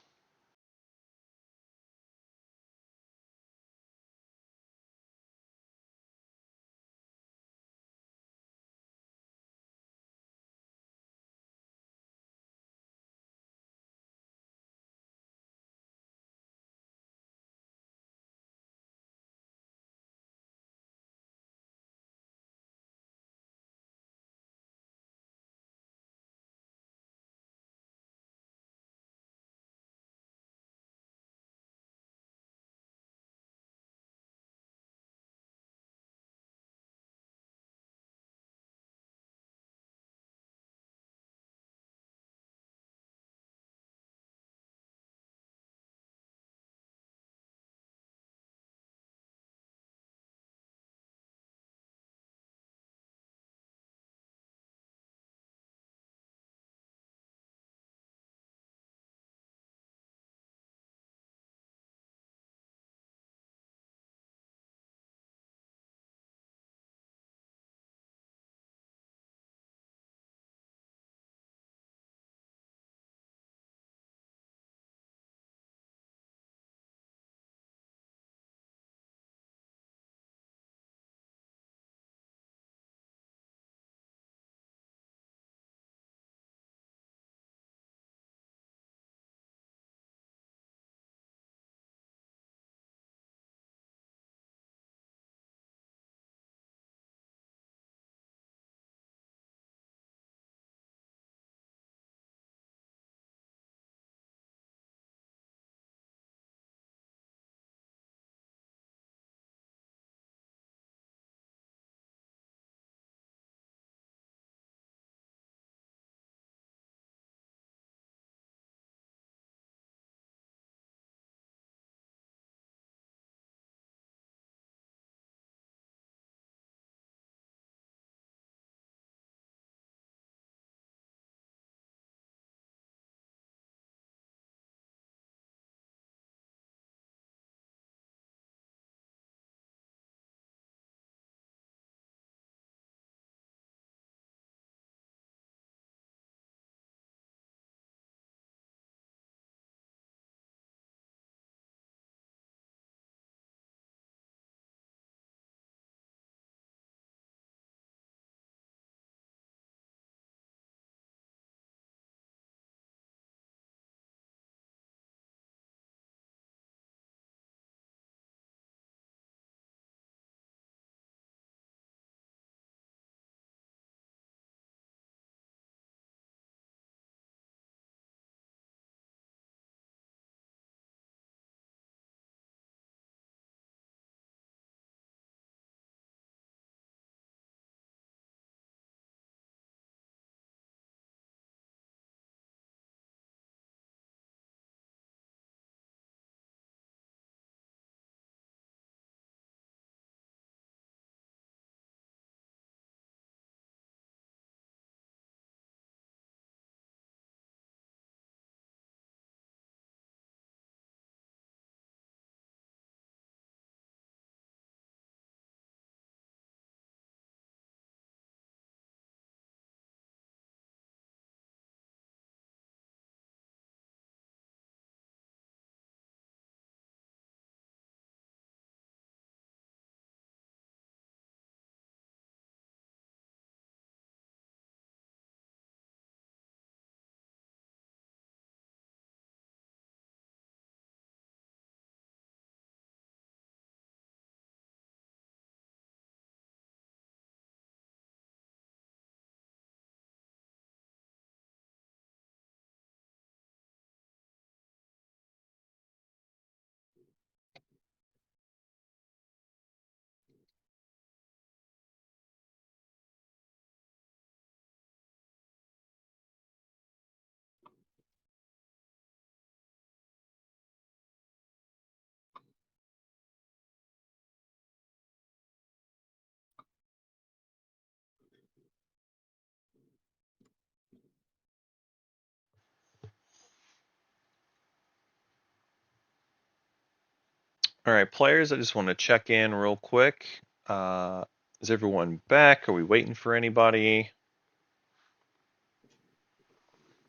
All right, players, I just want to check in real quick. Is everyone back? Are we waiting for anybody?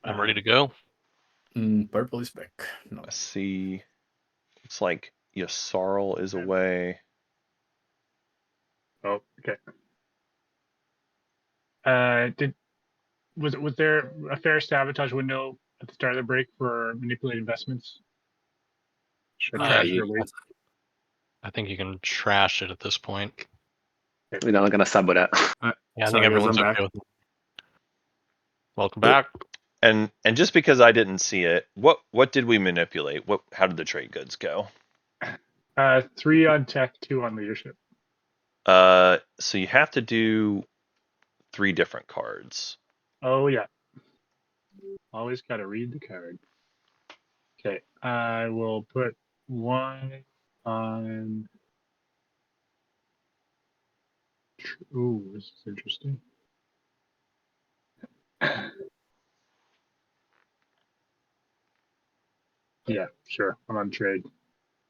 I'm ready to go. Purple is back. No. I see. It's like Yasarl is away. Oh, okay. Was there a fair sabotage window at the start of the break for manipulated investments? Should I trash it or wait? I think you can trash it at this point. We're not gonna sabo that. Yeah, I Sorry, think guys, everyone's I'm okay back. with it. Welcome back. And just because I didn't see it, what did we manipulate? How did the trade goods go? 3 on tech, 2 on leadership. So you have to do 3 different cards. Oh yeah. Always gotta read the card. Okay, I will put 1 on. Ooh, this is interesting. Yeah, sure. I'm on trade.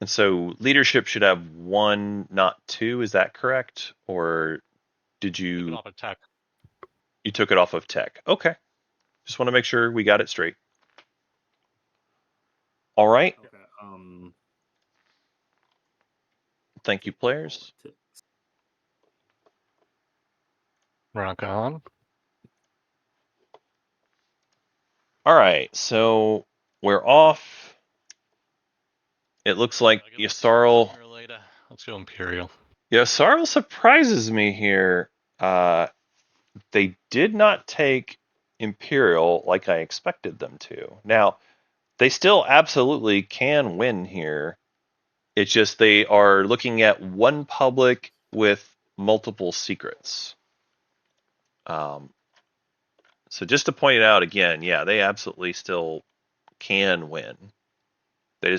And so leadership should have 1, not 2. Is that correct? Or did Took it you off of tech. you took it off of tech? Okay. Just want to make sure we got it straight. All right. Okay. Thank you, players. Rock on. All right. So we're off. It looks like Yasarl. Let's go Imperial. Yasarl surprises me here. They did not take Imperial like I expected them to. Now, they still absolutely can win here. It's just they are looking at 1 public with multiple secrets. So just to point it out again, yeah, they absolutely still can win. They're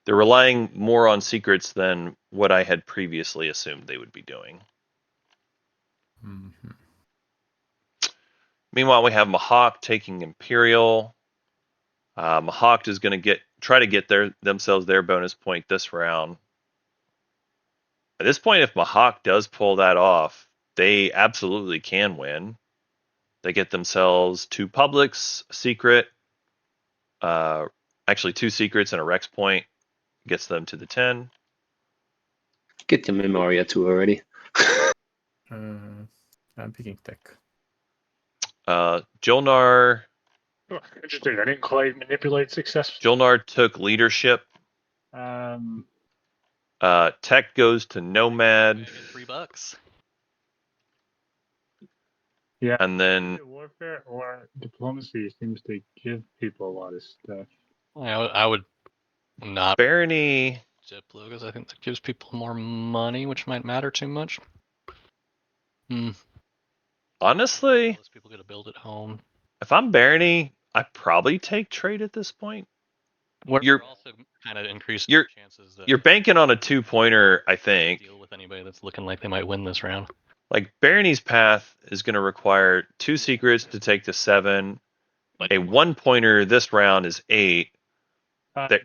relying more on secrets than what I had previously assumed they would be doing. Mm-hmm. Meanwhile, we have Mahawk taking Imperial. Mahawk is going to try to get themselves their bonus point this round. At this point, if Mahawk does pull that off, they absolutely can win. They get themselves 2 publics, secret, actually 2 secrets and a Rex point, gets them to the 10. Get your Memoria too already. I'm picking tech. Jolnar Oh, interesting. I didn't quite manipulate successfully. Jolnar took leadership. Tech goes to Nomad. $3. Yeah. And then Either warfare or diplomacy seems to give people a lot of stuff. I would not Barony. Diplo because I think that gives people more money, which might matter too much. Honestly, Most people get to build at home. if I'm Barony, I probably take trade at this point. You're also kind of increasing your chances that you're banking on a 2-pointer, I think. Deal with anybody that's looking like they might win this round. Like Barony's path is going to require 2 secrets to take to 7. A 1-pointer this round is 8. They're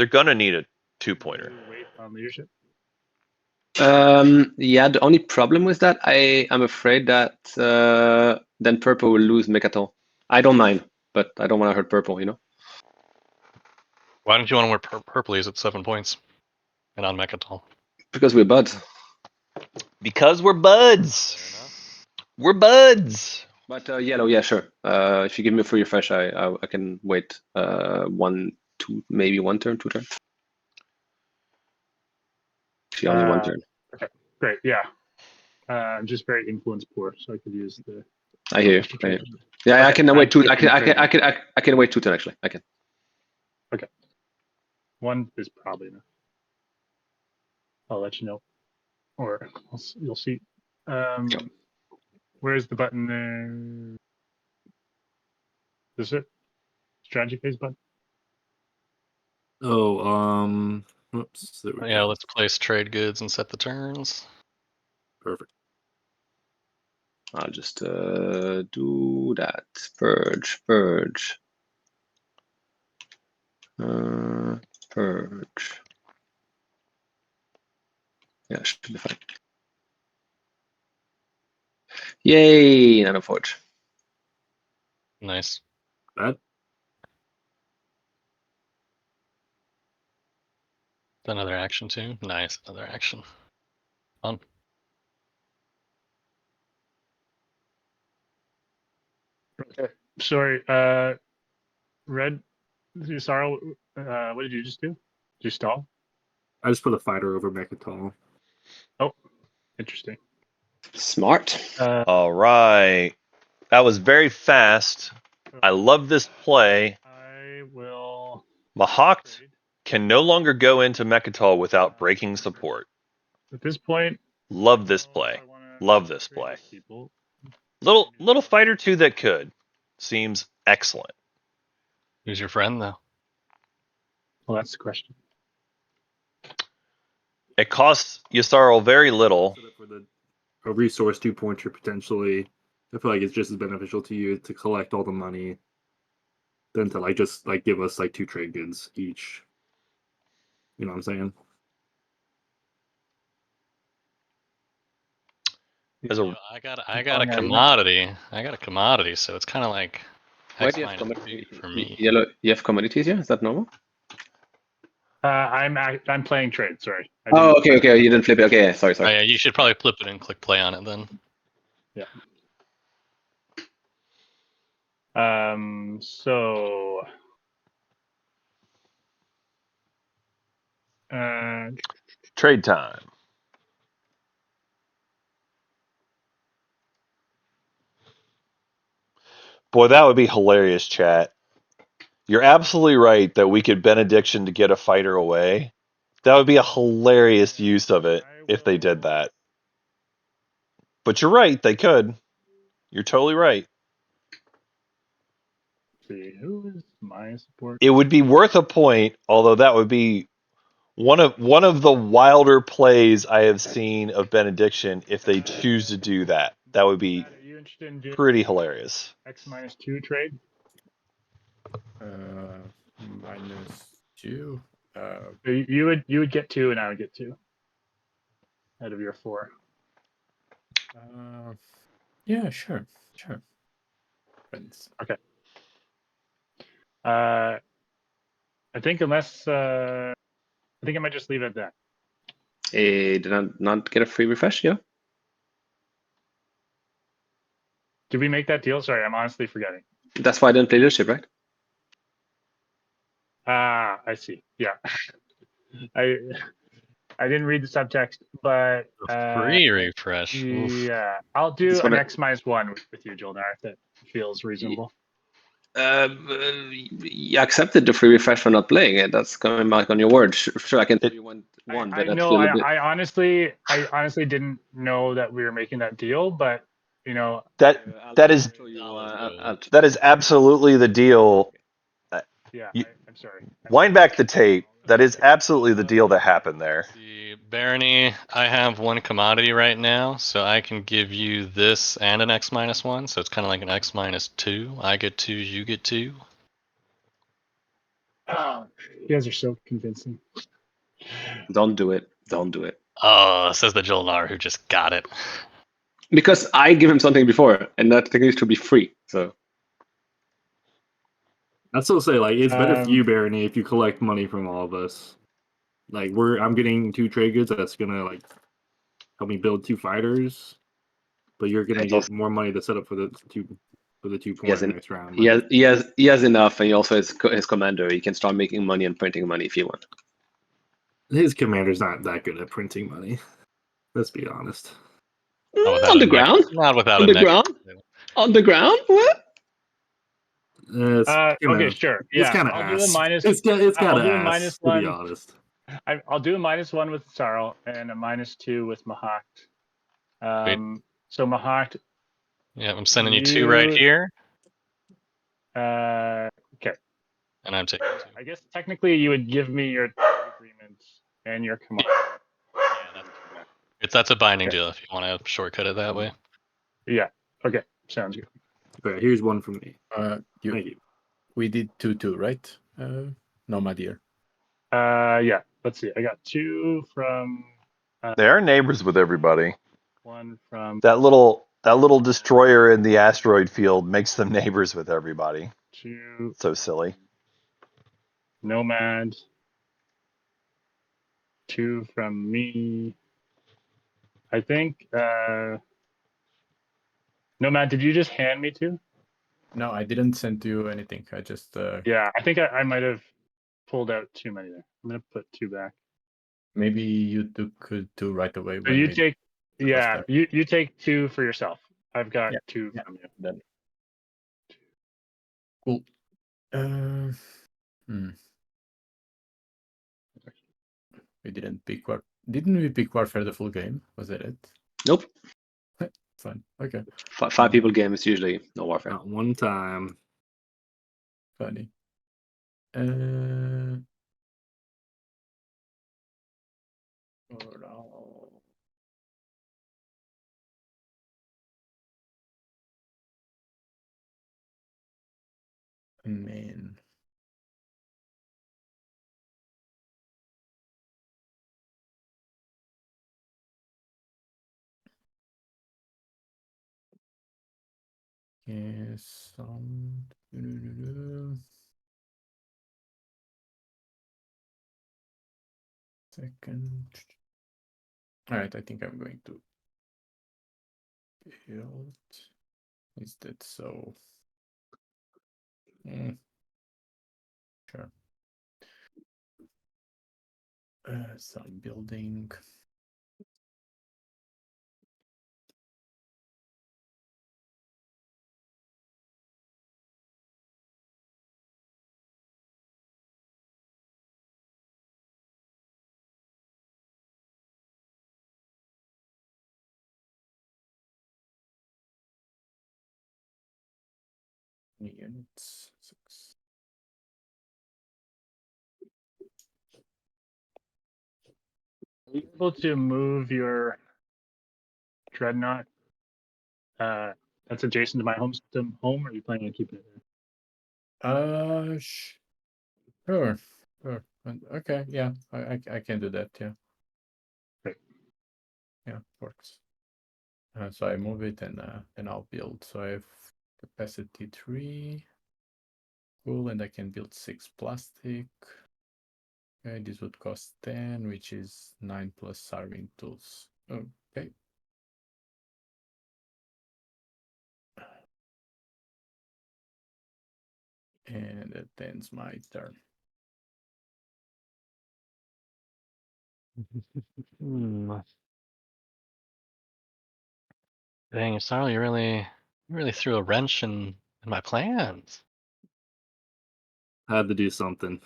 gonna need a 2-pointer. Wait on leadership. Yeah, the only problem with that, I'm afraid that then purple will lose Mekaton. I don't mind, but I don't want to hurt purple, you know? Why don't you want to wear purple? He's at 7 points and on Mechatol. Because we're buds. Because we're buds. We're buds. But yellow, yeah, sure. If you give me a free refresh, I can wait 1, 2, maybe 1 turn, 2 turns. Actually, only 1 turn. Okay, great. Yeah. I'm just very influence poor, so I could use the. I hear you. Yeah, okay, I can wait 2. I can wait 2 turns actually. I can. Okay. 1 is probably enough. I'll let you know, or you'll see. Where's the button there? Is it strategy phase button? Oh, whoops. Yeah, let's place trade goods and set the turns. Perfect. I'll just do that. Purge. Purge. Yeah, should be fine. Yay, Nano Forge. Nice. That Another action too. Nice. Another action. Fun. Okay. Sorry. Red. Sorry. What did you just do? Did you stall? I just put a fighter over Mechatol. Oh, interesting. Smart. All right. That was very fast. I love this play. I will. Mahawked trade. can no longer go into Mechatol without breaking support. At this point, Love this I play. wanna Love this trade play. with people. Little fighter 2 that could. Seems excellent. Who's your friend though? Well, that's the question. It costs Yssaril very little. Set up for a resource 2-pointer potentially. I feel like it's just as beneficial to you to collect all the money than to just give us 2 trade goods each. You know what I'm saying? As a I got a commodity. I got a commodity, so it's kind of like Why X do you have minus 2 for me. Yellow, you have commodities here? Is that normal? I'm playing trade. Sorry. Oh, okay. You didn't flip it. Okay, sorry. Oh yeah, you should probably flip it and click play on it then. Yeah. So. trade time. Boy, that would be hilarious, chat. You're absolutely right that we could benediction to get a fighter away. That would be a hilarious use of it if they did that. But you're right, they could. You're totally right. See, who is my support? It would be worth a point, although that would be one of the wilder plays I have seen of benediction if they choose to do that. That would be Are you interested in doing pretty hilarious. X-2 trade? -2. You would get 2 and I would get 2 out of your 4. Yeah, sure. Friends. Okay. I think unless I think I might just leave it at that. Did I not get a free refresh? Yeah. Did we make that deal? Sorry, I'm honestly forgetting. That's why I didn't play leadership, right? I see. Yeah. I didn't read the subtext, but Free refresh. Oof. yeah, I'll do Just an wanna- X-1 with you, Jolnar, if that feels reasonable. You accepted the free refresh for not playing it. That's coming back on your word. Sure, I can tell you one, I but that's know. a little bit. I honestly didn't know that we were making that deal, but you know, That is that is absolutely the deal. yeah. You- I'm sorry. Wind back the tape. That is absolutely the deal that happened there. See, Barony, I have 1 commodity right now, so I can give you this and an X-1, so it's kind of like an X-2. I get 2, you get 2. Oh, you guys are so convincing. Don't do it. Don't do it. Oh, says the Jolnar who just got it. Because I give him something before, and that thing needs to be free. So I'd still say it's better for you, Barony, if you collect money from all of us. I'm getting 2 trade goods. That's gonna help me build 2 fighters, but you're gonna get more money to set up for the 2 points next round. he has enough, and he also has his commander. He can start making money and printing money if you want. His commander's not that good at printing money. Let's be honest. On the ground? Not without On the ground? On the ground? What? Okay, sure. Yeah, it's kind of I'll do a ass. minus. It's kind of do a ass, to be honest. I'll do a -1 with Sarl and a -2 with Mahawked. So Mahawked. Yeah, I'm sending you 2 right here. Okay. And I'm taking 2. I guess technically you would give me your agreement and your commodity. Yeah, that's a binding deal if you want to shortcut it that way. Yeah. Okay. Sounds good. Okay, here's 1 from me. Thank you. We did 2-2, right? No, my dear. Yeah. Let's see. I got 2 from They are neighbors with everybody. One from That little destroyer in the asteroid field makes them neighbors with everybody. two So silly. Nomad. 2 from me. I think Nomad, did you just hand me 2? No, I didn't send you anything. I just Yeah, I think I might have pulled out too many there. I'm gonna put 2 back. maybe you took 2 right away So when you we take the first yeah, time. you take 2 for yourself. I've got Yeah, 2 yeah. from you. Then cool. Uh, We didn't pick war. Didn't we pick Warfare the full game? Was that it? Nope. Fun. Okay. 5 people game is usually no warfare. Not one time. Funny. Overall. Man. Yes. Second. All right. I think I'm going to build. Is that so? Sure. So I'm building. Units. 6. Are you able to move your dreadnought that's adjacent to my home, or are you planning on keeping it there? Sure. Sure. Okay. Yeah. I can do that. Yeah. Great. Yeah. Works. So I move it and then I'll build. So I have capacity 3. Cool, and I can build 6 plastic. Okay, this would cost 10, which is 9 plus sarving tools. Okay. And that ends my turn. Dang, Sarl, you really threw a wrench in my plans. Had to do something.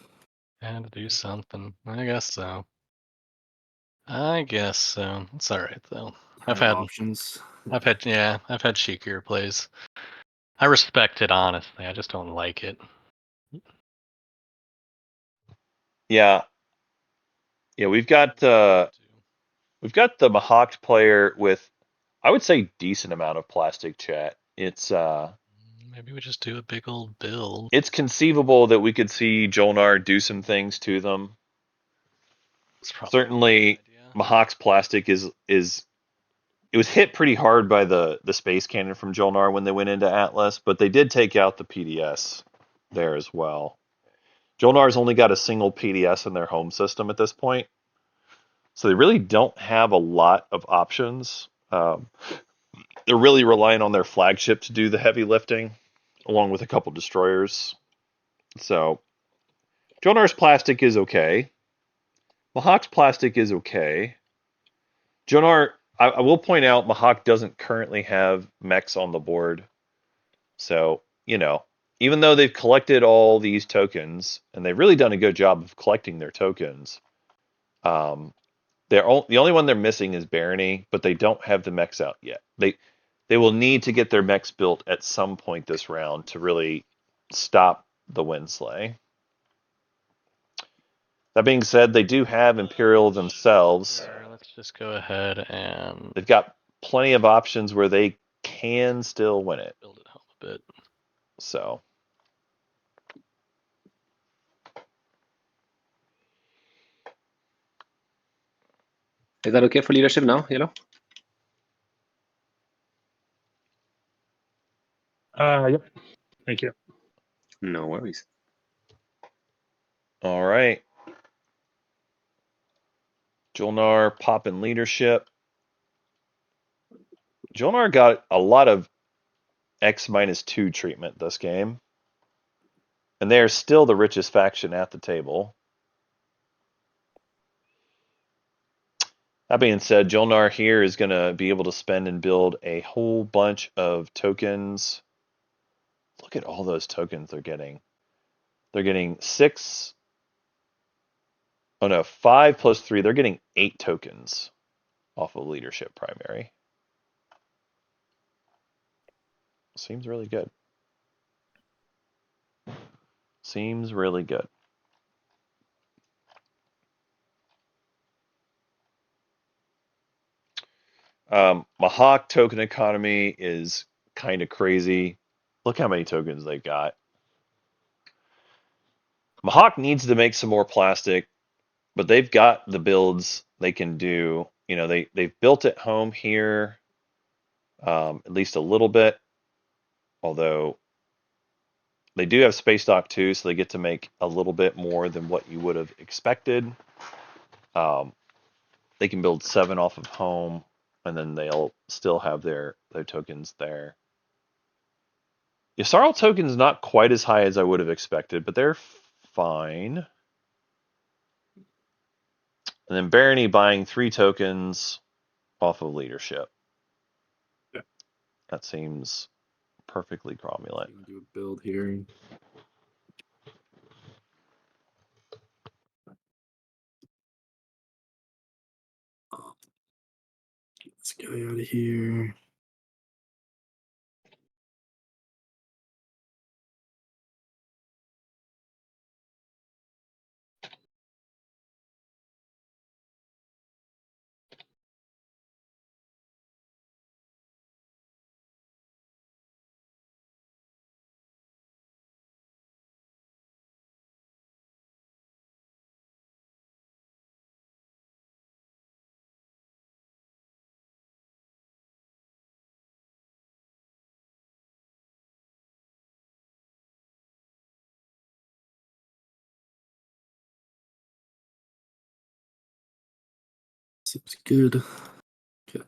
Had to do something. I guess so. It's all right though. I've had options. I've had cheekier plays. I respect it honestly. I just don't like it. Yeah. Yeah, we've got the Mahawk player with, I would say, decent amount of plastic chat. It's Maybe we just do a big old build. it's conceivable that we could see Jolnar do some things to them. Certainly, Mahawk's plastic is it was hit pretty hard by the space cannon from Jolnar when they went into Atlas, but they did take out the PDS there as well. Jolnar's only got a single PDS in their home system at this point, so they really don't have a lot of options. They're really relying on their flagship to do the heavy lifting, along with a couple destroyers. So Jolnar's plastic is okay. Mahawk's plastic is okay. Jolnar, I will point out, Mahawk doesn't currently have mechs on the board. So, even though they've collected all these tokens, and they've really done a good job of collecting their tokens, the only one they're missing is Barony, but they don't have the mechs out yet. They will need to get their mechs built at some point this round to really stop the Winslay. That being said, they do have Imperial themselves. Sure, let's just go ahead and They've got plenty of options where they can still win it. build it home a bit. So. Is that okay for leadership now, Yellow? Yep. Thank you. No worries. All right. Jolnar popping leadership. Jolnar got a lot of X-2 treatment this game. And they are still the richest faction at the table. That being said, Jolnar here is going to be able to spend and build a whole bunch of tokens. Look at all those tokens they're getting. They're getting 6. Oh no, 5 plus 3. They're getting 8 tokens off of leadership primary. Seems really good. Seems really good. Mahawk token economy is kind of crazy. Look how many tokens they've got. Mahawk needs to make some more plastic, but they've got the builds they can do. You know, they've built it home here, at least a little bit. Although they do have space dock too, so they get to make a little bit more than what you would have expected. They can build 7 off of home, and then they'll still have their tokens there. Yssarl token's not quite as high as I would have expected, but they're fine. And then Barony buying 3 tokens off of leadership. Yeah. That seems perfectly cromulent. Do a build here. Let's get out of here. Seems good. Okay.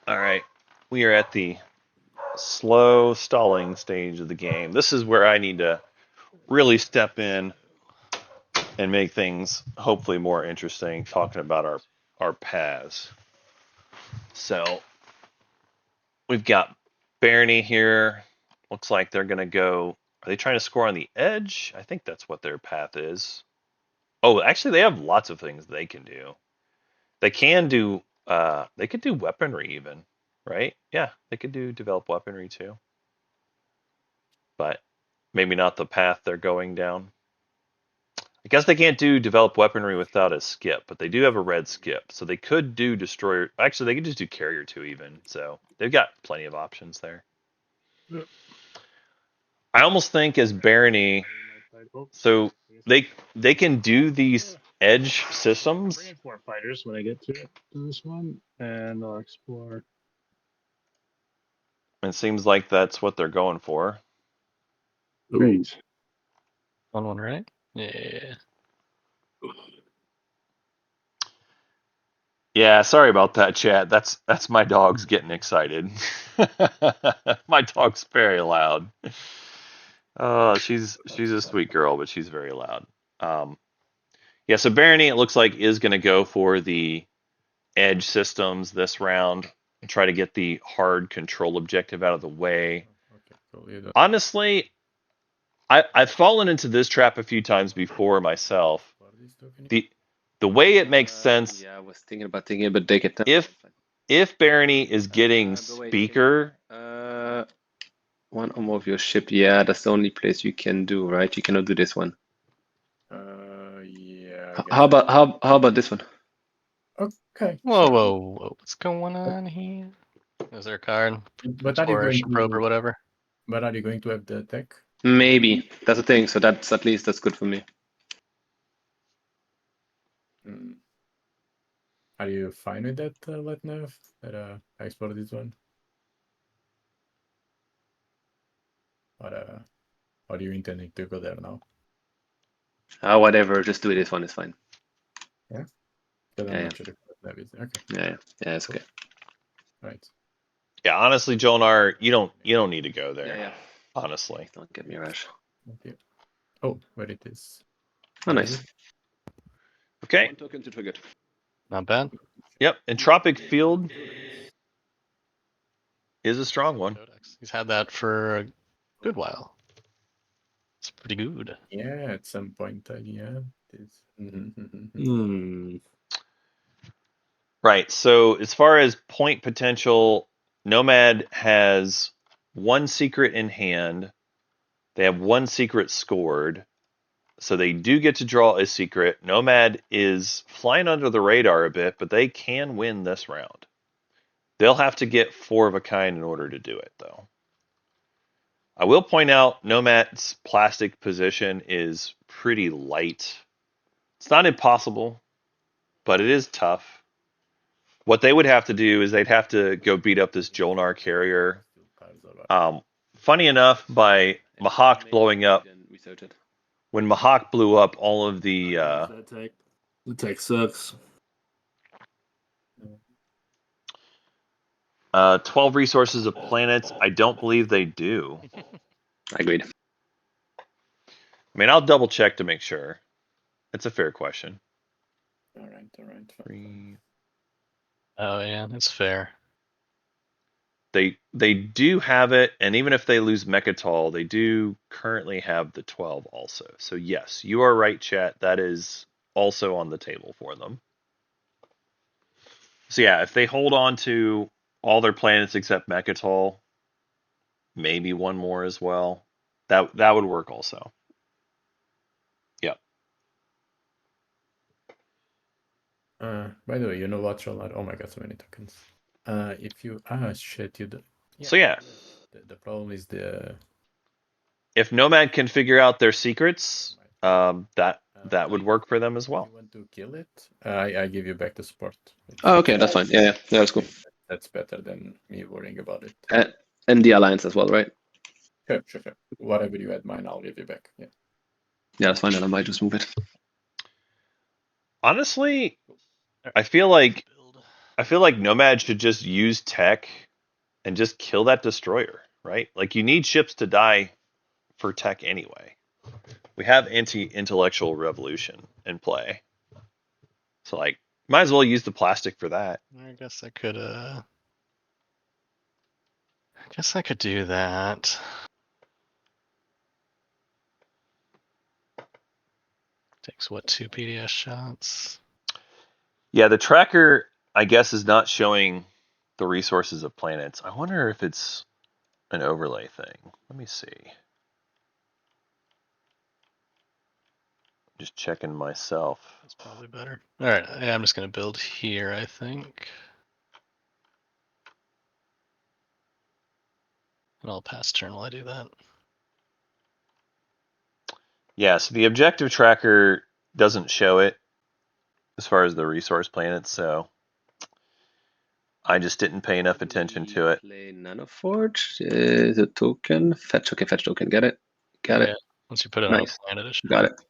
All right. We are at the slow stalling stage of the game. This is where I need to really step in and make things hopefully more interesting, talking about our paths. So we've got Barony here. Looks like they're going to go. Are they trying to score on the edge? I think that's what their path is. Oh, actually, they have lots of things they can do. They can do. They could do weaponry even, right? Yeah, they could do develop weaponry too. But maybe not the path they're going down. I guess they can't do develop weaponry without a skip, but they do have a red skip, so they could do destroyer. Actually, they could just do carrier 2 even. So they've got plenty of options there. I almost think as Barony, so they can do these edge systems. Bring in 4 fighters when I get to this one, and I'll explore. It seems like that's what they're going for. Great. On one, right? Yeah. Yeah, sorry about that, chat. That's my dog's getting excited. My dog's very loud. She's a sweet girl, but she's very loud. Yeah, so Barony, it looks like, is going to go for the edge systems this round and try to get the hard control objective out of the way. Okay, cool. You don't- Honestly, I've fallen into this trap a few times before myself. What are these tokens? The way it makes sense, Yeah, I was thinking about taking it, but take it. if Barony is getting but wait, speaker, one or more of your ship. Yeah, that's the only place you can do, right? You cannot do this one. Yeah. I guess How about this one? Okay. Whoa, sure. whoa, whoa! What's going on here? Is there a card? But are you going Exploration probe or to? whatever? But are you going to have the tech? Maybe that's the thing. So that's at least that's good for me. Are you fine with that, Letnev? That I explored this one? Or are you intending to go there now? Whatever, just do it. This one is fine. Yeah. Because I'm Yeah, not sure if Letnev is okay. Yeah, it's okay. Right. Yeah, honestly, Jolnar, you don't need to go there. Yeah. Honestly. Don't get me rash. Okay. Oh, where it is. Oh, Where is nice. it? Okay. 1 token to trigger. Not bad. Yep. Entropic Field is a strong one. Codex. He's had that for a good while. It's pretty good. Yeah, at some point, yeah. It is. Hmm. Right. So as far as point potential, Nomad has 1 secret in hand. They have 1 secret scored. So they do get to draw a secret. Nomad is flying under the radar a bit, but they can win this round. They'll have to get 4 of a kind in order to do it, though. I will point out Nomad's plastic position is pretty light. It's not impossible, but it is tough. What they would have to do is they'd have to go beat up this Jolnar carrier. Funny enough, by Mahak blowing up, Research it. when Mahak blew up all of the That tech. The tech sucks. 12 resources of planets, I don't believe they do. Agreed. I mean, I'll double check to make sure. It's a fair question. All right. 3. Oh yeah, that's fair. They do have it, and even if they lose Mechatol, they do currently have the 12 also. So yes, you are right, chat. That is also on the table for them. So yeah, if they hold on to all their planets except Mechatol, maybe 1 more as well, that would work also. Yep. By the way, you know what, Jolnar? Oh my god, so many tokens. If you shit, you do. So yeah, The problem is the if Nomad can figure out their secrets, that would work for them as well. If you want to kill it, I give you back the support. Oh, okay, that's fine. Yeah, that's cool. That's better than me worrying about it. And the alliance as well, right? Sure. Whatever you had mine, I'll give you back. Yeah. Yeah, that's fine. Then I might just move it. Honestly, I feel like Nomad should just use tech and just kill that destroyer, right? Like you need ships to die for tech anyway. We have anti-intellectual revolution in play. So like might as well use the plastic for that. I guess I could do that. Takes what, 2 PDS shots? Yeah, the tracker I guess is not showing the resources of planets. I wonder if it's an overlay thing. Let me see. Just checking myself. That's probably better. All right, yeah, I'm just gonna build here, I think. And I'll pass turn while I do that. Yeah, so the objective tracker doesn't show it as far as the resource planets, so I just didn't pay enough attention to it. Play Nanoforge is a token. Fetch. Okay, fetch token. Get it. Got it. Once you put it Nice. on a planet, it should. Got it.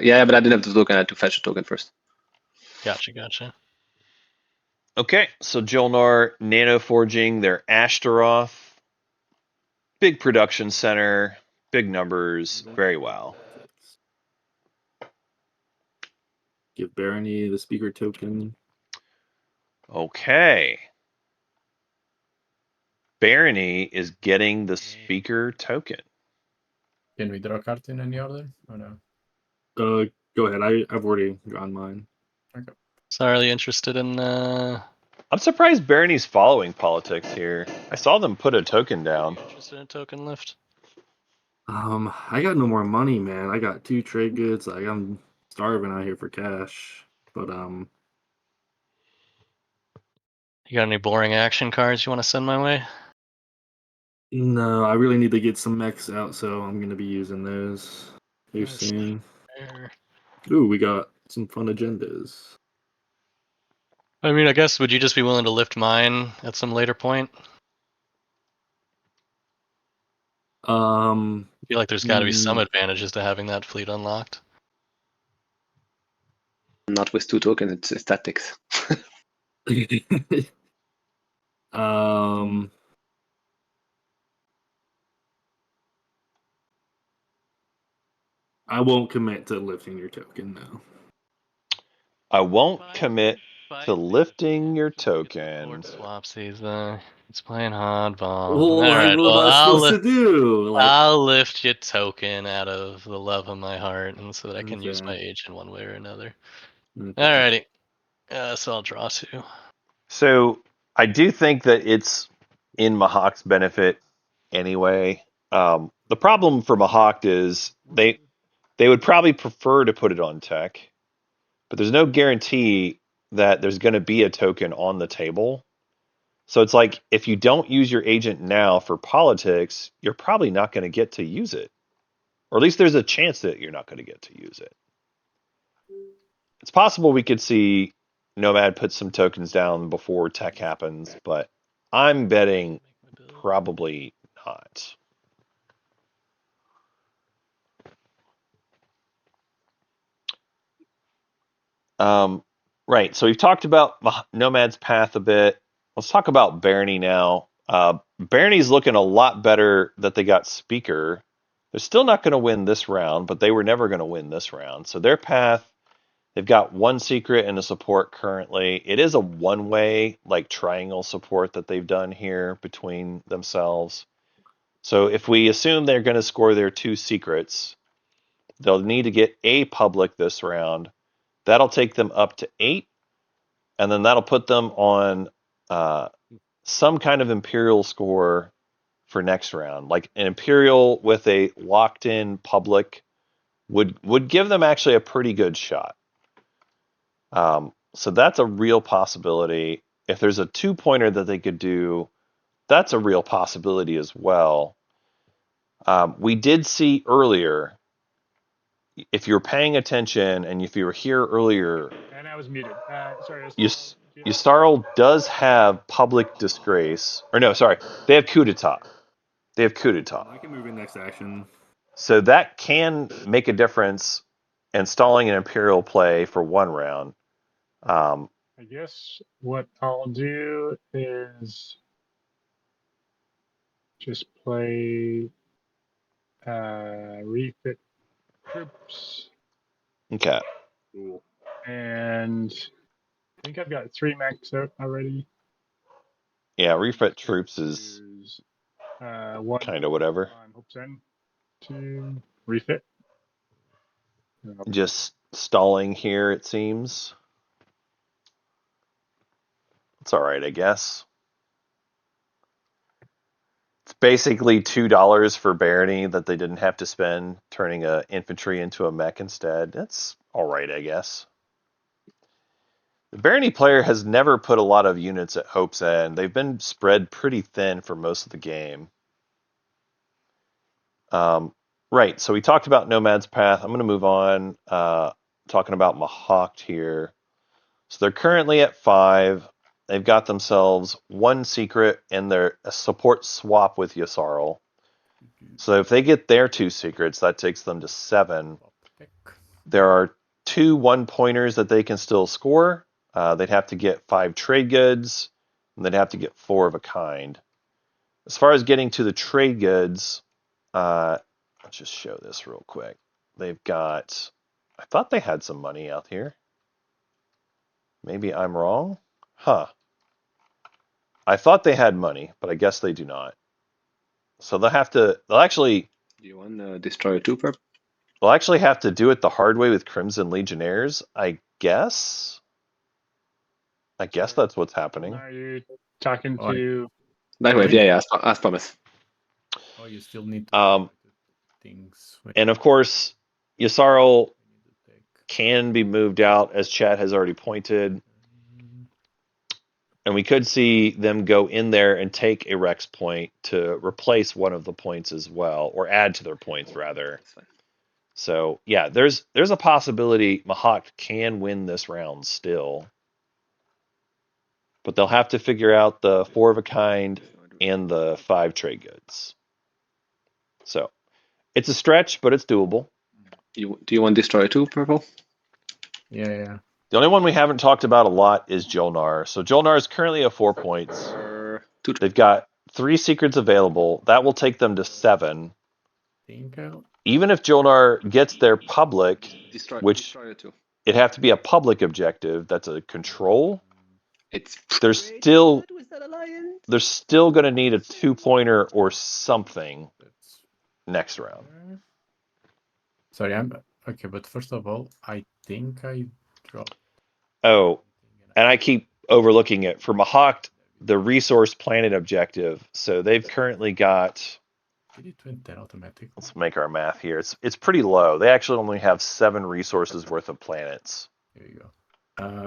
Yeah, but I didn't have the token. I had to fetch the token first. Gotcha. Okay, so Jolnar nanoforging their Ashtaroth. Big production center, big numbers, very well. Give Barony the speaker token. Okay. Barony is getting the speaker token. Can we draw a card in any order? Or no? Go ahead. I've already gone mine. Okay. So not really interested in I'm surprised Barony's following politics here. I saw them put a token down. interested in token lift. I got no more money, man. I got 2 trade goods. Like I'm starving out here for cash. But You got any boring action cards you want to send my way? No, I really need to get some mechs out, so I'm gonna be using those here Yes. soon. There. Ooh, we got some fun agendas. I mean, I guess, would you just be willing to lift mine at some later point? I feel like there's got to be some advantages to having that fleet unlocked. Not with 2 tokens, it's statics. I won't commit to lifting your token, no. I won't commit to lifting your token. Swapsies, it's playing hardball. Oh, All right, what well, am I supposed to do? I'll lift your token out of the love of my heart, and so that I can use Okay. my agent one way or another. Okay. Alrighty, so I'll draw 2. So I do think that it's in Mahawk's benefit anyway. The problem for Mahawk is they would probably prefer to put it on tech, but there's no guarantee that there's going to be a token on the table. So it's like if you don't use your agent now for politics, you're probably not going to get to use it. Or at least there's a chance that you're not going to get to use it. It's possible we could see Nomad put some tokens down before tech happens, but I'm betting probably not. Right, so we've talked about Nomad's path a bit. Let's talk about Barony now. Barony's looking a lot better that they got Speaker. They're still not going to win this round, but they were never going to win this round. So their path, they've got 1 secret and a support currently. It is a one-way, like triangle support that they've done here between themselves. So if we assume they're going to score their 2 secrets, they'll need to get a public this round. That'll take them up to 8, and then that'll put them on some kind of Imperial score for next round. Like an Imperial with a locked-in public would give them actually a pretty good shot. So that's a real possibility. If there's a 2-pointer that they could do, that's a real possibility as well. We did see earlier, if you're paying attention and if you were here earlier, And I was muted. Sorry. Yssaril does have public disgrace. Or no, sorry, they have coup d'etat. They have coup d'etat. I can move in next action. So that can make a difference in stalling an Imperial play for 1 round. I guess what I'll do is just play refit troops. Okay. Cool. And I think I've got 3 mechs out already. Yeah, refit troops is Use, 1 kind of whatever. on Hope's End to refit. Just stalling here, it seems. It's all right, I guess. It's basically $2 for Barony that they didn't have to spend, turning a infantry into a mech instead. That's all right, I guess. The Barony player has never put a lot of units at Hope's End. They've been spread pretty thin for most of the game. Right, so we talked about Nomad's Path. I'm going to move on, talking about Mahawk here. So they're currently at 5. They've got themselves 1 secret and their support swap with Yssaril. So if they get their 2 secrets, that takes them to 7. There are 2 1-pointers that they can still score. They'd have to get 5 trade goods, and they'd have to get 4 of a kind. As far as getting to the trade goods, let's just show this real quick. They've got, I thought they had some money out here. Maybe I'm wrong? Huh. I thought they had money, but I guess they do not. So they'll actually... Do you want to destroy a 2 perp? They'll actually have to do it the hard way with Crimson Legionnaires, I guess. I guess that's what's happening. Are you talking to... That way, yeah, as promised. Oh, you still need to things. And of course, Yssaril can be moved out, as Chad has already pointed. And we could see them go in there and take a Rex point to replace one of the points as well, or add to their points rather. That's fine. So yeah, there's a possibility Mahawk can win this round still. But they'll have to figure out the 4 of a kind and the 5 trade goods. So it's a stretch, but it's doable. Do you want Destroyer too, Purple? Yeah. The only one we haven't talked about a lot is Jolnar. So Jolnar is currently at 4 points. They've got 3 secrets available. That will take them to 7. Even if Jolnar gets their public, which it'd have to be a public objective, that's a control. They're still going to need a 2-pointer or something next round. Sorry, I'm okay, but first of all, I think I dropped. Oh, and I keep overlooking it. For Mahawk, the resource planet objective. So they've currently got. Did it went there automatically? Let's make our math here. It's pretty low. They actually only have 7 resources worth of planets. Here you go.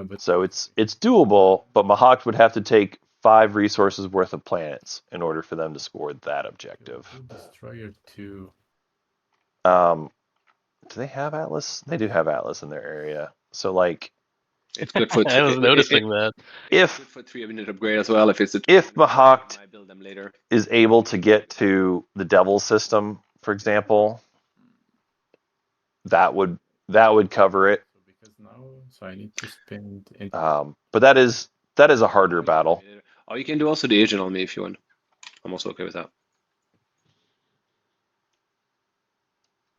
But so it's doable, but Mahawk would have to take 5 resources worth of planets in order for them to score that objective. Destroyer 2. Do they have Atlas? They do have Atlas in their area. So like, it's good for. I was noticing that. If good for 3-minute upgrade as well, if it's if Mahawk I build them later. is able to get to the Devil system, for example, that would cover it. So because now, so I need to spend. But that is a harder battle. Oh, you can do also the agent on me if you want. I'm also okay with that.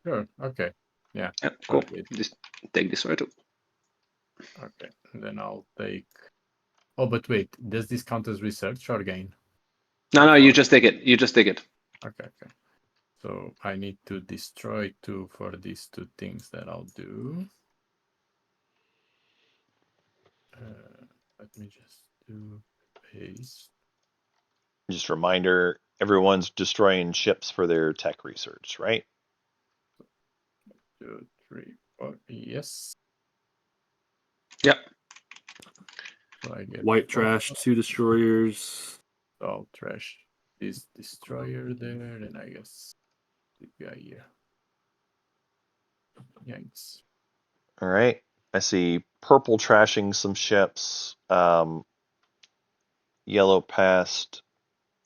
Sure. Okay. Yeah. Yeah, cool. Okay. Just take this right too. Okay. And then I'll take. Oh, but wait. Does this count as research or gain? No, you just take it. You just take it. Okay. So I need to destroy 2 for these 2 things that I'll do. Let me just do paste. Just a reminder, everyone's destroying ships for their tech research, right? 2, 3, 4. Yes. Yep. So I get White trash, 2 destroyers. I'll trash this destroyer there, and I guess the guy here. Yikes. All right. I see purple trashing some ships. Yellow passed.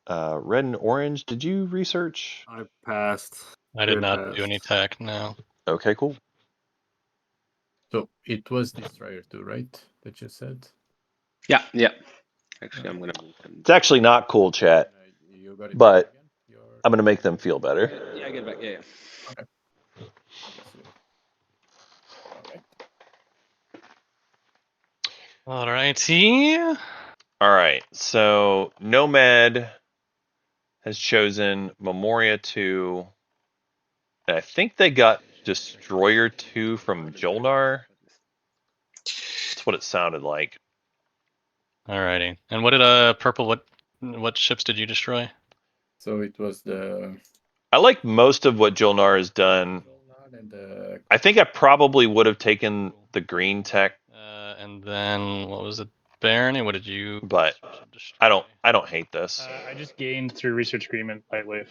Red and orange. Did you research? I passed. I did Red not do passed. any tech, no. Okay, cool. So it was destroyer 2, right? That you said? Yeah. Actually, I'm gonna move them. It's actually not cool, chat, You got it but again? I'm gonna make them feel better. Yeah, I get back. Yeah. Okay. Alrighty. All right. So Nomad has chosen Memoria 2. And I think they got Destroyer 2 from Jolnar. That's what it sounded like. Alrighty. And what did purple? What ships did you destroy? So it was the. I like most of what Jolnar has done. I think I probably would have taken the green tech. And then what was it, Barony? What did you? But I don't hate this. I just gained through research agreement Lightwave.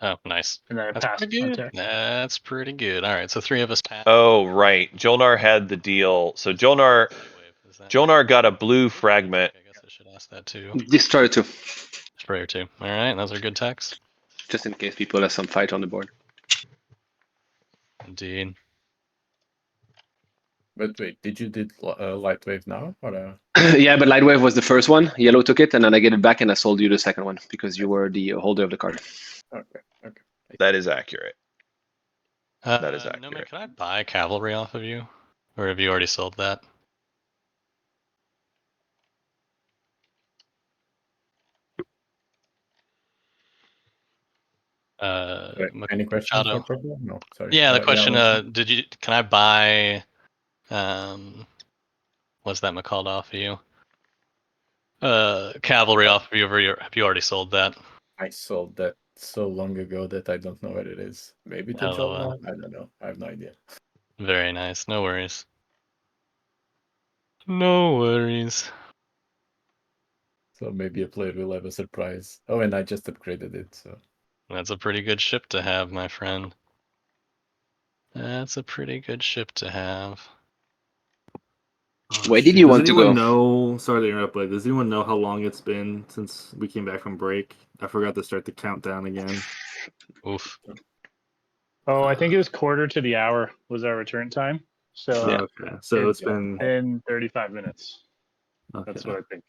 Oh, nice. And then I That's passed pretty on good. tech. That's pretty good. All right, so 3 of us passed. Oh, right. Jolnar had the deal. So Jolnar got a blue fragment. I guess I should ask that too. Destroyer 2. Sprayer 2. All right, those are good techs. Just in case people have some fight on the board. Indeed. But wait, did you did Lightwave now or? Yeah, but Lightwave was the first one. Yellow took it, and then I get it back, and I sold you the second one because you were the holder of the card. Okay. That is accurate. That is No, accurate. man, can I buy cavalry off of you, or have you already sold that? Any questions Machado. for purple? No, sorry. Yeah, the question. Can I buy? What's that called off of you? Cavalry off of you. Have you already sold that? I sold that so long ago that I don't know what it is. Maybe to Jolnar? I don't know. I have no idea. Very nice. No worries. No worries. So maybe a player will have a surprise. Oh, and I just upgraded it, so That's a pretty good ship to have, my friend. That's a pretty good ship to have. Oh, Where did shoot. you Does want to anyone go? know? Sorry to interrupt, but does anyone know how long it's been since we came back from break? I forgot to start the countdown again. Oof. Oh, I think it was quarter to the hour was our return time. So Yeah. Okay, so it's been 35 minutes. okay. That's what I think.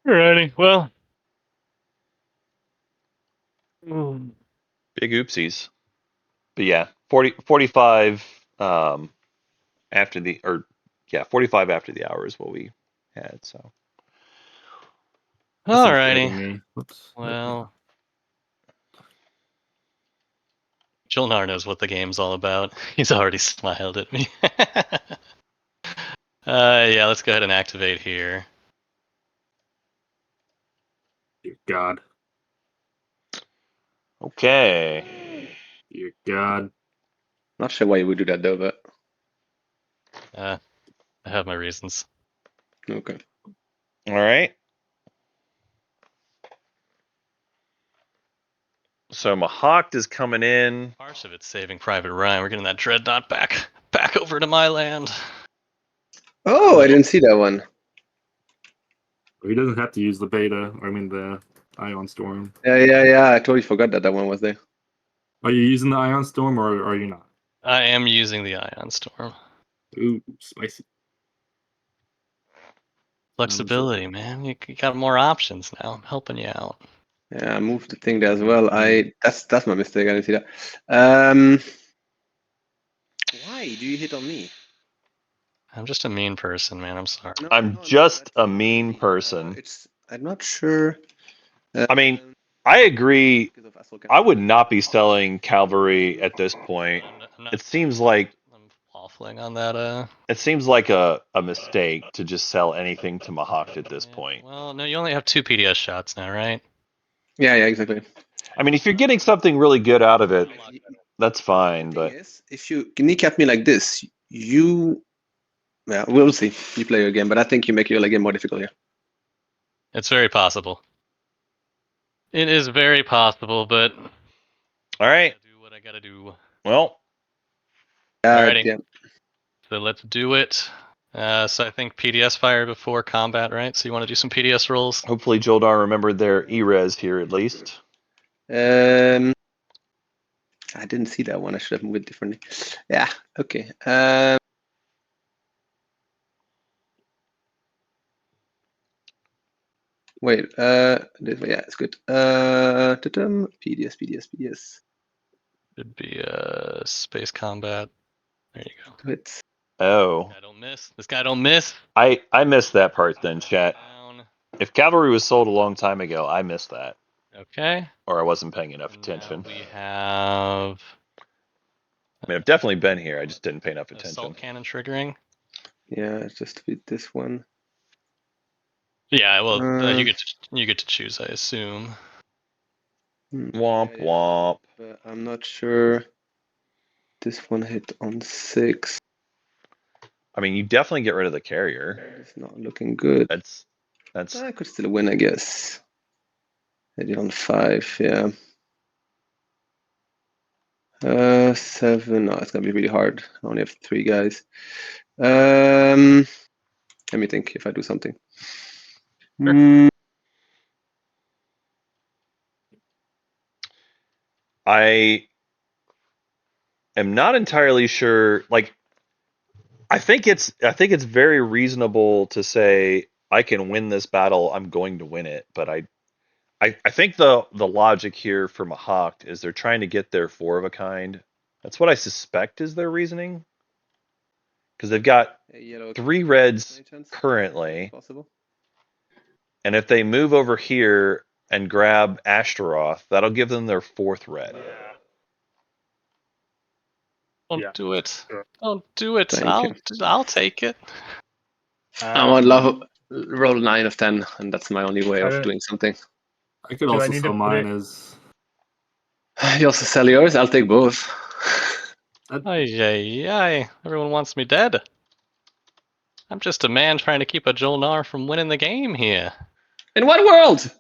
Alrighty, well. Big oopsies. But yeah, 45 after the, or yeah, 45 after the hour is what we had. So That sounds fair to Alrighty. me. Whoops. Well, Jolnar knows what the game's all about. He's already smiled at me. Yeah, let's go ahead and activate here. Dear God. okay. Dear God. Not sure why you would do that though, but I have my reasons. okay. All right. So Mahawk is coming in. Part of it's Saving Private Ryan. We're getting that Dreadnought back over to my land. Oh, I didn't see that one. He doesn't have to use the beta, or I mean the Ion Storm. Yeah. I totally forgot that one was there. Are you using the Ion Storm or are you not? I am using the Ion Storm. Ooh, spicy. Flexibility, man. You got more options now. I'm helping you out. Yeah, I moved the thing there as well. That's my mistake. I didn't see that. Why do you hit on me? I'm just a mean person, man. I'm sorry. I'm just a mean person. I'm not sure. I mean, I agree. I would not be selling cavalry at this point. I'm not, It seems like I'm waffling on that. it seems like a mistake to just sell anything to Mahawk at this Yeah, point. well, no, you only have 2 PDS shots now, right? Yeah, exactly. I mean, if you're getting something really good out of it, that's fine. The thing But is, if you kneecap me like this, yeah, we'll see. You play your game, but I think you make your game more difficult here. It's very possible. It is very possible, but all right. I do what I gotta do. Well, Alrighty. Yeah. So let's do it. So I think PDS fire before combat, right? So you want to do some PDS rolls? hopefully Joldar remembered their E-res here at least. I didn't see that one. I should have moved it differently. Yeah. Okay. Wait. This way. Yeah, it's good. PDS. Should be space combat. There you go. Do it. Oh, I don't miss. This guy don't miss. I missed that part then, chat. Down. If cavalry was sold a long time ago, I missed that, Okay. or I wasn't paying enough Now attention. we have I mean, I've definitely been here. I just didn't pay enough attention. assault cannon triggering. Yeah, it's just with this one. Yeah, well, you get to choose, I assume. Womp Yeah, womp. but I'm not sure. This one hit on 6. I mean, you definitely get rid of the carrier. It's not looking good. That's I could still win, I guess. Maybe on 5, yeah. 7. No, it's gonna be really hard. I only have 3 guys. Let me think if I do something. Sure. I am not entirely sure. Like, I think it's very reasonable to say I can win this battle. I'm going to win it, but I think the logic here for Mahawk is they're trying to get their 4 of a kind. That's what I suspect is their reasoning, because they've got 3 reds currently, Possible. and if they move over here and grab Ashtaroth, that'll give them their 4th red. Don't do it. Sure. Don't do it. Thank I'll take it. I would love roll 9 of 10, and that's my only way of doing something. I could Do I also need sell to put mine it- as. You also sell yours? I'll take both. Ay, ay, ay. Everyone wants me dead. I'm just a man trying to keep a Jolnar from winning the game here. In what world?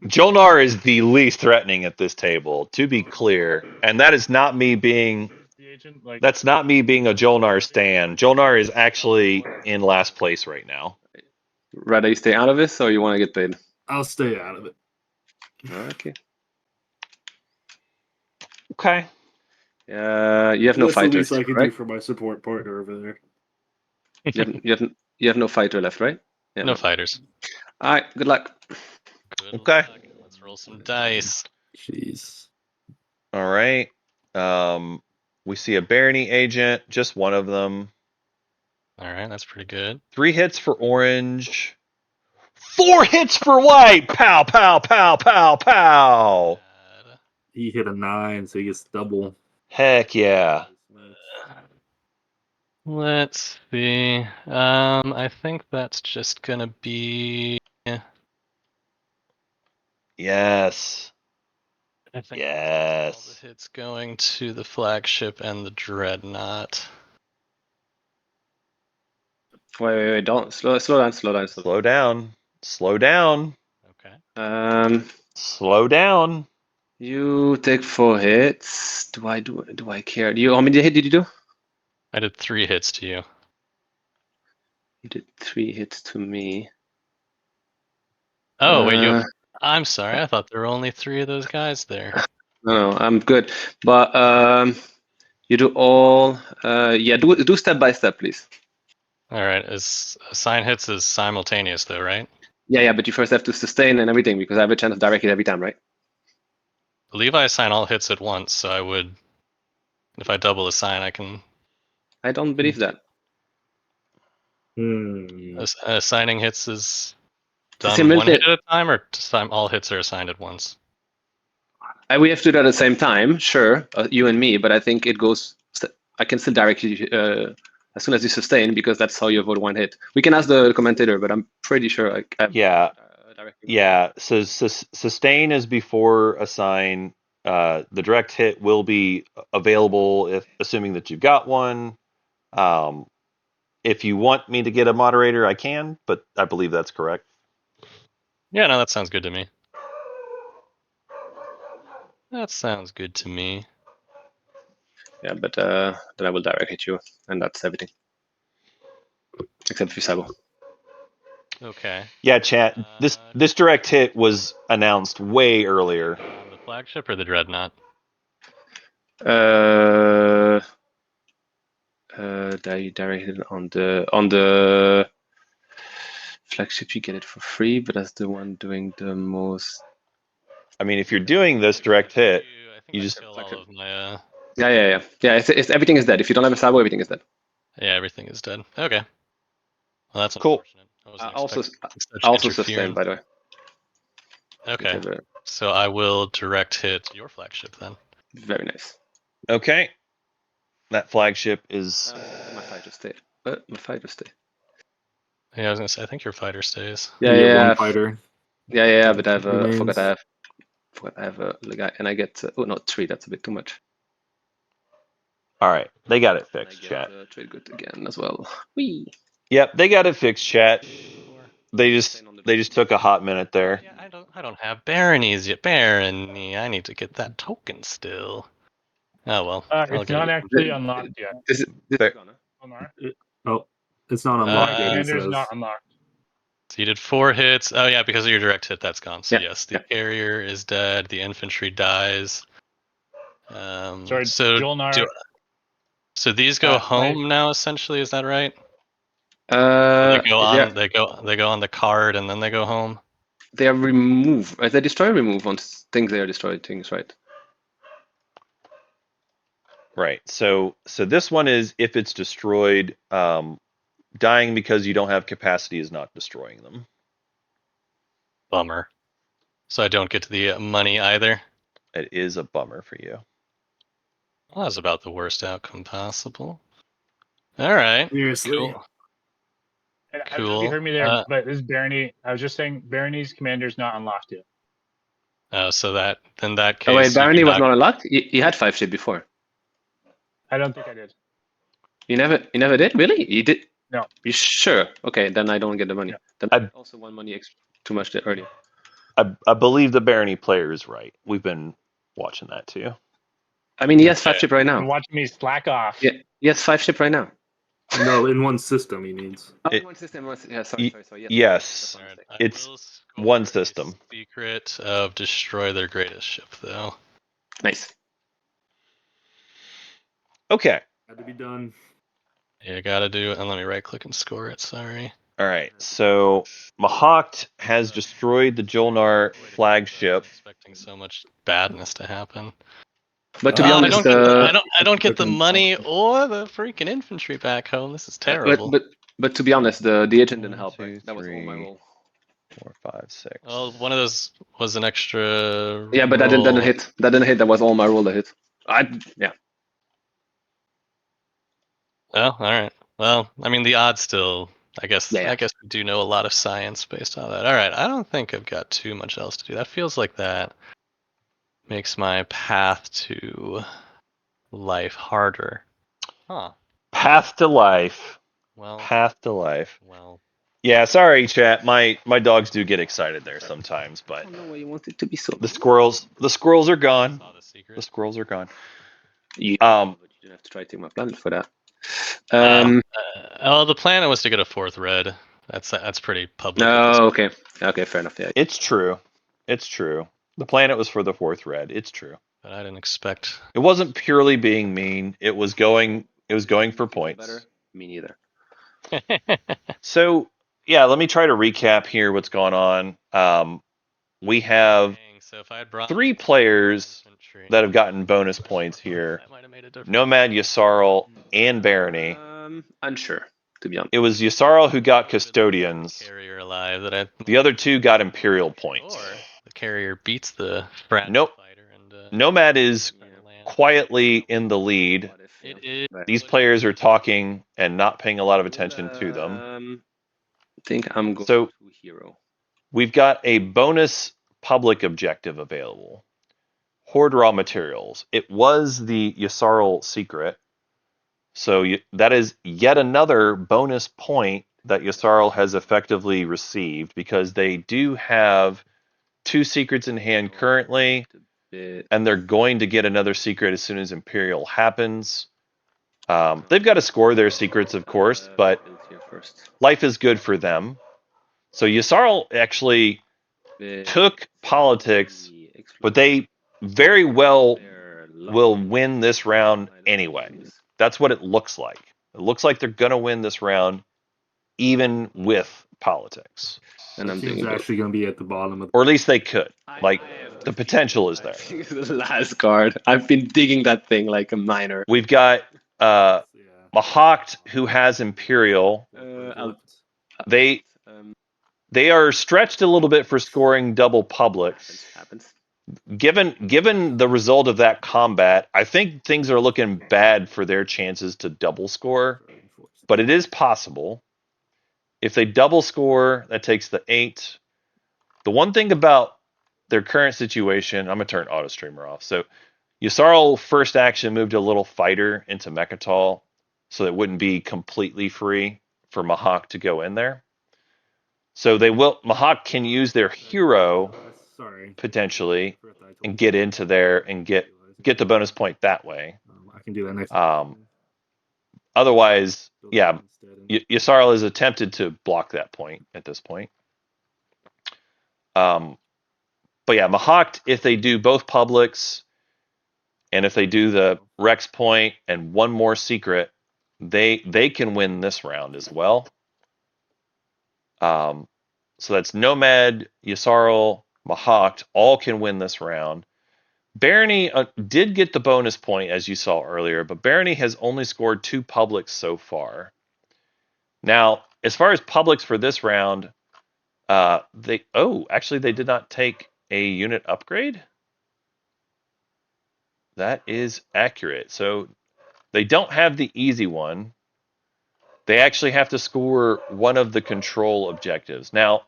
Jolnar is the least threatening at this table, to be clear, and that is not me being. The agent, like, That's not me being a Jolnar stan. Jolnar is actually in last place right now. Rather you stay out of this, or you want to get paid? I'll stay out of it. Okay. Okay. You have no That's the fighters, least I can right? do for my support partner over there. You have no fighter left, right? Yeah, No fighters. All right. Good luck. Good Okay. luck. Let's roll some dice. Jeez. All right. We see a Barony agent, just one of them. All right, that's pretty good. 3 hits for orange. 4 hits for white. Pow, pow, pow, pow, pow. He hit a 9, so he gets double. Heck yeah. Let's see. I think that's just gonna be. Yes. I think all the Yes. hits going to the flagship and the dreadnought. Wait, don't slow down. Slow down. Slow down. Okay. Slow down. You take 4 hits. Do I care? How many hit did you do? I did 3 hits to you. You did 3 hits to me. Oh wait, I'm sorry. I thought there were only 3 of those guys there. No, I'm good. But you do all. Yeah, do step by step, please. All right. Assign hits is simultaneous though, right? Yeah, but you first have to sustain and everything because I have a chance of direct hit every time, right? I believe I assign all hits at once, so I would. If I double assign, I can. I don't believe that. Assigning hits is The done same one hit method. at a time, or all hits are assigned at once. We have to do that at the same time, sure, you and me. But I think it goes. I can still direct you as soon as you sustain because that's how you avoid 1 hit. We can ask the commentator, but I'm pretty sure I Yeah. direct. Yeah. So sustain is before assign. The direct hit will be available if assuming that you've got one. If you want me to get a moderator, I can, but I believe that's correct. Yeah, no, that sounds good to me. That sounds good to me. Yeah, but then I will direct hit you, and that's everything. Except Fisabo. Okay. Yeah, chat. This direct hit was announced way earlier. The flagship or the dreadnought? Directed on the flagship. You get it for free, but that's the one doing the most. I mean, if you're doing this direct hit, you just kill all of my. Yeah. It's everything is dead. If you don't have a Sabo, everything is dead. Yeah, everything is dead. Okay. Well, that's cool. unfortunate. I wasn't Also expecting such sustain, by the way. Okay. So I will direct hit your flagship then. Very nice. Okay. That flagship is. My fighter stay. My fighter stay. Yeah, I was gonna say I think your fighter stays. Yeah. One fighter. Yeah. But I have. Remains. Forgot I have a guy, and I get. Oh no, 3. That's a bit too much. All right, they got it fixed, chat. Trade good again as well. Whee. Yep, they got it fixed, chat. They just took a hot minute there. Yeah, I don't have baronies yet. Barony, I need to get that token still. Oh well. it's not actually unlocked yet. Oh, it's not unlocked yet. Commander's not unlocked. So you did 4 hits. Oh yeah, because of your direct hit, that's gone. So Yeah, yes, the carrier is dead. The infantry dies. Sorry, so Jolnar. So these go home now, essentially. Is that right? They go on. They go on the card, and then they go home. They are removed. They destroy, remove on things. They are destroyed things, right? Right. So this one is if it's destroyed, dying because you don't have capacity is not destroying them. Bummer. So I don't get to the money either. It is a bummer for you. Well, that's about the worst outcome possible. All right. Seriously. Cool. I don't know if you heard me there, but this is Barony. I was just saying Barony's commander's not unlocked yet. Oh, so in that case. Oh wait, Barony was not unlocked. He had 5 ship before. I don't think I did. You never did? Really? You did? No. You sure? Okay, then I don't get the money. Yeah. Then I- I also won money too much earlier. I believe the Barony player is right. We've been watching that too. I mean, he has Okay. 5 chip right And now. watching me slack off. Yeah, he has 5 chip right now. No, in one system he needs. Oh, It- one system. Yeah, sorry. Yes. Yes, That's my mistake. I It's will score one a system. Secret of destroy their greatest ship, though. Nice. Okay. Had to be done. Yeah, gotta do it. And let me right click and score it. Sorry. All right. So Mahawked has destroyed the Jolnar flagship. Expecting so much badness to happen. But to be Oh, honest, I don't get the money or the freaking infantry back home. This is terrible. but to be honest, the agent didn't 1, help. 2, Right? That was all my 3, roll. 4, 5, 6. Well, one of those was an extra. Yeah, but that didn't roll. hit. That didn't hit. That was all my roll that hit. Yeah. Oh, all right. Well, I mean, the odds still. I guess. Yeah. I guess we do know a lot of science based on that. All right. I don't think I've got too much else to do. That feels like that makes my path to life harder. Huh. Path to life. Well. Path to life. Well. Yeah, sorry, chat. My dogs do get excited there sometimes, I but don't know why you want it to be so. the squirrels are gone. Saw the secret. The squirrels are gone. But you didn't have to try to take my planet for that. Oh, the plan was to get a 4th red. That's pretty public. No, okay, fair enough. Yeah. It's true. It's true. The planet was for the 4th red. It's true. But I didn't expect. It wasn't purely being mean. It was going for points. Better. Me neither. So yeah, let me try to recap here what's going on. We have Dang, so if I had brought 3 players infantry, that have gotten bonus points here: that might have made a difference. Nomad, Yasarl, and Barony. Unsure, to be honest. It was Yasarl who got custodians. Carrier alive that I. The other 2 got Imperial points. Or the carrier beats the fragile Nope. fighter and. Nomad is land. quietly in the lead. What if, It is. These players are talking and not paying a lot of attention to them. I think I'm going So- to hero. We've got a bonus public objective available. Hoard raw materials. It was the Yasarl secret. So that is yet another bonus point that Yasarl has effectively received, because they do have 2 secrets in hand currently, and they're going to get another secret as soon as Imperial happens. They've got to score their secrets, of course, but life is good for them. So Yasarl actually took politics, but they very well will win this round anyway. That's what it looks like. It looks like they're going to win this round, even with politics. And I'm Team's doing actually going to be at the bottom of. Or at least they could. Like, the potential is there. the last card. I've been digging that thing like a miner. We've got Yeah. Mahawked, who has Imperial. They are stretched a little bit for scoring double publics. Happens. Given the result of that combat, I think things are looking bad for their chances to double score, but it is possible. If they double score, that takes the 8. The one thing about their current situation, I'm going to turn Auto Streamer off. So Yasarl first action moved a little fighter into Mechatol, so it wouldn't be completely free for Mahawk to go in there. So Mahawk can use their hero potentially and get into there and get the bonus point that way. I can do that next. Otherwise, yeah, Yasarl has attempted to block that point at this point. But yeah, Mahawk, if they do both publics, and if they do the Rex point and one more secret, they can win this round as well. So that's Nomad, Yasarl, Mahawk, all can win this round. Barony did get the bonus point, as you saw earlier, but Barony has only scored 2 publics so far. Now, as far as publics for this round, they did not take a unit upgrade. That is accurate. So they don't have the easy one. They actually have to score one of the control objectives. Now,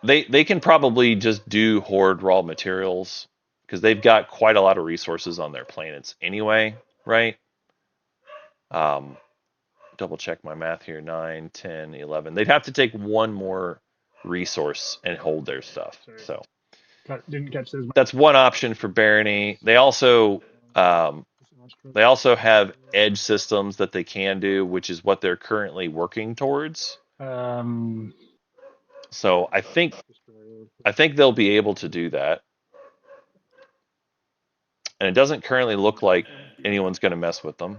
they can probably just do hoard raw materials, because they've got quite a lot of resources on their planets anyway, right? Double check my math here. 9, 10, 11. They'd have to take one more resource and hold their stuff. So Didn't catch this. that's one option for Barony. They also have edge systems that they can do, which is what they're currently working towards. So I think they'll be able to do that. And it doesn't currently look like anyone's going to mess with them.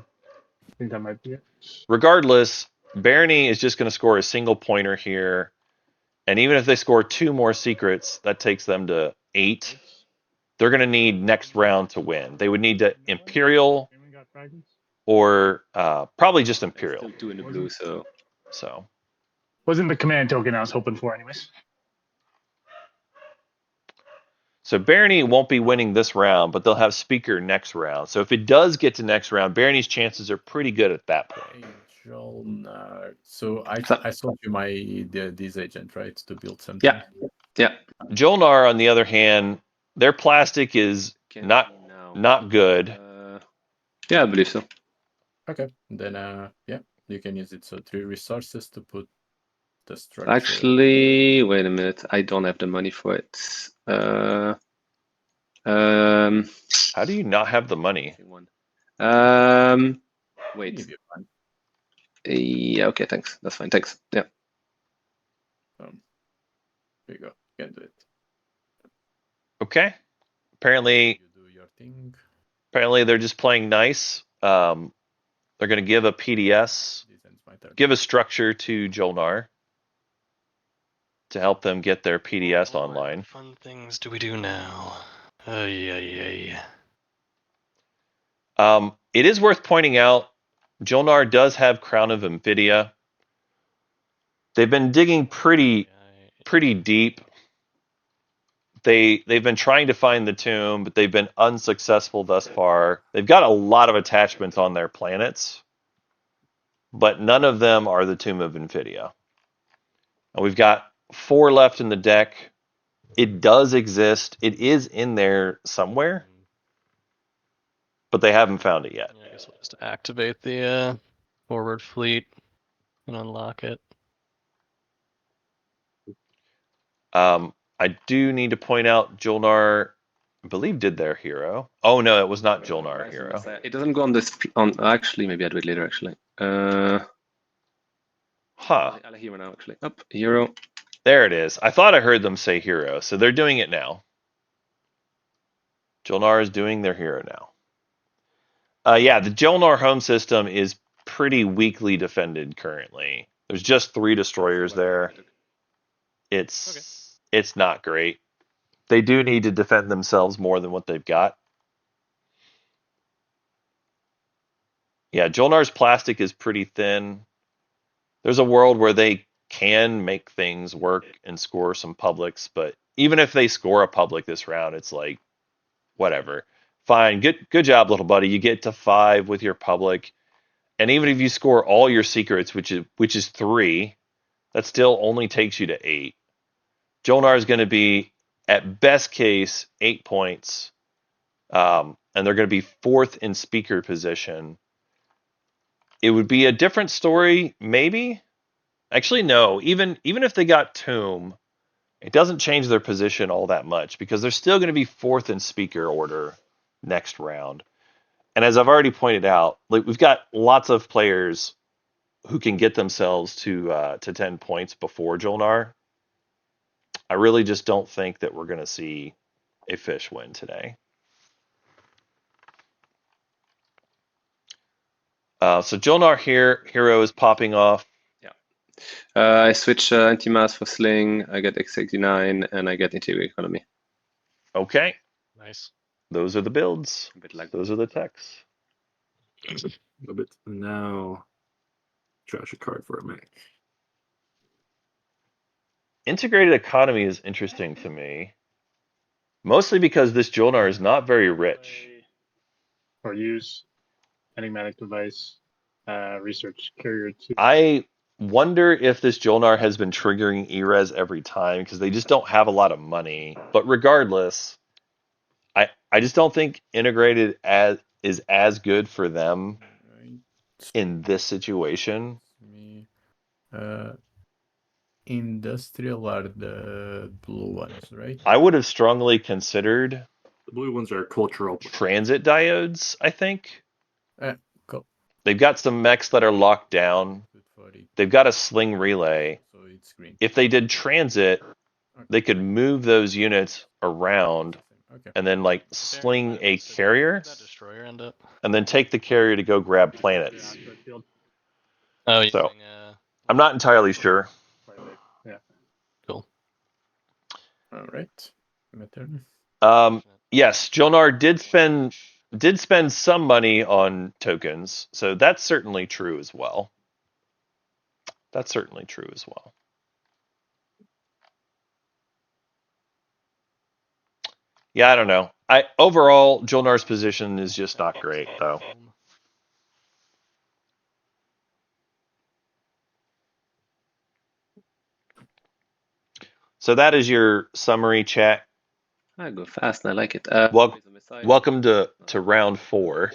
I think that might be it. Regardless, Barony is just going to score a single pointer here. And even if they score 2 more secrets, that takes them to 8. They're going to need next round to win. They would need to Imperial or probably just Imperial. Still 2 in the blue, so. Wasn't the command token I was hoping for anyways. So Barony won't be winning this round, but they'll have Speaker next round. So if it does get to next round, Barony's chances are pretty good at that point. Jolnar. So I sold you this agent, right, to build something. Yeah. Jolnar, on the other hand, their plastic is not good. Yeah, I believe so. Okay, then you can use it. So 3 resources to put the structure. Actually, wait a minute. I don't have the money for it. How do you not have the money? Wait. Yeah, okay, thanks. That's fine. Thanks. Yeah. There you go. You can do it. Okay. Apparently, You do your thing. Apparently, they're just playing nice. They're going to give a PDS, give a structure to Jolnar to help them get their PDS online. What fun things do we do now? Yeah. It is worth pointing out, Jolnar does have Crown of Amphidia. They've been digging pretty deep. They've been trying to find the tomb, but they've been unsuccessful thus far. They've got a lot of attachments on their planets, but none of them are the Tomb of Amphidia. And we've got 4 left in the deck. It does exist. It is in there somewhere, but they haven't found it yet. Yeah, I guess we'll just activate the forward fleet and unlock it. I do need to point out Jolnar, I believe, did their hero. Oh no, it was not Jolnar hero. It doesn't go on this. Actually, maybe I'll do it later. Actually. Huh. I'll hero now. Actually, up hero. There it is. I thought I heard them say hero, so they're doing it now. Jolnar is doing their hero now. Yeah, the Jolnar home system is pretty weakly defended currently. There's just 3 destroyers there. It's not great. They do need to defend themselves more than what they've got. Yeah, Jolnar's plastic is pretty thin. There's a world where they can make things work and score some publics, but even if they score a public this round, it's like, whatever. Fine, good job, little buddy. You get to 5 with your public, and even if you score all your secrets, which is 3, that still only takes you to 8. Jolnar is going to be, at best case, 8 points, and they're going to be 4th in speaker position. It would be a different story, maybe. Actually, no. Even if they got Tomb, it doesn't change their position all that much because they're still going to be 4th in speaker order next round. And as I've already pointed out, like we've got lots of players who can get themselves to 10 points before Jolnar. I really just don't think that we're going to see a fish win today. So Jolnar hero is popping off. I switch anti-mass for sling. I get X89 and I get interior economy. Okay. Nice. Those are the builds. A bit like Those are the techs. A bit now. Trash a card for a mech. Integrated economy is interesting to me, mostly because this Jolnar is not very rich. Or use enigmatic device, research carrier 2. I wonder if this Jolnar has been triggering ERES every time because they just don't have a lot of money. But regardless, I just don't think integrated is as good for them in this situation. Me, industrial are the blue ones, right? I would have strongly considered The blue ones are cultural. transit diodes, I think. Cool. They've got some mechs that are locked down. Good for it. They've got a sling relay. So it's green. If they did transit, they could move those units around Okay. and then like sling a carrier Where'd that destroyer end up? and then take the carrier to go grab Yeah, planets. asteroid field. Oh, So, using I'm not entirely sure. Yeah. cool. All right. My turn. Yes, Jolnar did spend some money on tokens, so that's certainly true as well. That's certainly true as well. Yeah, I don't know. Overall, Jolnar's position is just not great, though. So that is your summary, chat. I go fast and I like it. Welcome to round 4.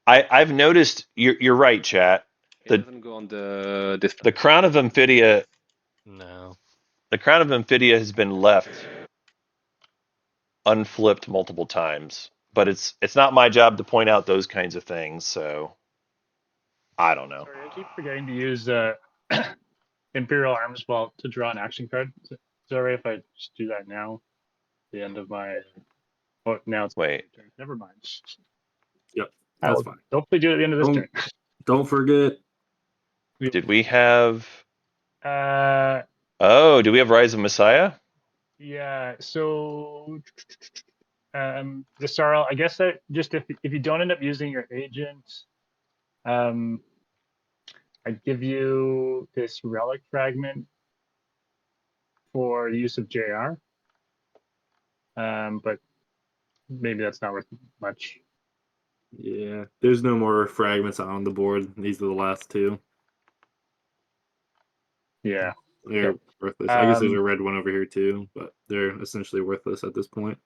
I've noticed you're right, chat. It doesn't go on the display. The crown of Amphidia. No. The crown of Amphidia has been left unflipped multiple times, but it's not my job to point out those kinds of things. So I don't know. Sorry, I keep forgetting to use Imperial Arms Vault to draw an action card. Is it alright if I just do that now? The end of my. Oh, now it's Wait. my turn. Never mind. Yep, I that's will fine. hopefully do it at the end of this turn. Don't forget. Did we have? Uh, Oh, do we have Rise of Messiah? yeah. So, the Sarl. I guess that just if you don't end up using your agent, I'd give you this relic fragment for the use of JR. But maybe that's not worth much. Yeah, there's no more fragments on the board. These are the last 2. Yeah. They're Okay. worthless. I guess there's a red one over here too, but they're essentially worthless at this point.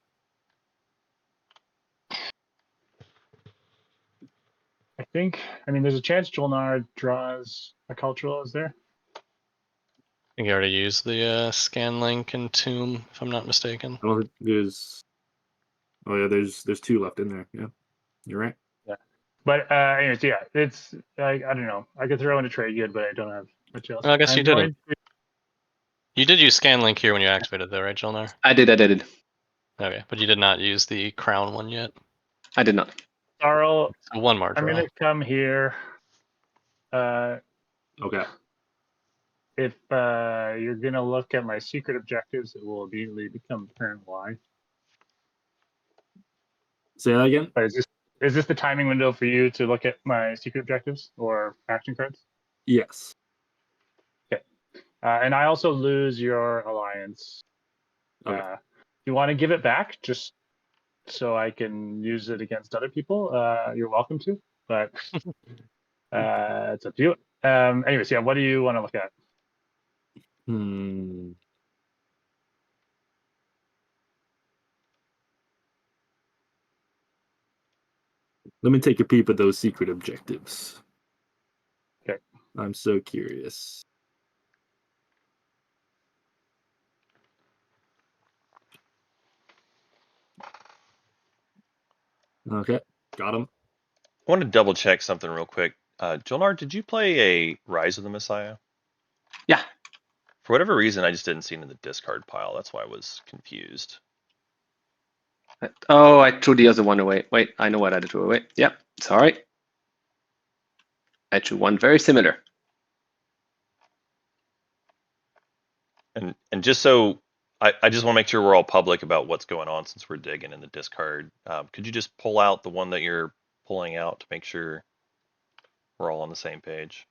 I think. I mean, there's a chance Jolnar draws a cultural. Is there? I think you already used the scan link and tomb, if I'm not mistaken. I don't think there's. Oh yeah, there's 2 left in there. Yeah, you're right. Yeah. But anyways, yeah, it's I don't know. I could throw in a trade good, but I don't have much else. Well, I guess you didn't. going to- You did use scan link here when you activated, though, right, Jolnar? I did. Okay, but you did not use the crown one yet. I did not. Sarl, So one more I'm draw. gonna come here. Okay. If you're gonna look at my secret objectives, it will immediately become apparent why. Say that again. But is this the timing window for you to look at my secret objectives or action cards? Yes. Okay. And I also lose your alliance. Okay. If you want to give it back, just so I can use it against other people, you're welcome to. But it's up to you. Anyways, yeah. What do you want to look at? Let me take a peep at those secret objectives. Okay. I'm so curious. Okay, got him. I want to double check something real quick. Jolnar, did you play a Rise of the Messiah? Yeah. For whatever reason, I just didn't see it in the discard pile. That's why I was confused. Oh, I threw the other one away. Wait, I know what I threw away. Yep, sorry. I threw one very similar. And just so I just want to make sure we're all public about what's going on since we're digging in the discard. Could you just pull out the one that you're pulling out to make sure we're all on the same page?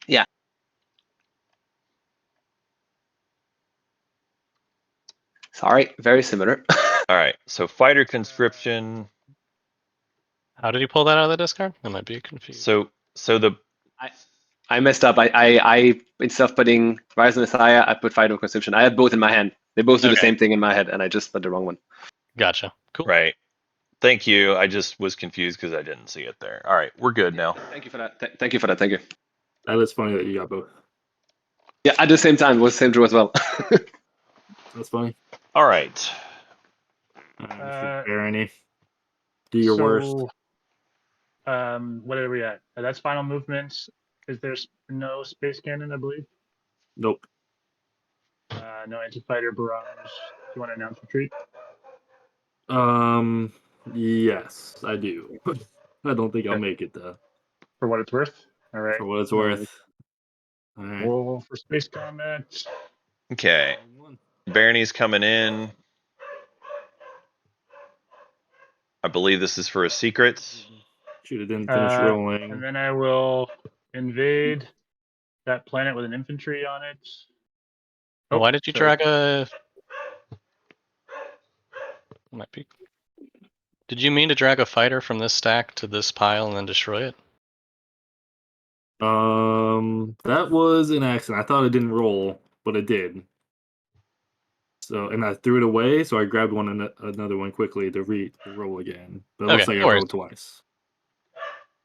Yeah. Sorry, very similar. All right, so fighter conscription. How did you pull that out of the discard? I might be confused. So the I messed up. I instead of putting Rise of Messiah, I put Fighter Conscription. I had both in my hand. They both do the Okay. same thing in my head, and I just put the wrong one. Gotcha. Cool. right. Thank you. I just was confused because I didn't see it there. All right, we're good now. Thank you for that. Thank you for that. Thank you. That is funny that you got both. Yeah, at the same time, it was the same draw as well. That's funny. All right. Barony. Do your worst. What are we at? That's final movements. Is there no space cannon, I believe? Nope. No anti-fighter barrage. Do you want to announce retreat? Yes, I do. I don't think I'll make it though. For what it's worth. All right. For what it's worth. All right. Roll for space combat. Okay. Barony's coming in. I believe this is for a secret. Should have didn't finish rolling. And then I will invade that planet with an infantry on it. Oh, why did you drag a? Might be. Did you mean to drag a fighter from this stack to this pile and then destroy it? That was an accident. I thought it didn't roll, but it did. So, and I threw it away, so I grabbed another one quickly to roll again. But it looks like I rolled twice.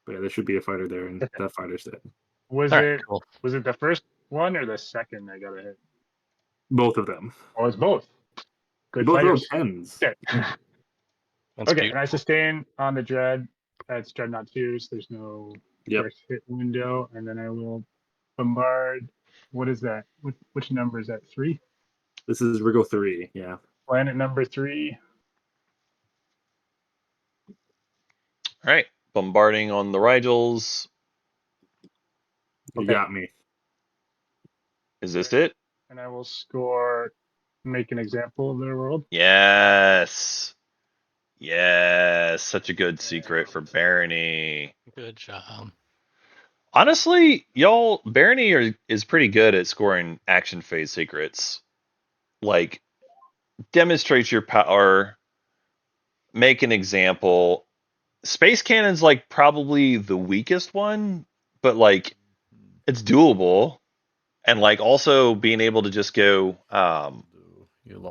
But yeah, there should be a fighter there, and that fighter's dead. Was it the first one or the second I got a hit? Both of them. Oh, it's both. Good both fighters. rolled 10s. Okay. Okay, and I sustain on the dread. That's dreadnought 2, so there's no first hit window, and then I will bombard. What is that? Which number is that? 3? This is Rigo 3, yeah. Planet number 3. All right, bombarding on the Rigels. You got me. Is this it? And I will score, make an example of their world. Yes. Yes, such a good secret for Barony. Good job. Honestly, y'all, Barony is pretty good at scoring action phase secrets. Like, demonstrate your power, make an example. Space Cannon's like probably the weakest one, but like it's doable. And like also being able to just go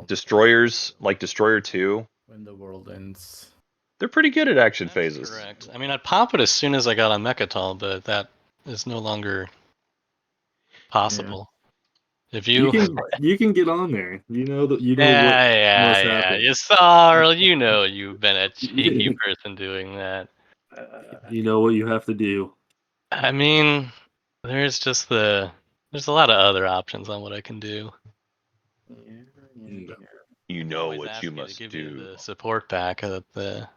destroyers, like Destroyer 2. When the world ends. They're pretty good at action phases. Correct. I mean, I'd pop it as soon as I got on Mechatol, but that is no longer possible. Yeah. If you can get on there. You know what must happen. You saw, you know, you've been a cheeky person doing that. You know what you have to do. I mean, there's a lot of other options on what I can do. You know what you must give do. You the support back of the.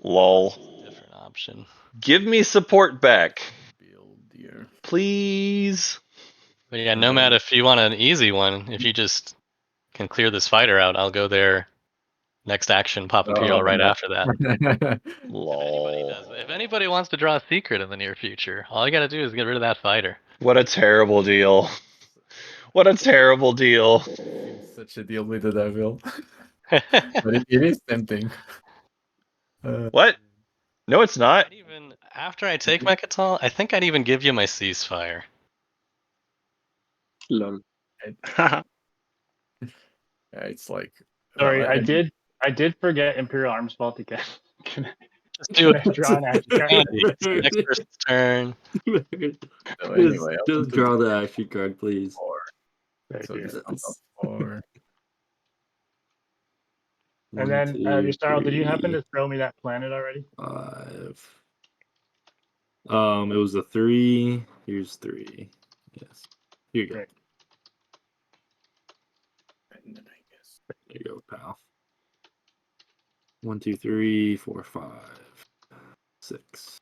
Lol. Different option. Give me support back. Please. But yeah, Nomad, if you want an easy one, if you just can clear this fighter out, I'll go there. Next action, pop Imperial right after that. Lol. If anybody wants to draw a secret in the near future, all you gotta do is get rid of that fighter. What a terrible deal. What a terrible deal. Such a deal with the devil. But it is tempting. What? No, it's not. Even after I take Mechatol, I think I'd even give you my ceasefire. Lol. It's like. Sorry, I did forget Imperial Arms Vault again. Just do it. Draw an action card. Next person's turn. Just draw the action card, please. And then, Yustaro, did you happen to throw me that planet already? 5. It was a 3. Here's 3. Yes. Here you go. Great. And then there you go, pal. 1, 2, 3, 4, 5, 6.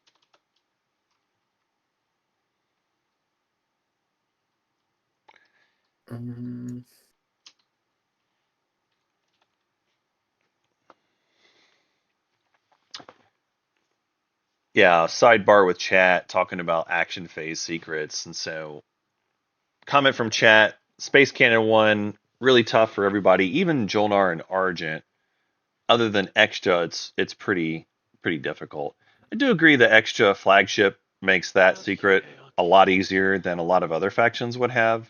Yeah, sidebar with chat talking about action phase secrets. And so, comment from chat, Space Cannon 1, really tough for everybody, even Jolnar and Argent. Other than Extra, it's pretty difficult. I do agree that Extra flagship makes that secret a lot easier than a lot of other factions would have.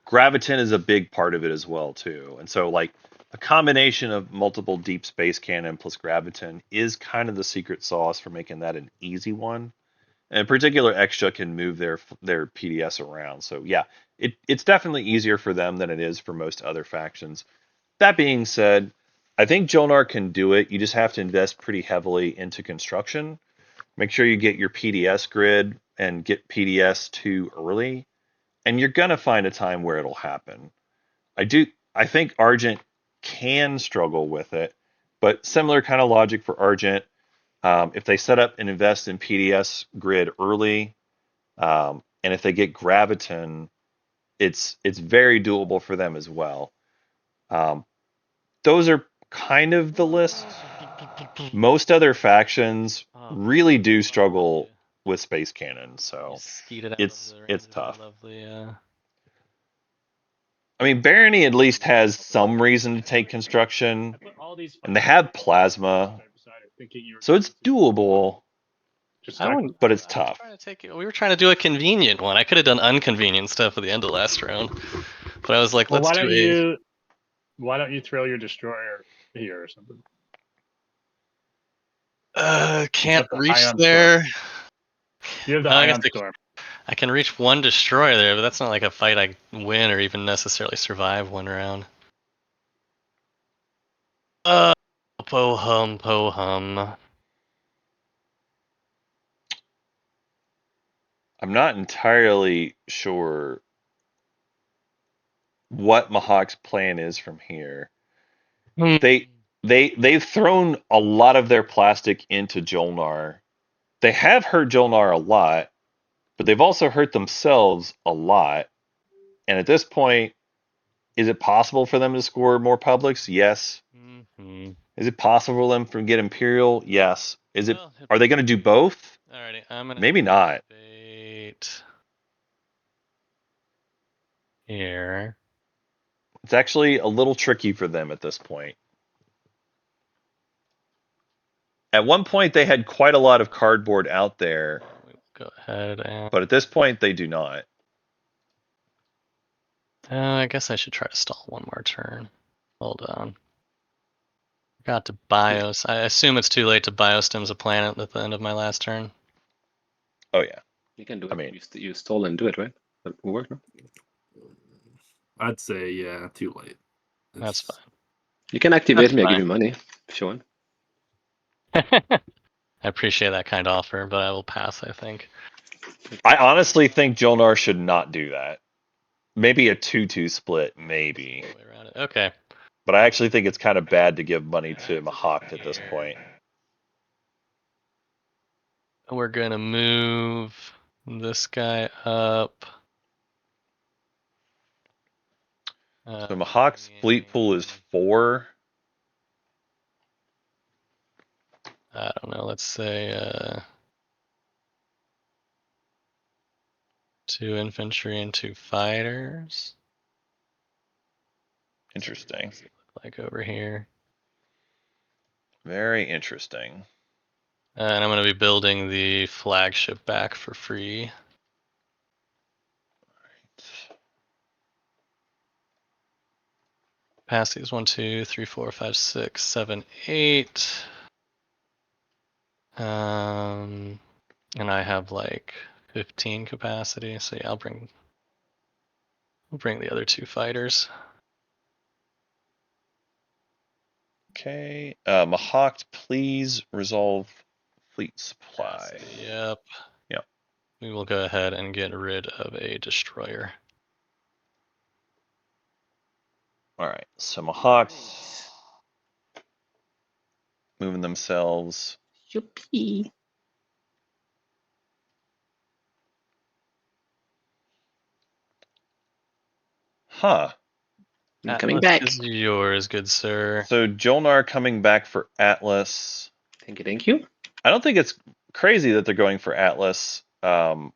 Graviton is a big part of it as well, too. And so, like, a combination of multiple deep space cannon plus graviton is kind of the secret sauce for making that an easy one. And in particular, extra can move their PDS around. So yeah, it's definitely easier for them than it is for most other factions. That being said, I think Jolnar can do it. You just have to invest pretty heavily into construction. Make sure you get your PDS grid and get PDS too early, and you're gonna find a time where it'll happen. I think Argent can struggle with it, but similar kind of logic for Argent. If they set up and invest in PDS grid early, and if they get Graviton, it's very doable for them as well. Those are kind of the list. Most other factions really do struggle with space cannon, so it's tough. I mean, Barony at least has some reason to take construction, and they have plasma, so it's doable. But it's tough. We were trying to do a convenient one. I could have done unconvenient stuff at the end of last round, but I was like, Well, let's do why don't you throw your destroyer here or something? can't reach there. You have the Ion I Storm. I can reach one destroyer there, but that's not like a fight I win or even necessarily survive one round. Po-hum, po-hum. I'm not entirely sure what Mahawk's plan is from here. They've thrown a lot of their plastic into Jolnar. They have hurt Jolnar a lot, but they've also hurt themselves a lot. And at this point, is it possible for them to score more publics? Yes. Mm-hmm. Is it possible for them to get Imperial? Yes. Are they going to do both? Alrighty, I'm gonna maybe not. Here. It's actually a little tricky for them at this point. At one point, they had quite a lot of cardboard out there. Go ahead and. But at this point, they do not. I guess I should try to stall one more turn. Hold on. Got to bios. I assume it's too late to biostems a planet at the end of my last turn. Oh yeah. You can do it. I mean, you stall and do it, right? That will work, no? I'd say, yeah, too late. That's fine. You can activate me. I give you money if you want. I appreciate that kind offer, but I will pass, I think. I honestly think Jolnar should not do that. Maybe a 2-2 split, maybe. Okay. But I actually think it's kind of bad to give money to Mahawk at this point. We're gonna move this guy up. So Mahawk's fleet pool is 4. I don't know, let's say 2 infantry and 2 fighters. Interesting. Like over here. Very interesting. And I'm going to be building the flagship back for free. Capacity is 1, 2, 3, 4, 5, 6, 7, 8. And I have like 15 capacity, so yeah, I'll bring the other 2 fighters. Okay, Mahawk, please resolve fleet supply. Capacity, yep. Yep. We will go ahead and get rid of a destroyer. All right, so Mahawks moving themselves. Yuppie. Huh. I'm coming back. Is yours, good sir. So Jolnar coming back for Atlas. Thank you. I don't think it's crazy that they're going for Atlas. Do you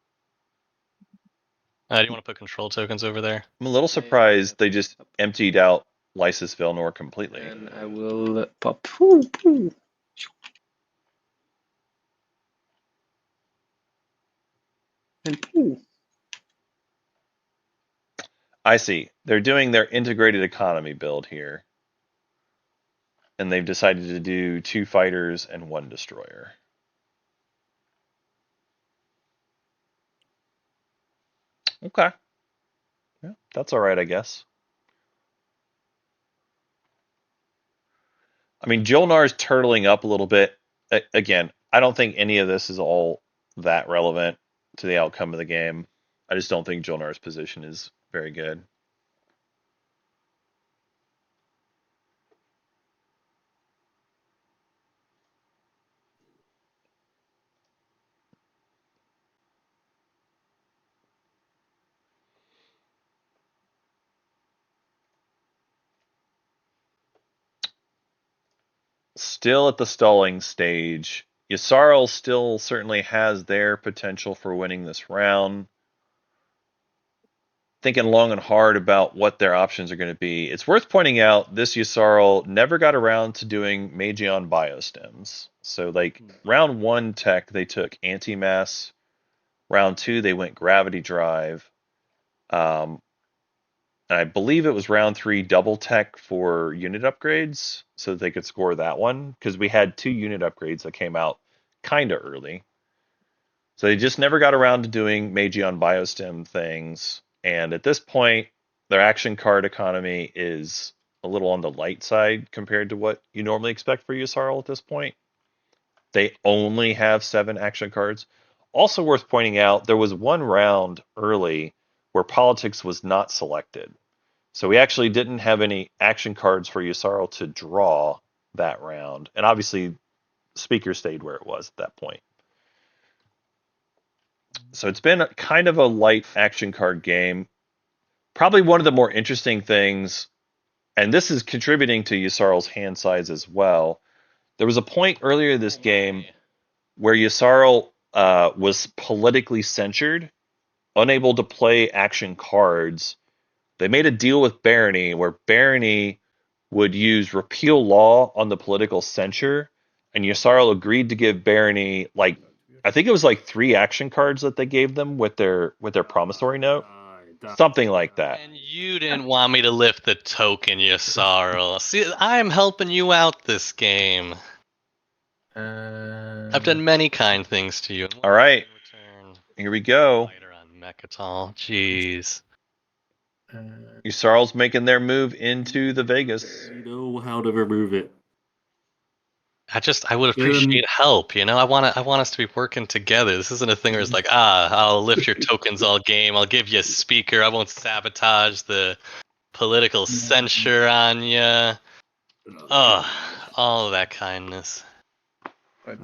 want to put control tokens over there? I'm a little surprised they just emptied out Lysis Velnor completely. And I will pop. Poo, poo. And poo. I see. They're doing their integrated economy build here. and they've decided to do 2 fighters and 1 destroyer. Okay. Yeah, that's all right, I guess. I mean, Jolnar's turtling up a little bit. Again, I don't think any of this is all that relevant to the outcome of the game. I just don't think Jolnar's position is very good. Still at the stalling stage. Yssaril still certainly has their potential for winning this round. Thinking long and hard about what their options are going to be. It's worth pointing out this Yssaril never got around to doing Magion biostems. So like round 1 tech they took anti-mass. Round 2 they went gravity drive. And I believe it was round 3 double tech for unit upgrades so that they could score that one because we had 2 unit upgrades that came out kind of early. So they just never got around to doing Magion biostem things. And at this point, their action card economy is a little on the light side compared to what you normally expect for Yssaril at this point. They only have 7 action cards. Also worth pointing out, there was 1 round early where politics was not selected. So we actually didn't have any action cards for Yssaril to draw that round. And obviously, Speaker stayed where it was at that point. So it's been kind of a light action card game. Probably one of the more interesting things, and this is contributing to Yssaril's hand size as well. There was a point earlier this game where Yssaril was politically censured, unable to play action cards. They made a deal with Barony where Barony would use repeal law on the political censure, and Yssaril agreed to give Barony I think it was 3 action cards that they gave them with their promissory note, something like that. And you didn't want me to lift the token, Yssaril. See, I'm helping you out this game. I've done many kind things to you. All right, here we go. Fighter on Mechatol. Jeez. Yssaril's making their move into the Vegas. You know how to remove it. I would appreciate help, you know. I want us to be working together. This isn't a thing where it's like, I'll lift your tokens all game. I'll give you a speaker. I won't sabotage the political censure on you. Oh, all of that kindness. But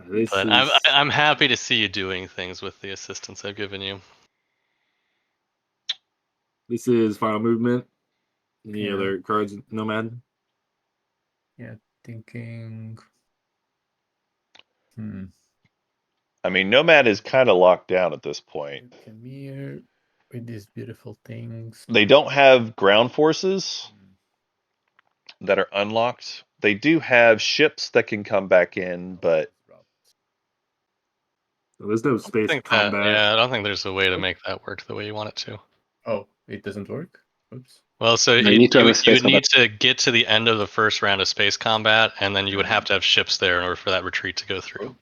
I'm happy to see you doing things with the assistance I've given you. This is final movement. Any other cards, Nomad? Yeah, thinking. I mean, Nomad is kind of locked down at this point. Come here with these beautiful things. They don't have ground forces that are unlocked. They do have ships that can come back in, but There's no space combat. I don't think there's a way to make that work the way you want it to. Oh, it doesn't work? Oops. Well, so you would need to get to the end of the first round of space combat, and then you would have to have ships there in order for that retreat to go through.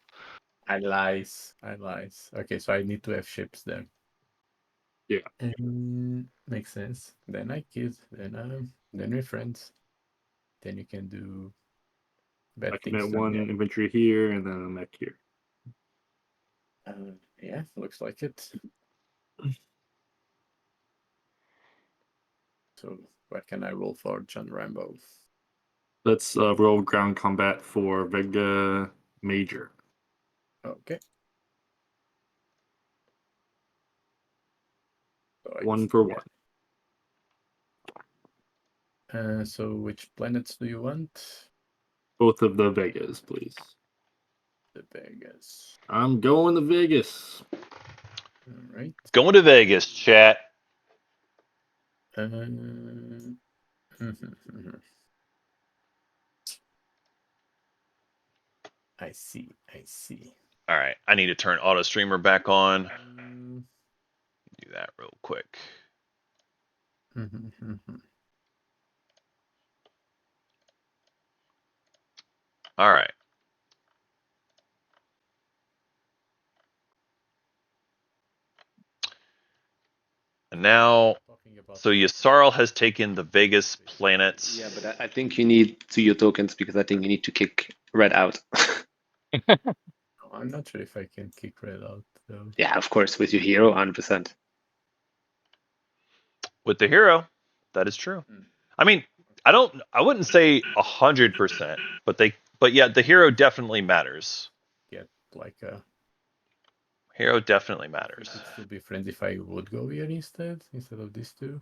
I lies. Okay, so I need to have ships then. Yeah. Makes sense. Then I kid. Then we're friends. Then you can do bad things. I can have 1 infantry here and then a mech here. Yeah, looks like it. So what can I roll for John Rambo? Let's roll ground combat for Vega Major. Okay. So 1 for 1. So which planets do you want? Both of the Vegas, please. The Vegas. I'm going to Vegas. All right. Going to Vegas, chat. I see. All right, I need to turn auto streamer back on. Do that real quick. All right. And now, so Yssaril has taken the Vegas planets. Yeah, but I think you need 2 your tokens because I think you need to kick red out. I'm not sure if I can kick red out though. Yeah, of course, with your hero, 100%. With the hero, that is true. I mean, I wouldn't say 100%, but yeah, the hero definitely matters. Get like a. Hero definitely Would matters. it still be friends if I would go here instead of these two?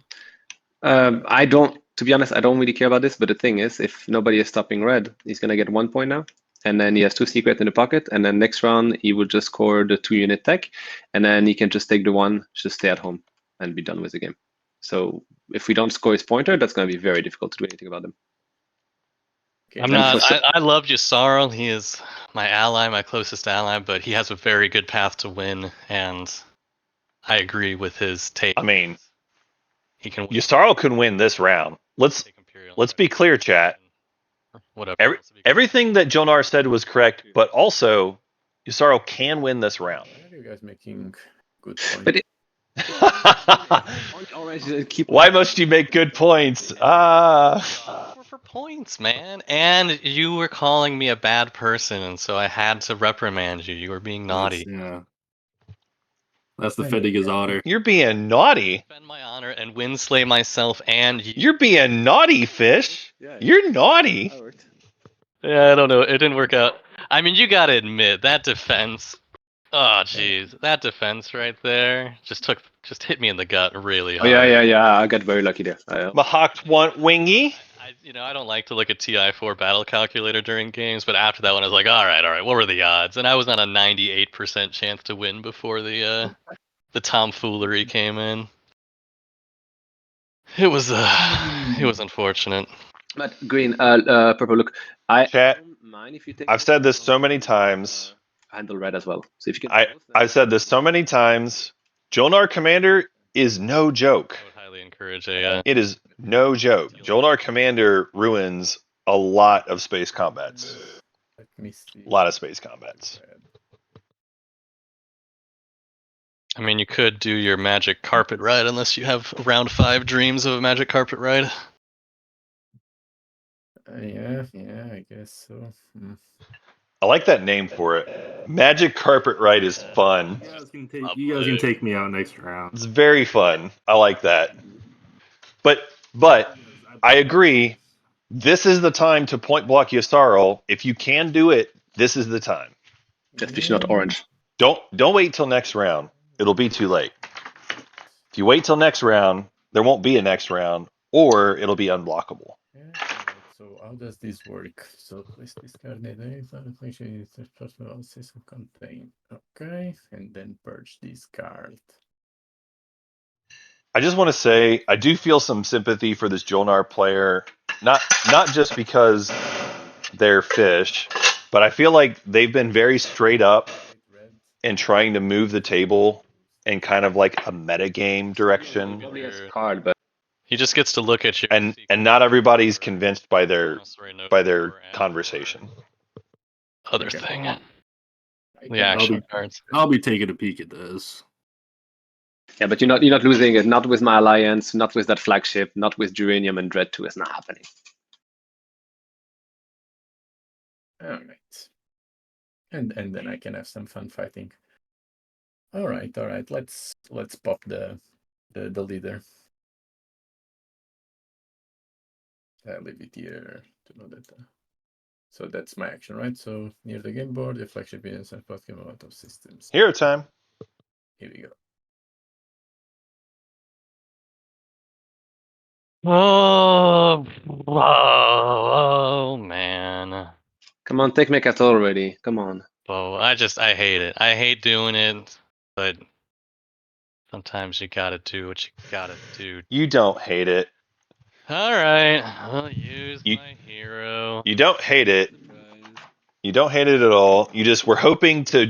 I don't, to be honest, I don't really care about this, but the thing is, if nobody is stopping red, he's going to get 1 point now. And then he has 2 secrets in the pocket. And then next round, he will just score the 2-unit tech. And then he can just take the 1, just stay at home and be done with the game. So if we don't score his pointer, that's going to be very difficult to do anything about him. Okay, I'm then not. for sure- I love Yssaril. He is my ally, my closest ally, but he has a very good path to win, and I agree with his take. I mean, he can. Yssaril can win this round. Let's be clear, chat. Whatever. Everything that Jonar said was correct, but also Yssaril can win this round. Why are you guys making good points? But Why must you make good points? For points, man. And you were calling me a bad person, and so I had to reprimand you. You were being naughty. Yeah. That's the fitting his honor. You're being naughty. Defend my honor and winslay myself and you. You're being naughty, Fish. You're naughty. Yeah, I don't know. It didn't work out. I mean, you gotta admit that defense. Oh, jeez, that defense right there just hit me in the gut really Oh, hard. yeah. I got very lucky there. Mahawked one wingy. I don't like to look at TI4 battle calculator during games, but after that one, I was like, all right, what were the odds? And I was on a 98% chance to win before the tomfoolery came in. It was unfortunate. But green, purple. Look, I Chat. don't mind if you take. I've said this so many times. Handle red as well. So if you can. I've said this so many times. Jonar Commander is no joke. I would highly encourage a. It is no joke. Jonar Commander ruins a lot of space combats. Let me see. A lot of space combats. I mean, you could do your magic carpet ride unless you have round 5 dreams of a magic carpet ride. Yeah, I guess so. I like that name for it. Magic Carpet Ride is fun. You guys can take me out next round. It's very fun. I like that. But I agree. This is the time to point block Yssaril. If you can do it, this is the time. Especially not orange. Don't wait till next round. It'll be too late. If you wait till next round, there won't be a next round, or it'll be unblockable. Yeah, so how does this work? So place this card in a system contain. Okay, and then purge this card. I just want to say I do feel some sympathy for this Jonar player, not just because they're Fish, but I feel like they've been very straight up in trying to move the table in kind of like a metagame direction. Probably has a card, but He just gets to look at you. And not everybody's convinced by their conversation. Other thing. I The can- action cards. I'll be taking a peek at this. yeah, but you're not losing it. Not with my alliance. Not with that flagship. Not with Duranium and Dread 2. It's not happening. All right. And then I can have some fun fighting. All right. Let's pop the leader. I'll leave it here to know that. So that's my action, right? So near the game board, the flagship units and both game out of systems. Hero time. Here we go. Oh man. Come on, take Mechat already. Come on. Oh, I hate it. I hate doing it, but sometimes you gotta do what you gotta do. You don't hate it. All right, I'll use my hero. You don't hate it. You don't hate it at all. You're hoping to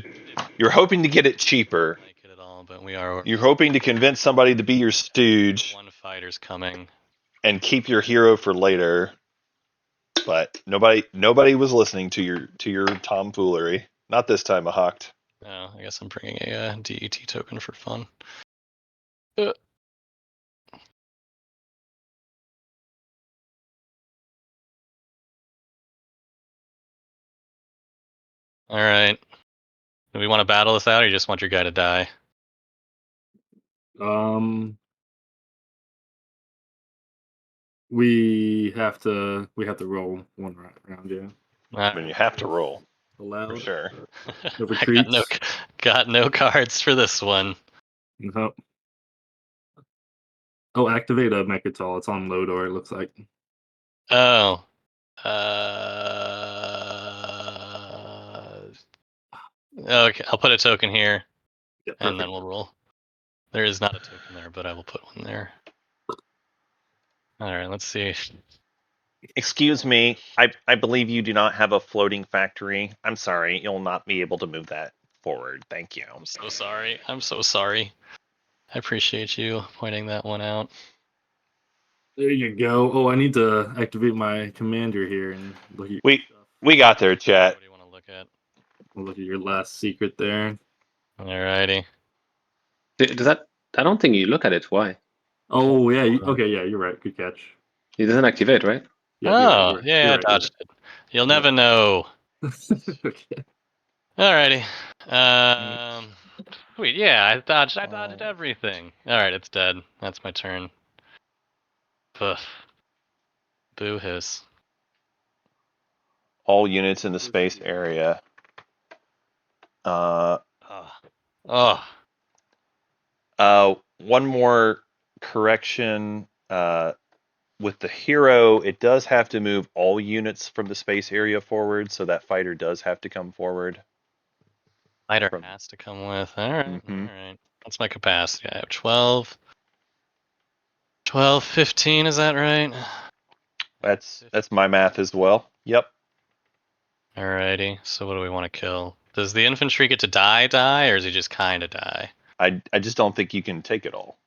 get it cheaper. Like it at all, but we are. You're hoping to convince somebody to be your stooge One fighter's coming. and keep your hero for later. But nobody was listening to your tomfoolery. Not this time, Ahawked. Oh, I guess I'm bringing a DET token for fun. Uh. All right. Do we want to battle this out, or you just want your guy to die? We have to roll one round, yeah. I mean, you have to roll for Allowed. sure. No I retreats. got no cards for this one. No. Oh, activate a Mechatol. It's on Lodor, it looks like. Oh. Okay, I'll put a token here, Yeah, and perfect. then we'll roll. There is not a token there, but I will put one there. All right, let's see. Excuse me, I believe you do not have a floating factory. I'm sorry, you'll not be able to move that forward. Thank you. I'm so sorry. I'm so sorry. I appreciate you pointing that one out. There you go. Oh, I need to activate my commander here and look at your stuff. We got there, chat. What do you want to look at? We'll look at your last secret there. Alrighty. Does that? I don't think you look at it. Why? Oh yeah. Okay, yeah, you're right. Good catch. It doesn't activate, right? Yeah, Oh, you're yeah, I right. dodged it. You'll never know. Okay. Alrighty. Wait, yeah, I dodged everything. Alright, it's dead. That's my turn. Poof. Boo hiss. All units in the space area. Oh. Oh. One more correction. With the hero, it does have to move all units from the space area forward, so that fighter does have to come forward. Fighter has to come with. Alright, alright. That's my capacity. I have 12. 12, 15, is that right? That's my math as well. Yep. Alrighty, so what do we want to kill? Does the infantry get to die, or is he just kind of die? I just don't think you can take it all.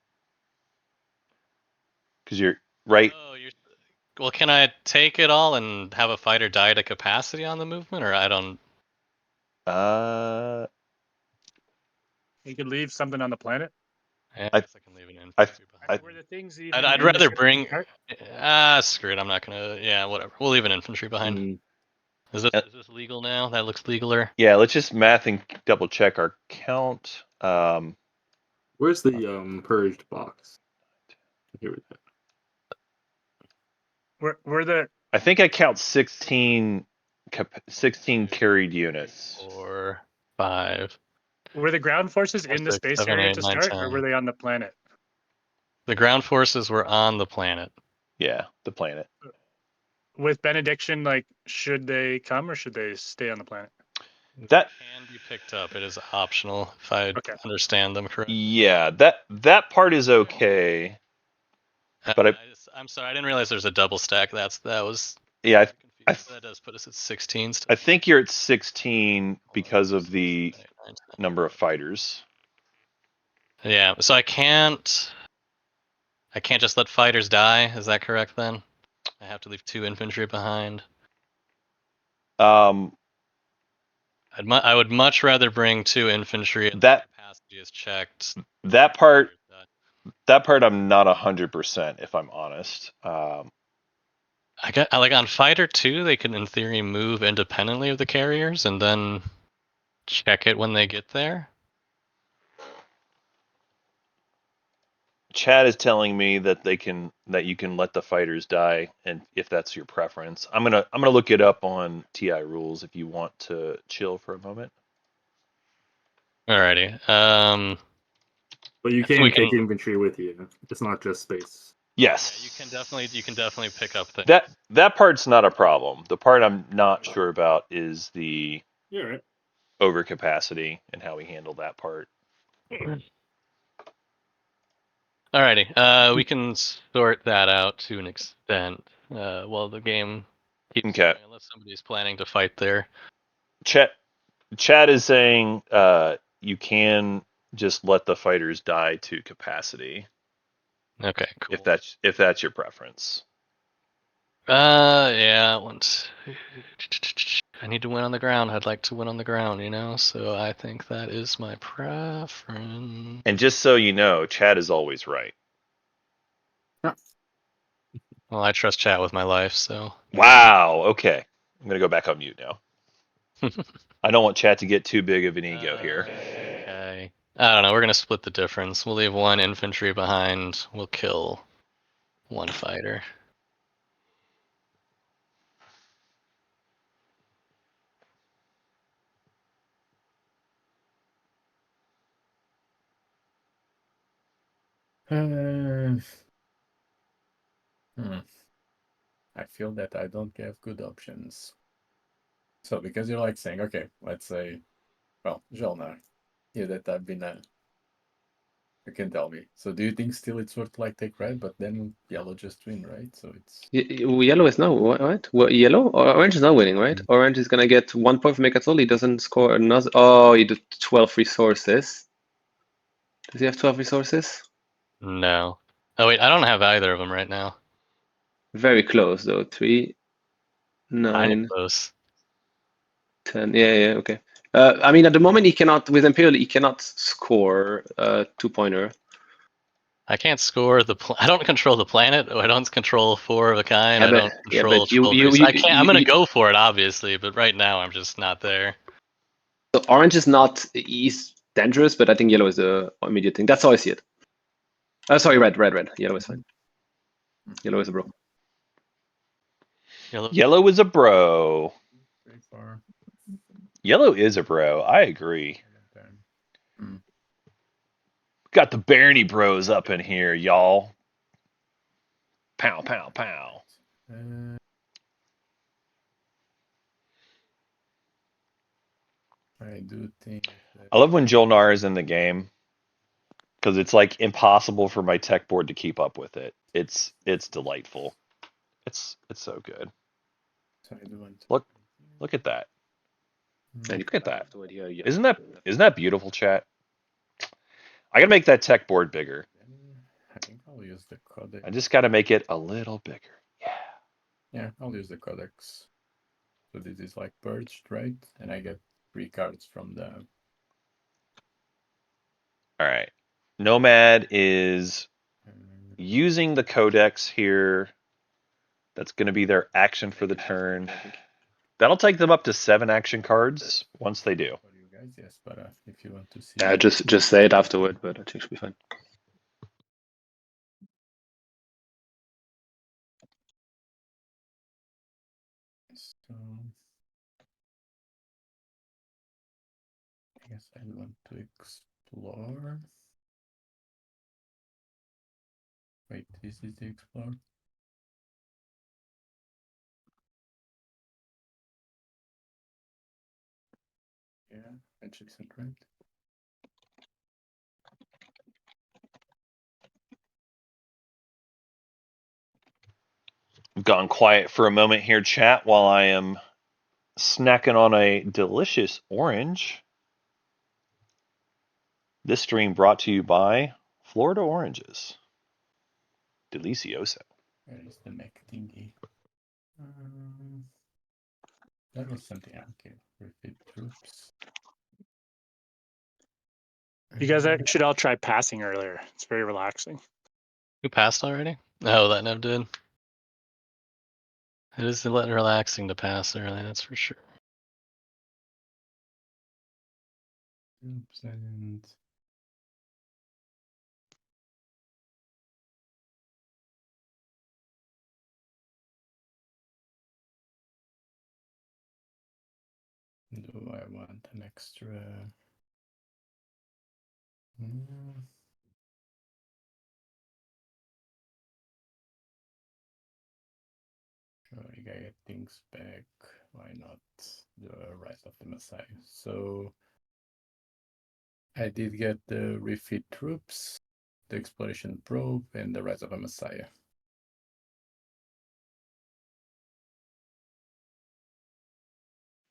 Because you're right. Oh, well, can I take it all and have a fighter die to capacity on the movement, or I don't? You could leave something on the planet. Yeah, I- I guess I can leave an infantry behind. Were the things even I'd in the rather ship bring. cart? Screw it. I'm not gonna. Yeah, whatever. We'll leave an infantry behind. Is this legal now? That looks legaler. Yeah, let's just math and double check our count. Where's the purged box? Here we go. Were the I think I count 16 carried units. 4, 5. were the ground forces in the 6, space 7, area 8, to 9, start, 10. or were they on the planet? The ground forces were on the planet. Yeah, the planet. With benediction, like, should they come or should they stay on the planet? That can be picked up. It is optional if I understand them correctly. Yeah, that part is okay. But I'm sorry, I didn't realize there's a double stack. That was yeah. That does put us at 16. I think you're at 16 because of the number of fighters. Yeah, so I can't just let fighters die. Is that correct then? I have to leave 2 infantry behind. I would much rather bring 2 infantry. That capacity is checked. That part I'm not 100%, if I'm honest. I like on fighter 2, they can in theory move independently of the carriers and then check it when they get there. Chad is telling me that you can let the fighters die, and if that's your preference, I'm gonna look it up on TI rules if you want to chill for a moment. Alrighty. But you can take infantry with you. It's not just space. Yes. Yeah, you can definitely pick up things. That part's not a problem. The part I'm not sure about is the overcapacity and how we handle that part. Alrighty. We can sort that out to an extent. While the game keeps going, unless somebody's planning to fight there. Chad is saying you can just let the fighters die to capacity. Okay, cool. If that's your preference. Yeah. Once I need to win on the ground. I'd like to win on the ground, you know. So I think that is my preference. And just so you know, Chad is always right. Well, I trust chat with my life, so. Wow. Okay. I'm gonna go back on mute now. I don't want Chad to get too big of an ego here. Okay. I don't know. We're gonna split the difference. We'll leave one infantry behind. We'll kill one fighter. I feel that I don't have good options. So because you're like saying, okay, let's say, well, Jolnar, yeah, that I've been you can tell me. So do you think still it's worth like take red, but then yellow just win, right? So it's Yellow is now what? What yellow? Orange is now winning, right? Orange is gonna get 1 point from Mechatol. He doesn't score another. Oh, he did 12 resources. Does he have 12 resources? No. Oh wait, I don't have either of them right now. Very close though. 3, Kinda 9, close. 10. Yeah, okay. I mean, at the moment, he cannot, with Imperial, he cannot score a 2-pointer. I can't score the. I don't control the planet. I don't control 4 of a kind. Yeah, I don't control but you, 12. I can't. I'm gonna go for it, obviously, but right now I'm just not there. so orange is not, he's dangerous, but I think yellow is the immediate thing. That's how I see it. Sorry, red. Yellow is fine. Yellow is a bro. Yellow is a bro. very far. Yellow is a bro. I agree. Got the Barney bros up in here, y'all. Pow, pow, pow. I do think I love when Jolnar is in the game because it's like impossible for my tech board to keep up with it. It's delightful. It's so good. Look at that. Look at that. Isn't that beautiful, chat? I gotta make that tech board bigger. I think I'll use the codex. I just gotta make it a little bigger. Yeah. Yeah, I'll use the codex. So this is like purged, right? And I get 3 cards from the. All right. Nomad is using the codex here. That's going to be their action for the turn. That'll take them up to 7 action cards once they do. For you guys, yes, but if you want to see. Yeah, just say it afterward, but I think it should be fine. So I guess I want to explore. Wait, this is the explore. Yeah, adjacent, right? I've gone quiet for a moment here, chat, while I am snacking on a delicious orange. This stream brought to you by Florida Oranges. Delicioso. Where is the mech thingy? That was something. Okay, refit troops. You guys should all try passing earlier. It's very relaxing. Who passed already? Oh, that Nev did. It is relaxing to pass early, that's for sure. Troops and do I want an extra? Sure, you gotta get things back. Why not the Rise of the Messiah? So I did get the refit troops, the exploration probe, and the Rise of a Messiah.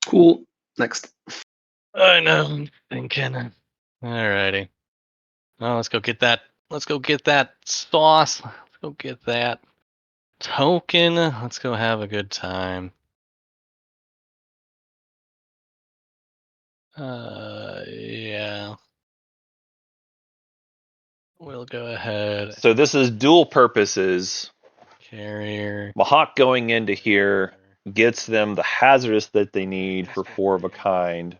Cool. Next. I know. I'm thinking. Alrighty. Oh, let's go get that. Let's go get that sauce. Let's go get that. token. Let's go have a good time. Yeah. We'll go ahead. So this is dual purposes. Carrier. Mahawk going into here gets them the hazardous that they need for 4 of a kind,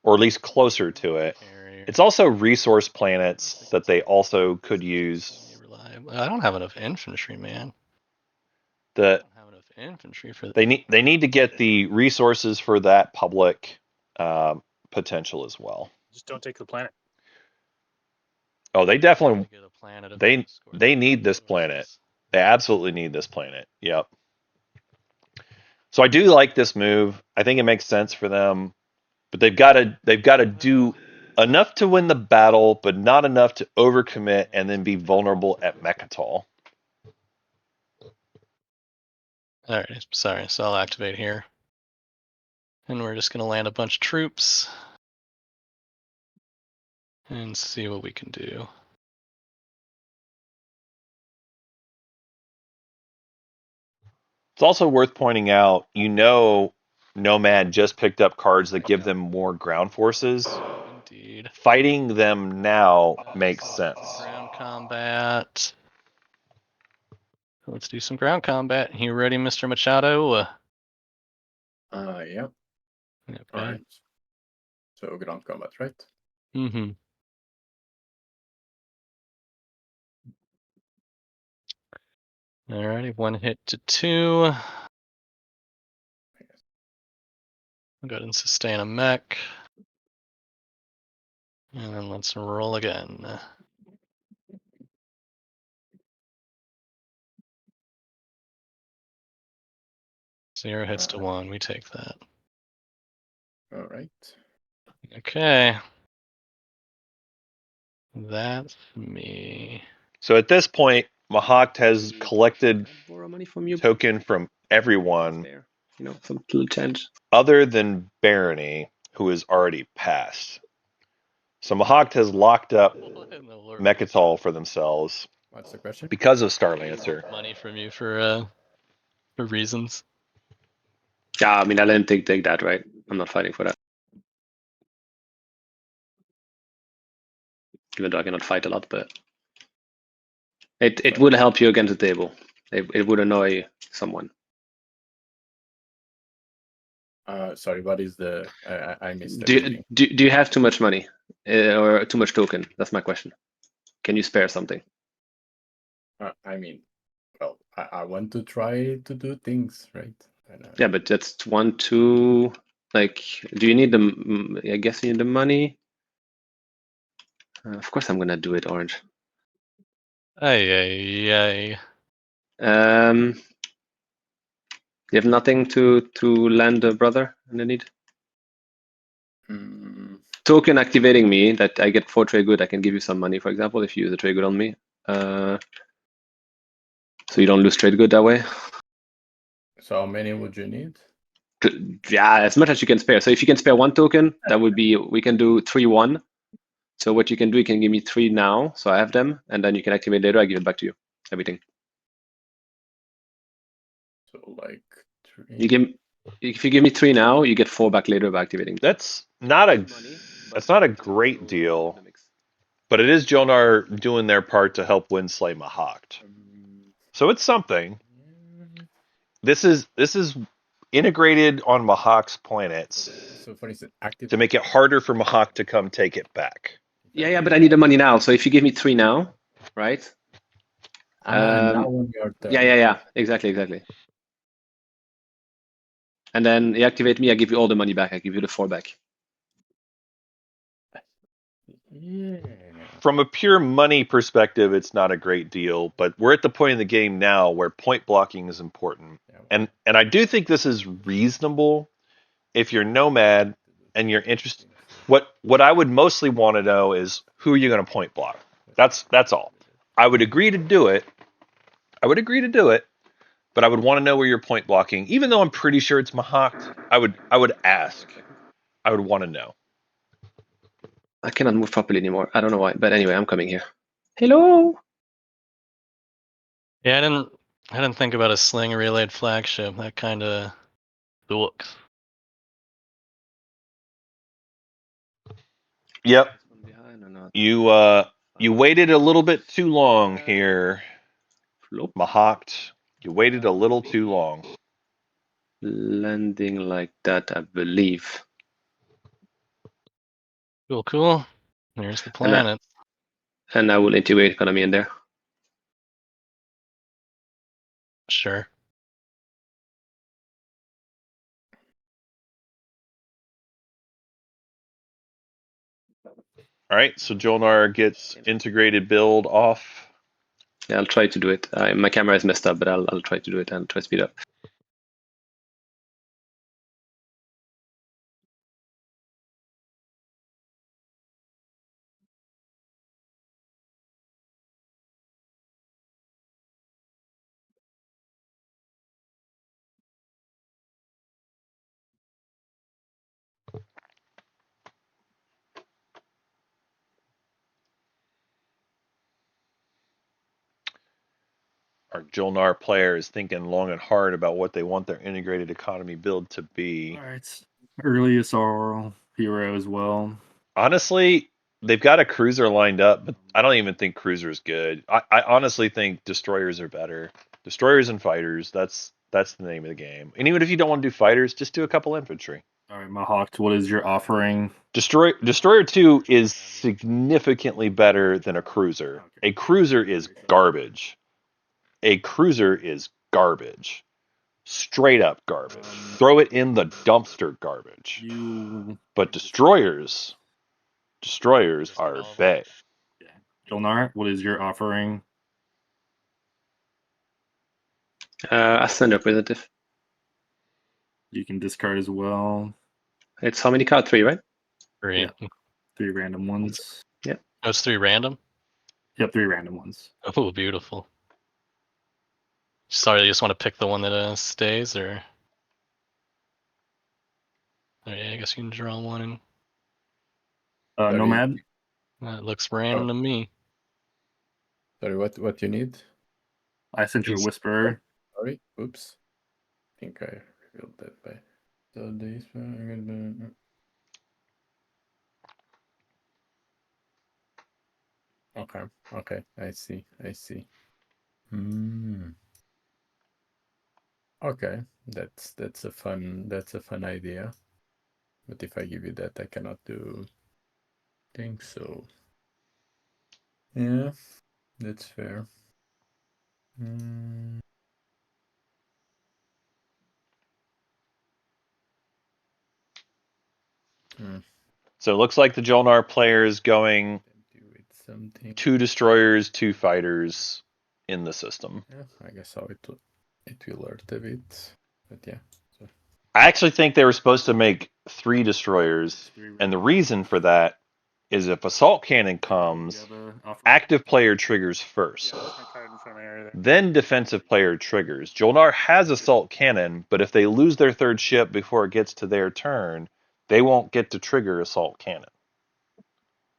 or at least closer to it. Carrier. It's also resource planets that they also could use. I don't have enough infantry, man. The I don't have enough infantry for they need to get the resources for that public potential as well. Just don't take the planet. Oh, they definitely get a planet of they need this planet. They absolutely need this planet. Yep. So I do like this move. I think it makes sense for them, but they've got to do enough to win the battle, but not enough to overcommit and then be vulnerable at Mechatol. All right, sorry. So I'll activate here, and we're just gonna land a bunch of troops and see what we can do. It's also worth pointing out, Nomad just picked up cards that give them more ground forces. Indeed. Fighting them now makes sense. Ground combat. Let's do some ground combat. You ready, Mr. Machado? Yeah. Okay. All right. So ground combat, right? Mm-hmm. Alrighty, 1 hit to 2. Go ahead and sustain a mech. And then let's roll again. 0 hits to 1, we take that. All right. Okay. That's me. So at this point, Mahawk has collected Borrow money from you. token from everyone Fair. You know, some little change. other than Barony, who is already passed. So Mahawk has locked up Mechatol for themselves What's the question? because of Starlancer. Money from you for reasons. Yeah, I mean, I didn't take that, right? I'm not fighting for that. Even though I cannot fight a lot, but it would help you against the table. It would annoy someone. Sorry, what is the? I missed Do everything. you have too much money or too much token? That's my question. Can you spare something? I mean, well, I want to try to do things, right? Yeah, but that's 1, 2. Like, do you need the? I guess you need the money. Of course, I'm gonna do it, Orange. Ay. You have nothing to land a brother in the need. Token activating me that I get 4 trade good. I can give you some money, for example, if you use a trade good on me. So you don't lose trade good that way. So how many would you need? Yeah, as much as you can spare. So if you can spare 1 token, that would be, we can do 3-1. So what you can do, you can give me 3 now, so I have them, and then you can activate later. I give it back to you, everything. So like 3. If you give me 3 now, you get 4 back later by activating. That's not a great deal, but it is Jonar doing their part to help Winslay Mahawk. So it's something. This is integrated on Mahawk's planets. So for instance, active to make it harder for Mahawk to come take it back. Yeah, but I need the money now. So if you give me 3 now, right? now on your turn. Yeah, exactly. And then you activate me, I give you all the money back. I give you the 4 back. Yeah. From a pure money perspective, it's not a great deal, but we're at the point in the game now where point blocking is important. Yeah. And I do think this is reasonable if you're Nomad and you're interested. What I would mostly want to know is who are you going to point block? That's all. I would agree to do it. But I would want to know where you're point blocking. Even though I'm pretty sure it's Mahawk, I would ask. I would want to know. I cannot move properly anymore. I don't know why, but anyway, I'm coming here. Hello. Yeah, I didn't I didn't think about a sling relayed flagship. That kind of sucks. Yep. Behind or not? You waited a little bit too long here, Flop. Mahokt. You waited a little too long. Landing like that, I believe. Cool, cool. There's the planet. And I will integrate economy in there. Sure. All right, so Jolnar gets integrated build off. Yeah, I'll try to do it. My camera is messed up, but I'll try to do it and try to speed up. Our Jolnar player is thinking long and hard about what they want their integrated economy build to be. All right. Earliest our hero as well. Honestly, they've got a cruiser lined up, but I don't even think cruiser's good. I honestly think destroyers are better. Destroyers and fighters, that's the name of the game. And even if you don't want to do fighters, just do a couple infantry. All right, Mahawk, what is your offering? Destroyer 2 is significantly better than a cruiser. A cruiser is garbage. A cruiser is garbage. Straight up garbage. Throw it in the dumpster garbage. But destroyers are bae. Jolnar, what is your offering? Ascend representative. You can discard as well. It's how many cards? 3, right? 3. Yeah. 3 random ones. Yeah. Oh, it's 3 random? Yep, 3 random ones. Oh, beautiful. Sorry, you just want to pick the one that stays, or? Oh, yeah, I guess you can draw one, and Sorry. Nomad? that looks random to me. Sorry, what you need? I sent you a Whisperer. Sorry, oops. I think I revealed that by. So this one. Okay, I see. Okay, that's a fun idea. But if I give you that, I cannot do things. So yeah, that's fair. So it looks like the Jolnar player is going 2 destroyers, 2 fighters in the system. Yeah, I guess how it will hurt a bit, but yeah. So. I actually think they were supposed to make 3 destroyers, and the reason for that is if assault cannon comes, active player triggers first. Then defensive player triggers. Jolnar has assault cannon, but if they lose their 3rd ship before it gets to their turn, they won't get to trigger assault cannon.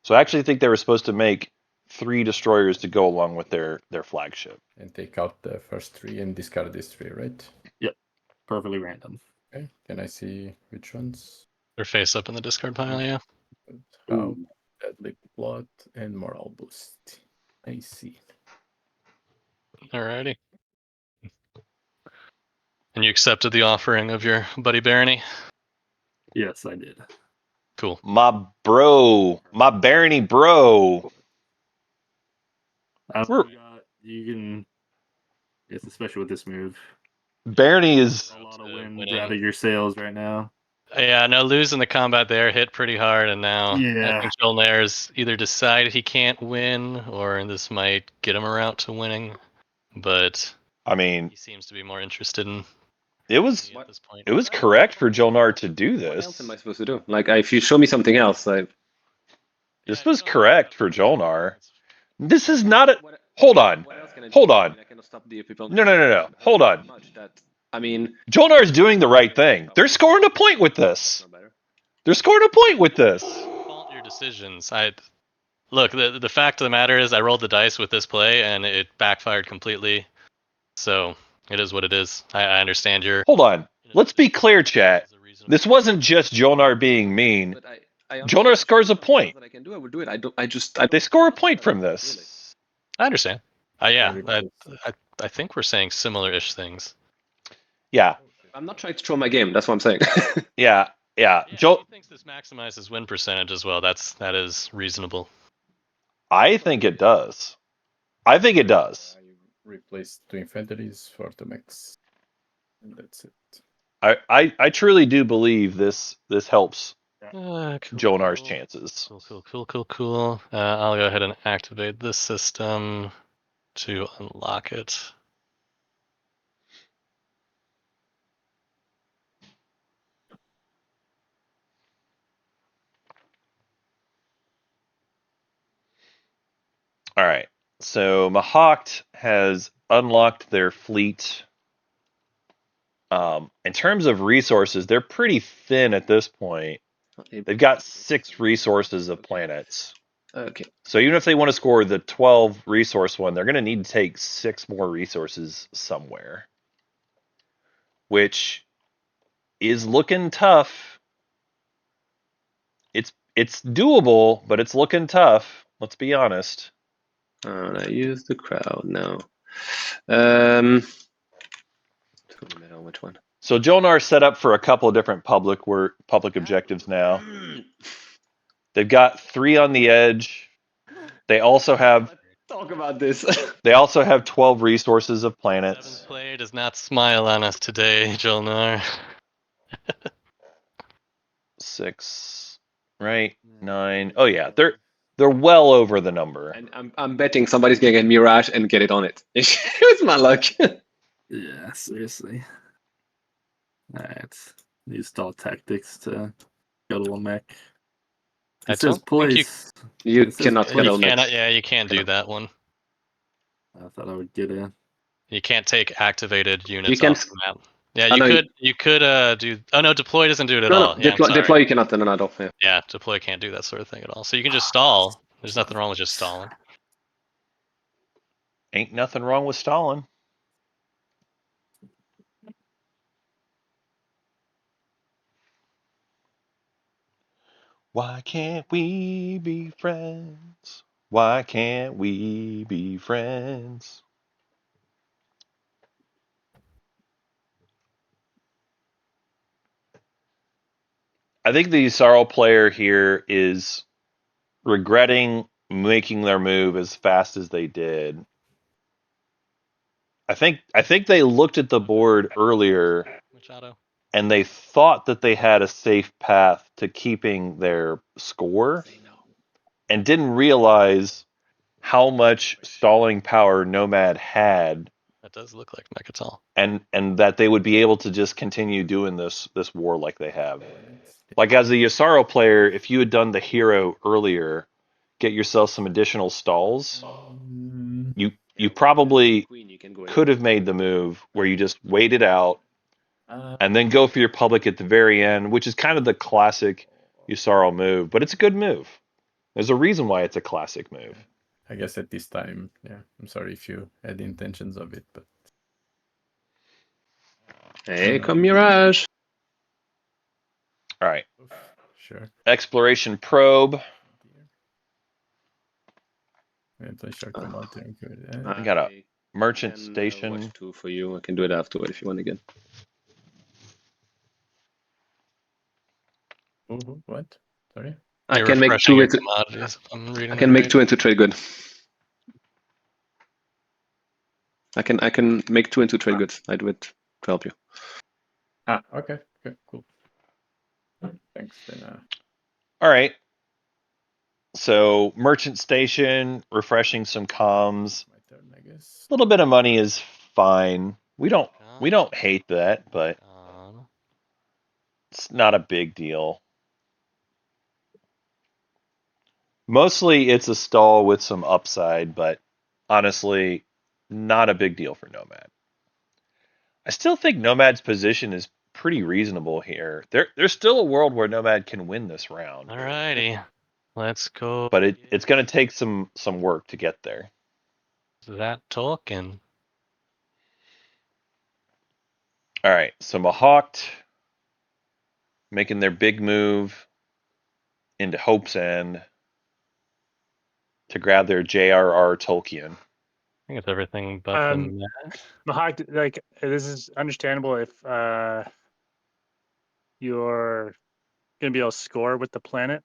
So I actually think they were supposed to make 3 destroyers to go along with their flagship. And take out the first 3 and discard these 3, right? Yep. Perfectly random. Okay. Can I see which ones? They're face up in the discard pile, yeah. How? Deadly plot and moral boost. I see. Alrighty. And you accepted the offering of your buddy Barony? Yes, I did. Cool. My Barony bro. You can. It's especially with this move. Barony is A lot of wind out of your sails right now. Yeah, no, losing the combat there hit pretty hard, and now I think Jolnair's either decided he can't win, or this might get him around to winning. But I mean, he seems to be more interested in. It was at this point. It was correct for Jolnar to do What else this. am I supposed to do? Like, if you show me something else, This was correct for Jolnar. This is not a. Hold on. Hold on. I cannot stop the people. No. Hold on. I mean, Jolnar's doing the right thing. They're scoring a point with this. They're scoring a point with this. Fault your decisions. Look. The fact of the matter is, I rolled the dice with this play, and it backfired completely. So it is what it is. I understand your. Hold on. Let's be clear, chat. This wasn't just Jolnar being mean. But I Jolnar scores a point. that I can do. I would do it. I don't. I They score a point from this. I understand. Yeah, Very I, close. I think we're saying similar-ish things. Yeah, I'm not trying to throw my game. That's what I'm saying. yeah. Yeah, he thinks this maximizes win percentage as well. That is reasonable. I think it does. I think it does. I replaced 2 infanteries for the max. And that's it. I truly do believe this helps Cool, Jolnar's chances. Cool. I'll go ahead and activate this system to unlock it. All right. So Mahawkt has unlocked their fleet. In terms of resources, they're pretty thin at this point. They've got 6 resources of planets. Okay. So even if they want to score the 12 resource one, they're going to need to take 6 more resources somewhere, which is looking tough. It's doable, but it's looking tough. Let's be honest. I use the crowd now. Which one? So Jolnar set up for a couple of different public objectives now. They've got 3 on the edge. They also have Talk about this. They also have 12 resources of planets. 7th player does not smile on us today, Jolnar. 6, right? 9. Oh yeah, they're well over the number. And I'm betting somebody's gonna get Mirage and get it on it. It's my luck. Yeah, seriously. Alright. Use stall tactics to go to a mech. I It says don't think place. You It says cannot place. get You on cannot, it. yeah, you can't do that one. I thought I would get in. You can't take activated units You can off the map. Yeah, I you know could. You could do. Oh no, deploy doesn't do it at No, all. no, Yeah, I'm sorry. deploy you cannot. No, I don't. Yeah. Yeah, deploy can't do that sort of thing at all. So you can just stall. There's nothing wrong with just stalling. Ain't nothing wrong with Stalin. Why can't we be friends? Why can't we be friends? I think the Sorrow player here is regretting making their move as fast as they did. I think they looked at the board earlier Machado. and they thought that they had a safe path to keeping their score and didn't realize how much stalling power Nomad had, That does look like Mechatol. and that they would be able to just continue doing this war like they have. Like as a Yasaro player, if you had done the hero earlier, get yourself some additional stalls, you probably could have made the move where you just wait it out and then go for your public at the very end, which is kind of the classic Yasaro move, but it's a good move. There's a reason why it's a classic move. I guess at this time, yeah. I'm sorry if you had the intentions of it, but Hey, come Mirage. All right. sure. Exploration probe. I got a merchant station. Watch 2 for you. I can do it afterward if you want again. What? Sorry? I You're can make refreshing 2 your into. commodities. I'm reading I that can make right. 2 into trade good. I can make 2 into trade goods. I do it to help you. Okay. Okay, cool. Thanks. Then All right. So merchant station, refreshing some comms. my turn, I guess. A little bit of money is fine. We don't hate that, but it's not a big deal. Mostly it's a stall with some upside, but honestly, not a big deal for Nomad. I still think Nomad's position is pretty reasonable here. There's still a world where Nomad can win this round. Alrighty, let's go. But it's going to take some work to get there. That talking. All right, so Mahawked making their big move into Hope's End to grab their J.R.R. Tolkien. I think it's everything but the map. Mahawk, like this is understandable if you're gonna be able to score with the planet.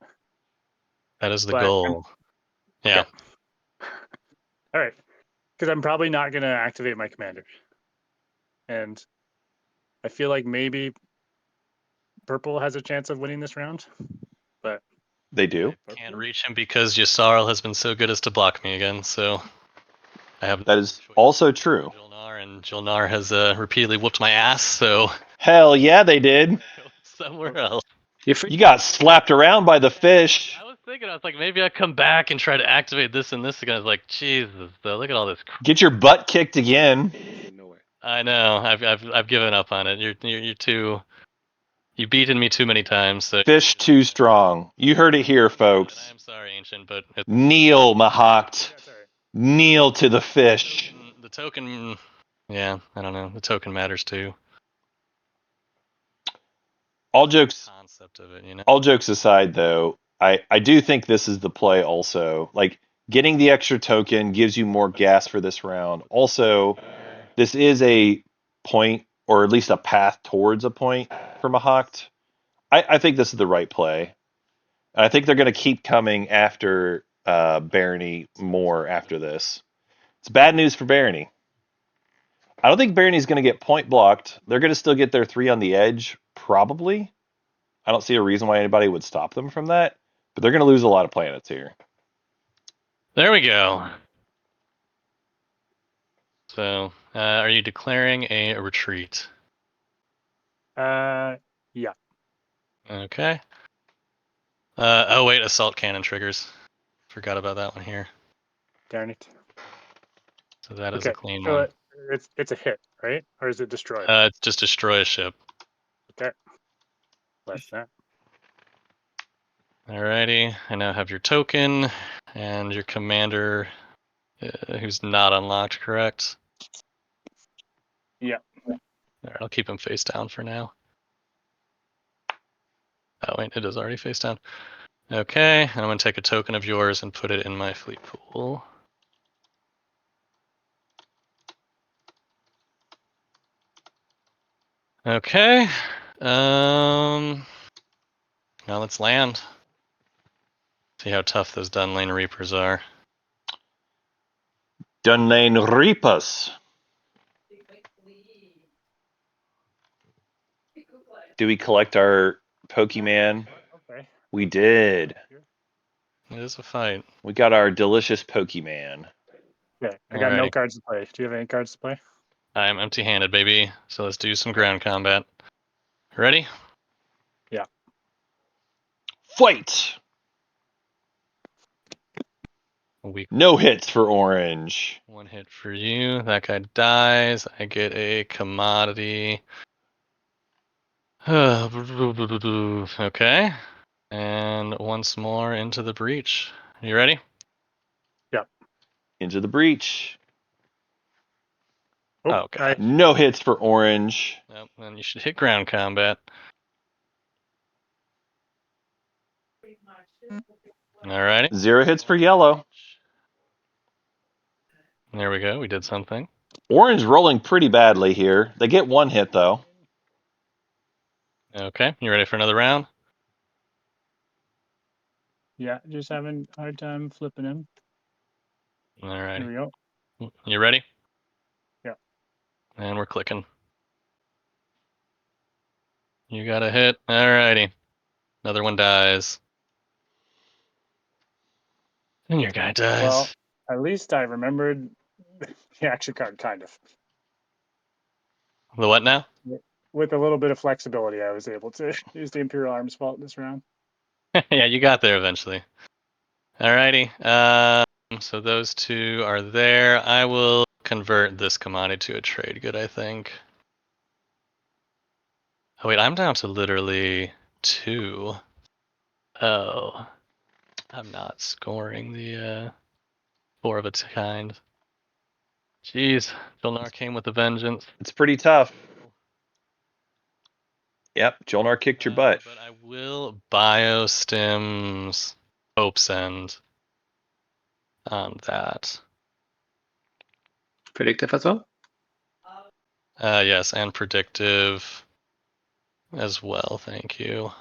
That is the But- goal. Yeah. All right, because I'm probably not gonna activate my commander, and I feel like maybe purple has a chance of winning this round. But They do. Can't reach him because Yssaril has been so good as to block me again, so I have That is also true. Jolnar, and Jolnar has repeatedly whooped my ass, so Hell yeah, they did. go somewhere else. You got slapped around by the fish. I was thinking, I was like, maybe I come back and try to activate this and this again. I was like, Jesus, though, look at all this. Get your butt kicked again. Nowhere. I know, I've given up on it. You're too. You've beaten me too many times. So Fish too strong. You heard it here, folks. I'm sorry, Ancient, but it's, Kneel, Mahawked. that's all right. Kneel to the fish. the token. Yeah, I don't know. The token matters too. All jokes Concept of it, you know. all jokes aside, though, I do think this is the play also. Like, getting the extra token gives you more gas for this round. Also, this is a point, or at least a path towards a point for Mahawked. I think this is the right play. And I think they're going to keep coming after Barony more after this. It's bad news for Barony. I don't think Barony's going to get point blocked. They're going to still get their 3 on the edge, probably. I don't see a reason why anybody would stop them from that, but they're going to lose a lot of planets here. There we go. So, are you declaring a retreat? Yeah. Okay. Oh wait, assault cannon triggers. Forgot about that one here. Darn it. So that is Okay. a clean So one. it's a hit, right? Or is it destroy? It's just destroy a ship. Okay. Less than that. Alrighty, I now have your token and your commander, who's not unlocked, correct? Yeah. Alright, I'll keep him face down for now. Oh wait, it is already face down. Okay, and I'm going to take a token of yours and put it in my fleet pool. Okay, now let's land. See how tough those Dunlane Reapers are. Dunlane Reapers. Do we collect our Pokemon? Okay. We did. It is a fight. We got our delicious Pokemon. Okay. I got no Alrighty. cards to play. Do you have any cards to play? I am empty-handed, baby. So let's do some ground combat. Ready? Yeah. Fight! Weak. No hits for Orange. One hit for you. That guy dies. I get a commodity. Okay. And once more into the breach. You ready? Into the breach. Oh, God. No hits for Orange. Nope, then you should hit ground combat. Alrighty. 0 hits for Yellow. There we go. We did something. Orange rolling pretty badly here. They get 1 hit, though. Okay. You ready for another round? Yeah, just having a hard time flipping him. Here Alrighty. we go. You ready? Yeah. And we're clicking. You got a hit. Alrighty. Another one dies. And your guy dies. Well, at least I remembered the action card, kind of. The what now? With a little bit of flexibility, I was able to use the Imperial Arms Vault this round. Yeah, you got there eventually. Alrighty. So those two are there. I will convert this commodity to a trade good, I think. Oh wait, I'm down to literally 2. Oh. I'm not scoring the 4 of its kind. Jeez, Jolnar came with a vengeance. It's pretty tough. Yep, Jolnar kicked your butt. But I will biostims Hope's End on that. Predictive as well? Yes, and predictive as well, thank you.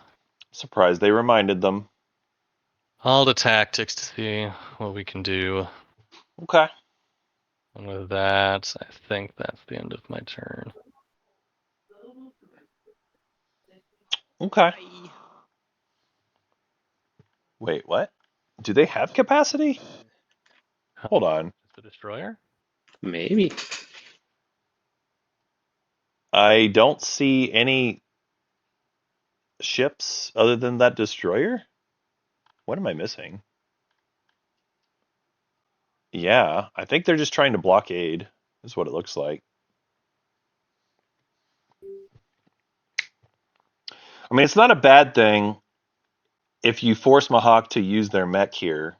Surprised they reminded them. All the tactics to see what we can do. Okay. And with that, I think that's the end of my turn. Okay. Wait, what? Do they have capacity? Hold on. The destroyer? Maybe. I don't see any ships other than that destroyer. What am I missing? Yeah, I think they're just trying to blockade, is what it looks like. I mean, it's not a bad thing if you force Mahawk to use their mech here.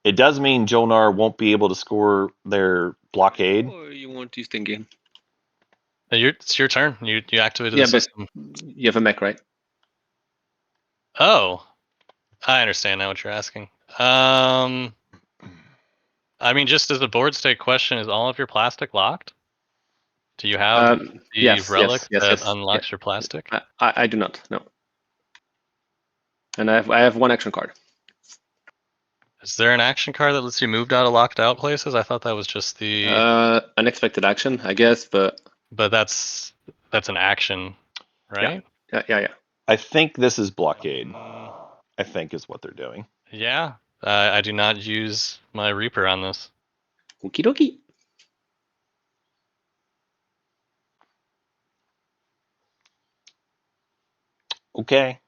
It does mean Jolnar won't be able to score their blockade. Or you won't use thinking. It's your turn. You activated Yeah, the but system. you have a mech, right? Oh, I understand now what you're asking. I mean, just as a board state question, is all of your plastic locked? Do you have the Yes, relic yes, that yes. unlocks your plastic? I do not, no. And I have one action card. Is there an action card that lets you move out of locked out places? I thought that was just the. Unexpected action, I guess, but. But that's an action, right? Yeah. I think this is blockade. I think is what they're doing. Yeah. I do not use my Reaper on this. Okie dokie. Okay.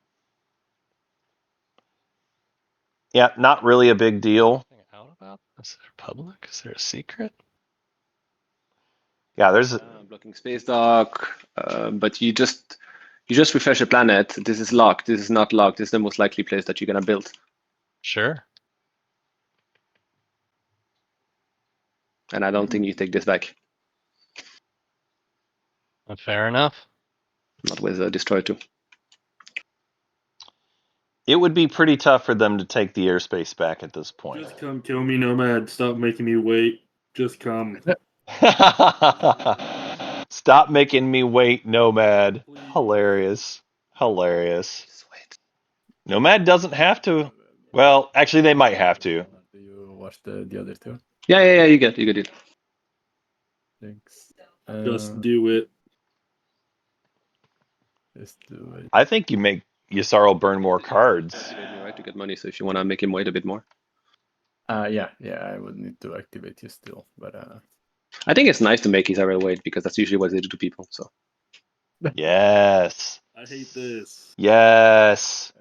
Yeah, not really a big deal. Out about this? Is there public? Is there a secret? Yeah, there's blocking space dock, but you just refresh the planet. This is locked. This is not locked. This is the most likely place that you're gonna build. Sure. And I don't think you take this back. Fair enough. Not with Destroyer 2. It would be pretty tough for them to take the airspace back at this point. Just come kill me, Nomad. Stop making me wait. Just come. Stop making me wait, Nomad. Hilarious. Sweet. Nomad doesn't have to. Well, actually, they might have to. Do you watch the other two? Yeah. You get it. Thanks. Just do it. Just do it. I think you make Yasaro burn more cards. Right, to get money. So if you wanna make him wait a bit more. Yeah. I would need to activate you still, but I think it's nice to make Isabel wait because that's usually what they do to people. So. Yes. I hate this. Yes.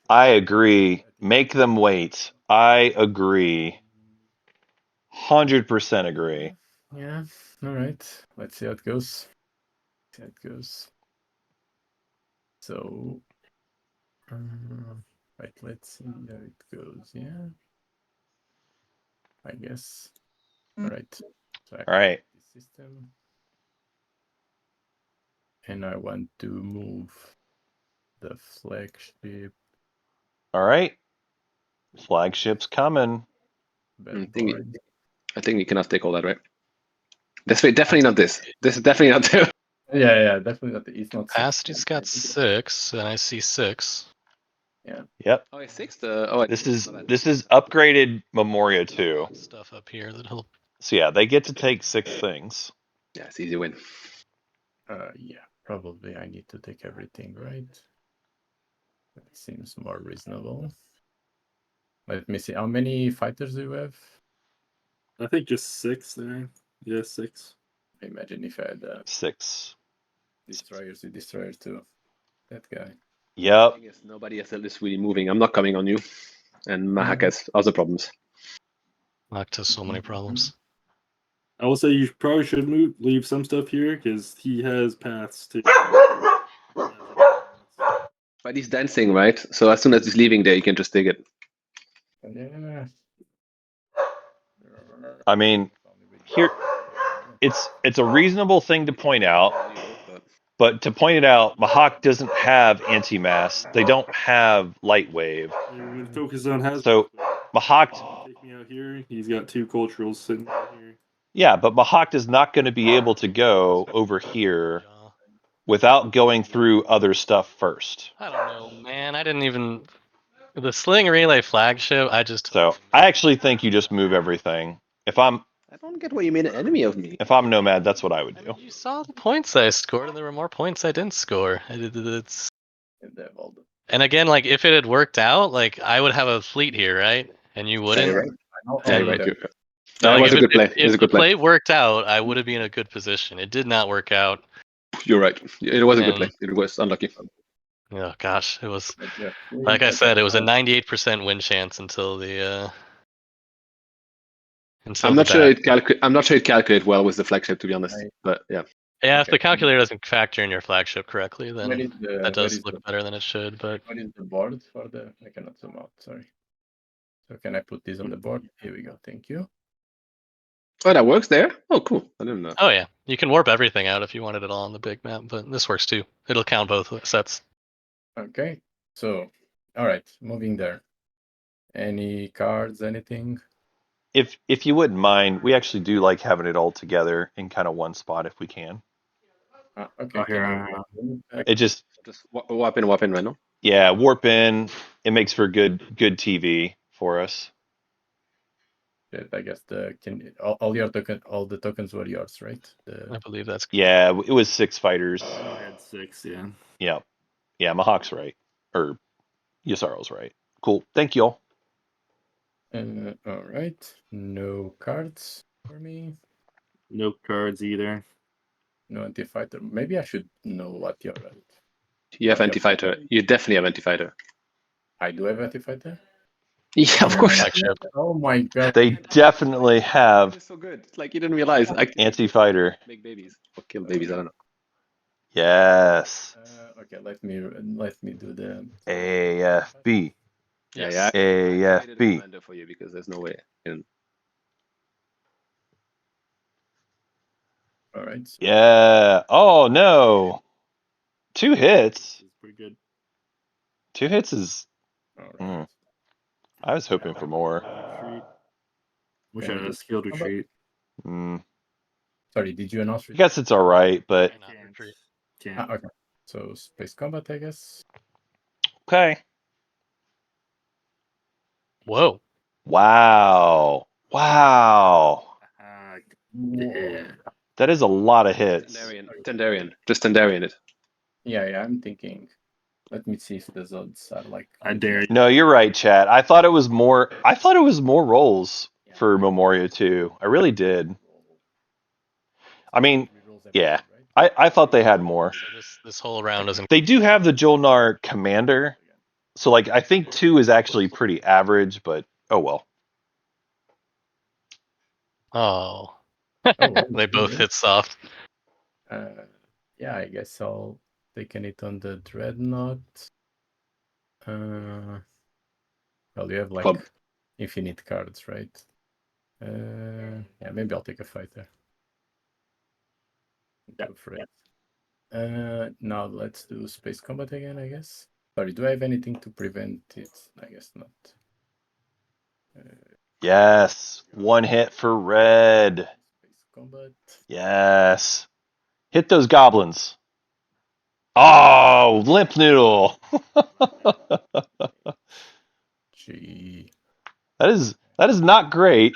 I agree. Make them wait. I agree. 100% agree. Yeah. All right. Let's see how it goes. So, right. Let's see how it goes. Yeah. I guess. All right. So I All right. the system, and I want to move the flagship. All right. Flagship's coming. I think you cannot take all that, right? That's definitely not this. This is definitely not this. Yeah, definitely not. It's not. Capacity's got 6, and I see 6. Yeah. Yep. Oh, it's 6. This is upgraded Memoria 2. Stuff up here that help. So yeah, they get to take 6 things. Yeah, it's easy win. Yeah, probably I need to take everything, right? That seems more reasonable. Let me see. How many fighters do you have? I think just 6 there. Yeah, 6. Imagine if I had 6 destroyers with destroyers too. That guy. Yep. I guess nobody else is really moving. I'm not coming on you. And Mahak has other problems. Mahak has so many problems. I will say you probably should leave some stuff here because he has paths too. But he's dancing, right? So as soon as he's leaving there, you can just take it. Yeah. I mean, here it's a reasonable thing to point out But to point it out, Mahawk doesn't have anti-mass. They don't have light wave. Focus Zone has. So Mahawk, Take me out here. He's got 2 culturals sitting right here. yeah, but Mahawk is not going to be able to go over here without going through other stuff first. I don't know, man. I didn't even the Sling Relay flagship. I just So I actually think you just move everything. If I'm I don't get why you made an enemy of me. Nomad, that's what I would do. You saw the points I scored, and there were more points I didn't score. It's and again, like if it had worked out, like I would have a fleet here, right? And you wouldn't. Right. And Right. like, That was a if good play. If, It was a the good play. play worked out, I would have been in a good position. It did not work out. You're right. It was a good And- play. It was unlucky. Oh gosh, it was like I said, it was a 98% win chance until the. I'm not sure it calculated well with the flagship, to be honest. Right. But yeah. Yeah, if Okay. the calculator doesn't factor in your flagship correctly, then Where is the, that where does is look the, better than it should. But what is the board for the? I cannot zoom out. Sorry. So can I put this on the board? Here we go. Thank you. Oh, that works there? Oh, cool. I didn't know. oh yeah, you can warp everything out if you wanted it all on the big map. But this works too. It'll count both sets. Okay. So, all right, moving there. Any cards? Anything? If you wouldn't mind, we actually do like having it all together in kind of one spot if we can. Okay. here, It just Just warp in right now. yeah, warp in. It makes for good TV for us. I guess all the tokens were yours, right? I believe that's Yeah, it was 6 fighters. I had 6, yeah. Yeah. Yeah, Mahawk's right. Or Yasaro's right. Cool. Thank you all. All right. No cards for me. No cards either. No anti-fighter. Maybe I should know what you're at. You have Okay. anti-fighter. You definitely have anti-fighter. I do have anti-fighter. Yeah, of course. flagship. Oh my god. They definitely have It's so good. Like you didn't realize. anti-fighter. Make babies or kill babies. I don't know. Yes. Okay, let me do the AFB. Yes. Yeah. I created a AFB. commander for you because there's no way. And all right. So Yeah. Oh no. 2 hits. It's pretty good. 2 hits is. all right. I was hoping for more. Retreat. Wish Can I we had a do- skilled retreat. Sorry, did you announce I guess it's all right, but Not retreat. Can't. okay. So space combat, I guess. okay. Whoa. Wow. Wow. Yeah. That is a lot of hits. Tendarian. Just Tendarian it. Yeah, I'm thinking. Let me see if the zods are like. I dare you. No, you're right, Chad. I thought it was more rolls for Memoria 2. I really did. I mean, yeah. I thought they had more. So this whole round doesn't. They do have the Jolnar Commander. So like I think 2 is actually pretty average, but oh well. Oh. well, They both yeah. hit soft. Yeah, I guess I'll taking it on the dreadnought. Well, you have like Club. infinite cards, right? Yeah, maybe I'll take a fighter. Go for it. Now let's do space combat again, I guess. Sorry, do I have anything to prevent it? I guess not. Yes. 1 hit for red. Space combat. Yes. Hit those goblins. Oh, limp noodle. Gee. That is not great.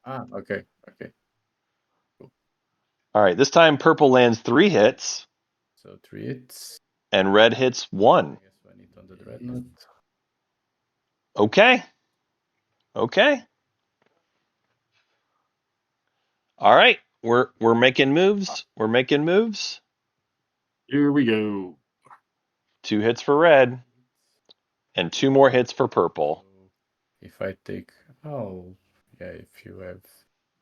Okay. All right, this time purple lands 3 hits So 3 hits. and red hits 1. I guess I need on the dreadnought. Okay. All right, we're making moves. Here we go. 2 hits for red and 2 more hits for purple. If I take, if you have,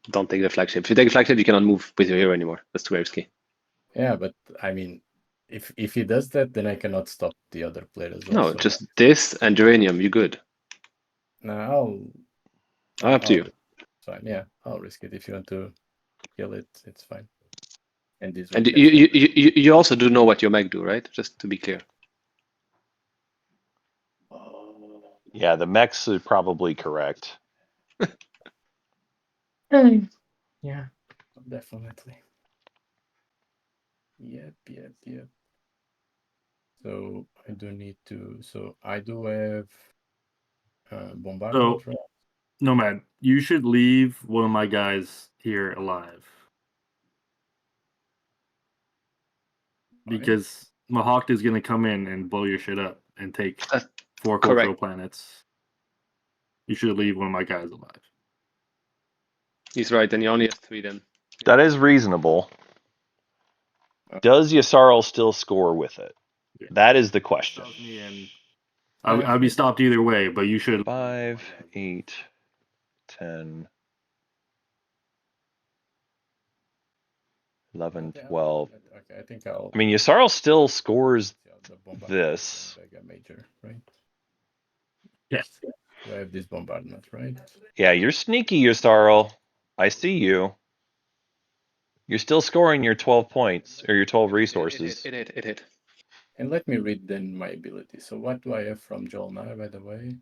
Don't take the flagship. If you take the flagship, you cannot move with your hero anymore. That's too risky. yeah, but I mean, if he does that, then I cannot stop the other player as well. No, so- just this and Geranium. You good. No, Up to you. Fine. Yeah, I'll risk it. If you want to kill it, it's fine. And this And will you also do know what your mech do, right? Just to be clear. Yeah, the mechs are probably correct. Yeah, definitely. Yep. So I do need to. So I do have bombardment. So, Right? Nomad, you should leave one of my guys here alive. Why? Because Mahawk is going to come in and blow your shit up and take That's 4 correct. cultural planets. You should leave one of my guys alive. He's right, and you only have 3 then. That is reasonable. Does Yssaril still score with it? Yeah. That is the question. Stops me and I'll be stopped either way, but you should. 5, 8, 10, 11, 12. Okay, I think I'll. I mean, Yssaril still scores the bombardment this. Mega major, right? Yes. Do I have this bombardment, right? Yeah, you're sneaky, Yssaril. I see you. You're still scoring your 12 points or your 12 resources. It hit. And let me read then my ability. So what do I have from Jolnar, by the way?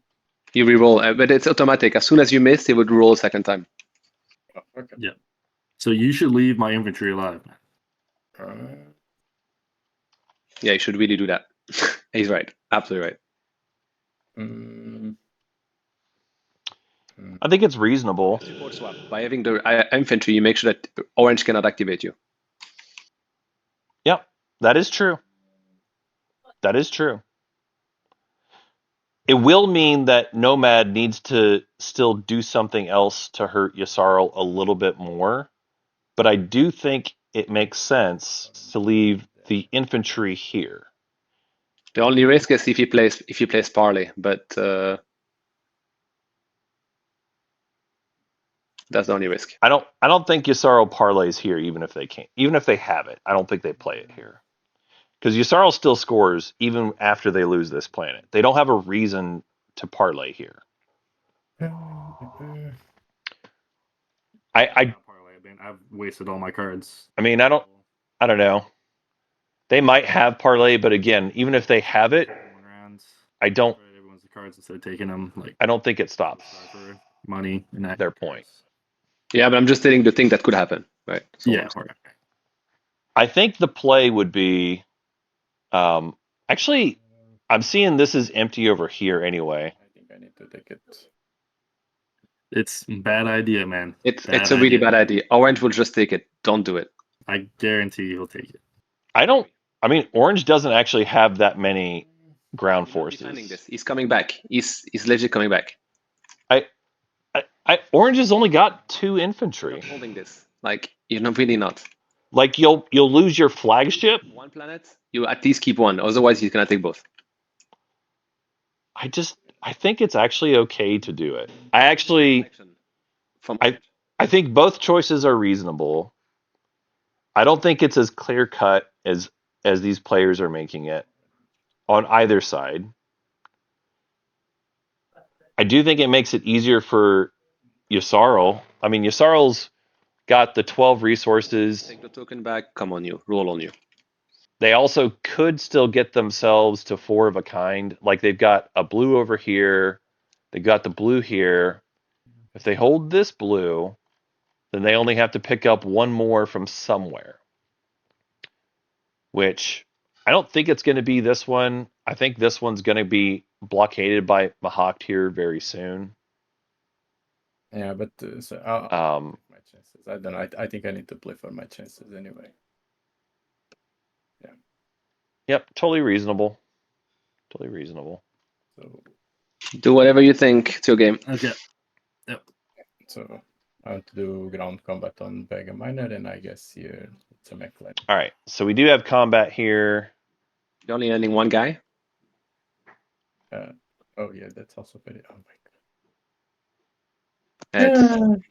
You reroll, but it's automatic. As soon as you miss, it would roll a second time. Oh, okay. Yeah. So you should leave my infantry alive, man. Yeah, you should really do that. He's right. Absolutely right. I think it's reasonable. Support swap. By having the infantry, you make sure that orange cannot activate you. Yep, that is true. That is true. It will mean that Nomad needs to still do something else to hurt Yssaril a little bit more, but I do think it makes sense to leave the infantry here. The only risk is if he plays Parley, but that's the only risk. I don't think Yssaril parlays here, even if they have it. I don't think they play it here. Because Yssaril still scores even after they lose this planet. They don't have a reason to parlay here. I've wasted all my cards. I mean, I don't know. They might have parlay, but again, even if they have it, I don't. Everyone's the cards instead of taking them. Like, I don't think it stops for money in that their point. Yeah, but I'm just stating the thing that could happen, right? So yeah. I think the play would be, actually, I'm seeing this is empty over here anyway. I think I need to take it. It's a bad idea, man. It's a really bad idea. Orange will just take it. Don't do it. I guarantee he'll take it. I mean, Orange doesn't actually have that many ground forces. He's coming back. He's legit coming back. Orange has only got 2 infantry. You're not holding this. Like, you're not really not. Like, you'll lose your flagship. 1 planet, you at least keep 1. Otherwise, he's gonna take both. I think it's actually okay to do it. I think both choices are reasonable. I don't think it's as clear cut as these players are making it on either side. I do think it makes it easier for Yssaril. I mean, Ysaril's got the 12 resources. Take the token back. Come on, you. Roll on you. They also could still get themselves to 4 of a kind. Like, they've got a blue over here. They've got the blue here. If they hold this blue, then they only have to pick up 1 more from somewhere. Which, I don't think it's going to be this one. I think this one's going to be blockaded by Mahawk here very soon. Yeah, but so I'll my chances. I don't know. I think I need to play for my chances anyway. Yeah. Yep, totally reasonable. Totally reasonable. So do whatever you think. It's your game. Okay. Yep. So I want to do ground combat on Vega Minor, and I guess here it's a mech line. All right, so we do have combat here. You're only ending 1 guy. Oh yeah, that's also very. Oh my god.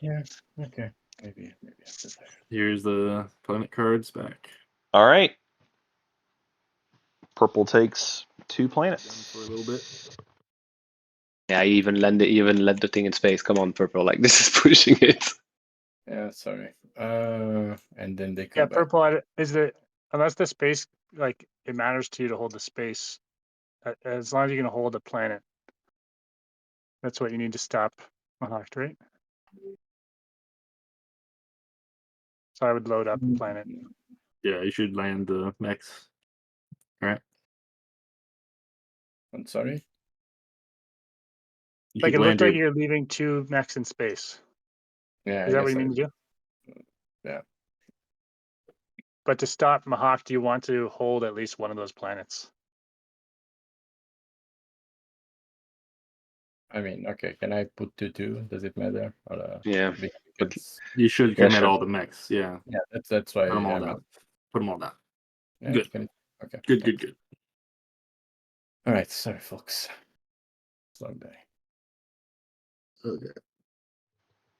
Yeah. Okay. Maybe after that. Here's the planet cards back. All right. Purple takes 2 planets for a little bit. Yeah, I even let the thing in space. Come on, purple. Like, this is pushing it. Yeah, sorry. And then they come Yeah, back. purple is it unless the space like it matters to you to hold the space. As long as you can hold a planet, that's what you need to stop Mahakt, right? So I would load up planet. Yeah, you should land the mechs. Right. I'm sorry. You Like should it looked land like your. you're leaving 2 mechs in space. Yeah, Is that what you mean to do? Yeah. But to stop Mahak, do you want to hold at least one of those planets? I mean, okay. Can I put 2/2? Does it matter? Or, Yeah, but because You should Yeah, commit sure. all the mechs. Yeah. yeah, that's why Put them all I'm down. Put them all down. yeah, Good. Okay. Good. thanks. Good. Good. All right. Sorry, folks. It's a long day. Okay.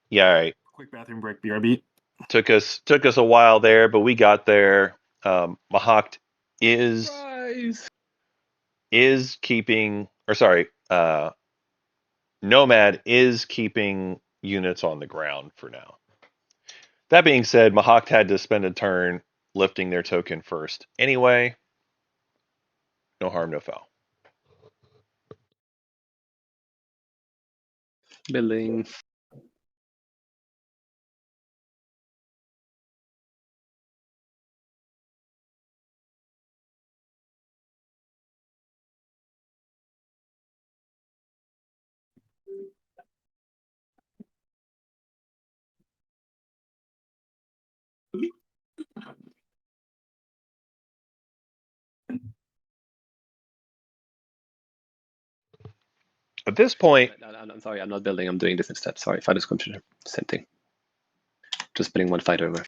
Yeah, all right. Quick bathroom break. BRB. Took us a while there, but we got there. Mahakt is keeping, or sorry, Nomad is keeping units on the ground for now. That being said, Mahakt had to spend a turn lifting their token first. Anyway, no harm, no foul. Building. At this point, I'm sorry, I'm not building. I'm doing this instead. Sorry, fighters computer. Same thing. Just putting one fighter over.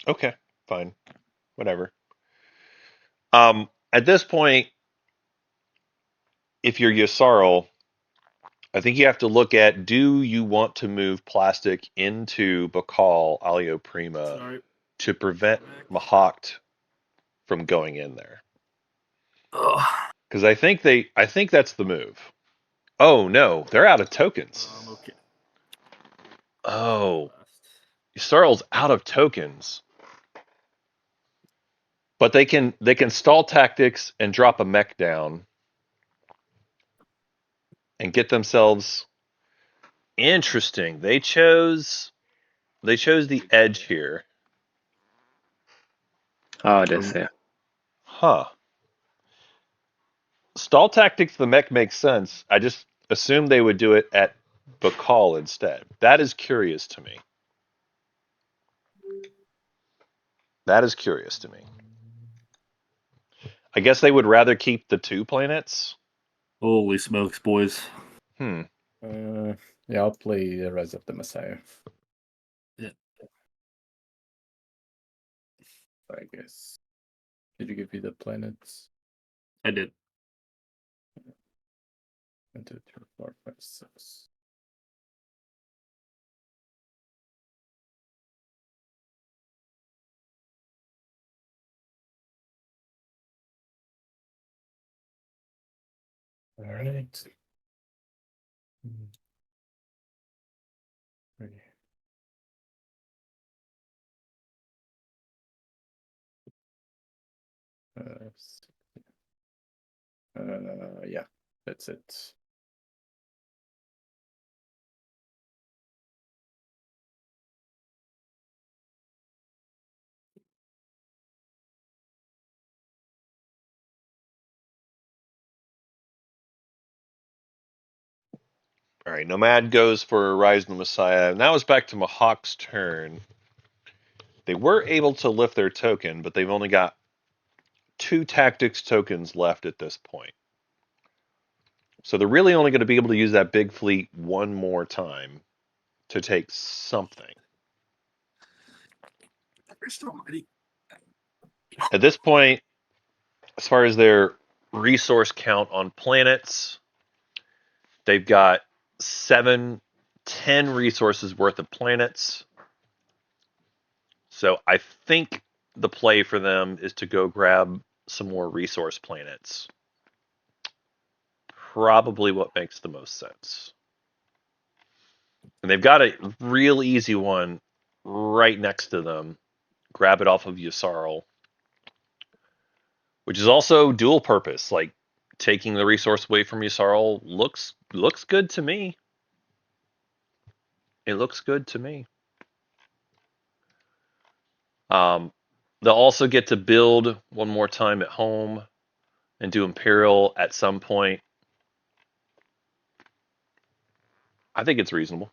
okay, fine, whatever. At this point, if you're Yasarl, I think you have to look at, do you want to move plastic into Bakal Alio Prima Sorry. to prevent Mahakt from going in there? Because I think that's the move. Oh no, they're out of tokens. Okay. Oh, Yasarl's out of tokens. But they can stall tactics and drop a mech down and get themselves interesting. They chose the edge here. Oh, this, yeah. Huh. Stall tactics the mech makes sense. I just assumed they would do it at Bakal instead. That is curious to me. That is curious to me. I guess they would rather keep the 2 planets. Holy smokes, boys. Hmm. Yeah, I'll play the rest of the Messiah. Yeah. I guess. Did you give me the planets? I did. 1, 2, 3, 4, 5, 6. All right. Ready. Yeah, that's it. All right, Nomad goes for Rise of the Messiah. Now it's back to Mahawk's turn. They were able to lift their token, but they've only got 2 tactics tokens left at this point. So they're really only going to be able to use that big fleet one more time to take something. At this point, as far as their resource count on planets, they've got 10 resources worth of planets. So I think the play for them is to go grab some more resource planets. Probably what makes the most sense. And they've got a real easy one right next to them. Grab it off of Yusarl, which is also dual purpose. Like taking the resource away from Yusarl looks good to me. It looks good to me. They'll also get to build one more time at home and do Imperial at some point. I think it's reasonable.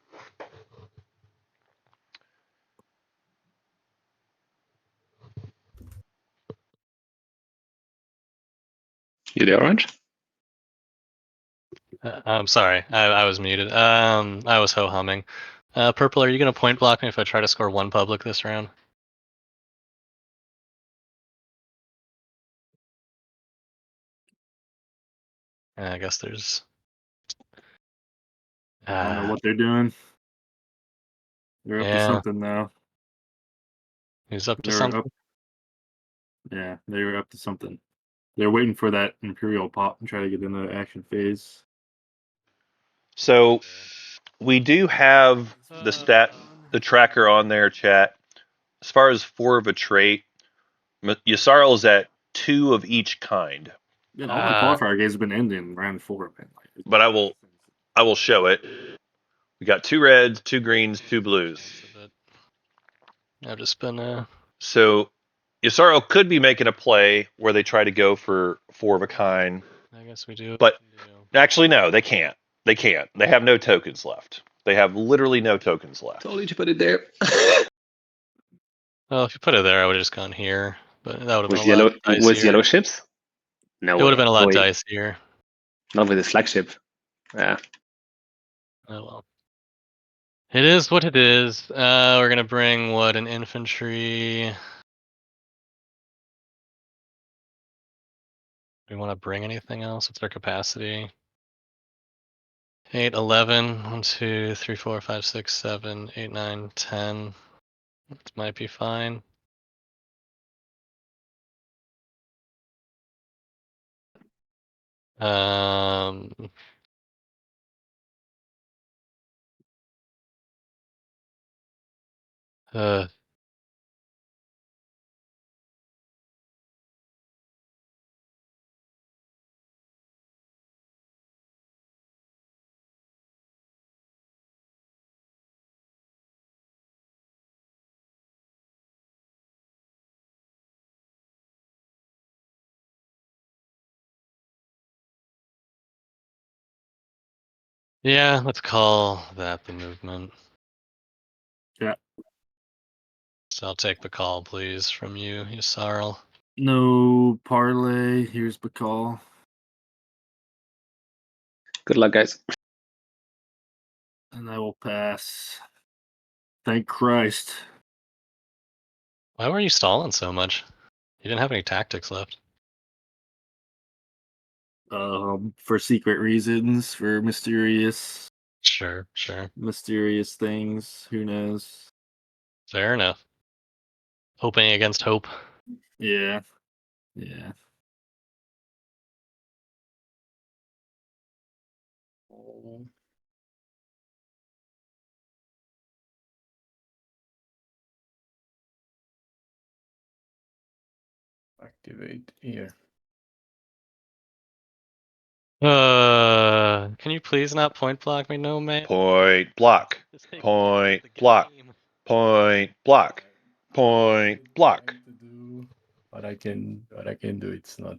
You there, Orange? I'm sorry, I was muted. I was ho-humming. Purple, are you going to point block me if I try to score 1 public this round? I guess there's... I don't know what they're doing. They're up to Yeah. something now. Who's up to They're something? up. Yeah, they were up to something. They're waiting for that Imperial pop and try to get into the action phase. So we do have the tracker on there, chat. As far as 4 of a trait, Yusarl is at 2 of each kind. Yeah, all my qualifier games have been ending round 4, man. But I will show it. We got 2 reds, 2 greens, 2 blues. I've just been So Yusarl could be making a play where they try to go for 4 of a kind. I guess we do. But actually, no, they can't. They can't. They have no tokens left. They have literally no tokens left. Told you to put it there. Well, if you put it there, I would have just gone here. But that would have been With a lot yellow, dicier. with yellow ships? No It would have been a lot way. dicier. Not with his flagship. Yeah. Oh well. It is what it is. We're gonna bring what, an infantry. Do we want to bring anything else? What's our capacity? 8, 11, 1, 2, 3, 4, 5, 6, 7, 8, 9, 10. That might be fine. Um, uh, yeah, let's call that the movement. Yeah. So I'll take the call, please, from you, Yusarl. No parlay. Here's Bakal. Good luck, guys. And I will pass. Thank Christ. Why were you stalling so much? You didn't have any tactics left. For secret reasons, for mysterious Sure. things. Who knows? Fair enough. Hoping against hope. Yeah. Activate here. Can you please not point block me, no man? Point block. Point block. Point block. Point block. What I can do, it's not.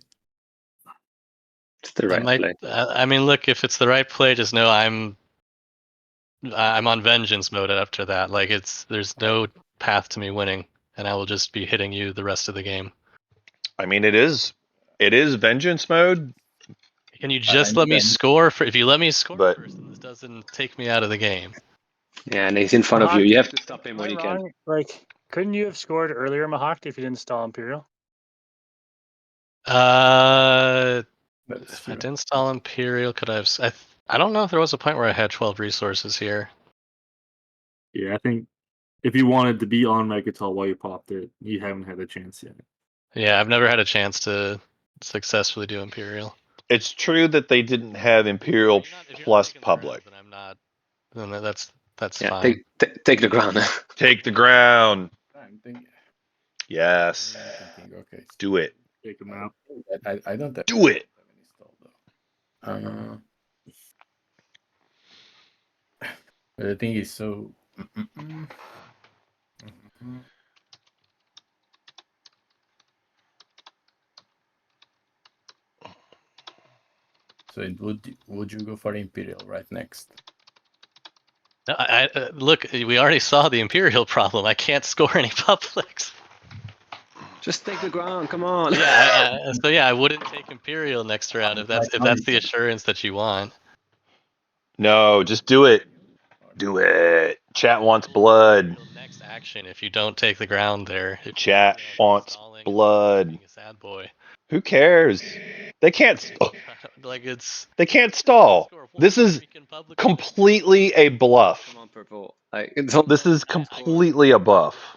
It's the right play. I mean, look, if it's the right play, just know I'm on vengeance mode after that. Like there's no path to me winning, and I will just be hitting you the rest of the game. I mean, it is vengeance mode. Can you just let me score? If you let me score But- first, then this doesn't take me out of the game. Yeah, and he's in front of you. You have to stop him Am when I you can. wrong? Like, couldn't you have scored earlier, Mahawk, if you didn't stall Imperial? If I didn't install Imperial, could I have? I don't know if there was a point where I had 12 resources here. Yeah, I think if you wanted to be on Megatal while you popped it, you haven't had a chance yet. Yeah, I've never had a chance to successfully do Imperial. It's true that they didn't have Imperial If you're not plus making the rounds, public. then I'm not. Then that's That's Yeah, fine. take the ground. Take the ground. I'm thinking, Yes. I'm thinking, okay. Do it. Take them out. I don't have, Do it. have any stall though. But the thing is, so. So would you go for Imperial right next? No, look, we already saw the Imperial problem. I can't score any publics. Just take the ground. Come on. Yeah, so yeah, I wouldn't take Imperial next round if that's the assurance that you want. No, just do it. Do it. Chat wants blood. Next action, if you don't take the ground there. Chat wants blood. Being a sad boy. Who cares? They can't. Like They can't stall. This is completely a bluff. Come on, purple. This is completely a bluff.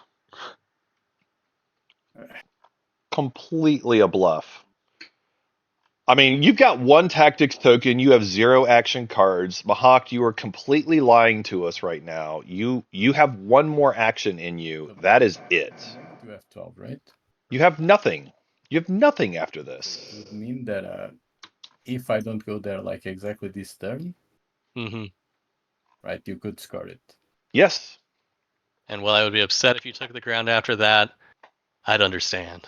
Completely a bluff. I mean, you've got one tactics token. You have 0 action cards. Mahak, you are completely lying to us right now. You have one more action in you. That is it. You have 12, right? You have nothing. You have nothing after this. It would mean that if I don't go there like exactly this turn, right, you could score it. Yes. And while I would be upset if you took the ground after that, I'd understand.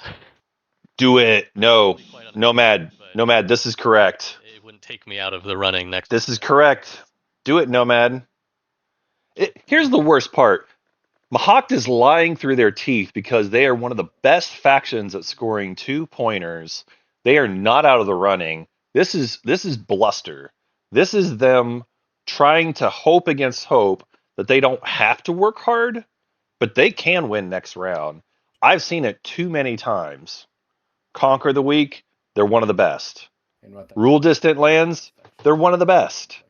Do it. No. Nomad. Nomad, this is correct. It wouldn't take me out of the running next. This is correct. Do it, Nomad. Here's the worst part. Mahak is lying through their teeth because they are one of the best factions at scoring 2-pointers. They are not out of the running. This is bluster. This is them trying to hope against hope that they don't have to work hard, but they can win next round. I've seen it too many times. Conquer the Weak, they're one of the best. Rule distant lands, they're one of the best.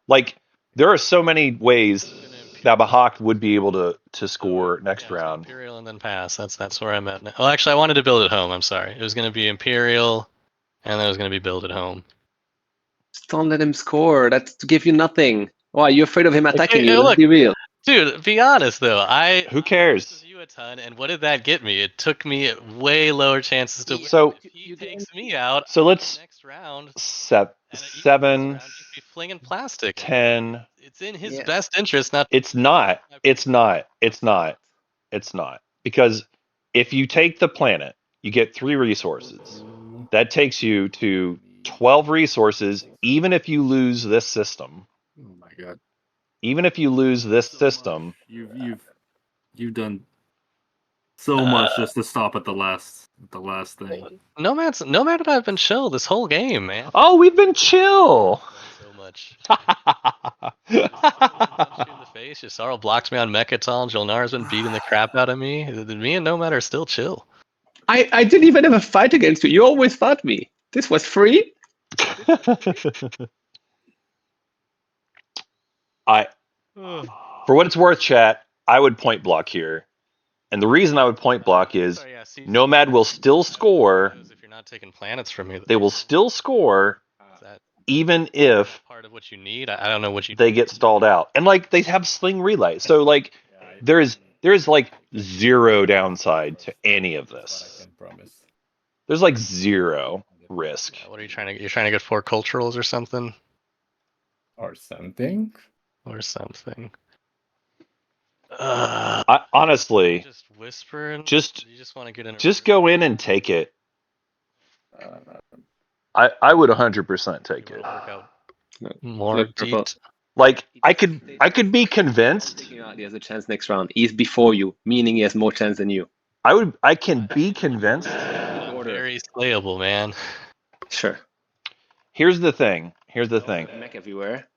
Like, there are so many ways that Mahak would be able to score next round. Imperial and then pass. That's where I'm at now. Well, actually, I wanted to build at home. I'm sorry. It was going to be Imperial, and then it was going to be build at home. Just don't let him score. That's to give you nothing. Why, you're afraid of him attacking you? Look, Let's be real. Dude, be honest though. Who cares? You a ton, and what did that get me? It took me way lower chances to win. So if he takes me out. So let's next round. 7, Be flinging plastic. 10. It's in his best interest not. It's not. It's not. It's not. It's not. Because if you take the planet, you get 3 resources. That takes you to 12 resources, even if you lose this system. Oh my god. Even if you lose this system. You've done so much just to stop at the last thing. Nomad and I've been chill this whole game, man. Oh, we've been chill. So much. Punch you in the face. Yssarl blocks me on Mechatol. Jolnar's been beating the crap out of me. Me and Nomad are still chill. I didn't even have a fight against you. You always fought me. This was free. For what it's worth, chat, I would point block here. And the reason I would point block is Nomad will still score. If you're not taking planets from me, they will still score even if part of what you need. I don't know what you. They get stalled out, and like they have sling relay, so like there is like 0 downside to any of this. There's like 0 risk. What are you trying to? You're trying to get 4 culturals or something. Or something. Honestly, just whisper. You just want to get in. Just go in and take it. I would 100% take it. More deep. Like I could be convinced. He has a chance next round. He's before you, meaning he has more chance than you. I can be convinced. Very slayable, man. Sure. Here's the thing. Mech everywhere.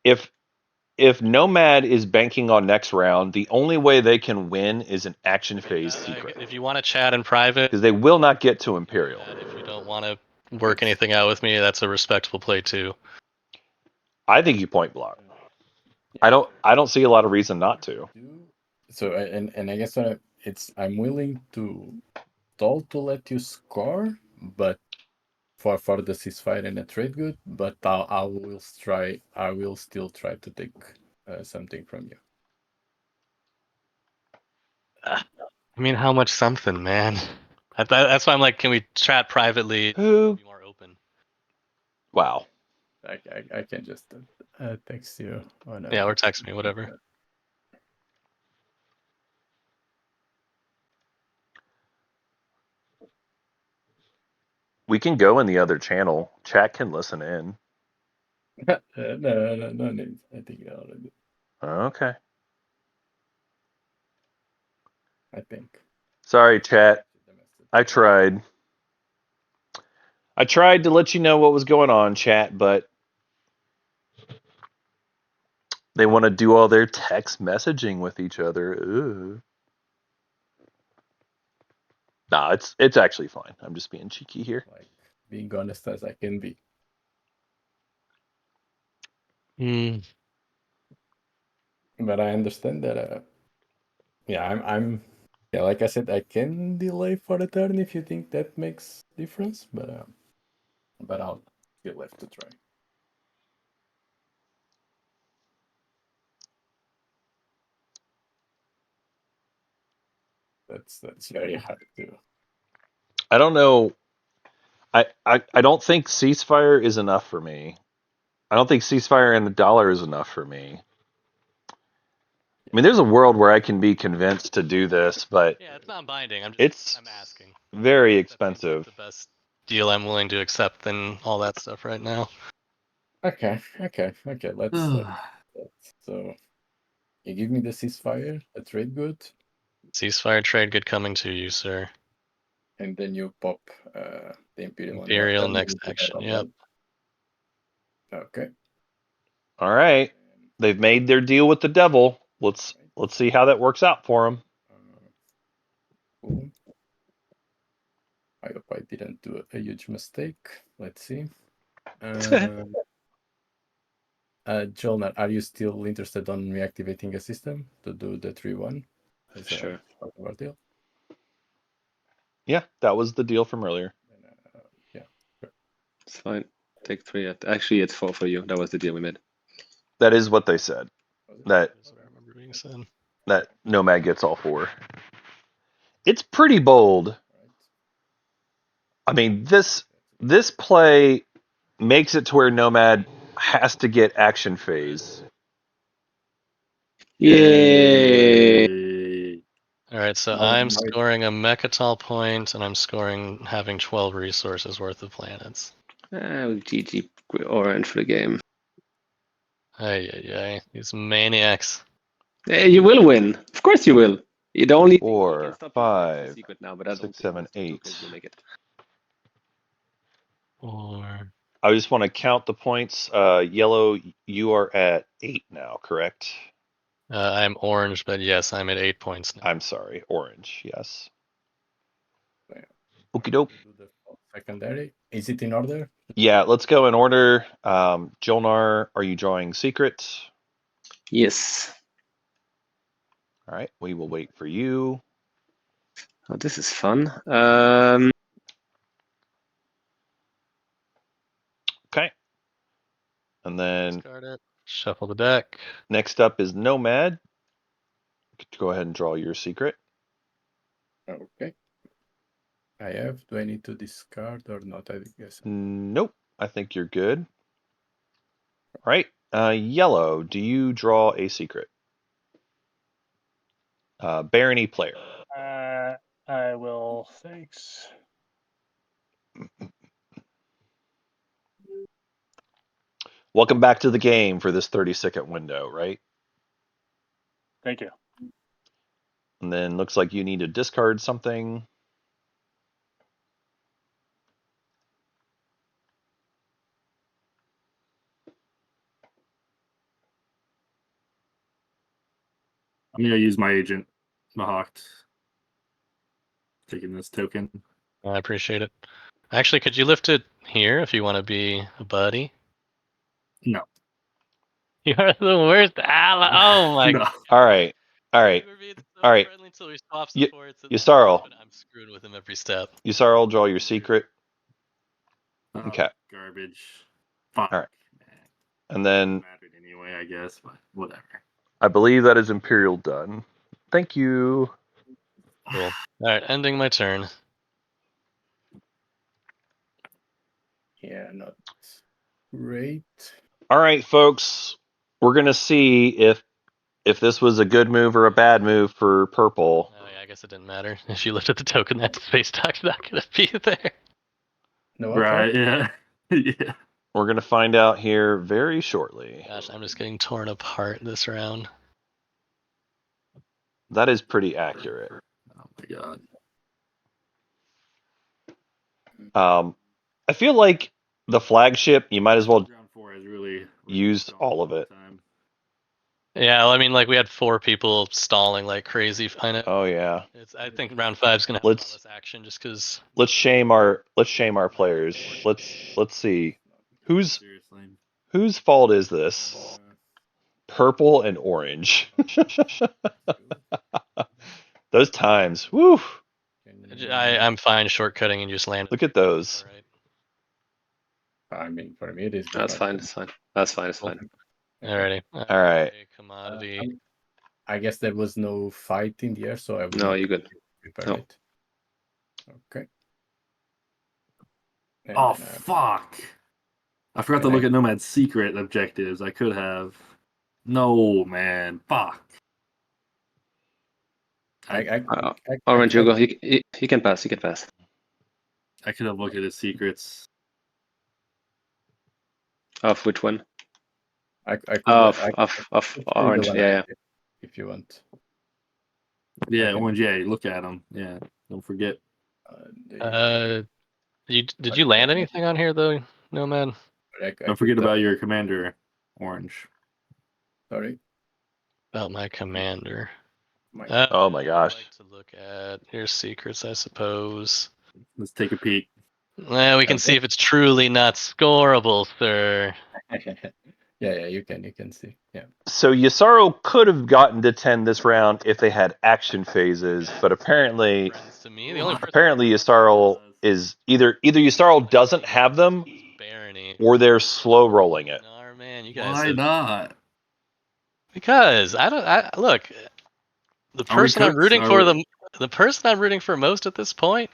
If Nomad is banking on next round, the only way they can win is an action phase secret. If you want to chat in private, because they will not get to Imperial. If you don't want to work anything out with me, that's a respectable play too. I think you point block. I don't see a lot of reason not to. So and I guess I'm willing to stall to let you score, but for the ceasefire and a trade good, but I will still try to take something from you. I mean, how much something, man? That's why I'm like, can we chat privately? Who? Be more open. Wow. I can just text you. Yeah, or text me, whatever. We can go in the other channel. Chat can listen in. No need. I think I already. Okay. I think. Sorry, chat. I tried. I tried to let you know what was going on, chat, but they want to do all their text messaging with each other. Ooh. Nah, it's actually fine. I'm just being cheeky here. Like being honest as I can be. But I understand that. Yeah, I'm. Yeah, like I said, I can delay for a turn if you think that makes difference. But I'll still have to try. That's very hard to. I don't know. I don't think ceasefire is enough for me. I don't think ceasefire and the dollar is enough for me. I mean, there's a world where I can be convinced to do this, but Yeah, it's not binding. I'm asking. Very That seems expensive. like the best deal I'm willing to accept and all that stuff right now. Okay. Let's. So, you give me the ceasefire, a trade good, Ceasefire trade good coming to you, sir. and then you pop the Imperial. Imperial next action. Yep. Okay. All right. They've made their deal with the devil. Let's see how that works out for them. Cool. I hope I didn't do a huge mistake. Let's see. Jolnar, are you still interested on reactivating a system to do the 3-1? Sure. Part of our deal? Yeah, that was the deal from earlier. Yeah. Sure. It's fine. Take 3. Actually, it's 4 for you. That was the deal we made. That is what they said. That That's what I remember being said. that Nomad gets all 4. It's pretty bold. I mean, this play makes it to where Nomad has to get action phase. Yay! All right, so No, I'm no, it- scoring a Mechatol point, and I'm scoring having 12 resources worth of planets. GG Orange for the game. Ay. These maniacs. Hey, you will win. Of course you will. The only thing that 4, can stop you is the 5, secret now, but I don't 6, think 7, those two 8. tokens will make it. Or I just want to count the points. Yellow, you are at 8 now, correct? I'm orange, but yes, I'm at 8 points now. I'm sorry, orange. Yes. Yeah. Okie doke. Do the secondary. Is it in order? Yeah, let's go in order. Jolnar, are you drawing secret? Yes. All right, we will wait for you. Oh, this is fun. Okay. And then Discard it. Shuffle the deck. next up is Nomad. Go ahead and draw your secret. Okay. I have. Do I need to discard or not? I guess. Nope, I think you're good. All right. Yellow, do you draw a secret? Barony player. I will. Thanks. Welcome back to the game for this 30-second window, right? Thank you. And then looks like you need to discard something. I'm gonna use my agent, Mahawk. Taking this token. I appreciate it. Actually, could you lift it here if you want to be a buddy? No. You are the worst ally. Oh my No. All right. You were being so friendly until we swapped supports. And Yusarl. I'm screwing with him every step. Yusarl, draw your secret. Okay. Garbage. Fuck. All right. And then anyway, I guess, but whatever. I believe that is Imperial done. Thank you. Cool. All right, ending my turn. Yeah, not great. All right, folks. We're gonna see if this was a good move or a bad move for purple. Oh yeah, I guess it didn't matter. If you looked at the token, that space dock's not gonna be there. No, Right? Yeah. Yeah. We're gonna find out here very shortly. Gosh, I'm just getting torn apart this round. That is pretty accurate. Oh my god. I feel like the flagship, you might as well Round 4 has really use all of it. time. Yeah, well, I mean, like we had 4 people stalling like crazy. I know. Oh yeah. I think round 5's gonna have all this action just because. Let's shame our players. Let's see. Seriously. Whose fault is this? Purple and orange. Those times. Woo. I'm fine shortcutting and just land. Look at those. Right. I mean, for me, it is. That's fine. It's fine. That's fine. It's fine. Alrighty. All right. Commodity. I guess there was no fight in the air, so I will. No, you're good. Prepare No. it. Okay. Oh And, fuck! I forgot to look at Nomad's secret objectives. I could have. No, man. Fuck. Orange, you go. He can pass. He can pass. I could have looked at his secrets. Of which one? I could Of the orange. one Yeah. if you want. Yeah, Okay. orange. Yeah, look at him. Yeah, don't forget. Did you land anything on here though, Nomad? Don't forget about your commander, orange. Sorry. About my commander. Oh my gosh. I'd like to look at your secrets, I suppose. Let's take a peek. Well, we can see if it's truly not scoreable, sir. Yeah, you can see. Yeah. So Yasaro could have gotten to 10 this round if they had action phases, but apparently To me, the only person Yasaro is either Yasaro doesn't have them Barony. or they're slow rolling it. No, man, you guys. Why not? Because I look. The person I'm rooting for the person I'm rooting for most at this point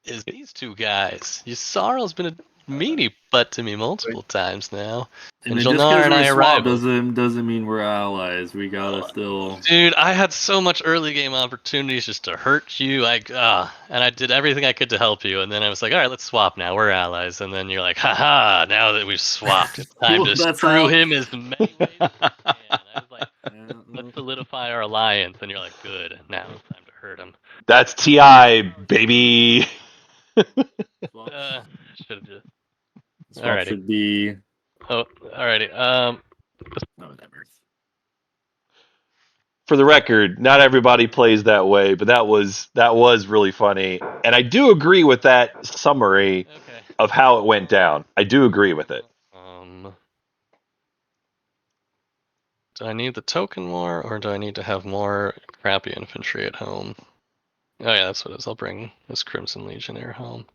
is these two guys. Ysaro's been a meanie butt to me multiple times now. And just because Jolnar and I we're are swapped doesn't mean we're allies. We gotta still. Dude, I had so much early game opportunities just to hurt you. And I did everything I could to help you. And then I was like, all right, let's swap now. We're allies. And then you're like, haha, now that we've swapped, it's time to screw him as many ways as I can. I was like, let's solidify our alliance. And you're like, good. Now it's time to hurt him. That's TI, baby. Should have just. Swap should be. Oh, alrighty. Whatever. For the record, not everybody plays that way, but that was really funny. And I do agree with that summary of how it went down. I do agree with it. Do I need the token more, or do I need to have more crappy infantry at home? Oh yeah, that's what it is. I'll bring this Crimson Legionnaire home.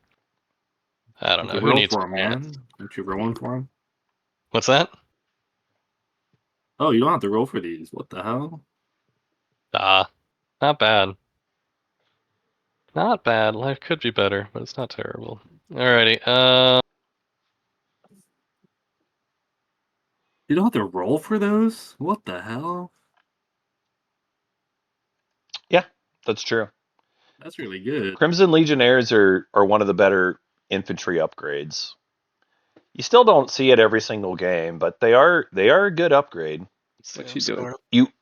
I don't know. Who needs for him, man? Aren't you rolling for him? What's that? Oh, you don't have to roll for these. What the hell? Not bad. Not bad. Life could be better, but it's not terrible. Alrighty. You don't have to roll for those? What the hell? Yeah, that's true. That's really good. Crimson Legionnaires are one of the better infantry upgrades. You still don't see it every single game, but they are a good upgrade. What you doing?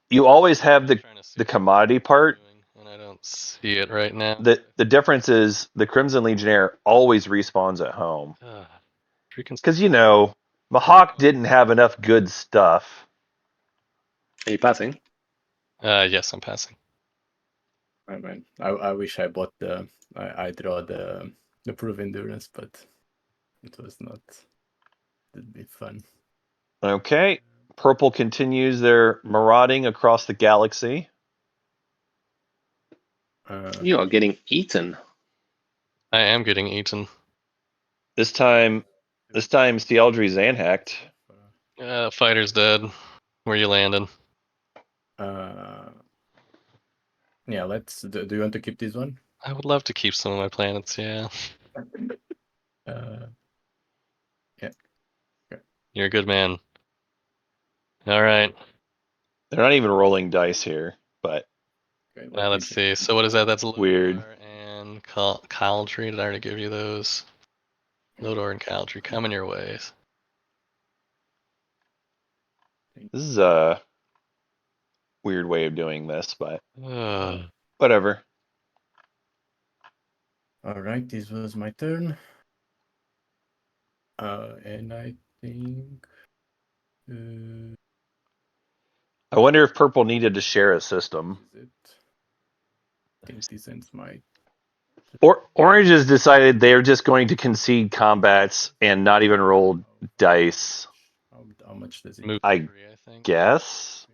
You always have the commodity part. And I don't see it right now. The difference is the Crimson Legionnaire always respawns at home. Because Mahawk didn't have enough good stuff. Are you passing? Yes, I'm passing. I mean, I wish I bought I draw the proof endurance, but it was not. It'd be fun. Okay. Purple continues their marauding across the galaxy. You are getting eaten. I am getting eaten. This time Thealdry Zanhacked. Fighter's dead. Where you landing? Yeah, let's. Do you want to keep this one? I would love to keep some of my planets. Yeah, Yeah. you're a good man. All right. They're not even rolling dice here, but Okay, Now let's see. check. So what is that? That's Weird. Lodor and Caldry. Did I already give you those? Lodor and Caldry coming your ways. this is a weird way of doing this, but Ugh. whatever. All right, this was my turn. And I think. I wonder if purple needed to share a system. Is it? I think this ends my. Or orange has decided they're just going to concede combats and not even roll dice. How much does it? Move I three, I think. Guess.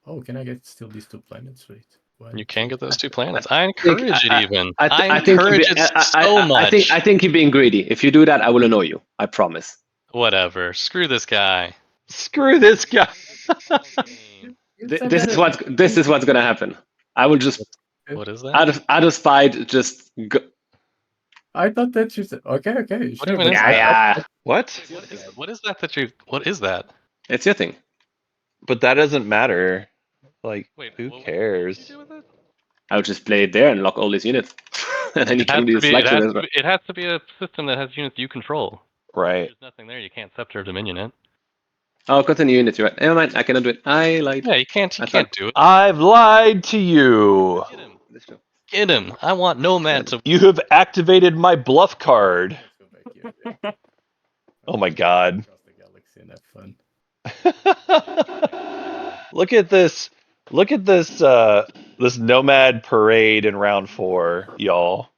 Oh, can I get still these 2 planets? Wait. What? You can get those 2 planets. I encourage it even. I think encourage it so much. I think you're being greedy. If you do that, I will annoy you. I promise. Whatever. Screw this guy. Screw this guy. This is what's gonna happen. I will just What is that? out of spite just go. I thought that you said okay. What Sure, even but is Yeah, that? yeah. What? What is that that you? What is that? It's your thing. But that doesn't matter. Like, Wait, who what do you cares? do with it? I would just play it there and lock all these units, and then you can do selection as well. It has to be a system that has units you control. Right. There's nothing there. You can't scepter of dominion it. Oh, continue units. You're right. Never mind. I cannot do it. I lied. Yeah, you can't. You I can't thought- do it. I've lied to you. Get him. That's true. Get him. I want Nomad to. You have activated my bluff card. Let's go back here. Oh my god. Across the galaxy and have fun. Look at this. Look at this this Nomad parade in round 4, y'all.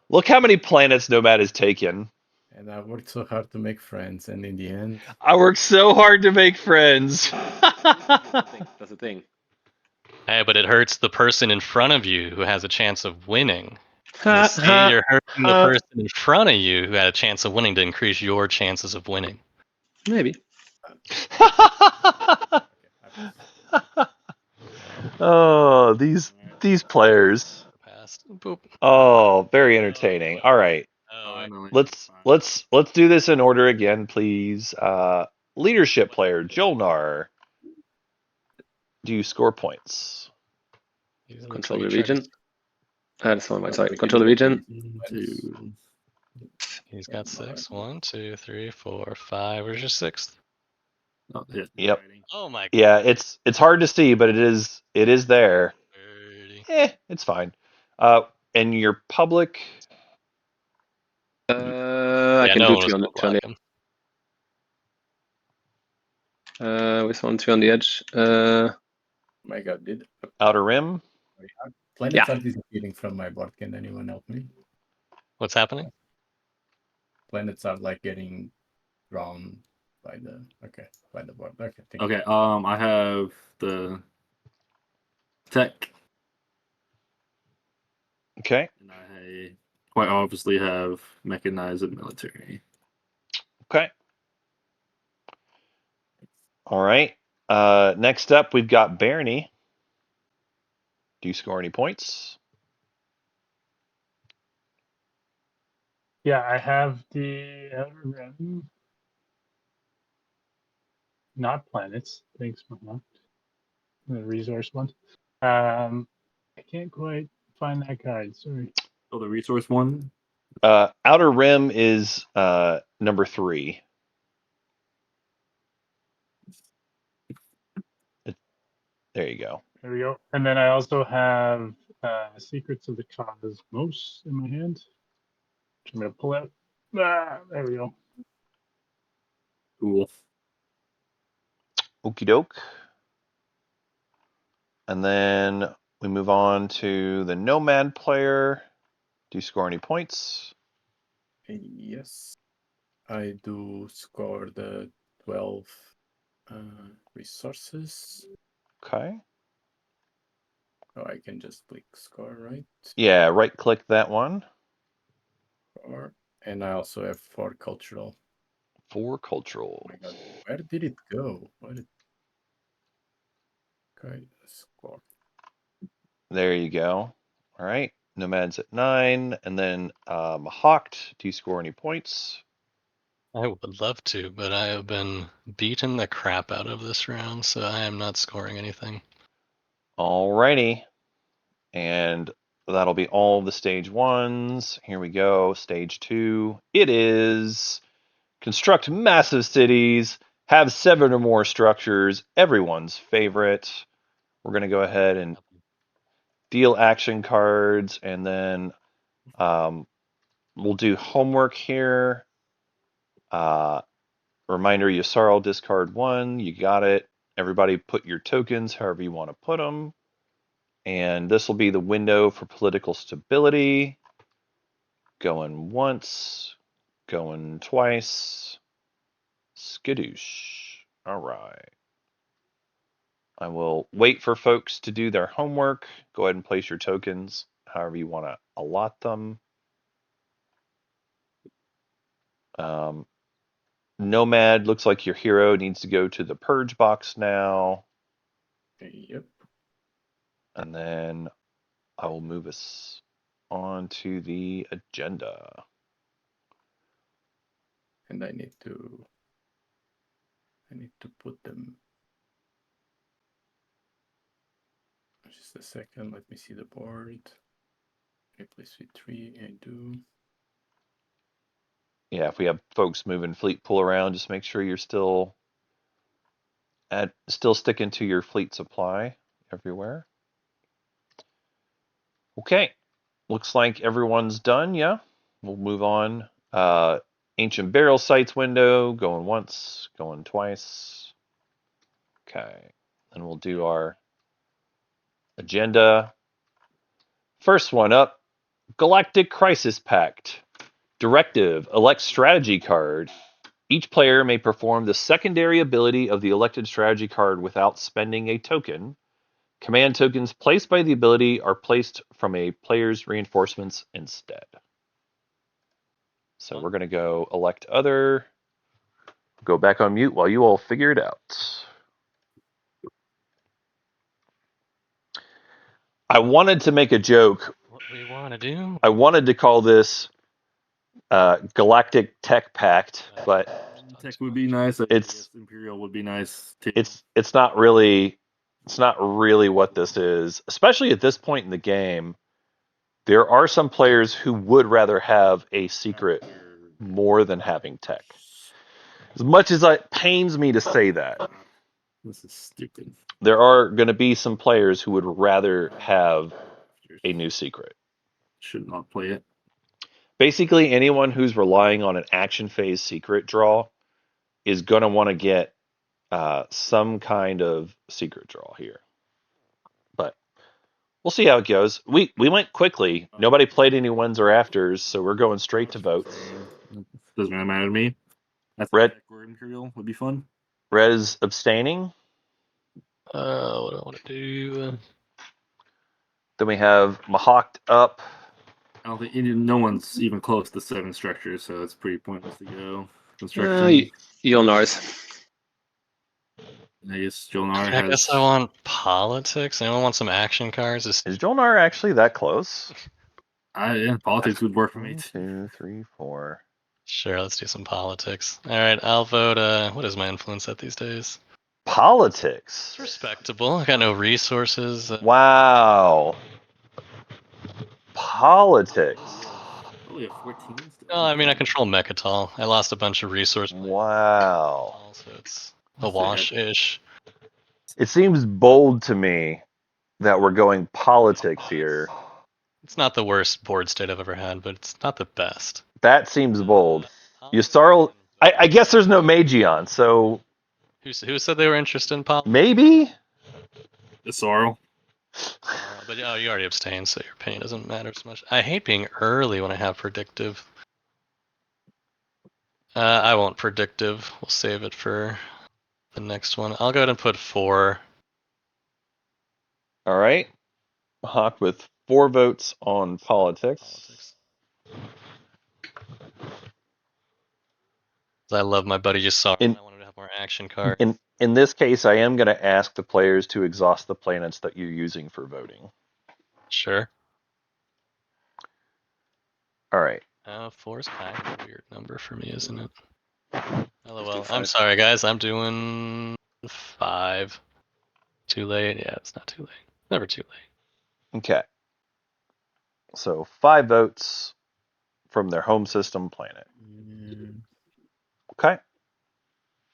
Look how many planets Nomad has taken. And I worked so hard to make friends, and in the end, I worked so hard to make friends. That's the thing. Hey, but it hurts the person in front of you who has a chance of winning. You see, you're hurting the person in front of you who had a chance of winning to increase your chances of winning. Maybe. Oh, these players. Passed. Boop. Oh, very entertaining. All right. Oh, Let's do this in order again, please. Leadership player Jolnar. Do you score points? Control the region. That's one. Sorry. Control the region. He's got 6. 1, 2, 3, 4, 5. Where's your 6th? Oh, yeah. Yep. Oh my. Yeah, it's hard to see, but it is there. 30. It's fine. And your public. I can no do one was 3 on gonna the, 3 on block him. with 1 3 on the edge. my God, did Outer Rim. planets are disappearing from my board? Can anyone help me? What's happening? Planets are like getting drawn by the board. Okay. Thank you. Okay. I have the tech, Okay. and I quite obviously have mechanized and military. Okay. All right. Next up, we've got Barney. Do you score any points? Yeah, I have the Outer Rim. Not planets. Thanks, Mama. The resource one. I can't quite find that guide. Sorry. Oh, the resource one. Outer Rim is number 3. There you go. There we go. And then I also have Secrets of the Cosmos in my hand, which I'm going to pull out. There we go. Cool. Okie doke. And then we move on to the Nomad player. Do you score any points? Yes, I do score the 12 resources. Okay. Oh, I can just click score, right? Yeah, right click that one. And I also have 4 cultural. 4 cultural. Oh my god, where did it go? Okay, score. There you go. All right. Nomads at 9. And then Hawked, do you score any points? I would love to, but I have been beating the crap out of this round, so I am not scoring anything. Alrighty. And that'll be all the stage 1s. Here we go. Stage 2. It is construct massive cities, have 7 or more structures, everyone's favorite. We're going to go ahead and deal action cards, and then we'll do homework here. Reminder, Yasarl, discard 1. You got it. Everybody put your tokens however you want to put them. And this will be the window for political stability. Going once, going twice. Skadoosh. All right. I will wait for folks to do their homework. Go ahead and place your tokens however you want to allot them. Nomad, looks like your hero needs to go to the purge box now. Yep. And then I will move us on to the agenda. And I need to put them. Just a second, let me see the board. Replace with 3, I do. Yeah, if we have folks moving fleet pool around, just make sure you're still sticking to your fleet supply everywhere. Okay, looks like everyone's done. Yeah, we'll move on. Ancient burial sites window, going once, going twice. Okay, and we'll do our agenda. First one up, Galactic Crisis Pact. Directive, elect strategy card. Each player may perform the secondary ability of the elected strategy card without spending a token. Command tokens placed by the ability are placed from a player's reinforcements instead. So we're going to go elect other. Go back on mute while you all figure it out. I wanted to make a joke. What we want to do? I wanted to call this Galactic Tech Pact, but Tech would be nice. I guess Imperial would be nice too. It's not really what this is, especially at this point in the game. There are some players who would rather have a secret more than having tech. As much as it pains me to say that, This is stupid. there are going to be some players who would rather have a new secret. Should not play it. Basically, anyone who's relying on an action phase secret draw is going to want to get some kind of secret draw here. But we'll see how it goes. We went quickly. Nobody played any ones or afters, so we're going straight to votes. Doesn't really matter to me. I think Red Tech or Imperial would be fun. Red is abstaining. What do I want to do? Then we have Mahawked up. I don't think no one's even close to 7 structures, so it's pretty pointless to go. Construction. Yulnar's. I guess Jolnar I has. guess I want politics. Anyone want some action cards? Is Jolnar actually that close? Yeah, politics would work for me. 1, 2, 3, 4. Sure, let's do some politics. All right, I'll vote. What is my influence at these days? Politics. It's respectable. I got no resources. Wow. Politics. Only a 14. No, I mean I control Mechatol. I lost a bunch of resources. Wow. So it's a wash-ish. It seems bold to me that we're going politics here. It's not the worst board state I've ever had, but it's not the best. That seems bold. Yasarl, I guess there's no Magion, so who said they were interested in politics? maybe? Yasarl. But oh, you already abstained, so your opinion doesn't matter so much. I hate being early when I have predictive. I won't predictive. We'll save it for the next one. I'll go ahead and put 4. All right. Hawk with 4 votes on politics. I love my buddy just saw. In- I wanted to have more action cards. In this case, I am going to ask the players to exhaust the planets that you're using for voting. Sure. All right. 4 is kind of a weird number for me, isn't it? do LOL. 5. I'm sorry, guys. I'm doing 5. Too late? Yeah, it's not too late. Never too late. Okay. So 5 votes from their home system planet. Okay.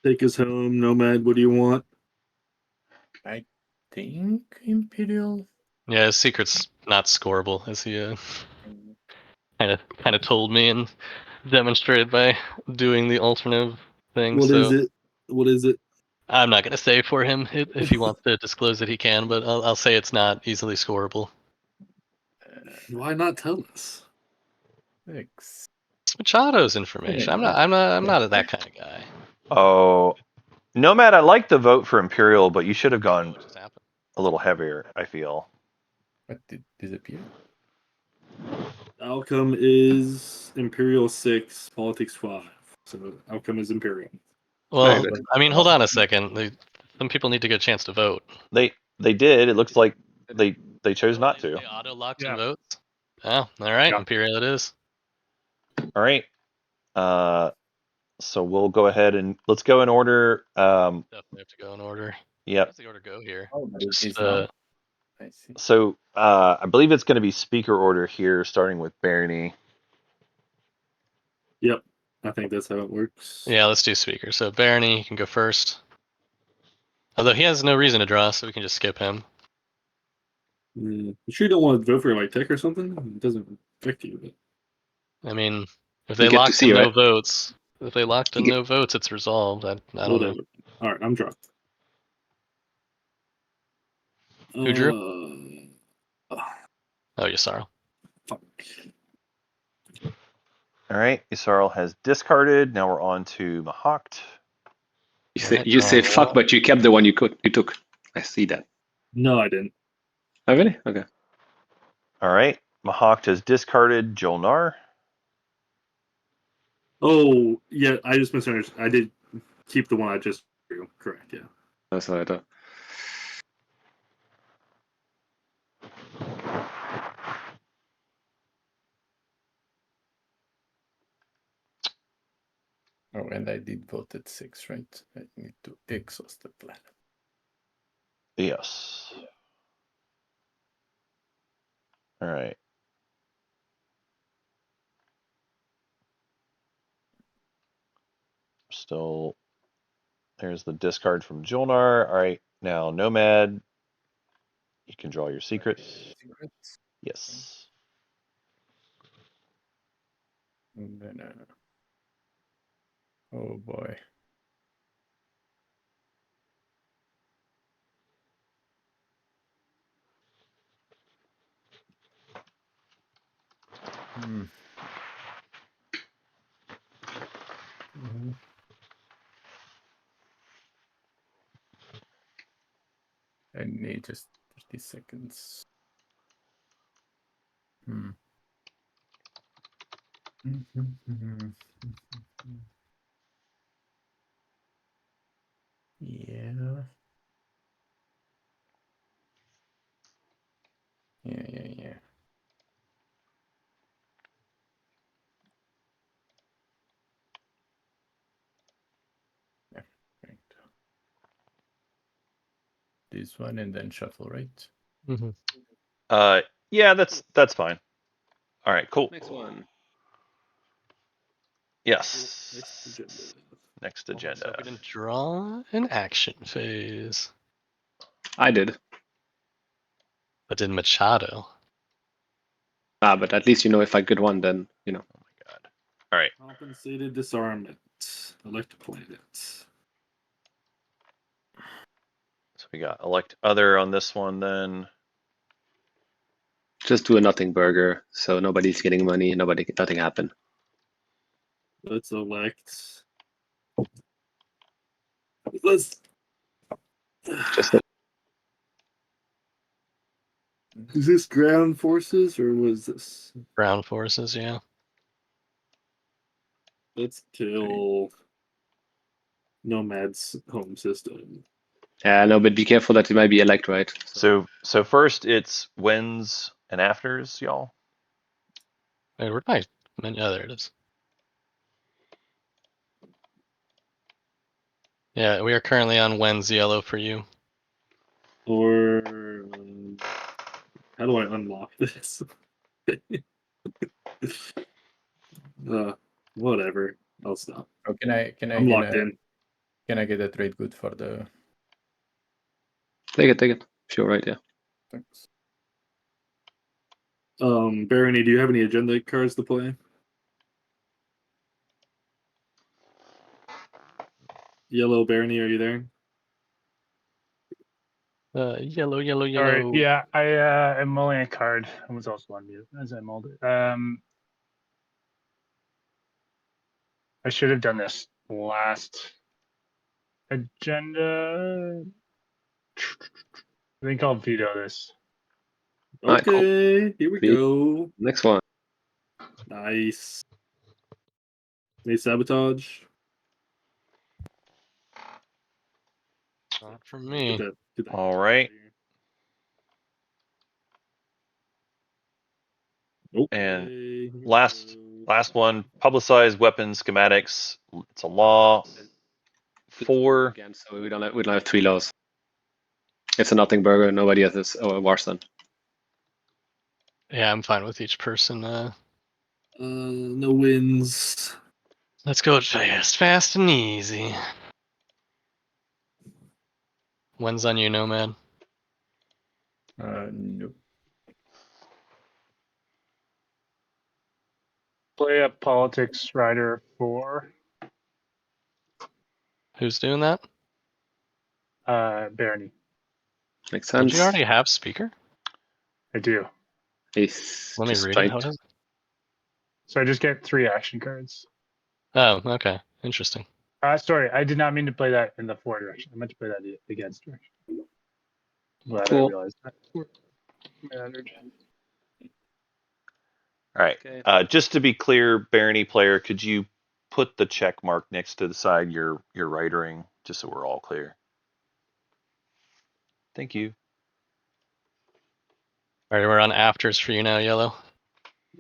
Take us home, Nomad. What do you want? I think Imperial. Yeah, his secret's not scoreable, as he kind of told me and demonstrated by doing the alternative thing. What so is it? What is it? I'm not gonna say for him. If he wants to disclose it, he can. But I'll say it's not easily scoreable. Why not tell us? X. It's Machado's information. Yeah. I'm not that kind of guy. Oh, Nomad, I like the vote for Imperial, but you should have gone What just happened? a little heavier, I feel. What did disappear? Outcome is Imperial 6, Politics 5. So outcome is Imperial. Well, Very good. I mean, hold on a second. Some people need to get a chance to vote. They did. It looks like they chose not to. They auto locked in Yeah. votes. Oh, all right, Yeah. Imperial it is. All right. So we'll go ahead and let's go in order. Definitely have to go in order. How Yep. does the order go here? Oh, but it Just, is now. I see. So I believe it's going to be speaker order here, starting with Barney. Yep. I think that's how it works. Yeah, let's do speaker. So Barney, you can go first. Although he has no reason to draw, so we can just skip him. You sure you don't want to vote for like tech or something? It doesn't affect you. But I mean, if You they get to locked see, in no right? votes, You get- no votes, it's resolved. I don't know. whatever. All right, I'm dropped. Who drew? Oh, Oh, Yasaro. fuck. All right. Isarl has discarded. Now we're on to Mahakt. You say fuck, but you kept the one you took. I see that. No, I didn't. Oh, really? Okay. All right. Mahakt has discarded Jolnar. Oh, yeah, I just misunderstood. I did keep the one I just drew. Correct, yeah. That's what I thought. Oh, and I did vote at 6, right? I need to exhaust the planet. Yes. All right. Still, there's the discard from Jolnar. All right. Now, Nomad, you can draw your secrets. Secrets. Yes. And then, oh boy. Hmm. Mhm. I need just 30 seconds. Hmm. Yeah. Yeah. Right. This one and then shuffle, right? Mm-hmm. Yeah, that's fine. All right, cool. Next one. Yes. Next agenda. Next So agenda. we didn't draw an action phase. I did. But did Machado? But at least you know if I get one, then you know. Oh my god. All right. Compensated disarmament. Elect a planet. So we got elect other on this one then. Just do a nothing burger, so nobody's getting money. Nothing happened. Let's elect. Let's. Just Is this ground forces or was this? Ground forces, yeah. Let's kill Nomad's home system. Yeah, no, but be careful that it might be elect, right? So first it's wins and afters, y'all. Wait, where'd my menu? Oh, there it is. Yeah, we are currently on when's yellow for you. Or how do I unlock this? Whatever. I'll stop. Oh, I'm locked in. Can I get a trade good for the? Take it. Sure, right, yeah. Thanks. Barony, do you have any agenda cards to play? Yellow Barony, are you there? Yellow. All right. Yeah, I am mulling a card. I was also on mute as I mulled it. I should have done this last agenda. I think I'll veto this. Alright, cool. Okay, here we Sweet. go. Next one. Nice. Any sabotage? Not from me. Get that All right. Okay, And here we last go. one, publicized weapon schematics. It's a law. 4. Again, so we don't have 3 laws. It's a nothing burger. Nobody has this Warstone. Yeah, I'm fine with each person. No wins. Let's go fast and easy. When's on you, Nomad? Nope. Play a politics rider 4. Who's doing that? Barony. Makes Don't sense. you already have speaker? I do. He's Let me just read trying it. How to- does it? So I just get 3 action cards. Oh, okay. Interesting. Sorry, I did not mean to play that in the 4 direction. I meant to play that against direction. Glad Cool. I realized that. Mattered. All right. Okay. Just to be clear, Barony player, could you put the check mark next to the side you're writering, just so we're all clear? Thank you. All right, we're on afters for you now, Yellow.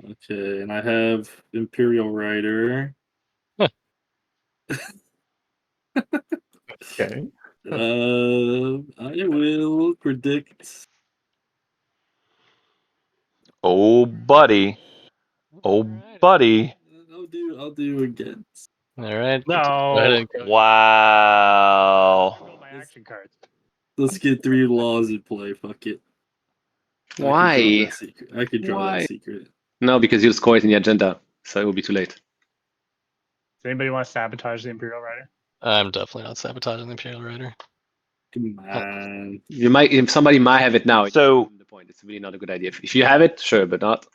Okay, and I have Imperial Rider. Okay. I will predict. Oh, buddy. Oh, buddy. I'll do against. All right. No. Go ahead and go. Wow. Roll my action cards. Let's get 3 laws in play. Fuck it. Why? I could draw Why? that secret. No, because you'll score it in the agenda, so it will be too late. Does anybody want to sabotage the Imperial Rider? I'm definitely not sabotaging the Imperial Rider. Come on. You might, if somebody might have it now. So- the point, it's really not a good idea. If you have it, sure, but not.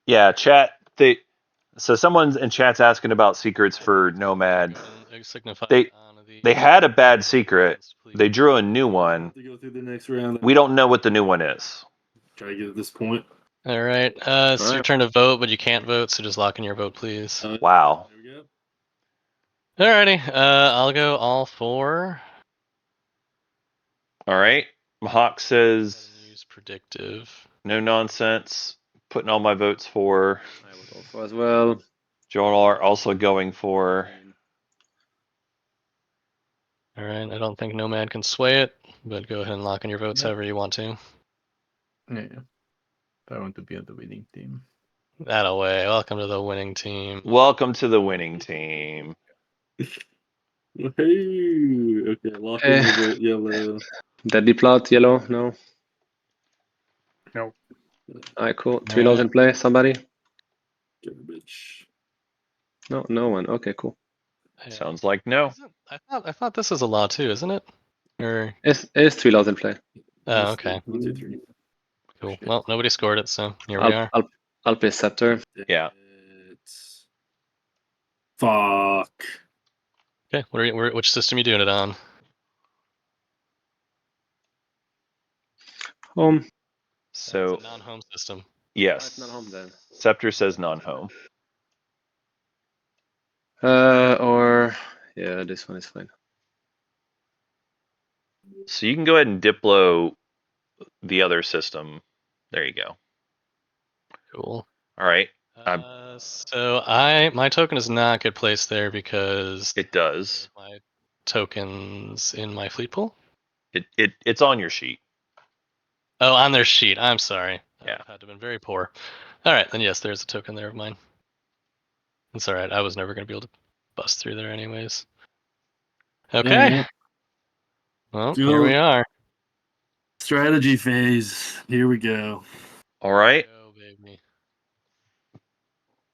Yeah, chat. So someone's in chat's asking about secrets for Nomad. They had a bad secret. They drew a new one. To go through the next round. We don't know what the new one is. Try to get at this point. All right. It's your Alright. turn to vote, but you can't vote, so just lock in your vote, please. Wow. There we go. Alrighty. I'll go all 4. All right. Mahawk says Use predictive. no nonsense. Putting all my votes for. I would go for as well. Joel are also going for. All right. I don't think Nomad can sway it, but go ahead and lock in your votes however you want to. Yeah. I want to be on the winning team. That-a-way. Welcome to the winning team. Welcome to the winning team. Hey, okay, lock in the vote yellow. Deadly plot, yellow, no. No. Alright, cool. 3 laws in play, somebody? Garbage. No, no one. Okay, cool. Sounds like no. I thought this is a law too, isn't it? Or It is 3 laws in play. oh, okay. 1, 2, 3. Cool. Well, nobody scored it, so here we are. I'll play Scepter. Yeah. Fuck. Okay. Which system are you doing it on? Home. So It's a non-home system. yes. It's not home then. Scepter says non-home. Or Yeah, this one is fine. So you can go ahead and Diplo the other system. There you go. Cool. All right. So my token does not get placed there because It does. my tokens in my fleet pool. It's on your sheet. Oh, on their sheet. I'm sorry. Yeah. I've had to been very poor. All right, then yes, there's a token there of mine. It's all right. I was never going to be able to bust through there anyways. Okay. Yeah. Well, Do here we are. strategy phase. Here we go. All right. Go, baby.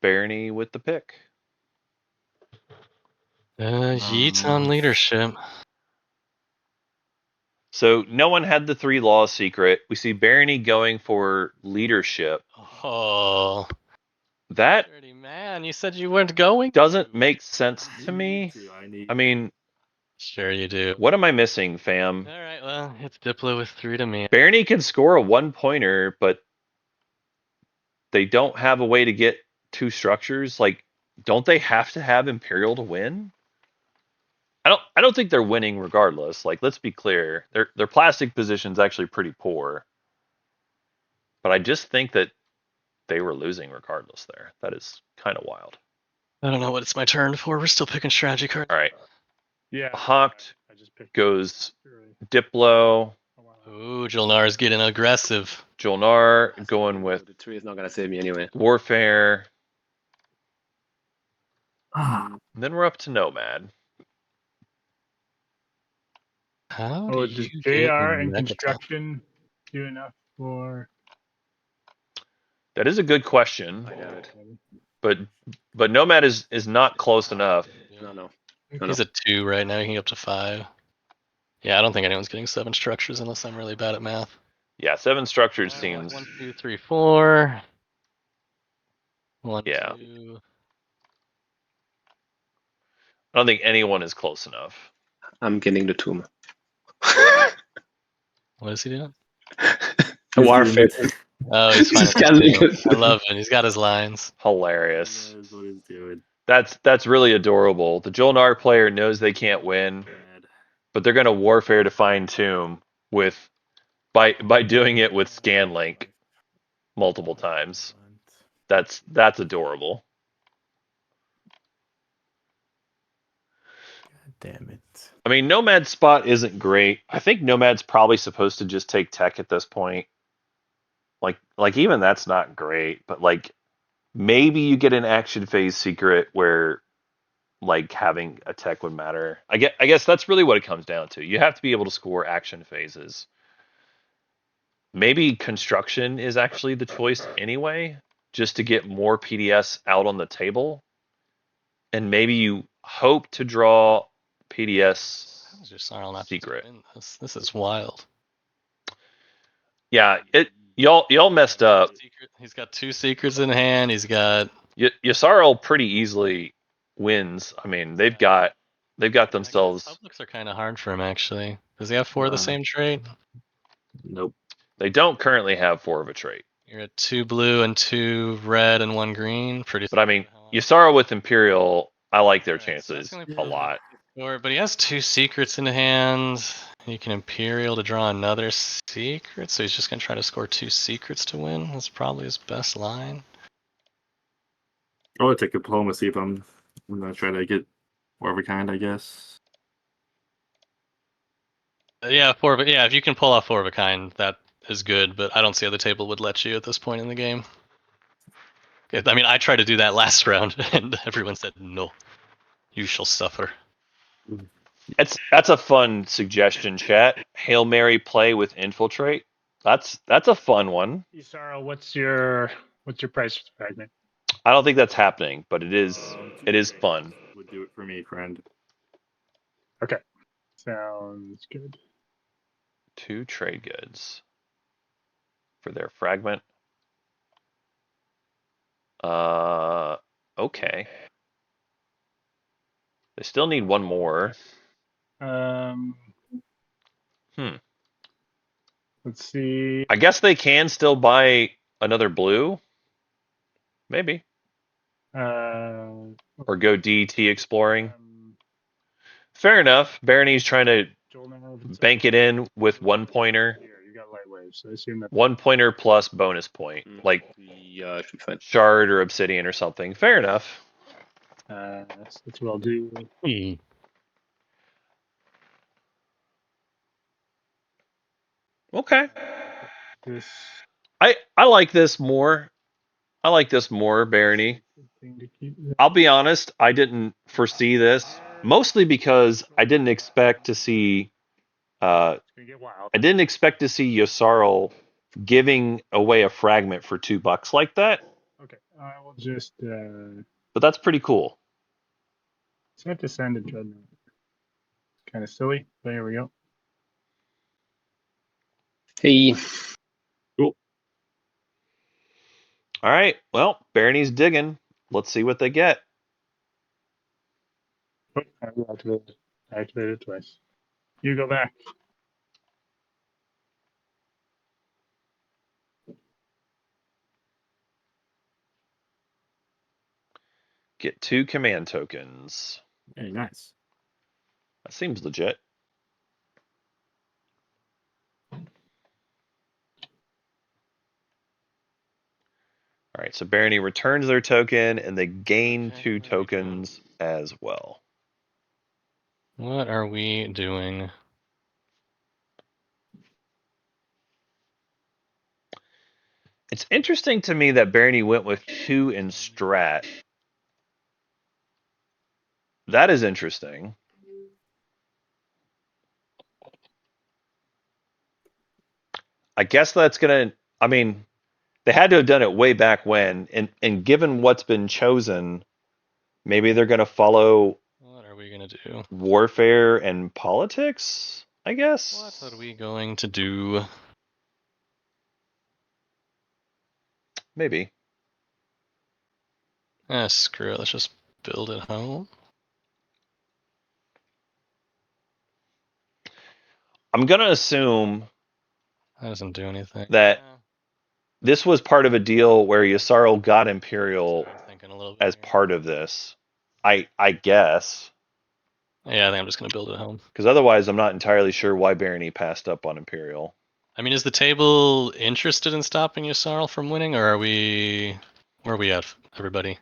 Barney with the pick. Yeet on leadership. So no one had the 3 laws secret. We see Barney going for leadership. Oh, That dirty man! You said you weren't going. doesn't make sense to You me. need to, I need I mean, Sure you do. what am I missing, fam? All right, well, it's Diplo with 3 to me. Barney can score a 1-pointer, but they don't have a way to get 2 structures. Like, don't they have to have Imperial to win? I don't think they're winning regardless. Like, let's be clear. Their plastic position's actually pretty poor. But I just think that they were losing regardless there. That is kind of wild. I don't know what it's my turn for. We're still picking strategy cards. All right. Yeah. Hawked I just picked goes early. Diplo. Ooh, Jolnar's getting aggressive. Jolnar going with The 3 is not gonna save me anyway. Warfare. Ah, Then we're up to Nomad. How Oh, do does you JR get and Megaton? construction do enough for? That is a good question, I doubt it. but Nomad is not close enough. No. He's at 2 right now. He can get up to 5. Yeah, I don't think anyone's getting 7 structures unless I'm really bad at math. Yeah, 7 structures seems. 1, 2, 3, 4. 1, Yeah. 2. I don't think anyone is close enough. I'm getting the tomb. What is he doing? Warfare. Oh, he's fine. He's scanning it. I love it. He's got his lines. Hilarious. that is what he's doing. That's really adorable. The Jolnar player knows they can't win, Bad. but they're gonna warfare to find tomb with by doing it with Scanlink multiple times. That's adorable. God damn it. I mean, Nomad's spot isn't great. I think Nomad's probably supposed to just take tech at this point. Like even that's not great, but like maybe you get an action phase secret where like having a tech would matter. I guess that's really what it comes down to. You have to be able to score action phases. Maybe construction is actually the choice anyway, just to get more PDS out on the table. And maybe you hope to draw PDS How is your Snarl not secret. win this? This is wild. Yeah, y'all messed up. He's got 2 secrets in hand. He's got Yasarl pretty easily wins. I mean, they've got themselves. Publics are kind of hard for him actually. Does he have 4 of the same trait? Nope. They don't currently have 4 of a trait. You're at 2 blue and 2 red and 1 green. Pretty. But I mean, Yasarl with Imperial, I like their chances a lot. But he has 2 secrets in hand. He can Imperial to draw another secret, so he's just gonna try to score 2 secrets to win. That's probably his best line. I would take diplomacy if I'm gonna try to get more of a kind, I guess. Yeah, if you can pull off 4 of a kind, that is good. But I don't see how the table would let you at this point in the game. I mean, I tried to do that last round, and everyone said no. You shall suffer. That's a fun suggestion, chat. Hail Mary play with infiltrate. That's a fun one. Isara, what's your price fragment? I don't think that's happening, but it is fun. Would do it for me, friend. Okay, sounds good. 2 trade goods for their fragment. Okay. They still need 1 more. Let's see. I guess they can still buy another blue. Maybe. Or go DT exploring. Fair enough. Barony's trying to Jolnar, if it's bank it in with one pointer. Here, you got light waves, so I assume that. 1 pointer plus bonus point, like Yeah, should be fine. shard or obsidian or something. Fair enough. That's what I'll do. Okay. This I like this more. I like this more, Barony. thing to keep. I'll be honest, I didn't foresee this, mostly because I didn't expect to see It's gonna get wild. I didn't expect to see Yosarl giving away a fragment for $2 like that, Okay, I will just but that's pretty cool. set to send a dreadnought. Kind of silly. There we go. Hey, All right, well, Barony's digging. Let's see what they get. Oh, I reactivated it. I activated it twice. You go back. Get 2 command tokens. Hey, nice. That seems legit. All right, so Barony returns their token, and they gain 2 tokens as well. What are we doing? It's interesting to me that Barony went with 2 in strat. That is interesting. I guess that's gonna. I mean, they had to have done it way back when, and given what's been chosen, maybe they're gonna follow What are we gonna do? warfare and politics. I guess. What are we going to do? Maybe. Screw it. Let's just build it home. I'm gonna assume That doesn't do anything. that Yeah, this was part of a deal where Yosarl got Imperial I'm thinking a little bit as here. part of this. I guess. Yeah, I think I'm just gonna build it home. Because otherwise, I'm not entirely sure why Barony passed up on Imperial. I mean, is the table interested in stopping Yosarl from winning, or are we? Where are we at, everybody?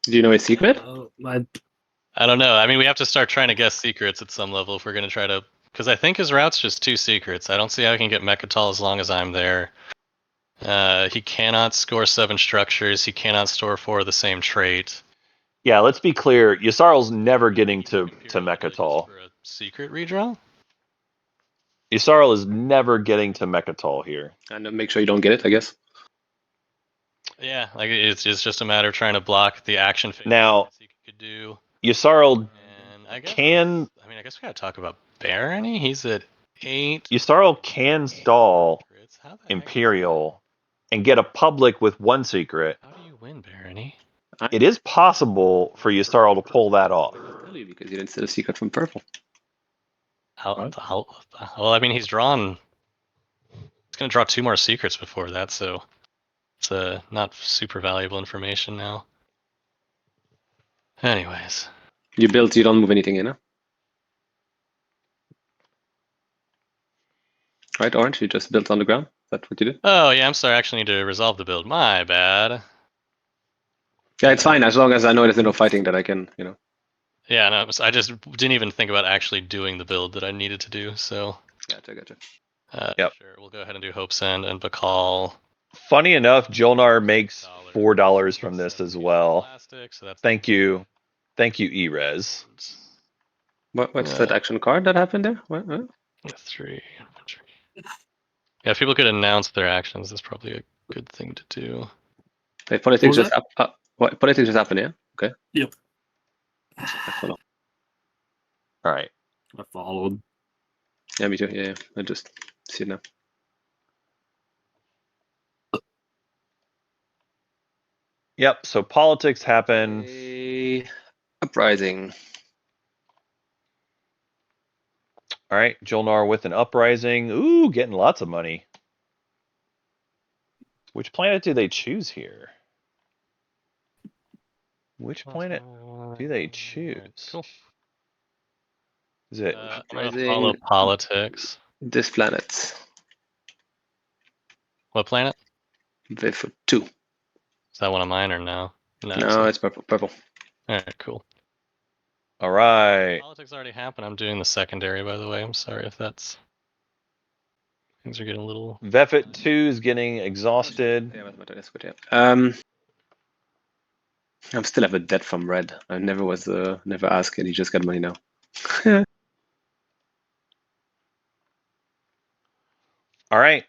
do you know his secret? I don't know. I mean, we have to start trying to guess secrets at some level if we're gonna try to. Because I think his route's just 2 secrets. I don't see how he can get Mechatol as long as I'm there. He cannot score 7 structures. He cannot store 4 of the same trait. Yeah, let's be clear. Yosarl's never getting to Imperial abilities Mechatol. for a secret redraw. Yosarl is never getting to Mechatol here. And make sure you don't get it, I guess. Yeah, like it's just a matter of trying to block the action phase Now, he could do. Yosarl And I guess can I guess we gotta talk about Barony. He's at 8. Yosarl can stall How the heck is Imperial and get a public with 1 secret. How do you win, Barony? It is possible for Yosarl to pull that off. Tell you because you didn't steal a secret from purple. Well, I mean, he's drawn. He's gonna draw 2 more secrets before that, so it's not super valuable information now. Anyways, You built, you don't move anything in, huh? Right, Orange? You just built on the ground? Is that what you did? oh yeah, I'm sorry. I actually need to resolve the build. My bad. Yeah, it's fine as long as I know there's no fighting that I can, you know. Yeah, no, I just didn't even think about actually doing the build that I needed to do. So, Gotcha. Yep. Sure, we'll go ahead and do Hope's End and Bakal. Funny enough, Jolnar makes $4 from this as well. Plastic, so that's Thank you, Erez. What's that action card that happened there? What? 3. Yeah, if people could announce their actions, that's probably a good thing to do. Hey, politics just what? Politics just happened, yeah? Okay. Yep. All right. I followed. Yeah, me too. Yeah. I just see it now. Yep. So politics happen. A uprising. All right. Jolnar with an uprising. Ooh, getting lots of money. Which planet do they choose here? Which planet do they choose? Cool. Is it? I'm gonna follow politics. This planet. What planet? With 2. Is that one of mine or no? No, it's purple. Purple. Alright, cool. All right. Politics already happened. I'm doing the secondary, by the way. I'm sorry if that's... Things are getting a little... Vefit 2 is getting exhausted. Yeah, that's good. Yeah. I'm still have a debt from Red. I never was never asked, and he just got money now. All right.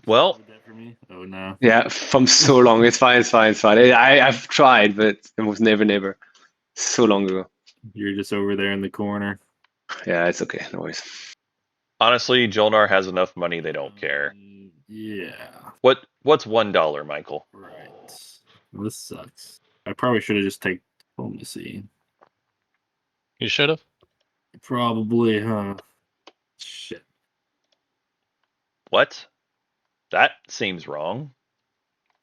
Well, For me? Oh no. Yeah, from so long. It's fine. It's fine. It's fine. I've tried, but it was never. So long ago. You're just over there in the corner. Yeah, it's okay. No worries. honestly, Jolnar has enough money; they don't care. Yeah. What's $1, Michael? Right. Well, this sucks. I probably should have just taken diplomacy. You should have. Probably, huh? Shit. What? That seems wrong.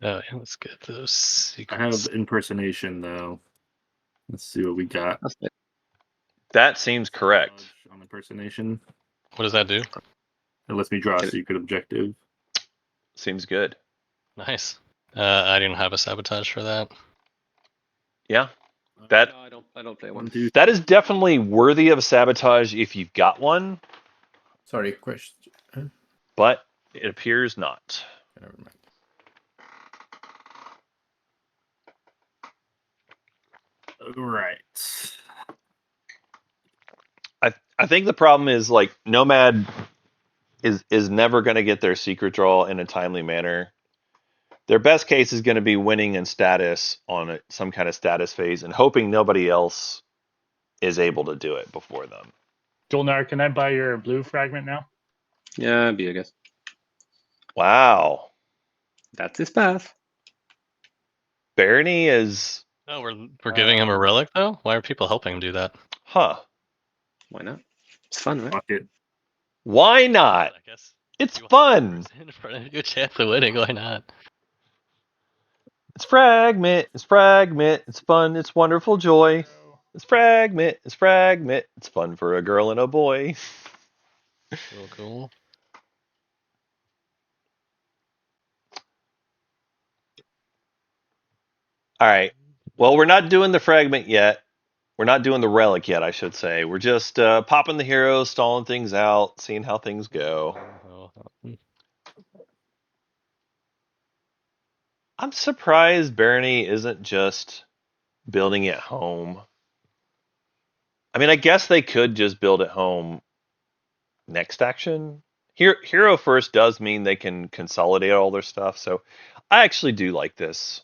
Oh, yeah, let's get those I have secrets. impersonation though. Let's see what we got. That's it. That seems correct. On impersonation. What does that do? It lets me draw a secret objective. Seems good. Nice. I didn't have a sabotage for that. Yeah. That No, I don't play one. 1, 2, that is definitely worthy of sabotage if you've got one, Sorry, question. but it appears not. Never mind. Right. I think the problem is like Nomad is never going to get their secret draw in a timely manner. Their best case is going to be winning in status on some kind of status phase and hoping nobody else is able to do it before them. Jolnar, can I buy your blue fragment now? Yeah, B, I guess. Wow. That's his path. Barony is, Oh, we're giving him a relic though? Why are people helping him do that? huh. Why not? It's fun, right? Fuck it. Why not? I guess It's you want fun. in front of you a chance of winning. Why not? It's fragment. It's fragment. It's fun. It's wonderful joy. It's fragment. It's fragment. It's fun for a girl and a boy. Real cool. All right. Well, we're not doing the fragment yet. We're not doing the relic yet, I should say. We're just popping the heroes, stalling things out, seeing how things go. I'm surprised Barony isn't just building at home. I mean, I guess they could just build at home next action. Hero first does mean they can consolidate all their stuff, so I actually do like this.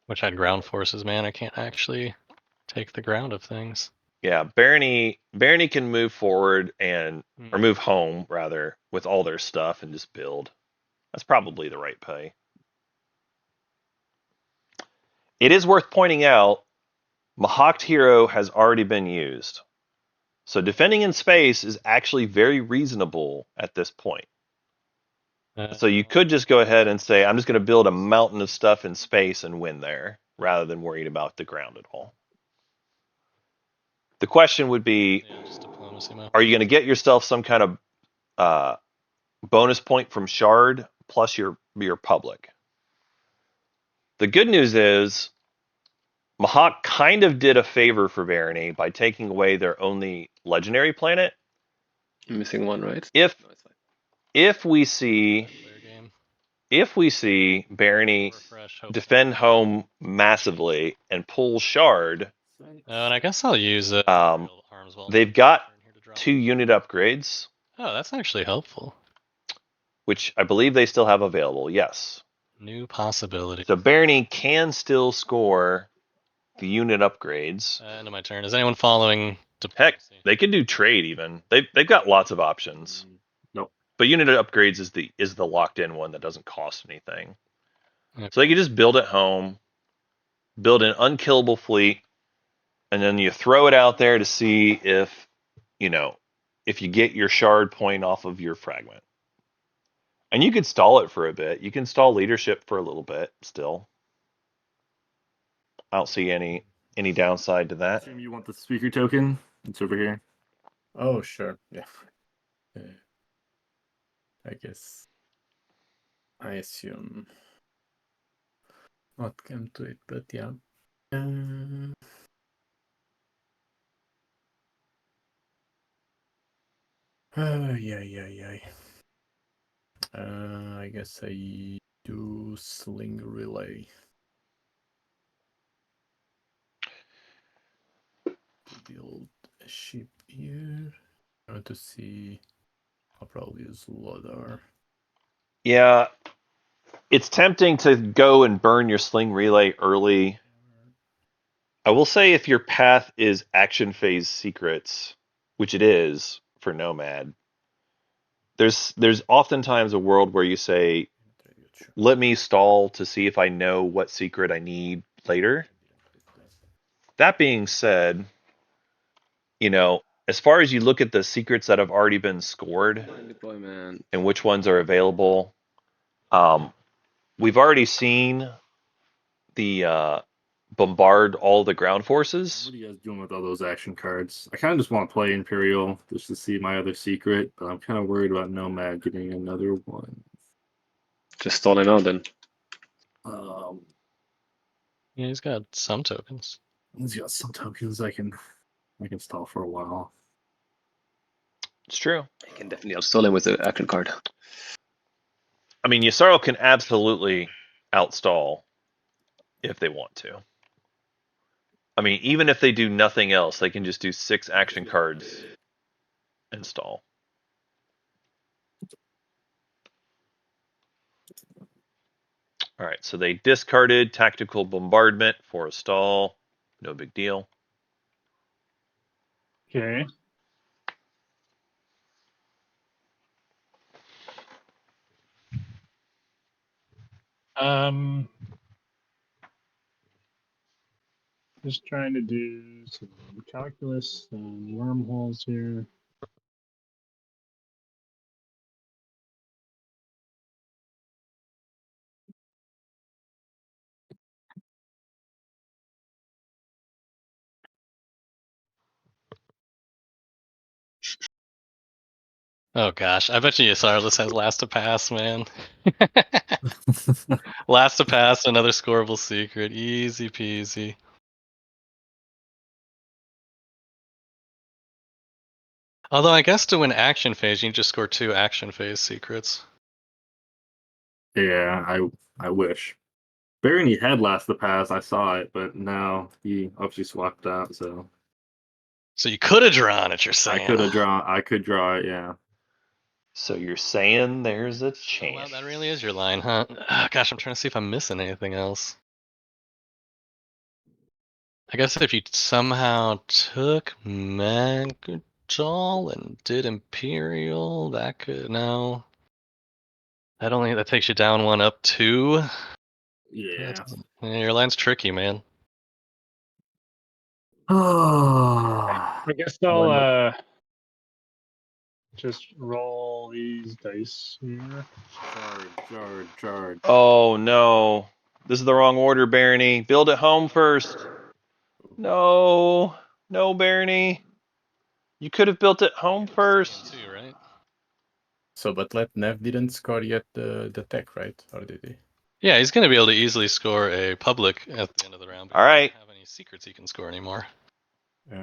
Which had ground forces, man. I can't actually take the ground of things. Yeah, Barony can move forward or move home rather with all their stuff and just build. That's probably the right play. It is worth pointing out, Mahawked Hero has already been used. So defending in space is actually very reasonable at this point. So you could just go ahead and say, I'm just going to build a mountain of stuff in space and win there, rather than worried about the ground at all. The question would be, just diplomacy map. are you going to get yourself some kind of bonus point from Shard plus your public? The good news is, Mahawk kind of did a favor for Barony by taking away their only legendary planet. I'm missing one, right? If No, it's fine. if we see Barony defend home massively and pull Shard, And I guess I'll use it. they've got 2 unit upgrades. Oh, that's actually helpful. Which I believe they still have available, yes. New possibility. So Barony can still score the unit upgrades. End of my turn. Is anyone following? Heck, they can do trade even. They've got lots of options. Nope. But unit upgrades is the locked in one that doesn't cost anything. Yep. So they can just build at home, build an unkillable fleet, and then you throw it out there to see if you get your shard point off of your fragment. And you could stall it for a bit. You can stall leadership for a little bit still. I don't see any downside to that. Assume you want the speaker token. It's over here. Oh, sure. Yeah. I guess. I assume not come to it, but yeah. Yeah. I guess I do sling relay. Build a ship here. I want to see. I'll probably use Lodar. Yeah, it's tempting to go and burn your sling relay early. I will say if your path is action phase secrets, which it is for Nomad, there's oftentimes a world where you say, let me stall to see if I know what secret I need later. That being said, as far as you look at the secrets that have already been scored Deployment. and which ones are available, we've already seen the bombard all the ground forces. What are you guys doing with all those action cards? I kind of just want to play Imperial just to see my other secret, but I'm kind of worried about Nomad getting another one. Just stalling out then. Yeah, he's got some tokens. He's got some tokens I can stall for a while. It's true. I can definitely outstall him with the action card. I mean, Yasaro can absolutely outstall if they want to. I mean, even if they do nothing else, they can just do 6 action cards and stall. All right, so they discarded Tactical Bombardment for a stall. No big deal. Okay. Just trying to do some calculus and wormholes here. Oh gosh, I bet you Yasarlis has last to pass, man. Last to pass, another scoreable secret, easy peasy. Although I guess to win action phase, you can just score 2 action phase secrets. Yeah, I wish. Barony had last the pass, I saw it, but now he obviously swapped out, so So you could have drawn it, you're saying. I could draw it, yeah. So you're saying there's a Oh, chance. wow, that really is your line, huh? Oh, gosh, I'm trying to see if I'm missing anything else. I guess if you somehow took Magdal and did Imperial, that could no. That takes you down 1 up 2. Yeah. Yeah, your line's tricky, man. Oh, I guess I'll just roll these dice here. Charge. Oh no. This is the wrong order, Barony. Build it home first. No. No, Barony. You could have built it home first. Too, right? So, but Nev didn't score yet the tech, right? Or did he? Yeah, he's going to be able to easily score a public at the end of the round. But All he right. doesn't have any secrets he can score anymore.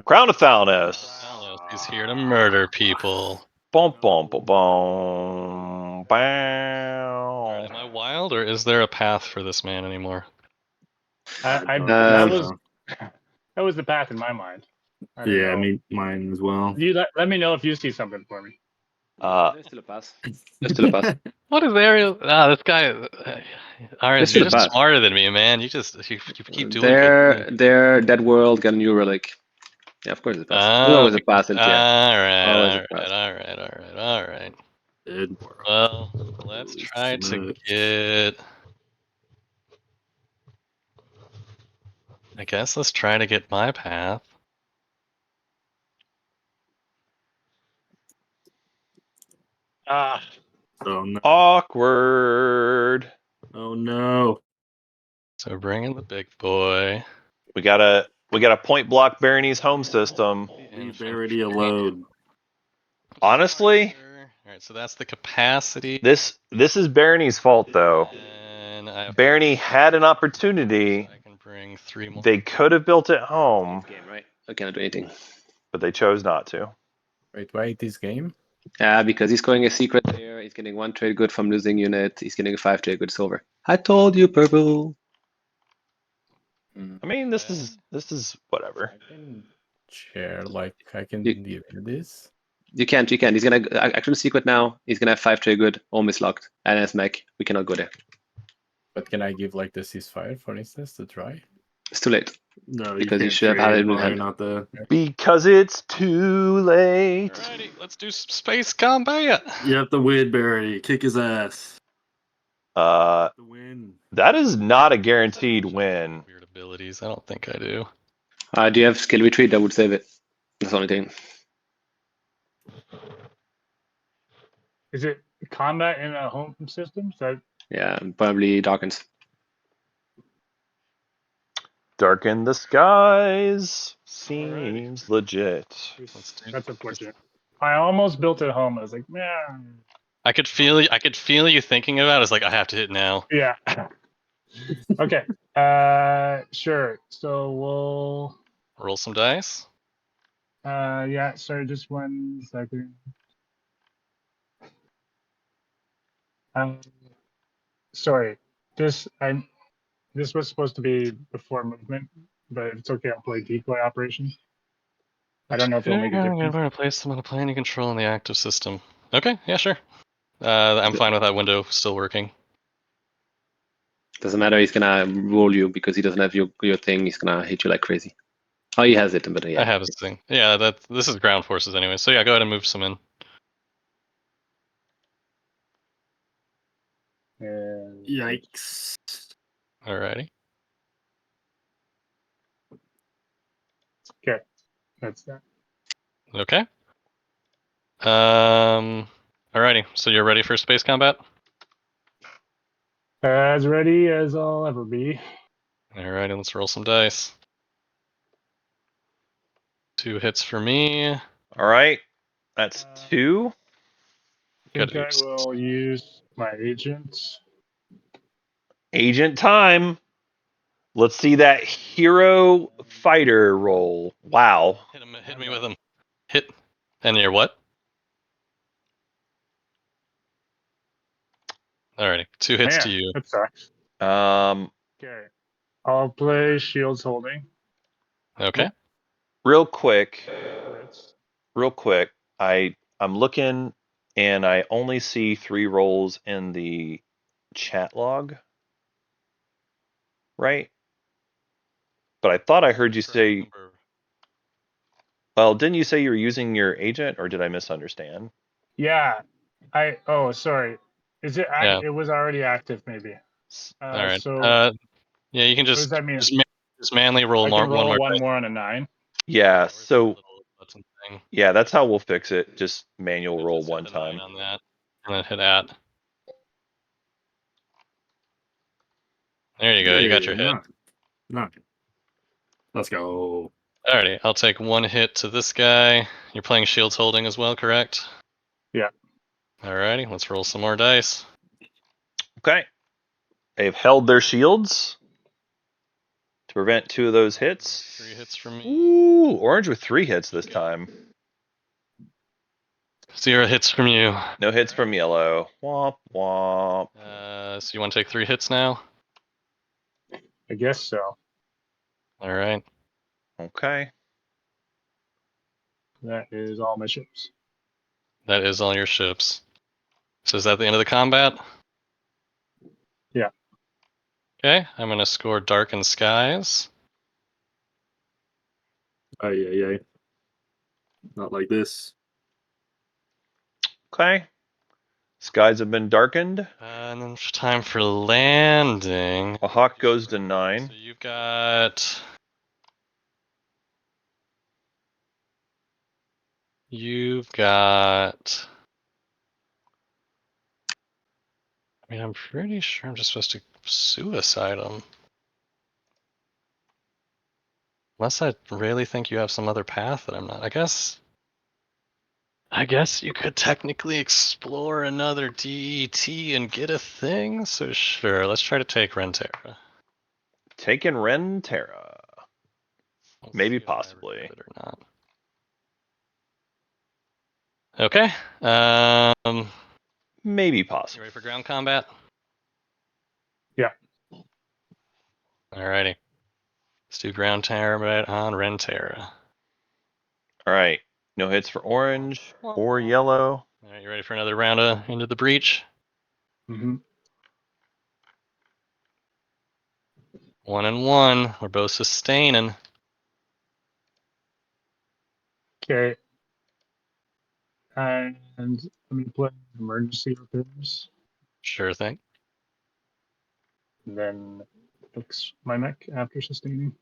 Crown of Foulness. He's here to murder people. Boom, boom, boom, boom. Bow. Am I wild, or is there a path for this man anymore? That was the path in my mind. Yeah, mine as well. You let me know if you see something for me. There's still a pass. There's still a pass. What is Ariel? This guy. Aris, still you're a just pass. smarter than me, man. You keep doing There, good. there, Dead World, got a new relic. Yeah, of course it's a pass. There's always a pass in here. Always a pass. All right. Well, let's try to get. I guess let's try to get my path. Ah. Oh no. Awkward. Oh no. So bring in the big boy. We gotta point block Barony's home system. Leave Verity alone. Honestly, all right. So that's the capacity. this is Barony's fault though. And I have Barony had an opportunity. I can bring 3 more. They could have built it home, Game, right? I cannot do anything. but they chose not to. Wait, why this game? Because he's going a secret there. He's getting 1 trade good from losing unit. He's getting a 5 trade good silver. I told you, purple. I mean, this is whatever. I can share, like, I can You- give you this. You can't. He's gonna actually secret now. He's gonna have 5 trade good, almost locked. And as mech, we cannot go there. But can I give, like, the ceasefire, for instance, to try? It's too late. No, Because you can't should have had trade it in while hand. you're not there. Because it's too late. Alrighty, let's do some space combat. You have to win, Barry. Kick his ass. Uh, To win. that is not a guaranteed win. Weird abilities. I don't think I do. Do you have skill retreat? That would save it. That's the only thing. Is it combat in a home system? So Yeah, probably darkens. Darken the skies seems legit. Let's do- that's unfortunate. I almost built it home. I was like, man, I could feel you thinking about it. It's like I have to hit now. yeah. Okay. Sure. So we'll. Roll some dice. Yeah. Sorry, just 1 second. Sorry. This was supposed to be before movement, but it's okay. I'll play decoy operation. I don't know if it'll make a I'm difference. going to place them on a plane you control in the active system. Okay, yeah, sure. I'm fine with that window still working. Doesn't matter. He's gonna roll you because he doesn't have your thing. He's gonna hit you like crazy. Oh, he has it, but yeah. I have this thing. Yeah, this is ground forces anyway. So yeah, go ahead and move some in. And Yikes. Alrighty. okay, that's that. Okay. Alrighty. So you're ready for space combat? As ready as I'll ever be. Alrighty, let's roll some dice. 2 hits for me. All right, that's 2. I think Good. I will use my agent. Agent time. Let's see that hero fighter roll. Wow. Hit me with him. Hit. And you're what? Alrighty, 2 hits to Man, you. that sucks. Um, Okay. I'll play Shields Holding. Okay. real quick, Crits. I'm looking and I only see 3 rolls in the chat log. Right? But I thought I heard you say, well, didn't you say you were using your agent, or did I misunderstand? Yeah. Oh, sorry. Is it Yeah. it was already active maybe. Alright. So Yeah, you can what does just that mean? just manually roll I more can roll one dice. more on a 9. Yeah, Where's the so little button thing? yeah, that's how we'll fix it. Just manual roll Just hit one the time. 9 on that, and then hit at. There you go. You got your hit. Nine. Let's go. Alrighty, I'll take 1 hit to this guy. You're playing Shields Holding as well, correct? Yeah. Alrighty, let's roll some more dice. Okay. They've held their shields to prevent 2 of those hits. 3 hits from me. Ooh, orange with 3 hits this time. 0 hits from you. No hits from yellow. Womp womp. So you want to take 3 hits now? I guess so. Alright. Okay. That is all my ships. That is all your ships. So is that the end of the combat? Yeah. Okay, I'm going to score Darkened Skies. Ay. Not like this. Okay. Skies have been darkened. And then time for landing. A hawk goes to 9. So you've got... I mean, I'm pretty sure I'm just supposed to suicide him. Unless I really think you have some other path that I'm not. I guess you could technically explore another DET and get a thing. So sure, let's try to take Renterra. Taking Renterra. We'll Maybe see if I possibly. regret it or not. Okay. Maybe You possibly. ready for ground combat? Yeah. Alrighty. Let's do ground combat on Renterra. All right. No hits for orange or yellow. All right, you ready for another round of Into the Breach? Mm-hmm. 1 and 1. We're both sustaining. Okay. And I'm going to play emergency repairs, Sure thing. and then fix my mech after sustaining.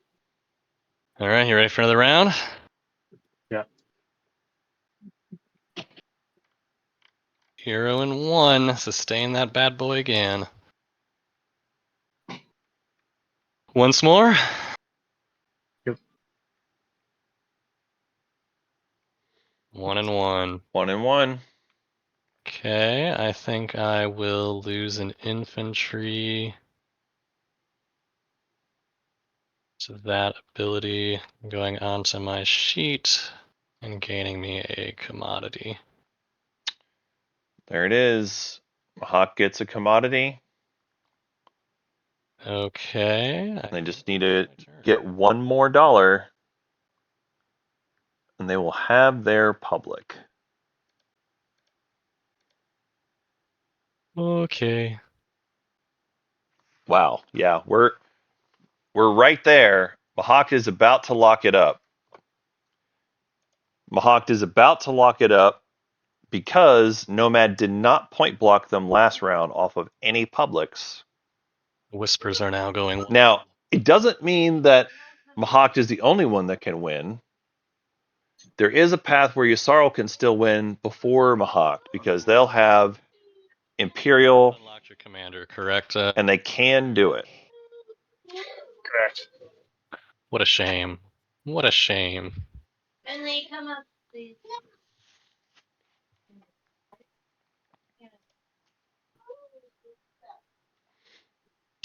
All right, you ready for another round? Yeah. 0 and 1. Sustain that bad boy again. Once more. Yep. 1 and 1. 1 and 1. Okay, I think I will lose an infantry to that ability going onto my sheet and gaining me a commodity. There it is. Hawk gets a commodity. Okay. They just need to get one more dollar, and they will have their public. Okay. Wow. Yeah, we're right there. Mahawk is about to lock it up. Mahawk is about to lock it up because Nomad did not point block them last round off of any publics. Whispers are now going. Now, it doesn't mean that Mahawk is the only one that can win. There is a path where Yssaril can still win before Mahawk because they'll have Imperial Unlocked your commander, correct? and they can do it. Correct. What a shame. What a shame. Finley, come up, please.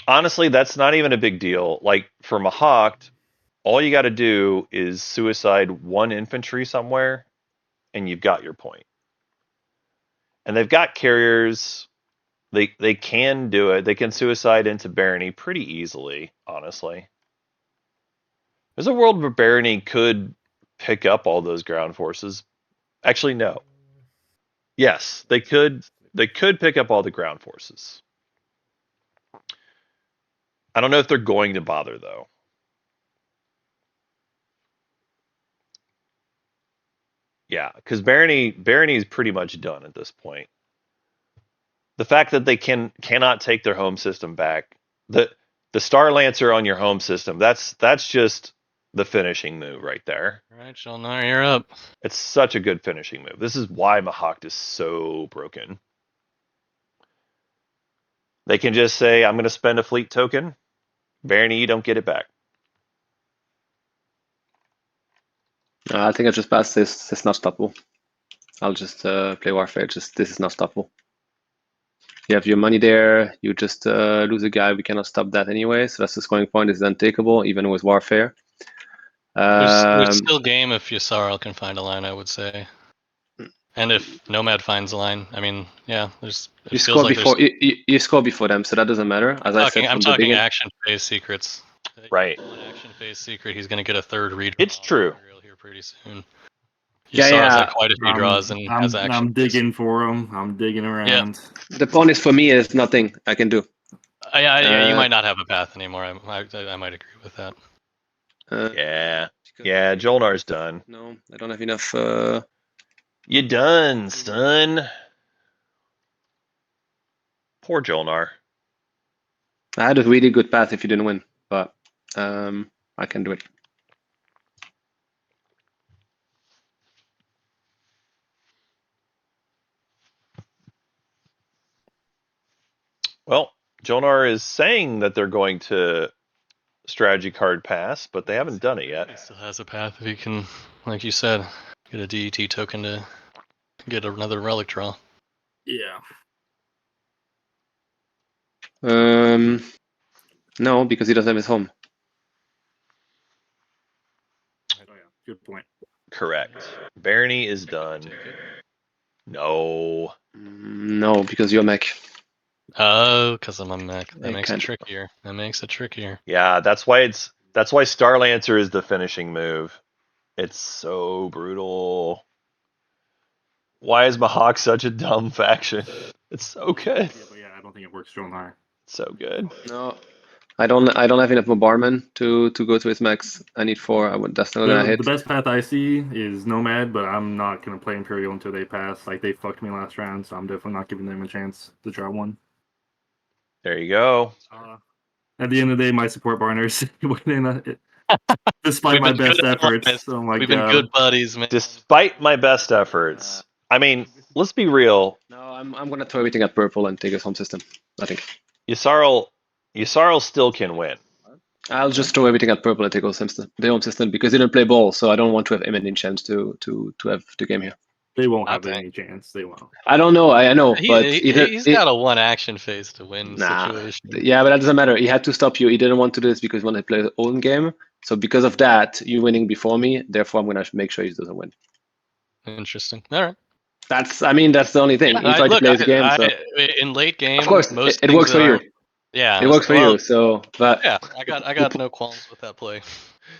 Honestly, that's not even a big deal. Like for Mahawk, all you got to do is suicide one infantry somewhere, and you've got your point. And they've got carriers. They can do it. They can suicide into Barony pretty easily, honestly. There's a world where Barony could pick up all those ground forces. Actually, no. Yes, they could. They could pick up all the ground forces. I don't know if they're going to bother though. Yeah, because Barony is pretty much done at this point. The fact that they cannot take their home system back, the Star Lancer on your home system, that's just the finishing move right there. All right, Shalnar, you're up. It's such a good finishing move. This is why Mahawk is so broken. They can just say, I'm going to spend a fleet token. Barony, you don't get it back. I think I just passed this. It's not stoppable. I'll just play Warfare. Just this is not stoppable. You have your money there. You just lose a guy. We cannot stop that anyway. So that's the scoring point. Is untakeable even with Warfare. There's still game if Yssaril can find a line, I would say. And if Nomad finds a line, I mean, yeah, there's. You score before you score before them, so that doesn't matter. As I said, I'm talking action phase secrets. Right. An action phase secret, he's going to get a third redraw. It's true. Here pretty soon. Yeah. Had quite a few draws and has action. I'm digging for him. I'm digging around. Yeah. The point is for me is nothing I can do. Yeah, you might not have a path anymore. I might agree with that. Yeah, Jolnar's done. No, I don't have enough. You done, son. Poor Jolnar. I had a really good path if you didn't win, but I can do it. Well, Jolnar is saying that they're going to strategy card pass, but they haven't done it yet. He still has a path if he can, like you said, get a DET token to get another relic draw. Yeah. No, because he doesn't have his home. Oh yeah. Good point. Correct. Barony is done. Take it. No. No, because you're mech. Oh, because I'm a mech. That I makes it can't. trickier. That makes it trickier. Yeah, that's why Starlancer is the finishing move. It's so brutal. Why is Mahawk such a dumb faction? It's so good. Yeah, but yeah, I don't think it works Jolnar. So good. No, I don't have enough bombardment to go to his max. I need 4. That's not gonna The hit. best path I see is Nomad, but I'm not gonna play Imperial until they pass. Like they fucked me last round, so I'm definitely not giving them a chance to draw one. There you go. At the end of the day, my support barners winning, despite We've my been good best efforts. allies. Oh my We've god. been good buddies, man. Despite my best efforts. I mean, let's be real. No, I'm gonna throw everything at purple and take his home system. I think Yssaril still can win. I'll just throw everything at purple and take the home system because he didn't play ball, so I don't want to have him any chance to have the game here. They won't I have think. any chance. They won't. I don't know. I know, but He's got a one action phase to win situation. Yeah, but that doesn't matter. He had to stop you. He didn't want to do this because he wanted to play his own game. So because of that, you winning before me. Therefore, I'm gonna make sure he doesn't win. Interesting. All right. That's the only thing. He tried to play his game. So in late game, of course, most it things works for that you. aren't- Yeah, It works for well, you. So, but yeah, I got no qualms with that play,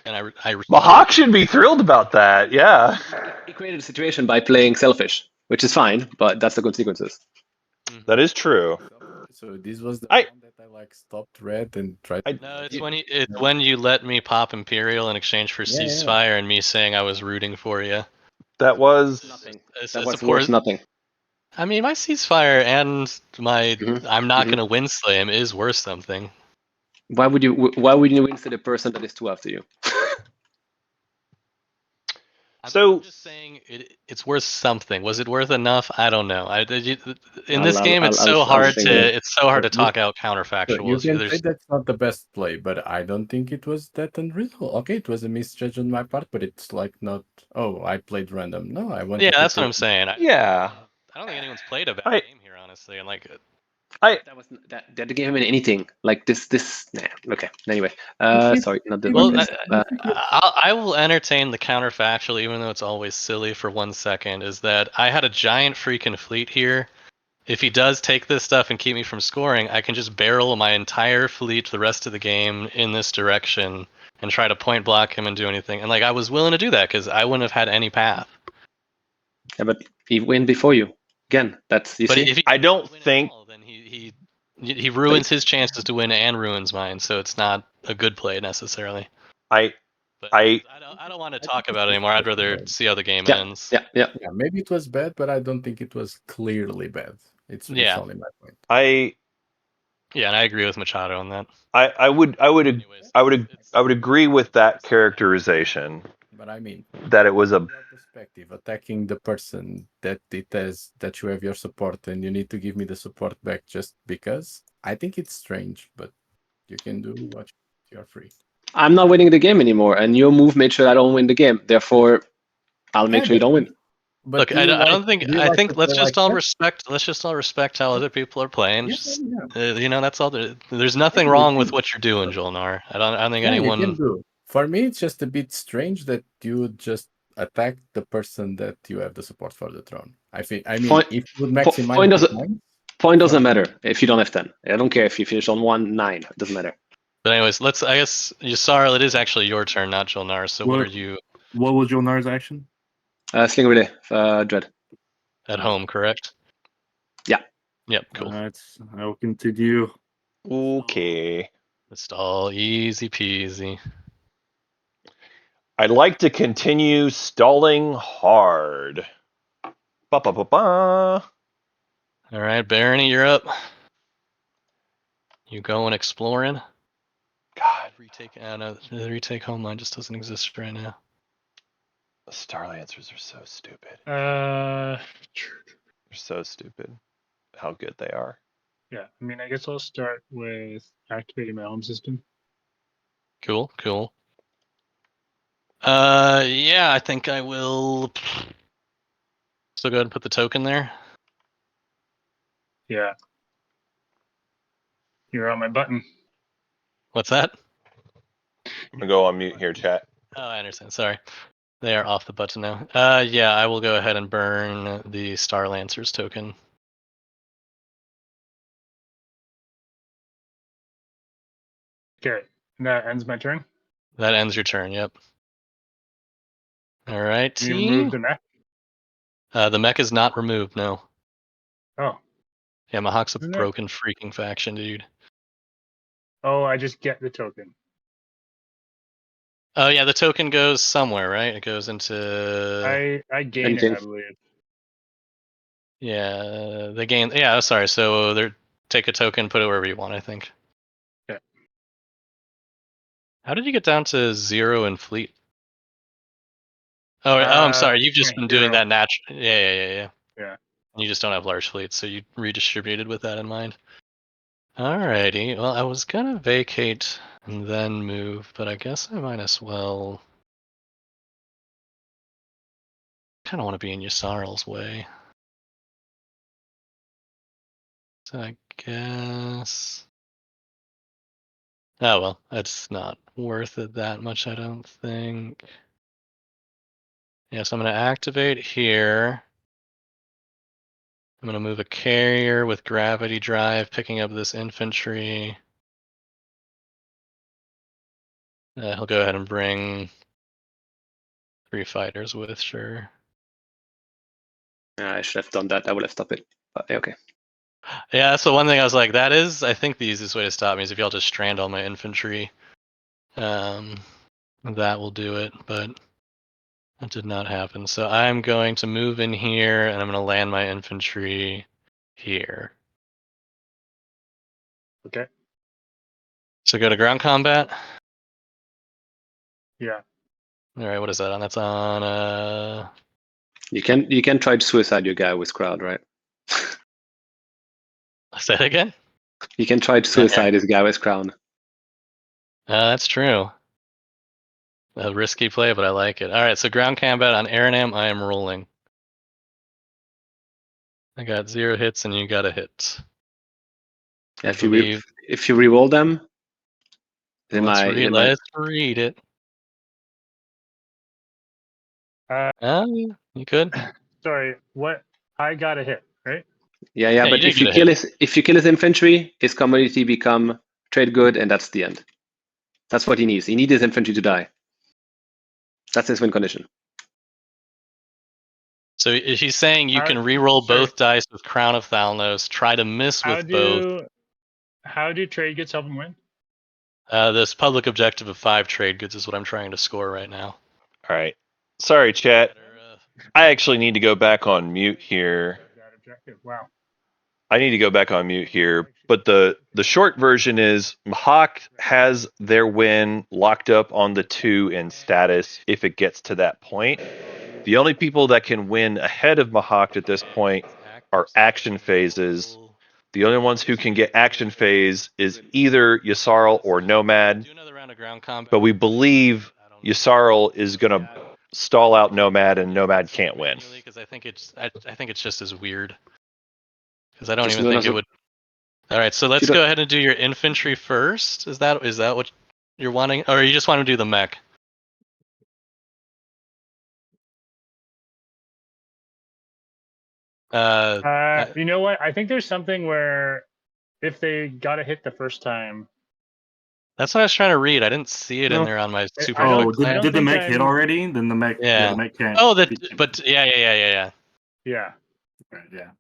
and I Mahawk should be thrilled about that. Yeah. he created a situation by playing selfish, which is fine. But that's the consequences. That is true. So this was the I- round that I like stopped red and tried. I- to No, it's when you let me pop Imperial in exchange for Yeah, yeah. ceasefire and me saying I was rooting for you. That was Nothing. It's That a was support. worth nothing. I mean, my ceasefire and my Mhm. I'm not Mhm. gonna win slam is worth something. Why would you win to the person that is 2 after you? I'm just saying it's worth something. Was it worth enough? I don't know. In this game, it's so hard think that- to talk out So you counterfactuals. can There's say that's not the best play, but I don't think it was that unreasonable. Okay, it was a misjudge on my part, but it's like not. Oh, I played random. No, I wanted. yeah, to that's what play- I'm saying. yeah. I don't think anyone's played a bad I- game here, honestly. And like, That was that gave him anything like this. Nah, okay. Anyway, sorry, not the. well, okay. I will entertain the counterfactual, even though it's always silly for 1 second. Is that I had a giant freaking fleet here. If he does take this stuff and keep me from scoring, I can just barrel my entire fleet the rest of the game in this direction and try to point block him and do anything. And like, I was willing to do that because I wouldn't have had any path. Yeah, but he went before you. Again, that's you But see. if he I don't doesn't win at think- all, then he ruins his chances to win and ruins mine. So it's not a good play necessarily. I But I- I don't want to talk about it anymore. I'd rather see how the game Yeah, ends. yeah, yeah. Yeah, maybe it was bad, but I don't think it was clearly bad. It's Yeah. only my point. Yeah, and I agree with Machado on that. I would Anyways, I would agree with that characterization But I mean, that it was a from your perspective, attacking the person that that you have your support and you need to give me the support back just because. I think it's strange, but you can do what you're free. I'm not winning the game anymore, and your move made sure I don't win the game. Therefore, I'll make Yeah, sure you don't win. But look, do I you don't think. do you I like think to let's play just like all that? respect. Let's just all respect how other people are playing. Yeah, Just, yeah. you know, that's all. There's nothing Yeah, wrong you with can- what you're doing, Jolnar. I don't think Yeah, you anyone. can do. For me, it's just a bit strange that you would just attack the person that you have the support for the throne. I mean, Point- if you would point maximize doesn't- the points, Point doesn't matter if you don't have 10. I don't care if you finish on 1-9. It doesn't matter. But anyways, let's. I guess Yssaril, it is actually your turn, not Jolnar. So what What- are you What was Jolnar's action? Sling relay, Dread. at home? Correct. Yeah. Yep. Cool. I will continue. okay. It's all easy peasy. I'd like to continue stalling hard. Ba ba ba ba. All right, Barony, you're up. You going exploring? God, Retake. No, the retake home line just doesn't exist right now. Starlancers are so stupid. Uh, They're so stupid. How good they are. yeah. I mean, I guess I'll start with activating my home system. Cool, cool. Yeah, I think I will. So go ahead and put the token there. Yeah. You're on my button. What's that? I'm gonna go on mute here, chat. Oh, I understand. Sorry. They are off the button now. Yeah, I will go ahead and burn the Star Lancers token. Okay. And that ends my turn. That ends your turn, yep. All right. You remove the mech. The mech is not removed, no. Oh. Yeah, Mahawk's a Isn't it? broken freaking faction, dude. Oh, I just get the token. Oh yeah, the token goes somewhere, right? It goes into I gain it, Engine. I believe. yeah, the gain. Yeah, sorry. So they take a token, put it wherever you want. I think. Yeah. How did you get down to 0 in fleet? Oh, I'm sorry. You've just been doing that naturally. Yeah. Yeah. You just don't have large fleets, so you redistributed with that in mind. Alrighty. Well, I was gonna vacate and then move, but I guess I might as well. Kind of want to be in Yssarl's way. So I guess. Oh well, that's not worth it that much, I don't think. Yeah, so I'm going to activate here. I'm going to move a carrier with gravity drive, picking up this infantry. He'll go ahead and bring 3 fighters with, sure. I should have done that. I would have stopped it. But, okay. Yeah, that's the one thing I was like, that is, I think the easiest way to stop me is if y'all just strand all my infantry. That will do it, but that did not happen. So I'm going to move in here, and I'm going to land my infantry here. Okay. So go to ground combat. Yeah. All right, what is that on? That's on. You can try to suicide your guy with crowd, right? Say that again. You can try to suicide his guy with crown. That's true. A risky play, but I like it. All right, so ground combat on Aranam. I am rolling. I got 0 hits, and you got a hit. Yeah, I believe. if you re-roll them, Well, let's read it. You could. Sorry. What? I got a hit, right? Yeah, you but did if you get a kill hit. his infantry, his commodity become trade good, and that's the end. That's what he needs. He needs his infantry to die. That's his win condition. So he's saying you can re-roll both dice with Crown of Thalnos. Try to miss with both. How do trade goods help him win? This public objective of 5 trade goods is what I'm trying to score right now. All right. Sorry, chat. I actually need to go back on mute here. That objective. Wow. I need to go back on mute here. But the short version is Mahawk has their win locked up on the 2 in status if it gets to that point. The only people that can win ahead of Mahawk at this point are action phases. The only ones who can get action phase is either Yssarl or Nomad. But we believe Yssarl is going to stall out Nomad, and Nomad can't win. Because I think it's just as weird. Because I don't even think it would. All right, so let's go ahead and do your infantry first. Is that what you're wanting, or you just want to do the mech? You know what? I think there's something where if they got a hit the first time. That's what I was trying to read. I didn't see it in there on my super. Oh, did the mech hit already? Then the mech. Yeah. The mech can't. Oh, but yeah. Yeah. Right, yeah.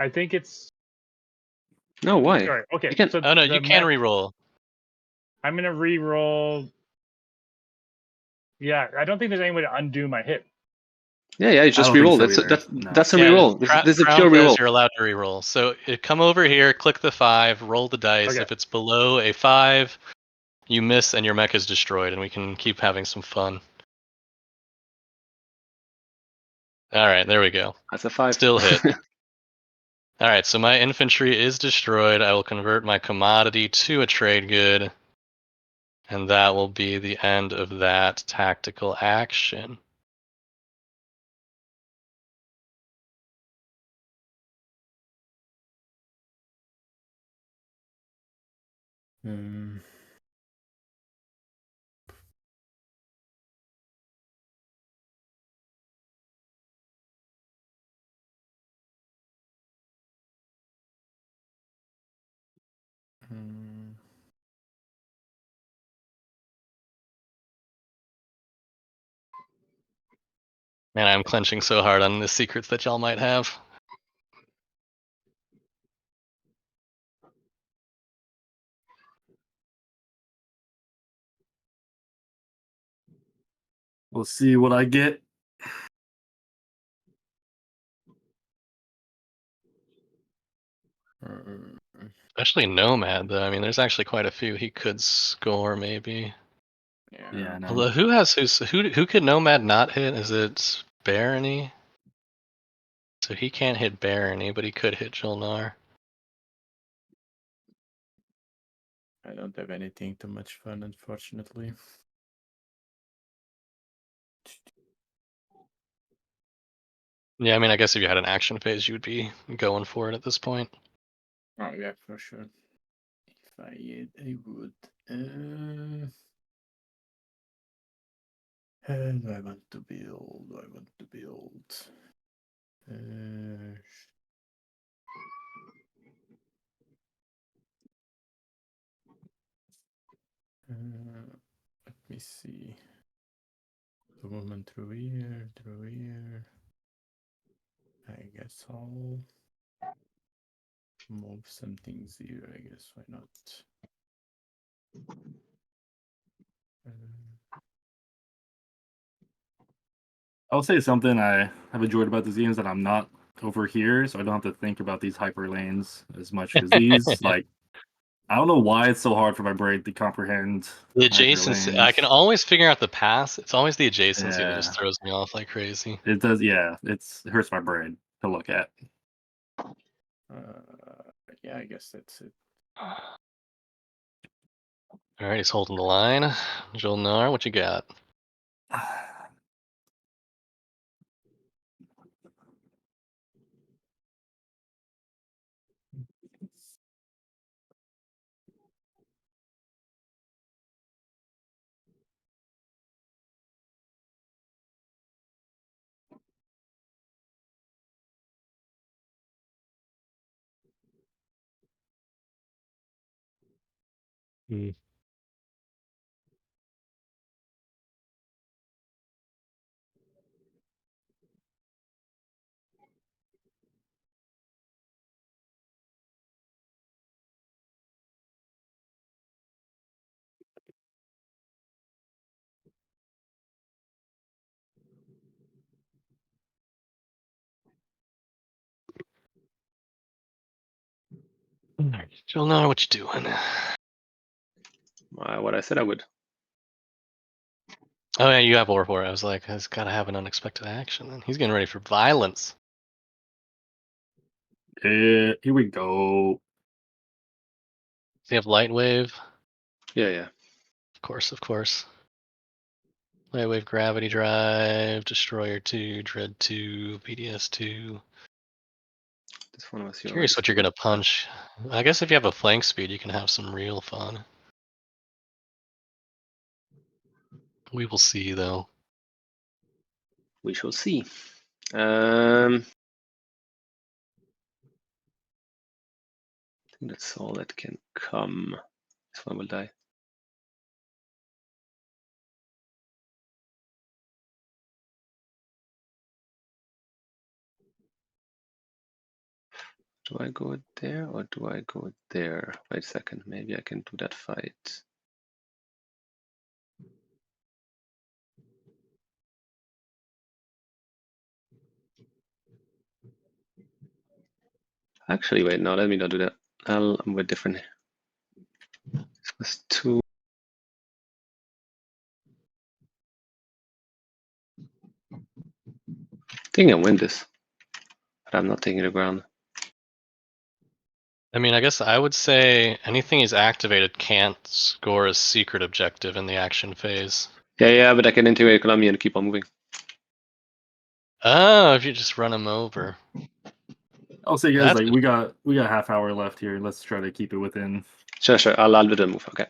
I think it's. No, why? Sorry. Okay. So no, you can re-roll. I'm gonna re-roll. Yeah, I don't think there's any way to undo my hit. Yeah, you just re-roll. That's a re-roll. This is a pure re-roll. You're allowed to re-roll. So come over here, click the 5, roll the dice. Okay. If it's below a 5, you miss and your mech is destroyed, and we can keep having some fun. All right, there we go. That's a 5. Still hit. All right, so my infantry is destroyed. I will convert my commodity to a trade good. And that will be the end of that tactical action. Hmm. Hmm. Man, I'm clenching so hard on the secrets that y'all might have. We'll see what I get. Especially Nomad, though. I mean, there's actually quite a few he could score, maybe. Yeah, I know. Although, who could Nomad not hit? Is it Barony? So he can't hit Barony, but he could hit Jolnar. I don't have anything too much fun, unfortunately. Yeah, I mean, I guess if you had an action phase, you would be going for it at this point. Oh yeah, for sure. If I would. Do I want to build? Do I want to build? Let me see. The movement through here, through here. I guess I'll move some things here. I guess why not? I'll say something I have enjoyed about these games that I'm not over here, so I don't have to think about these hyper lanes as much because these, like, I don't know why it's so hard for my brain to comprehend The hyper adjacency, I can lanes. always figure out the pass. It's always the adjacency that Yeah, just throws me off like crazy. it does. Yeah, it hurts my brain to look at. Yeah, I guess that's it. All right, he's holding the line. Jolnar, what you got? Hmm. All right, Jolnar, what you doing? What I said I would. Oh yeah, you have War for it. I was like, he's got to have an unexpected action. Then he's getting ready for violence. Here we go. Does he have Light Wave? Yeah. Of course, of course. Light Wave, Gravity Drive, Destroyer 2, Dread 2, BDS 2. This one was your Curious what you're gonna punch. I guess if you have a flank speed, you can have some real fun. We will see, though. We shall see. I think that's all that can come. This one will die. Do I go there or do I go there? Wait a second, maybe I can do that fight. Actually, wait, no, let me not do that. I'm a bit different. This was too. I think I win this, but I'm not taking the ground. I mean, I guess I would say anything he's activated can't score a secret objective in the action phase. Yeah, but I can integrate economy and keep on moving. Oh, if you just run him over. I'll say, guys, That's like we got half hour left here. Let's try to keep it within. Sure. I'll do the move. Okay.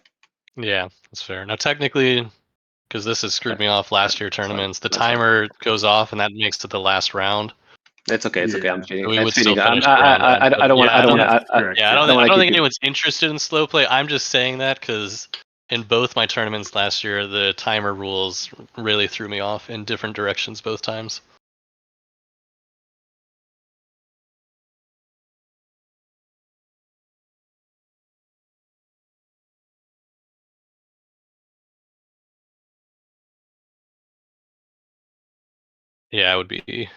Yeah, that's fair. Now, technically, because this has screwed me off last year tournaments, the That's fine. timer goes off, and that makes it the last round. It's okay. It's okay. I'm Yeah. cheating. So we It's would still cheating. finish the round out. I But don't want. yeah, I don't want Yes, to. correct. Yeah, I don't don't wanna think keep you- anyone's interested in slow play. I'm just saying that because in both my tournaments last year, the timer rules really threw me off in different directions both times. Yeah, I would be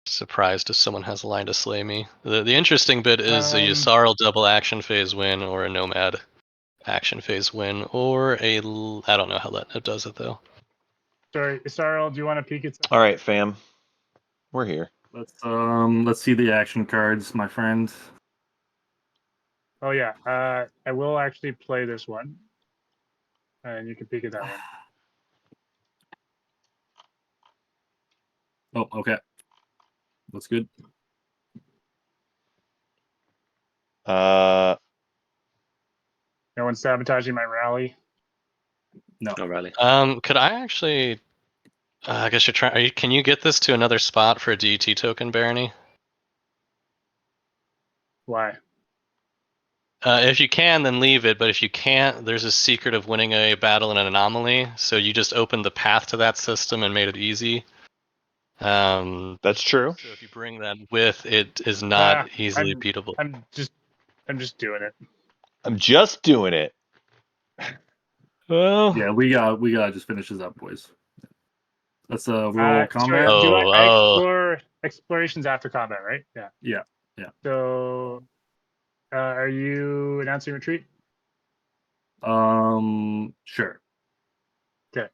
surprised if someone has a line to slay me. The interesting bit is a Yssarl double action phase win or a Nomad action phase win or I don't know how that does it though. Sorry, Sarl, do you want to peek at? All right, fam. We're here. Let's see the action cards, my friend. Oh yeah, I will actually play this one, and you can peek at that one. Oh, okay. That's good. Uh, No one's sabotaging my rally. No. Oh, really? Could I actually? I guess you're trying. Can you get this to another spot for a DET token, Barony? Why? If you can, then leave it. But if you can't, there's a secret of winning a battle in an anomaly. So you just opened the path to that system and made it easy. that's true. So if you bring that with, it is not easily beatable. I'm just doing it. I'm just doing it. Well, Yeah, we got just finish this up, boys. Let's roll combat. Sorry, I Oh. explore explorations after combat, right? Yeah. Yeah. So, are you announcing retreat? Sure. Okay.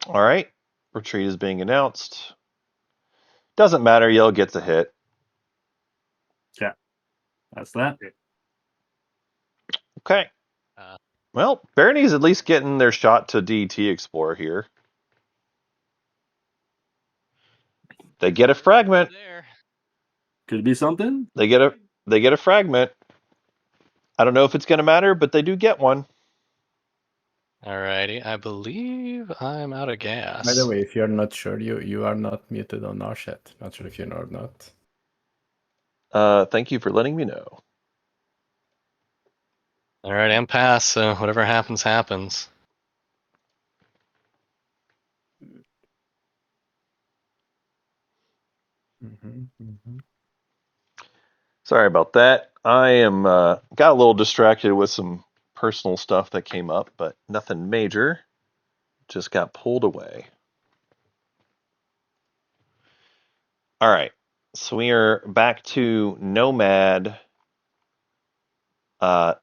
All right. Retreat is being announced. Doesn't matter. Yell gets a hit. That's that. Okay. Well, Barony's at least getting their shot to DET Explorer here. They get a fragment. Could be something. They get a fragment. I don't know if it's going to matter, but they do get one. Alrighty, I believe I'm out of gas. By the way, if you're not sure, you are not muted on our chat. Not sure if you know or not. Thank you for letting me know. Alright, I'm past, so whatever happens, happens. Sorry about that. I am got a little distracted with some personal stuff that came up, but nothing major. Just got pulled away. All right. So we are back to Nomad.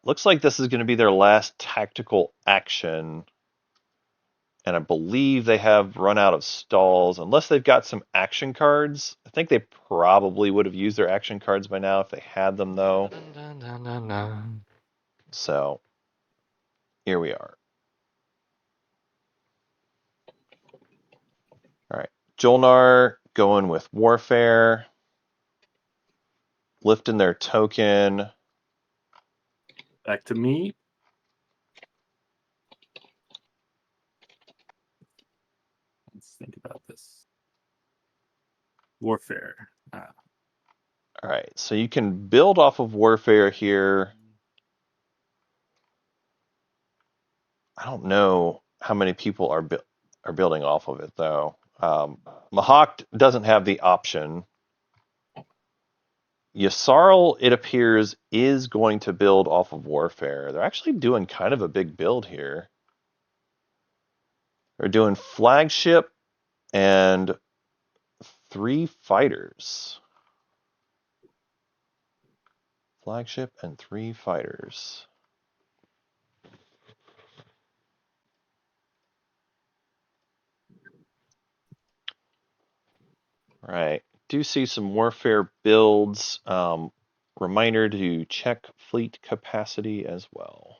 Looks like this is going to be their last tactical action. And I believe they have run out of stalls, unless they've got some action cards. I think they probably would have used their action cards by now if they had them, though. So here we are. All right. Jolnar going with Warfare, lifting their token. Back to me. Let's think about this. Warfare. All right. So you can build off of Warfare here. I don't know how many people are building off of it, though. Mahawk doesn't have the option. Yssarl, it appears, is going to build off of Warfare. They're actually doing kind of a big build here. They're doing Flagship and 3 fighters. Flagship and 3 fighters. Right. Do see some Warfare builds. Reminder to check fleet capacity as well.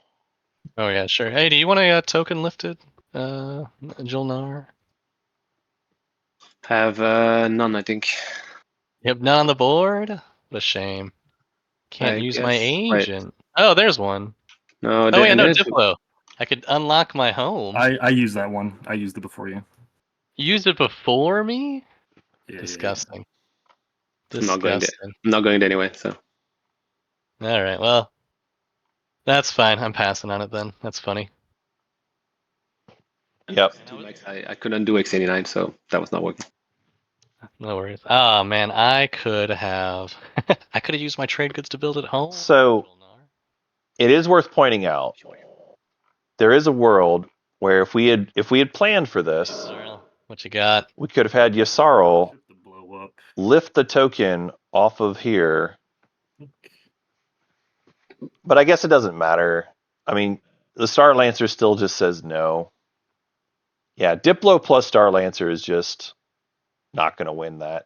Oh yeah, sure. Hey, do you want a token lifted, Julnar? Have none, I think. Yep, not on the board. What a shame. Can't I use my guess. Wait. agent. Oh, there's one. No, Oh yeah, no, there's Diplo. I could unlock my home. I used that one. I used it before you. You used it before me? Yeah, Disgusting. I'm not going there. Disgusting. I'm not going there anyway, so. All right, well, that's fine. I'm passing on it then. That's funny. Yep. I couldn't do X89, so that was not working. No worries. Oh man, I could have. I could have used my trade goods to build at home. So it is worth pointing out there is a world where if we had planned for this, what you got? we could have had Yasarl To blow up. lift the token off of here. But I guess it doesn't matter. I mean, the Star Lancer still just says no. Yeah, Diplo plus Star Lancer is just not going to win that.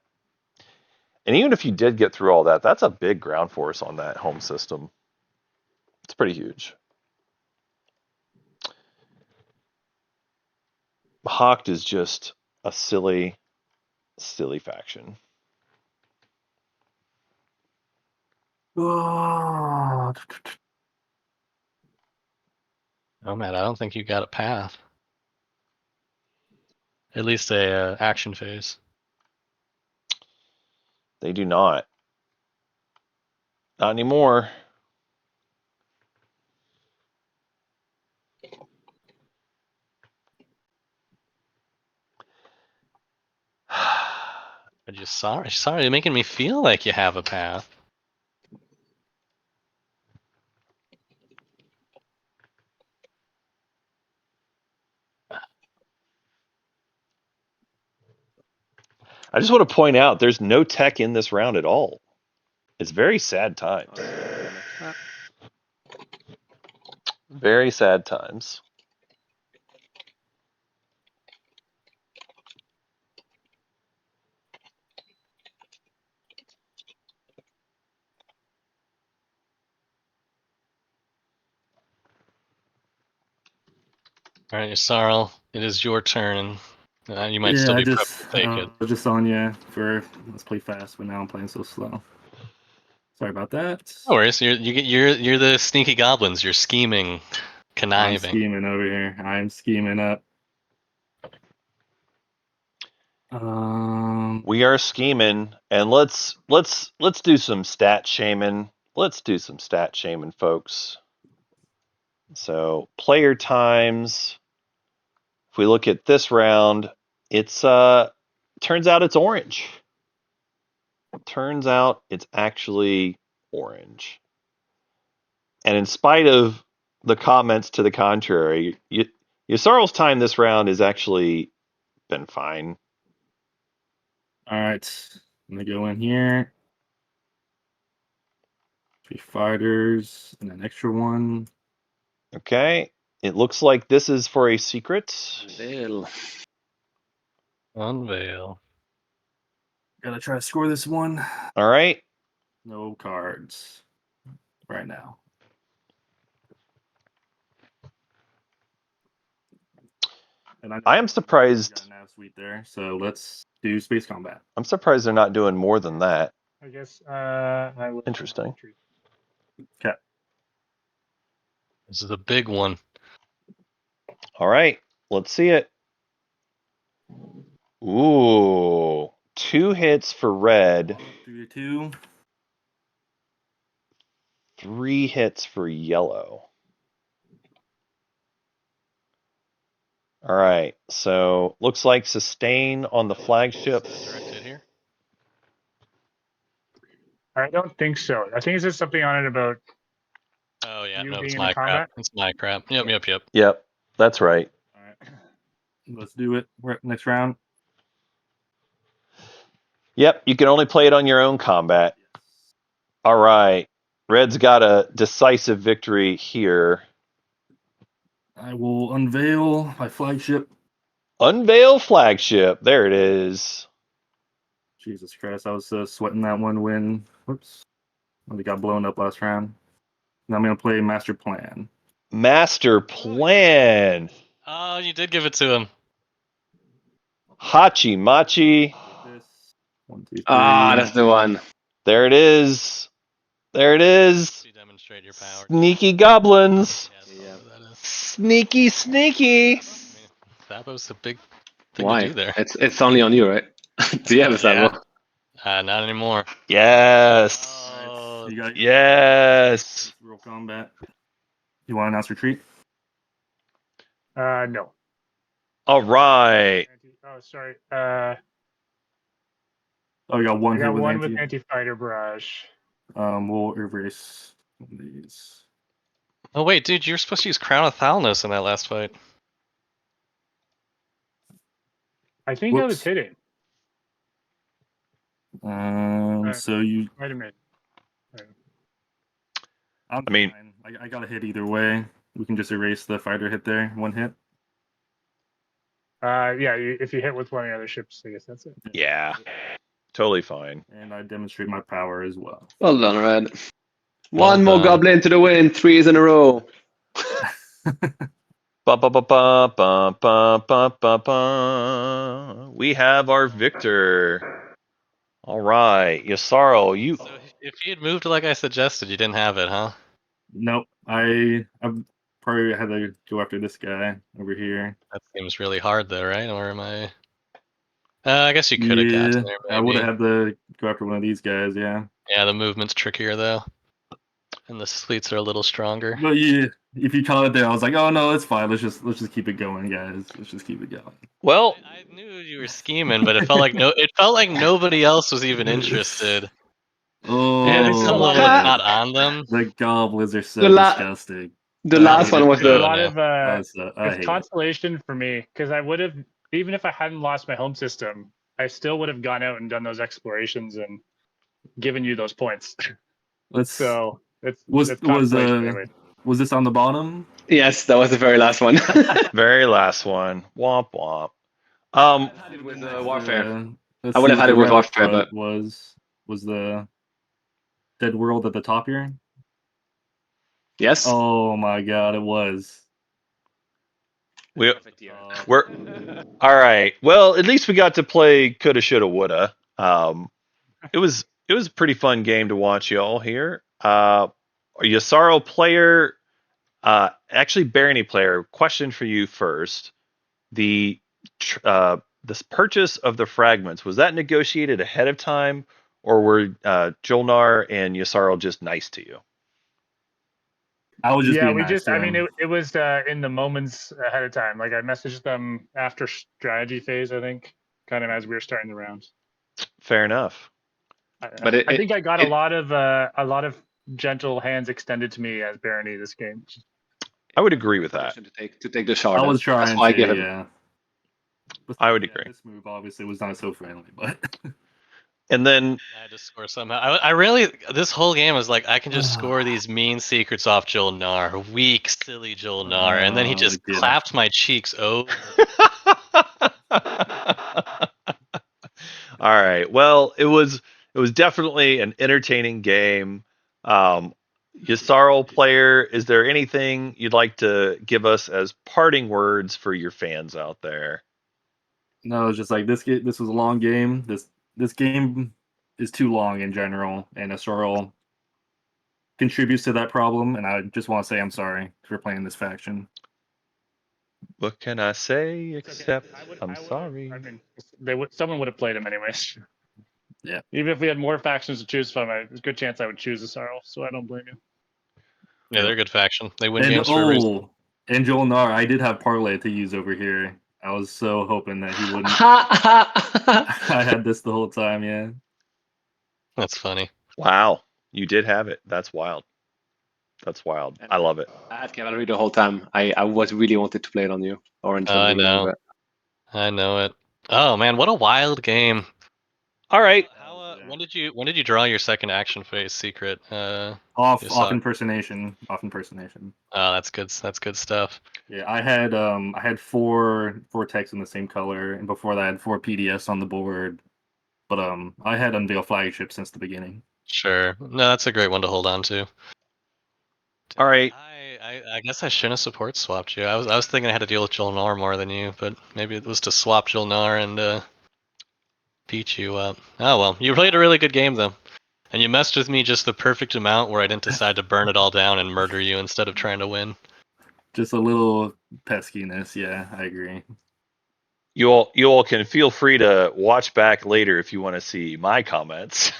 And even if you did get through all that, that's a big ground force on that home system. It's pretty huge. Hawked is just a silly, silly faction. Oh, Oh man, I don't think you got a path. At least a action phase. They do not. Not anymore. I'm just sorry. Sorry, you're making me feel like you have a path. I just want to point out there's no tech in this round at all. It's very sad times. Very sad times. All right, Sarl, it is your turn. You might still be prepped to take it. I was just on you for let's play fast, but now I'm playing so slow. Sorry about that. No worries. You're the sneaky goblins. You're scheming, I'm conniving. scheming over here. I'm scheming up. We are scheming, and let's do some stat shaming. Let's do some stat shaming, folks. So player times. If we look at this round, it's turns out it's orange. Turns out it's actually orange. And in spite of the comments to the contrary, Yasarl's time this round has actually been fine. All right, I'm gonna go in here. 3 fighters and an extra one. Okay. It looks like this is for a secret. Unveil. Gotta try to score this one. All right. No cards right now. And I am surprised. Got a nav suite there, so let's do space combat. I'm surprised they're not doing more than that. I guess I will. Interesting. Okay. This is a big one. All right. Let's see it. Ooh. 2 hits for red. 3-2. 3 hits for yellow. All right. So looks like sustain on the flagship. Directed here. I don't think so. I think it's just something on it about. Oh yeah, You no, being it's in my the combat? crap. It's my crap. Yep. Yep. That's right. All right. Let's do it. We're at next round. Yep. You can only play it on your own combat. All right. Red's got a decisive victory here. I will unveil my flagship. Unveil flagship. There it is. Jesus Christ, I was sweating that one win. Whoops. We got blown up last round. Now I'm gonna play Master Plan. Master Plan. Oh, you did give it to him. Hachi Machi. This 1, 2, 3. Ah, that's the one. There it is. There it is. You demonstrate your power. Sneaky goblins. Yeah, that's what that is. Sneaky, sneaky. I mean, that was a big thing Why? to do there. It's only on you, right? Do you have a Sabo? Not anymore. Yes. Oh, You got Yes. real combat. You want to announce retreat? No. All right. Oh, sorry. Oh, you got one I here got with one anti. with anti-fighter barrage. We'll erase these. oh wait, dude, you were supposed to use Crown of Thalnos in that last fight. I think I was Whoops. hitting. So you. Wait a minute. I mean- fine. I got a hit either way. We can just erase the fighter hit there. One hit. Yeah, if you hit with one of the other ships, I guess that's it. Yeah. Totally fine. And I demonstrate my power as well. Well done, Red. Well One more done. goblin to the win. 3s in a row. Ba ba ba ba ba ba ba ba ba. We have our victor. All right, Yasaro, you. So if you had moved like I suggested, you didn't have it, huh? Nope. I probably had to go after this guy over here. That seems really hard, though, right? Or am I? I guess you could have got to there. Maybe. I would have had to go after one of these guys. Yeah. Yeah, the movement's trickier though, and the fleets are a little stronger. But yeah, if you caught it there, I was like, oh no, it's fine. Let's just keep it going, guys. Let's just keep it going. Well, I knew you were scheming, but it felt like nobody else was even interested. Oh, And it's a lot not on them. The goblins are so The la- disgusting. The last one was A Yeah. the. lot of I it's hate it. consolation for me because I would have, even if I hadn't lost my home system, I still would have gone out and done those explorations and given you those points. Let's. So it's Was consolation anyway. was this on the bottom? Yes, that was the very last one. very last one. Womp womp. With Warfare. Let's I would see have what had the it with relic Warfare, front but- was the Dead World at the top here? Yes. Oh my god, it was. We're all right. Well, at least we got to play coulda, shoulda, woulda. It was a pretty fun game to watch y'all here. Yasaro player, actually Barony player. Question for you first: this purchase of the fragments, was that negotiated ahead of time, or were Jolnar and Yasaro just nice to you? I was just Yeah, being we nice just, to I mean, him. it was in the moments ahead of time. Like I messaged them after strategy phase, I think, kind of as we were starting the round. Fair enough. But I think I got a lot of gentle hands extended to me as Barony this game. I would agree with that. To take the shard. I was That's trying why I to, gave him. yeah. I would agree. This move obviously was not so friendly, but And then I had to score somehow. I really, this whole game was like, I can just score these mean secrets off Jolnar, weak, silly Jolnar, and then he just I get it. clapped my cheeks over. all right. Well, it was definitely an entertaining game. Yasaro player, is there anything you'd like to give us as parting words for your fans out there? no, it's just like this was a long game. This game is too long in general, and Asoro contributes to that problem, and I just want to say I'm sorry for playing this faction. What can I say It's okay. except I I'm would've- sorry? I mean, someone would have played him anyways. Yeah. Even if we had more factions to choose from, there's a good chance I would choose Asaro, so I don't blame you. Yeah, they're a good faction. They win And games for a reason. and Jolnar, I did have parlay to use over here. I was so hoping that he wouldn't. I had this the whole time, yeah. That's funny. Wow, you did have it. That's wild. That's wild. I love it. I had cavalry the whole time. I was really wanted to play it on you. Orange. I know. I know it. Oh man, what a wild game. All right. When did you draw your second action phase secret? Off You saw it. impersonation. Off impersonation. Oh, that's good. That's good stuff. Yeah, I had four texts in the same color, and before that I had 4 PDFs on the board. But I had Unveil Flagship since the beginning. Sure. No, that's a great one to hold on to. All right. I guess I shouldn't have support swapped you. I was thinking I had to deal with Jolnar more than you, but maybe it was to swap Jolnar and beat you up. Oh well, you played a really good game though. And you messed with me just the perfect amount where I didn't decide to burn it all down and murder you instead of trying to win. Just a little peskiness. Yeah, I agree. You all can feel free to watch back later if you want to see my comments.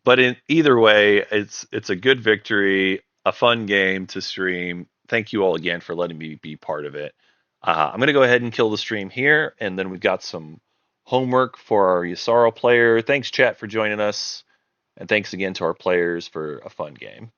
But in either way, it's a good victory, a fun game to stream. Thank you all again for letting me be part of it. I'm going to go ahead and kill the stream here, and then we've got some homework for our Yasaro player. Thanks, chat, for joining us, and thanks again to our players for a fun game.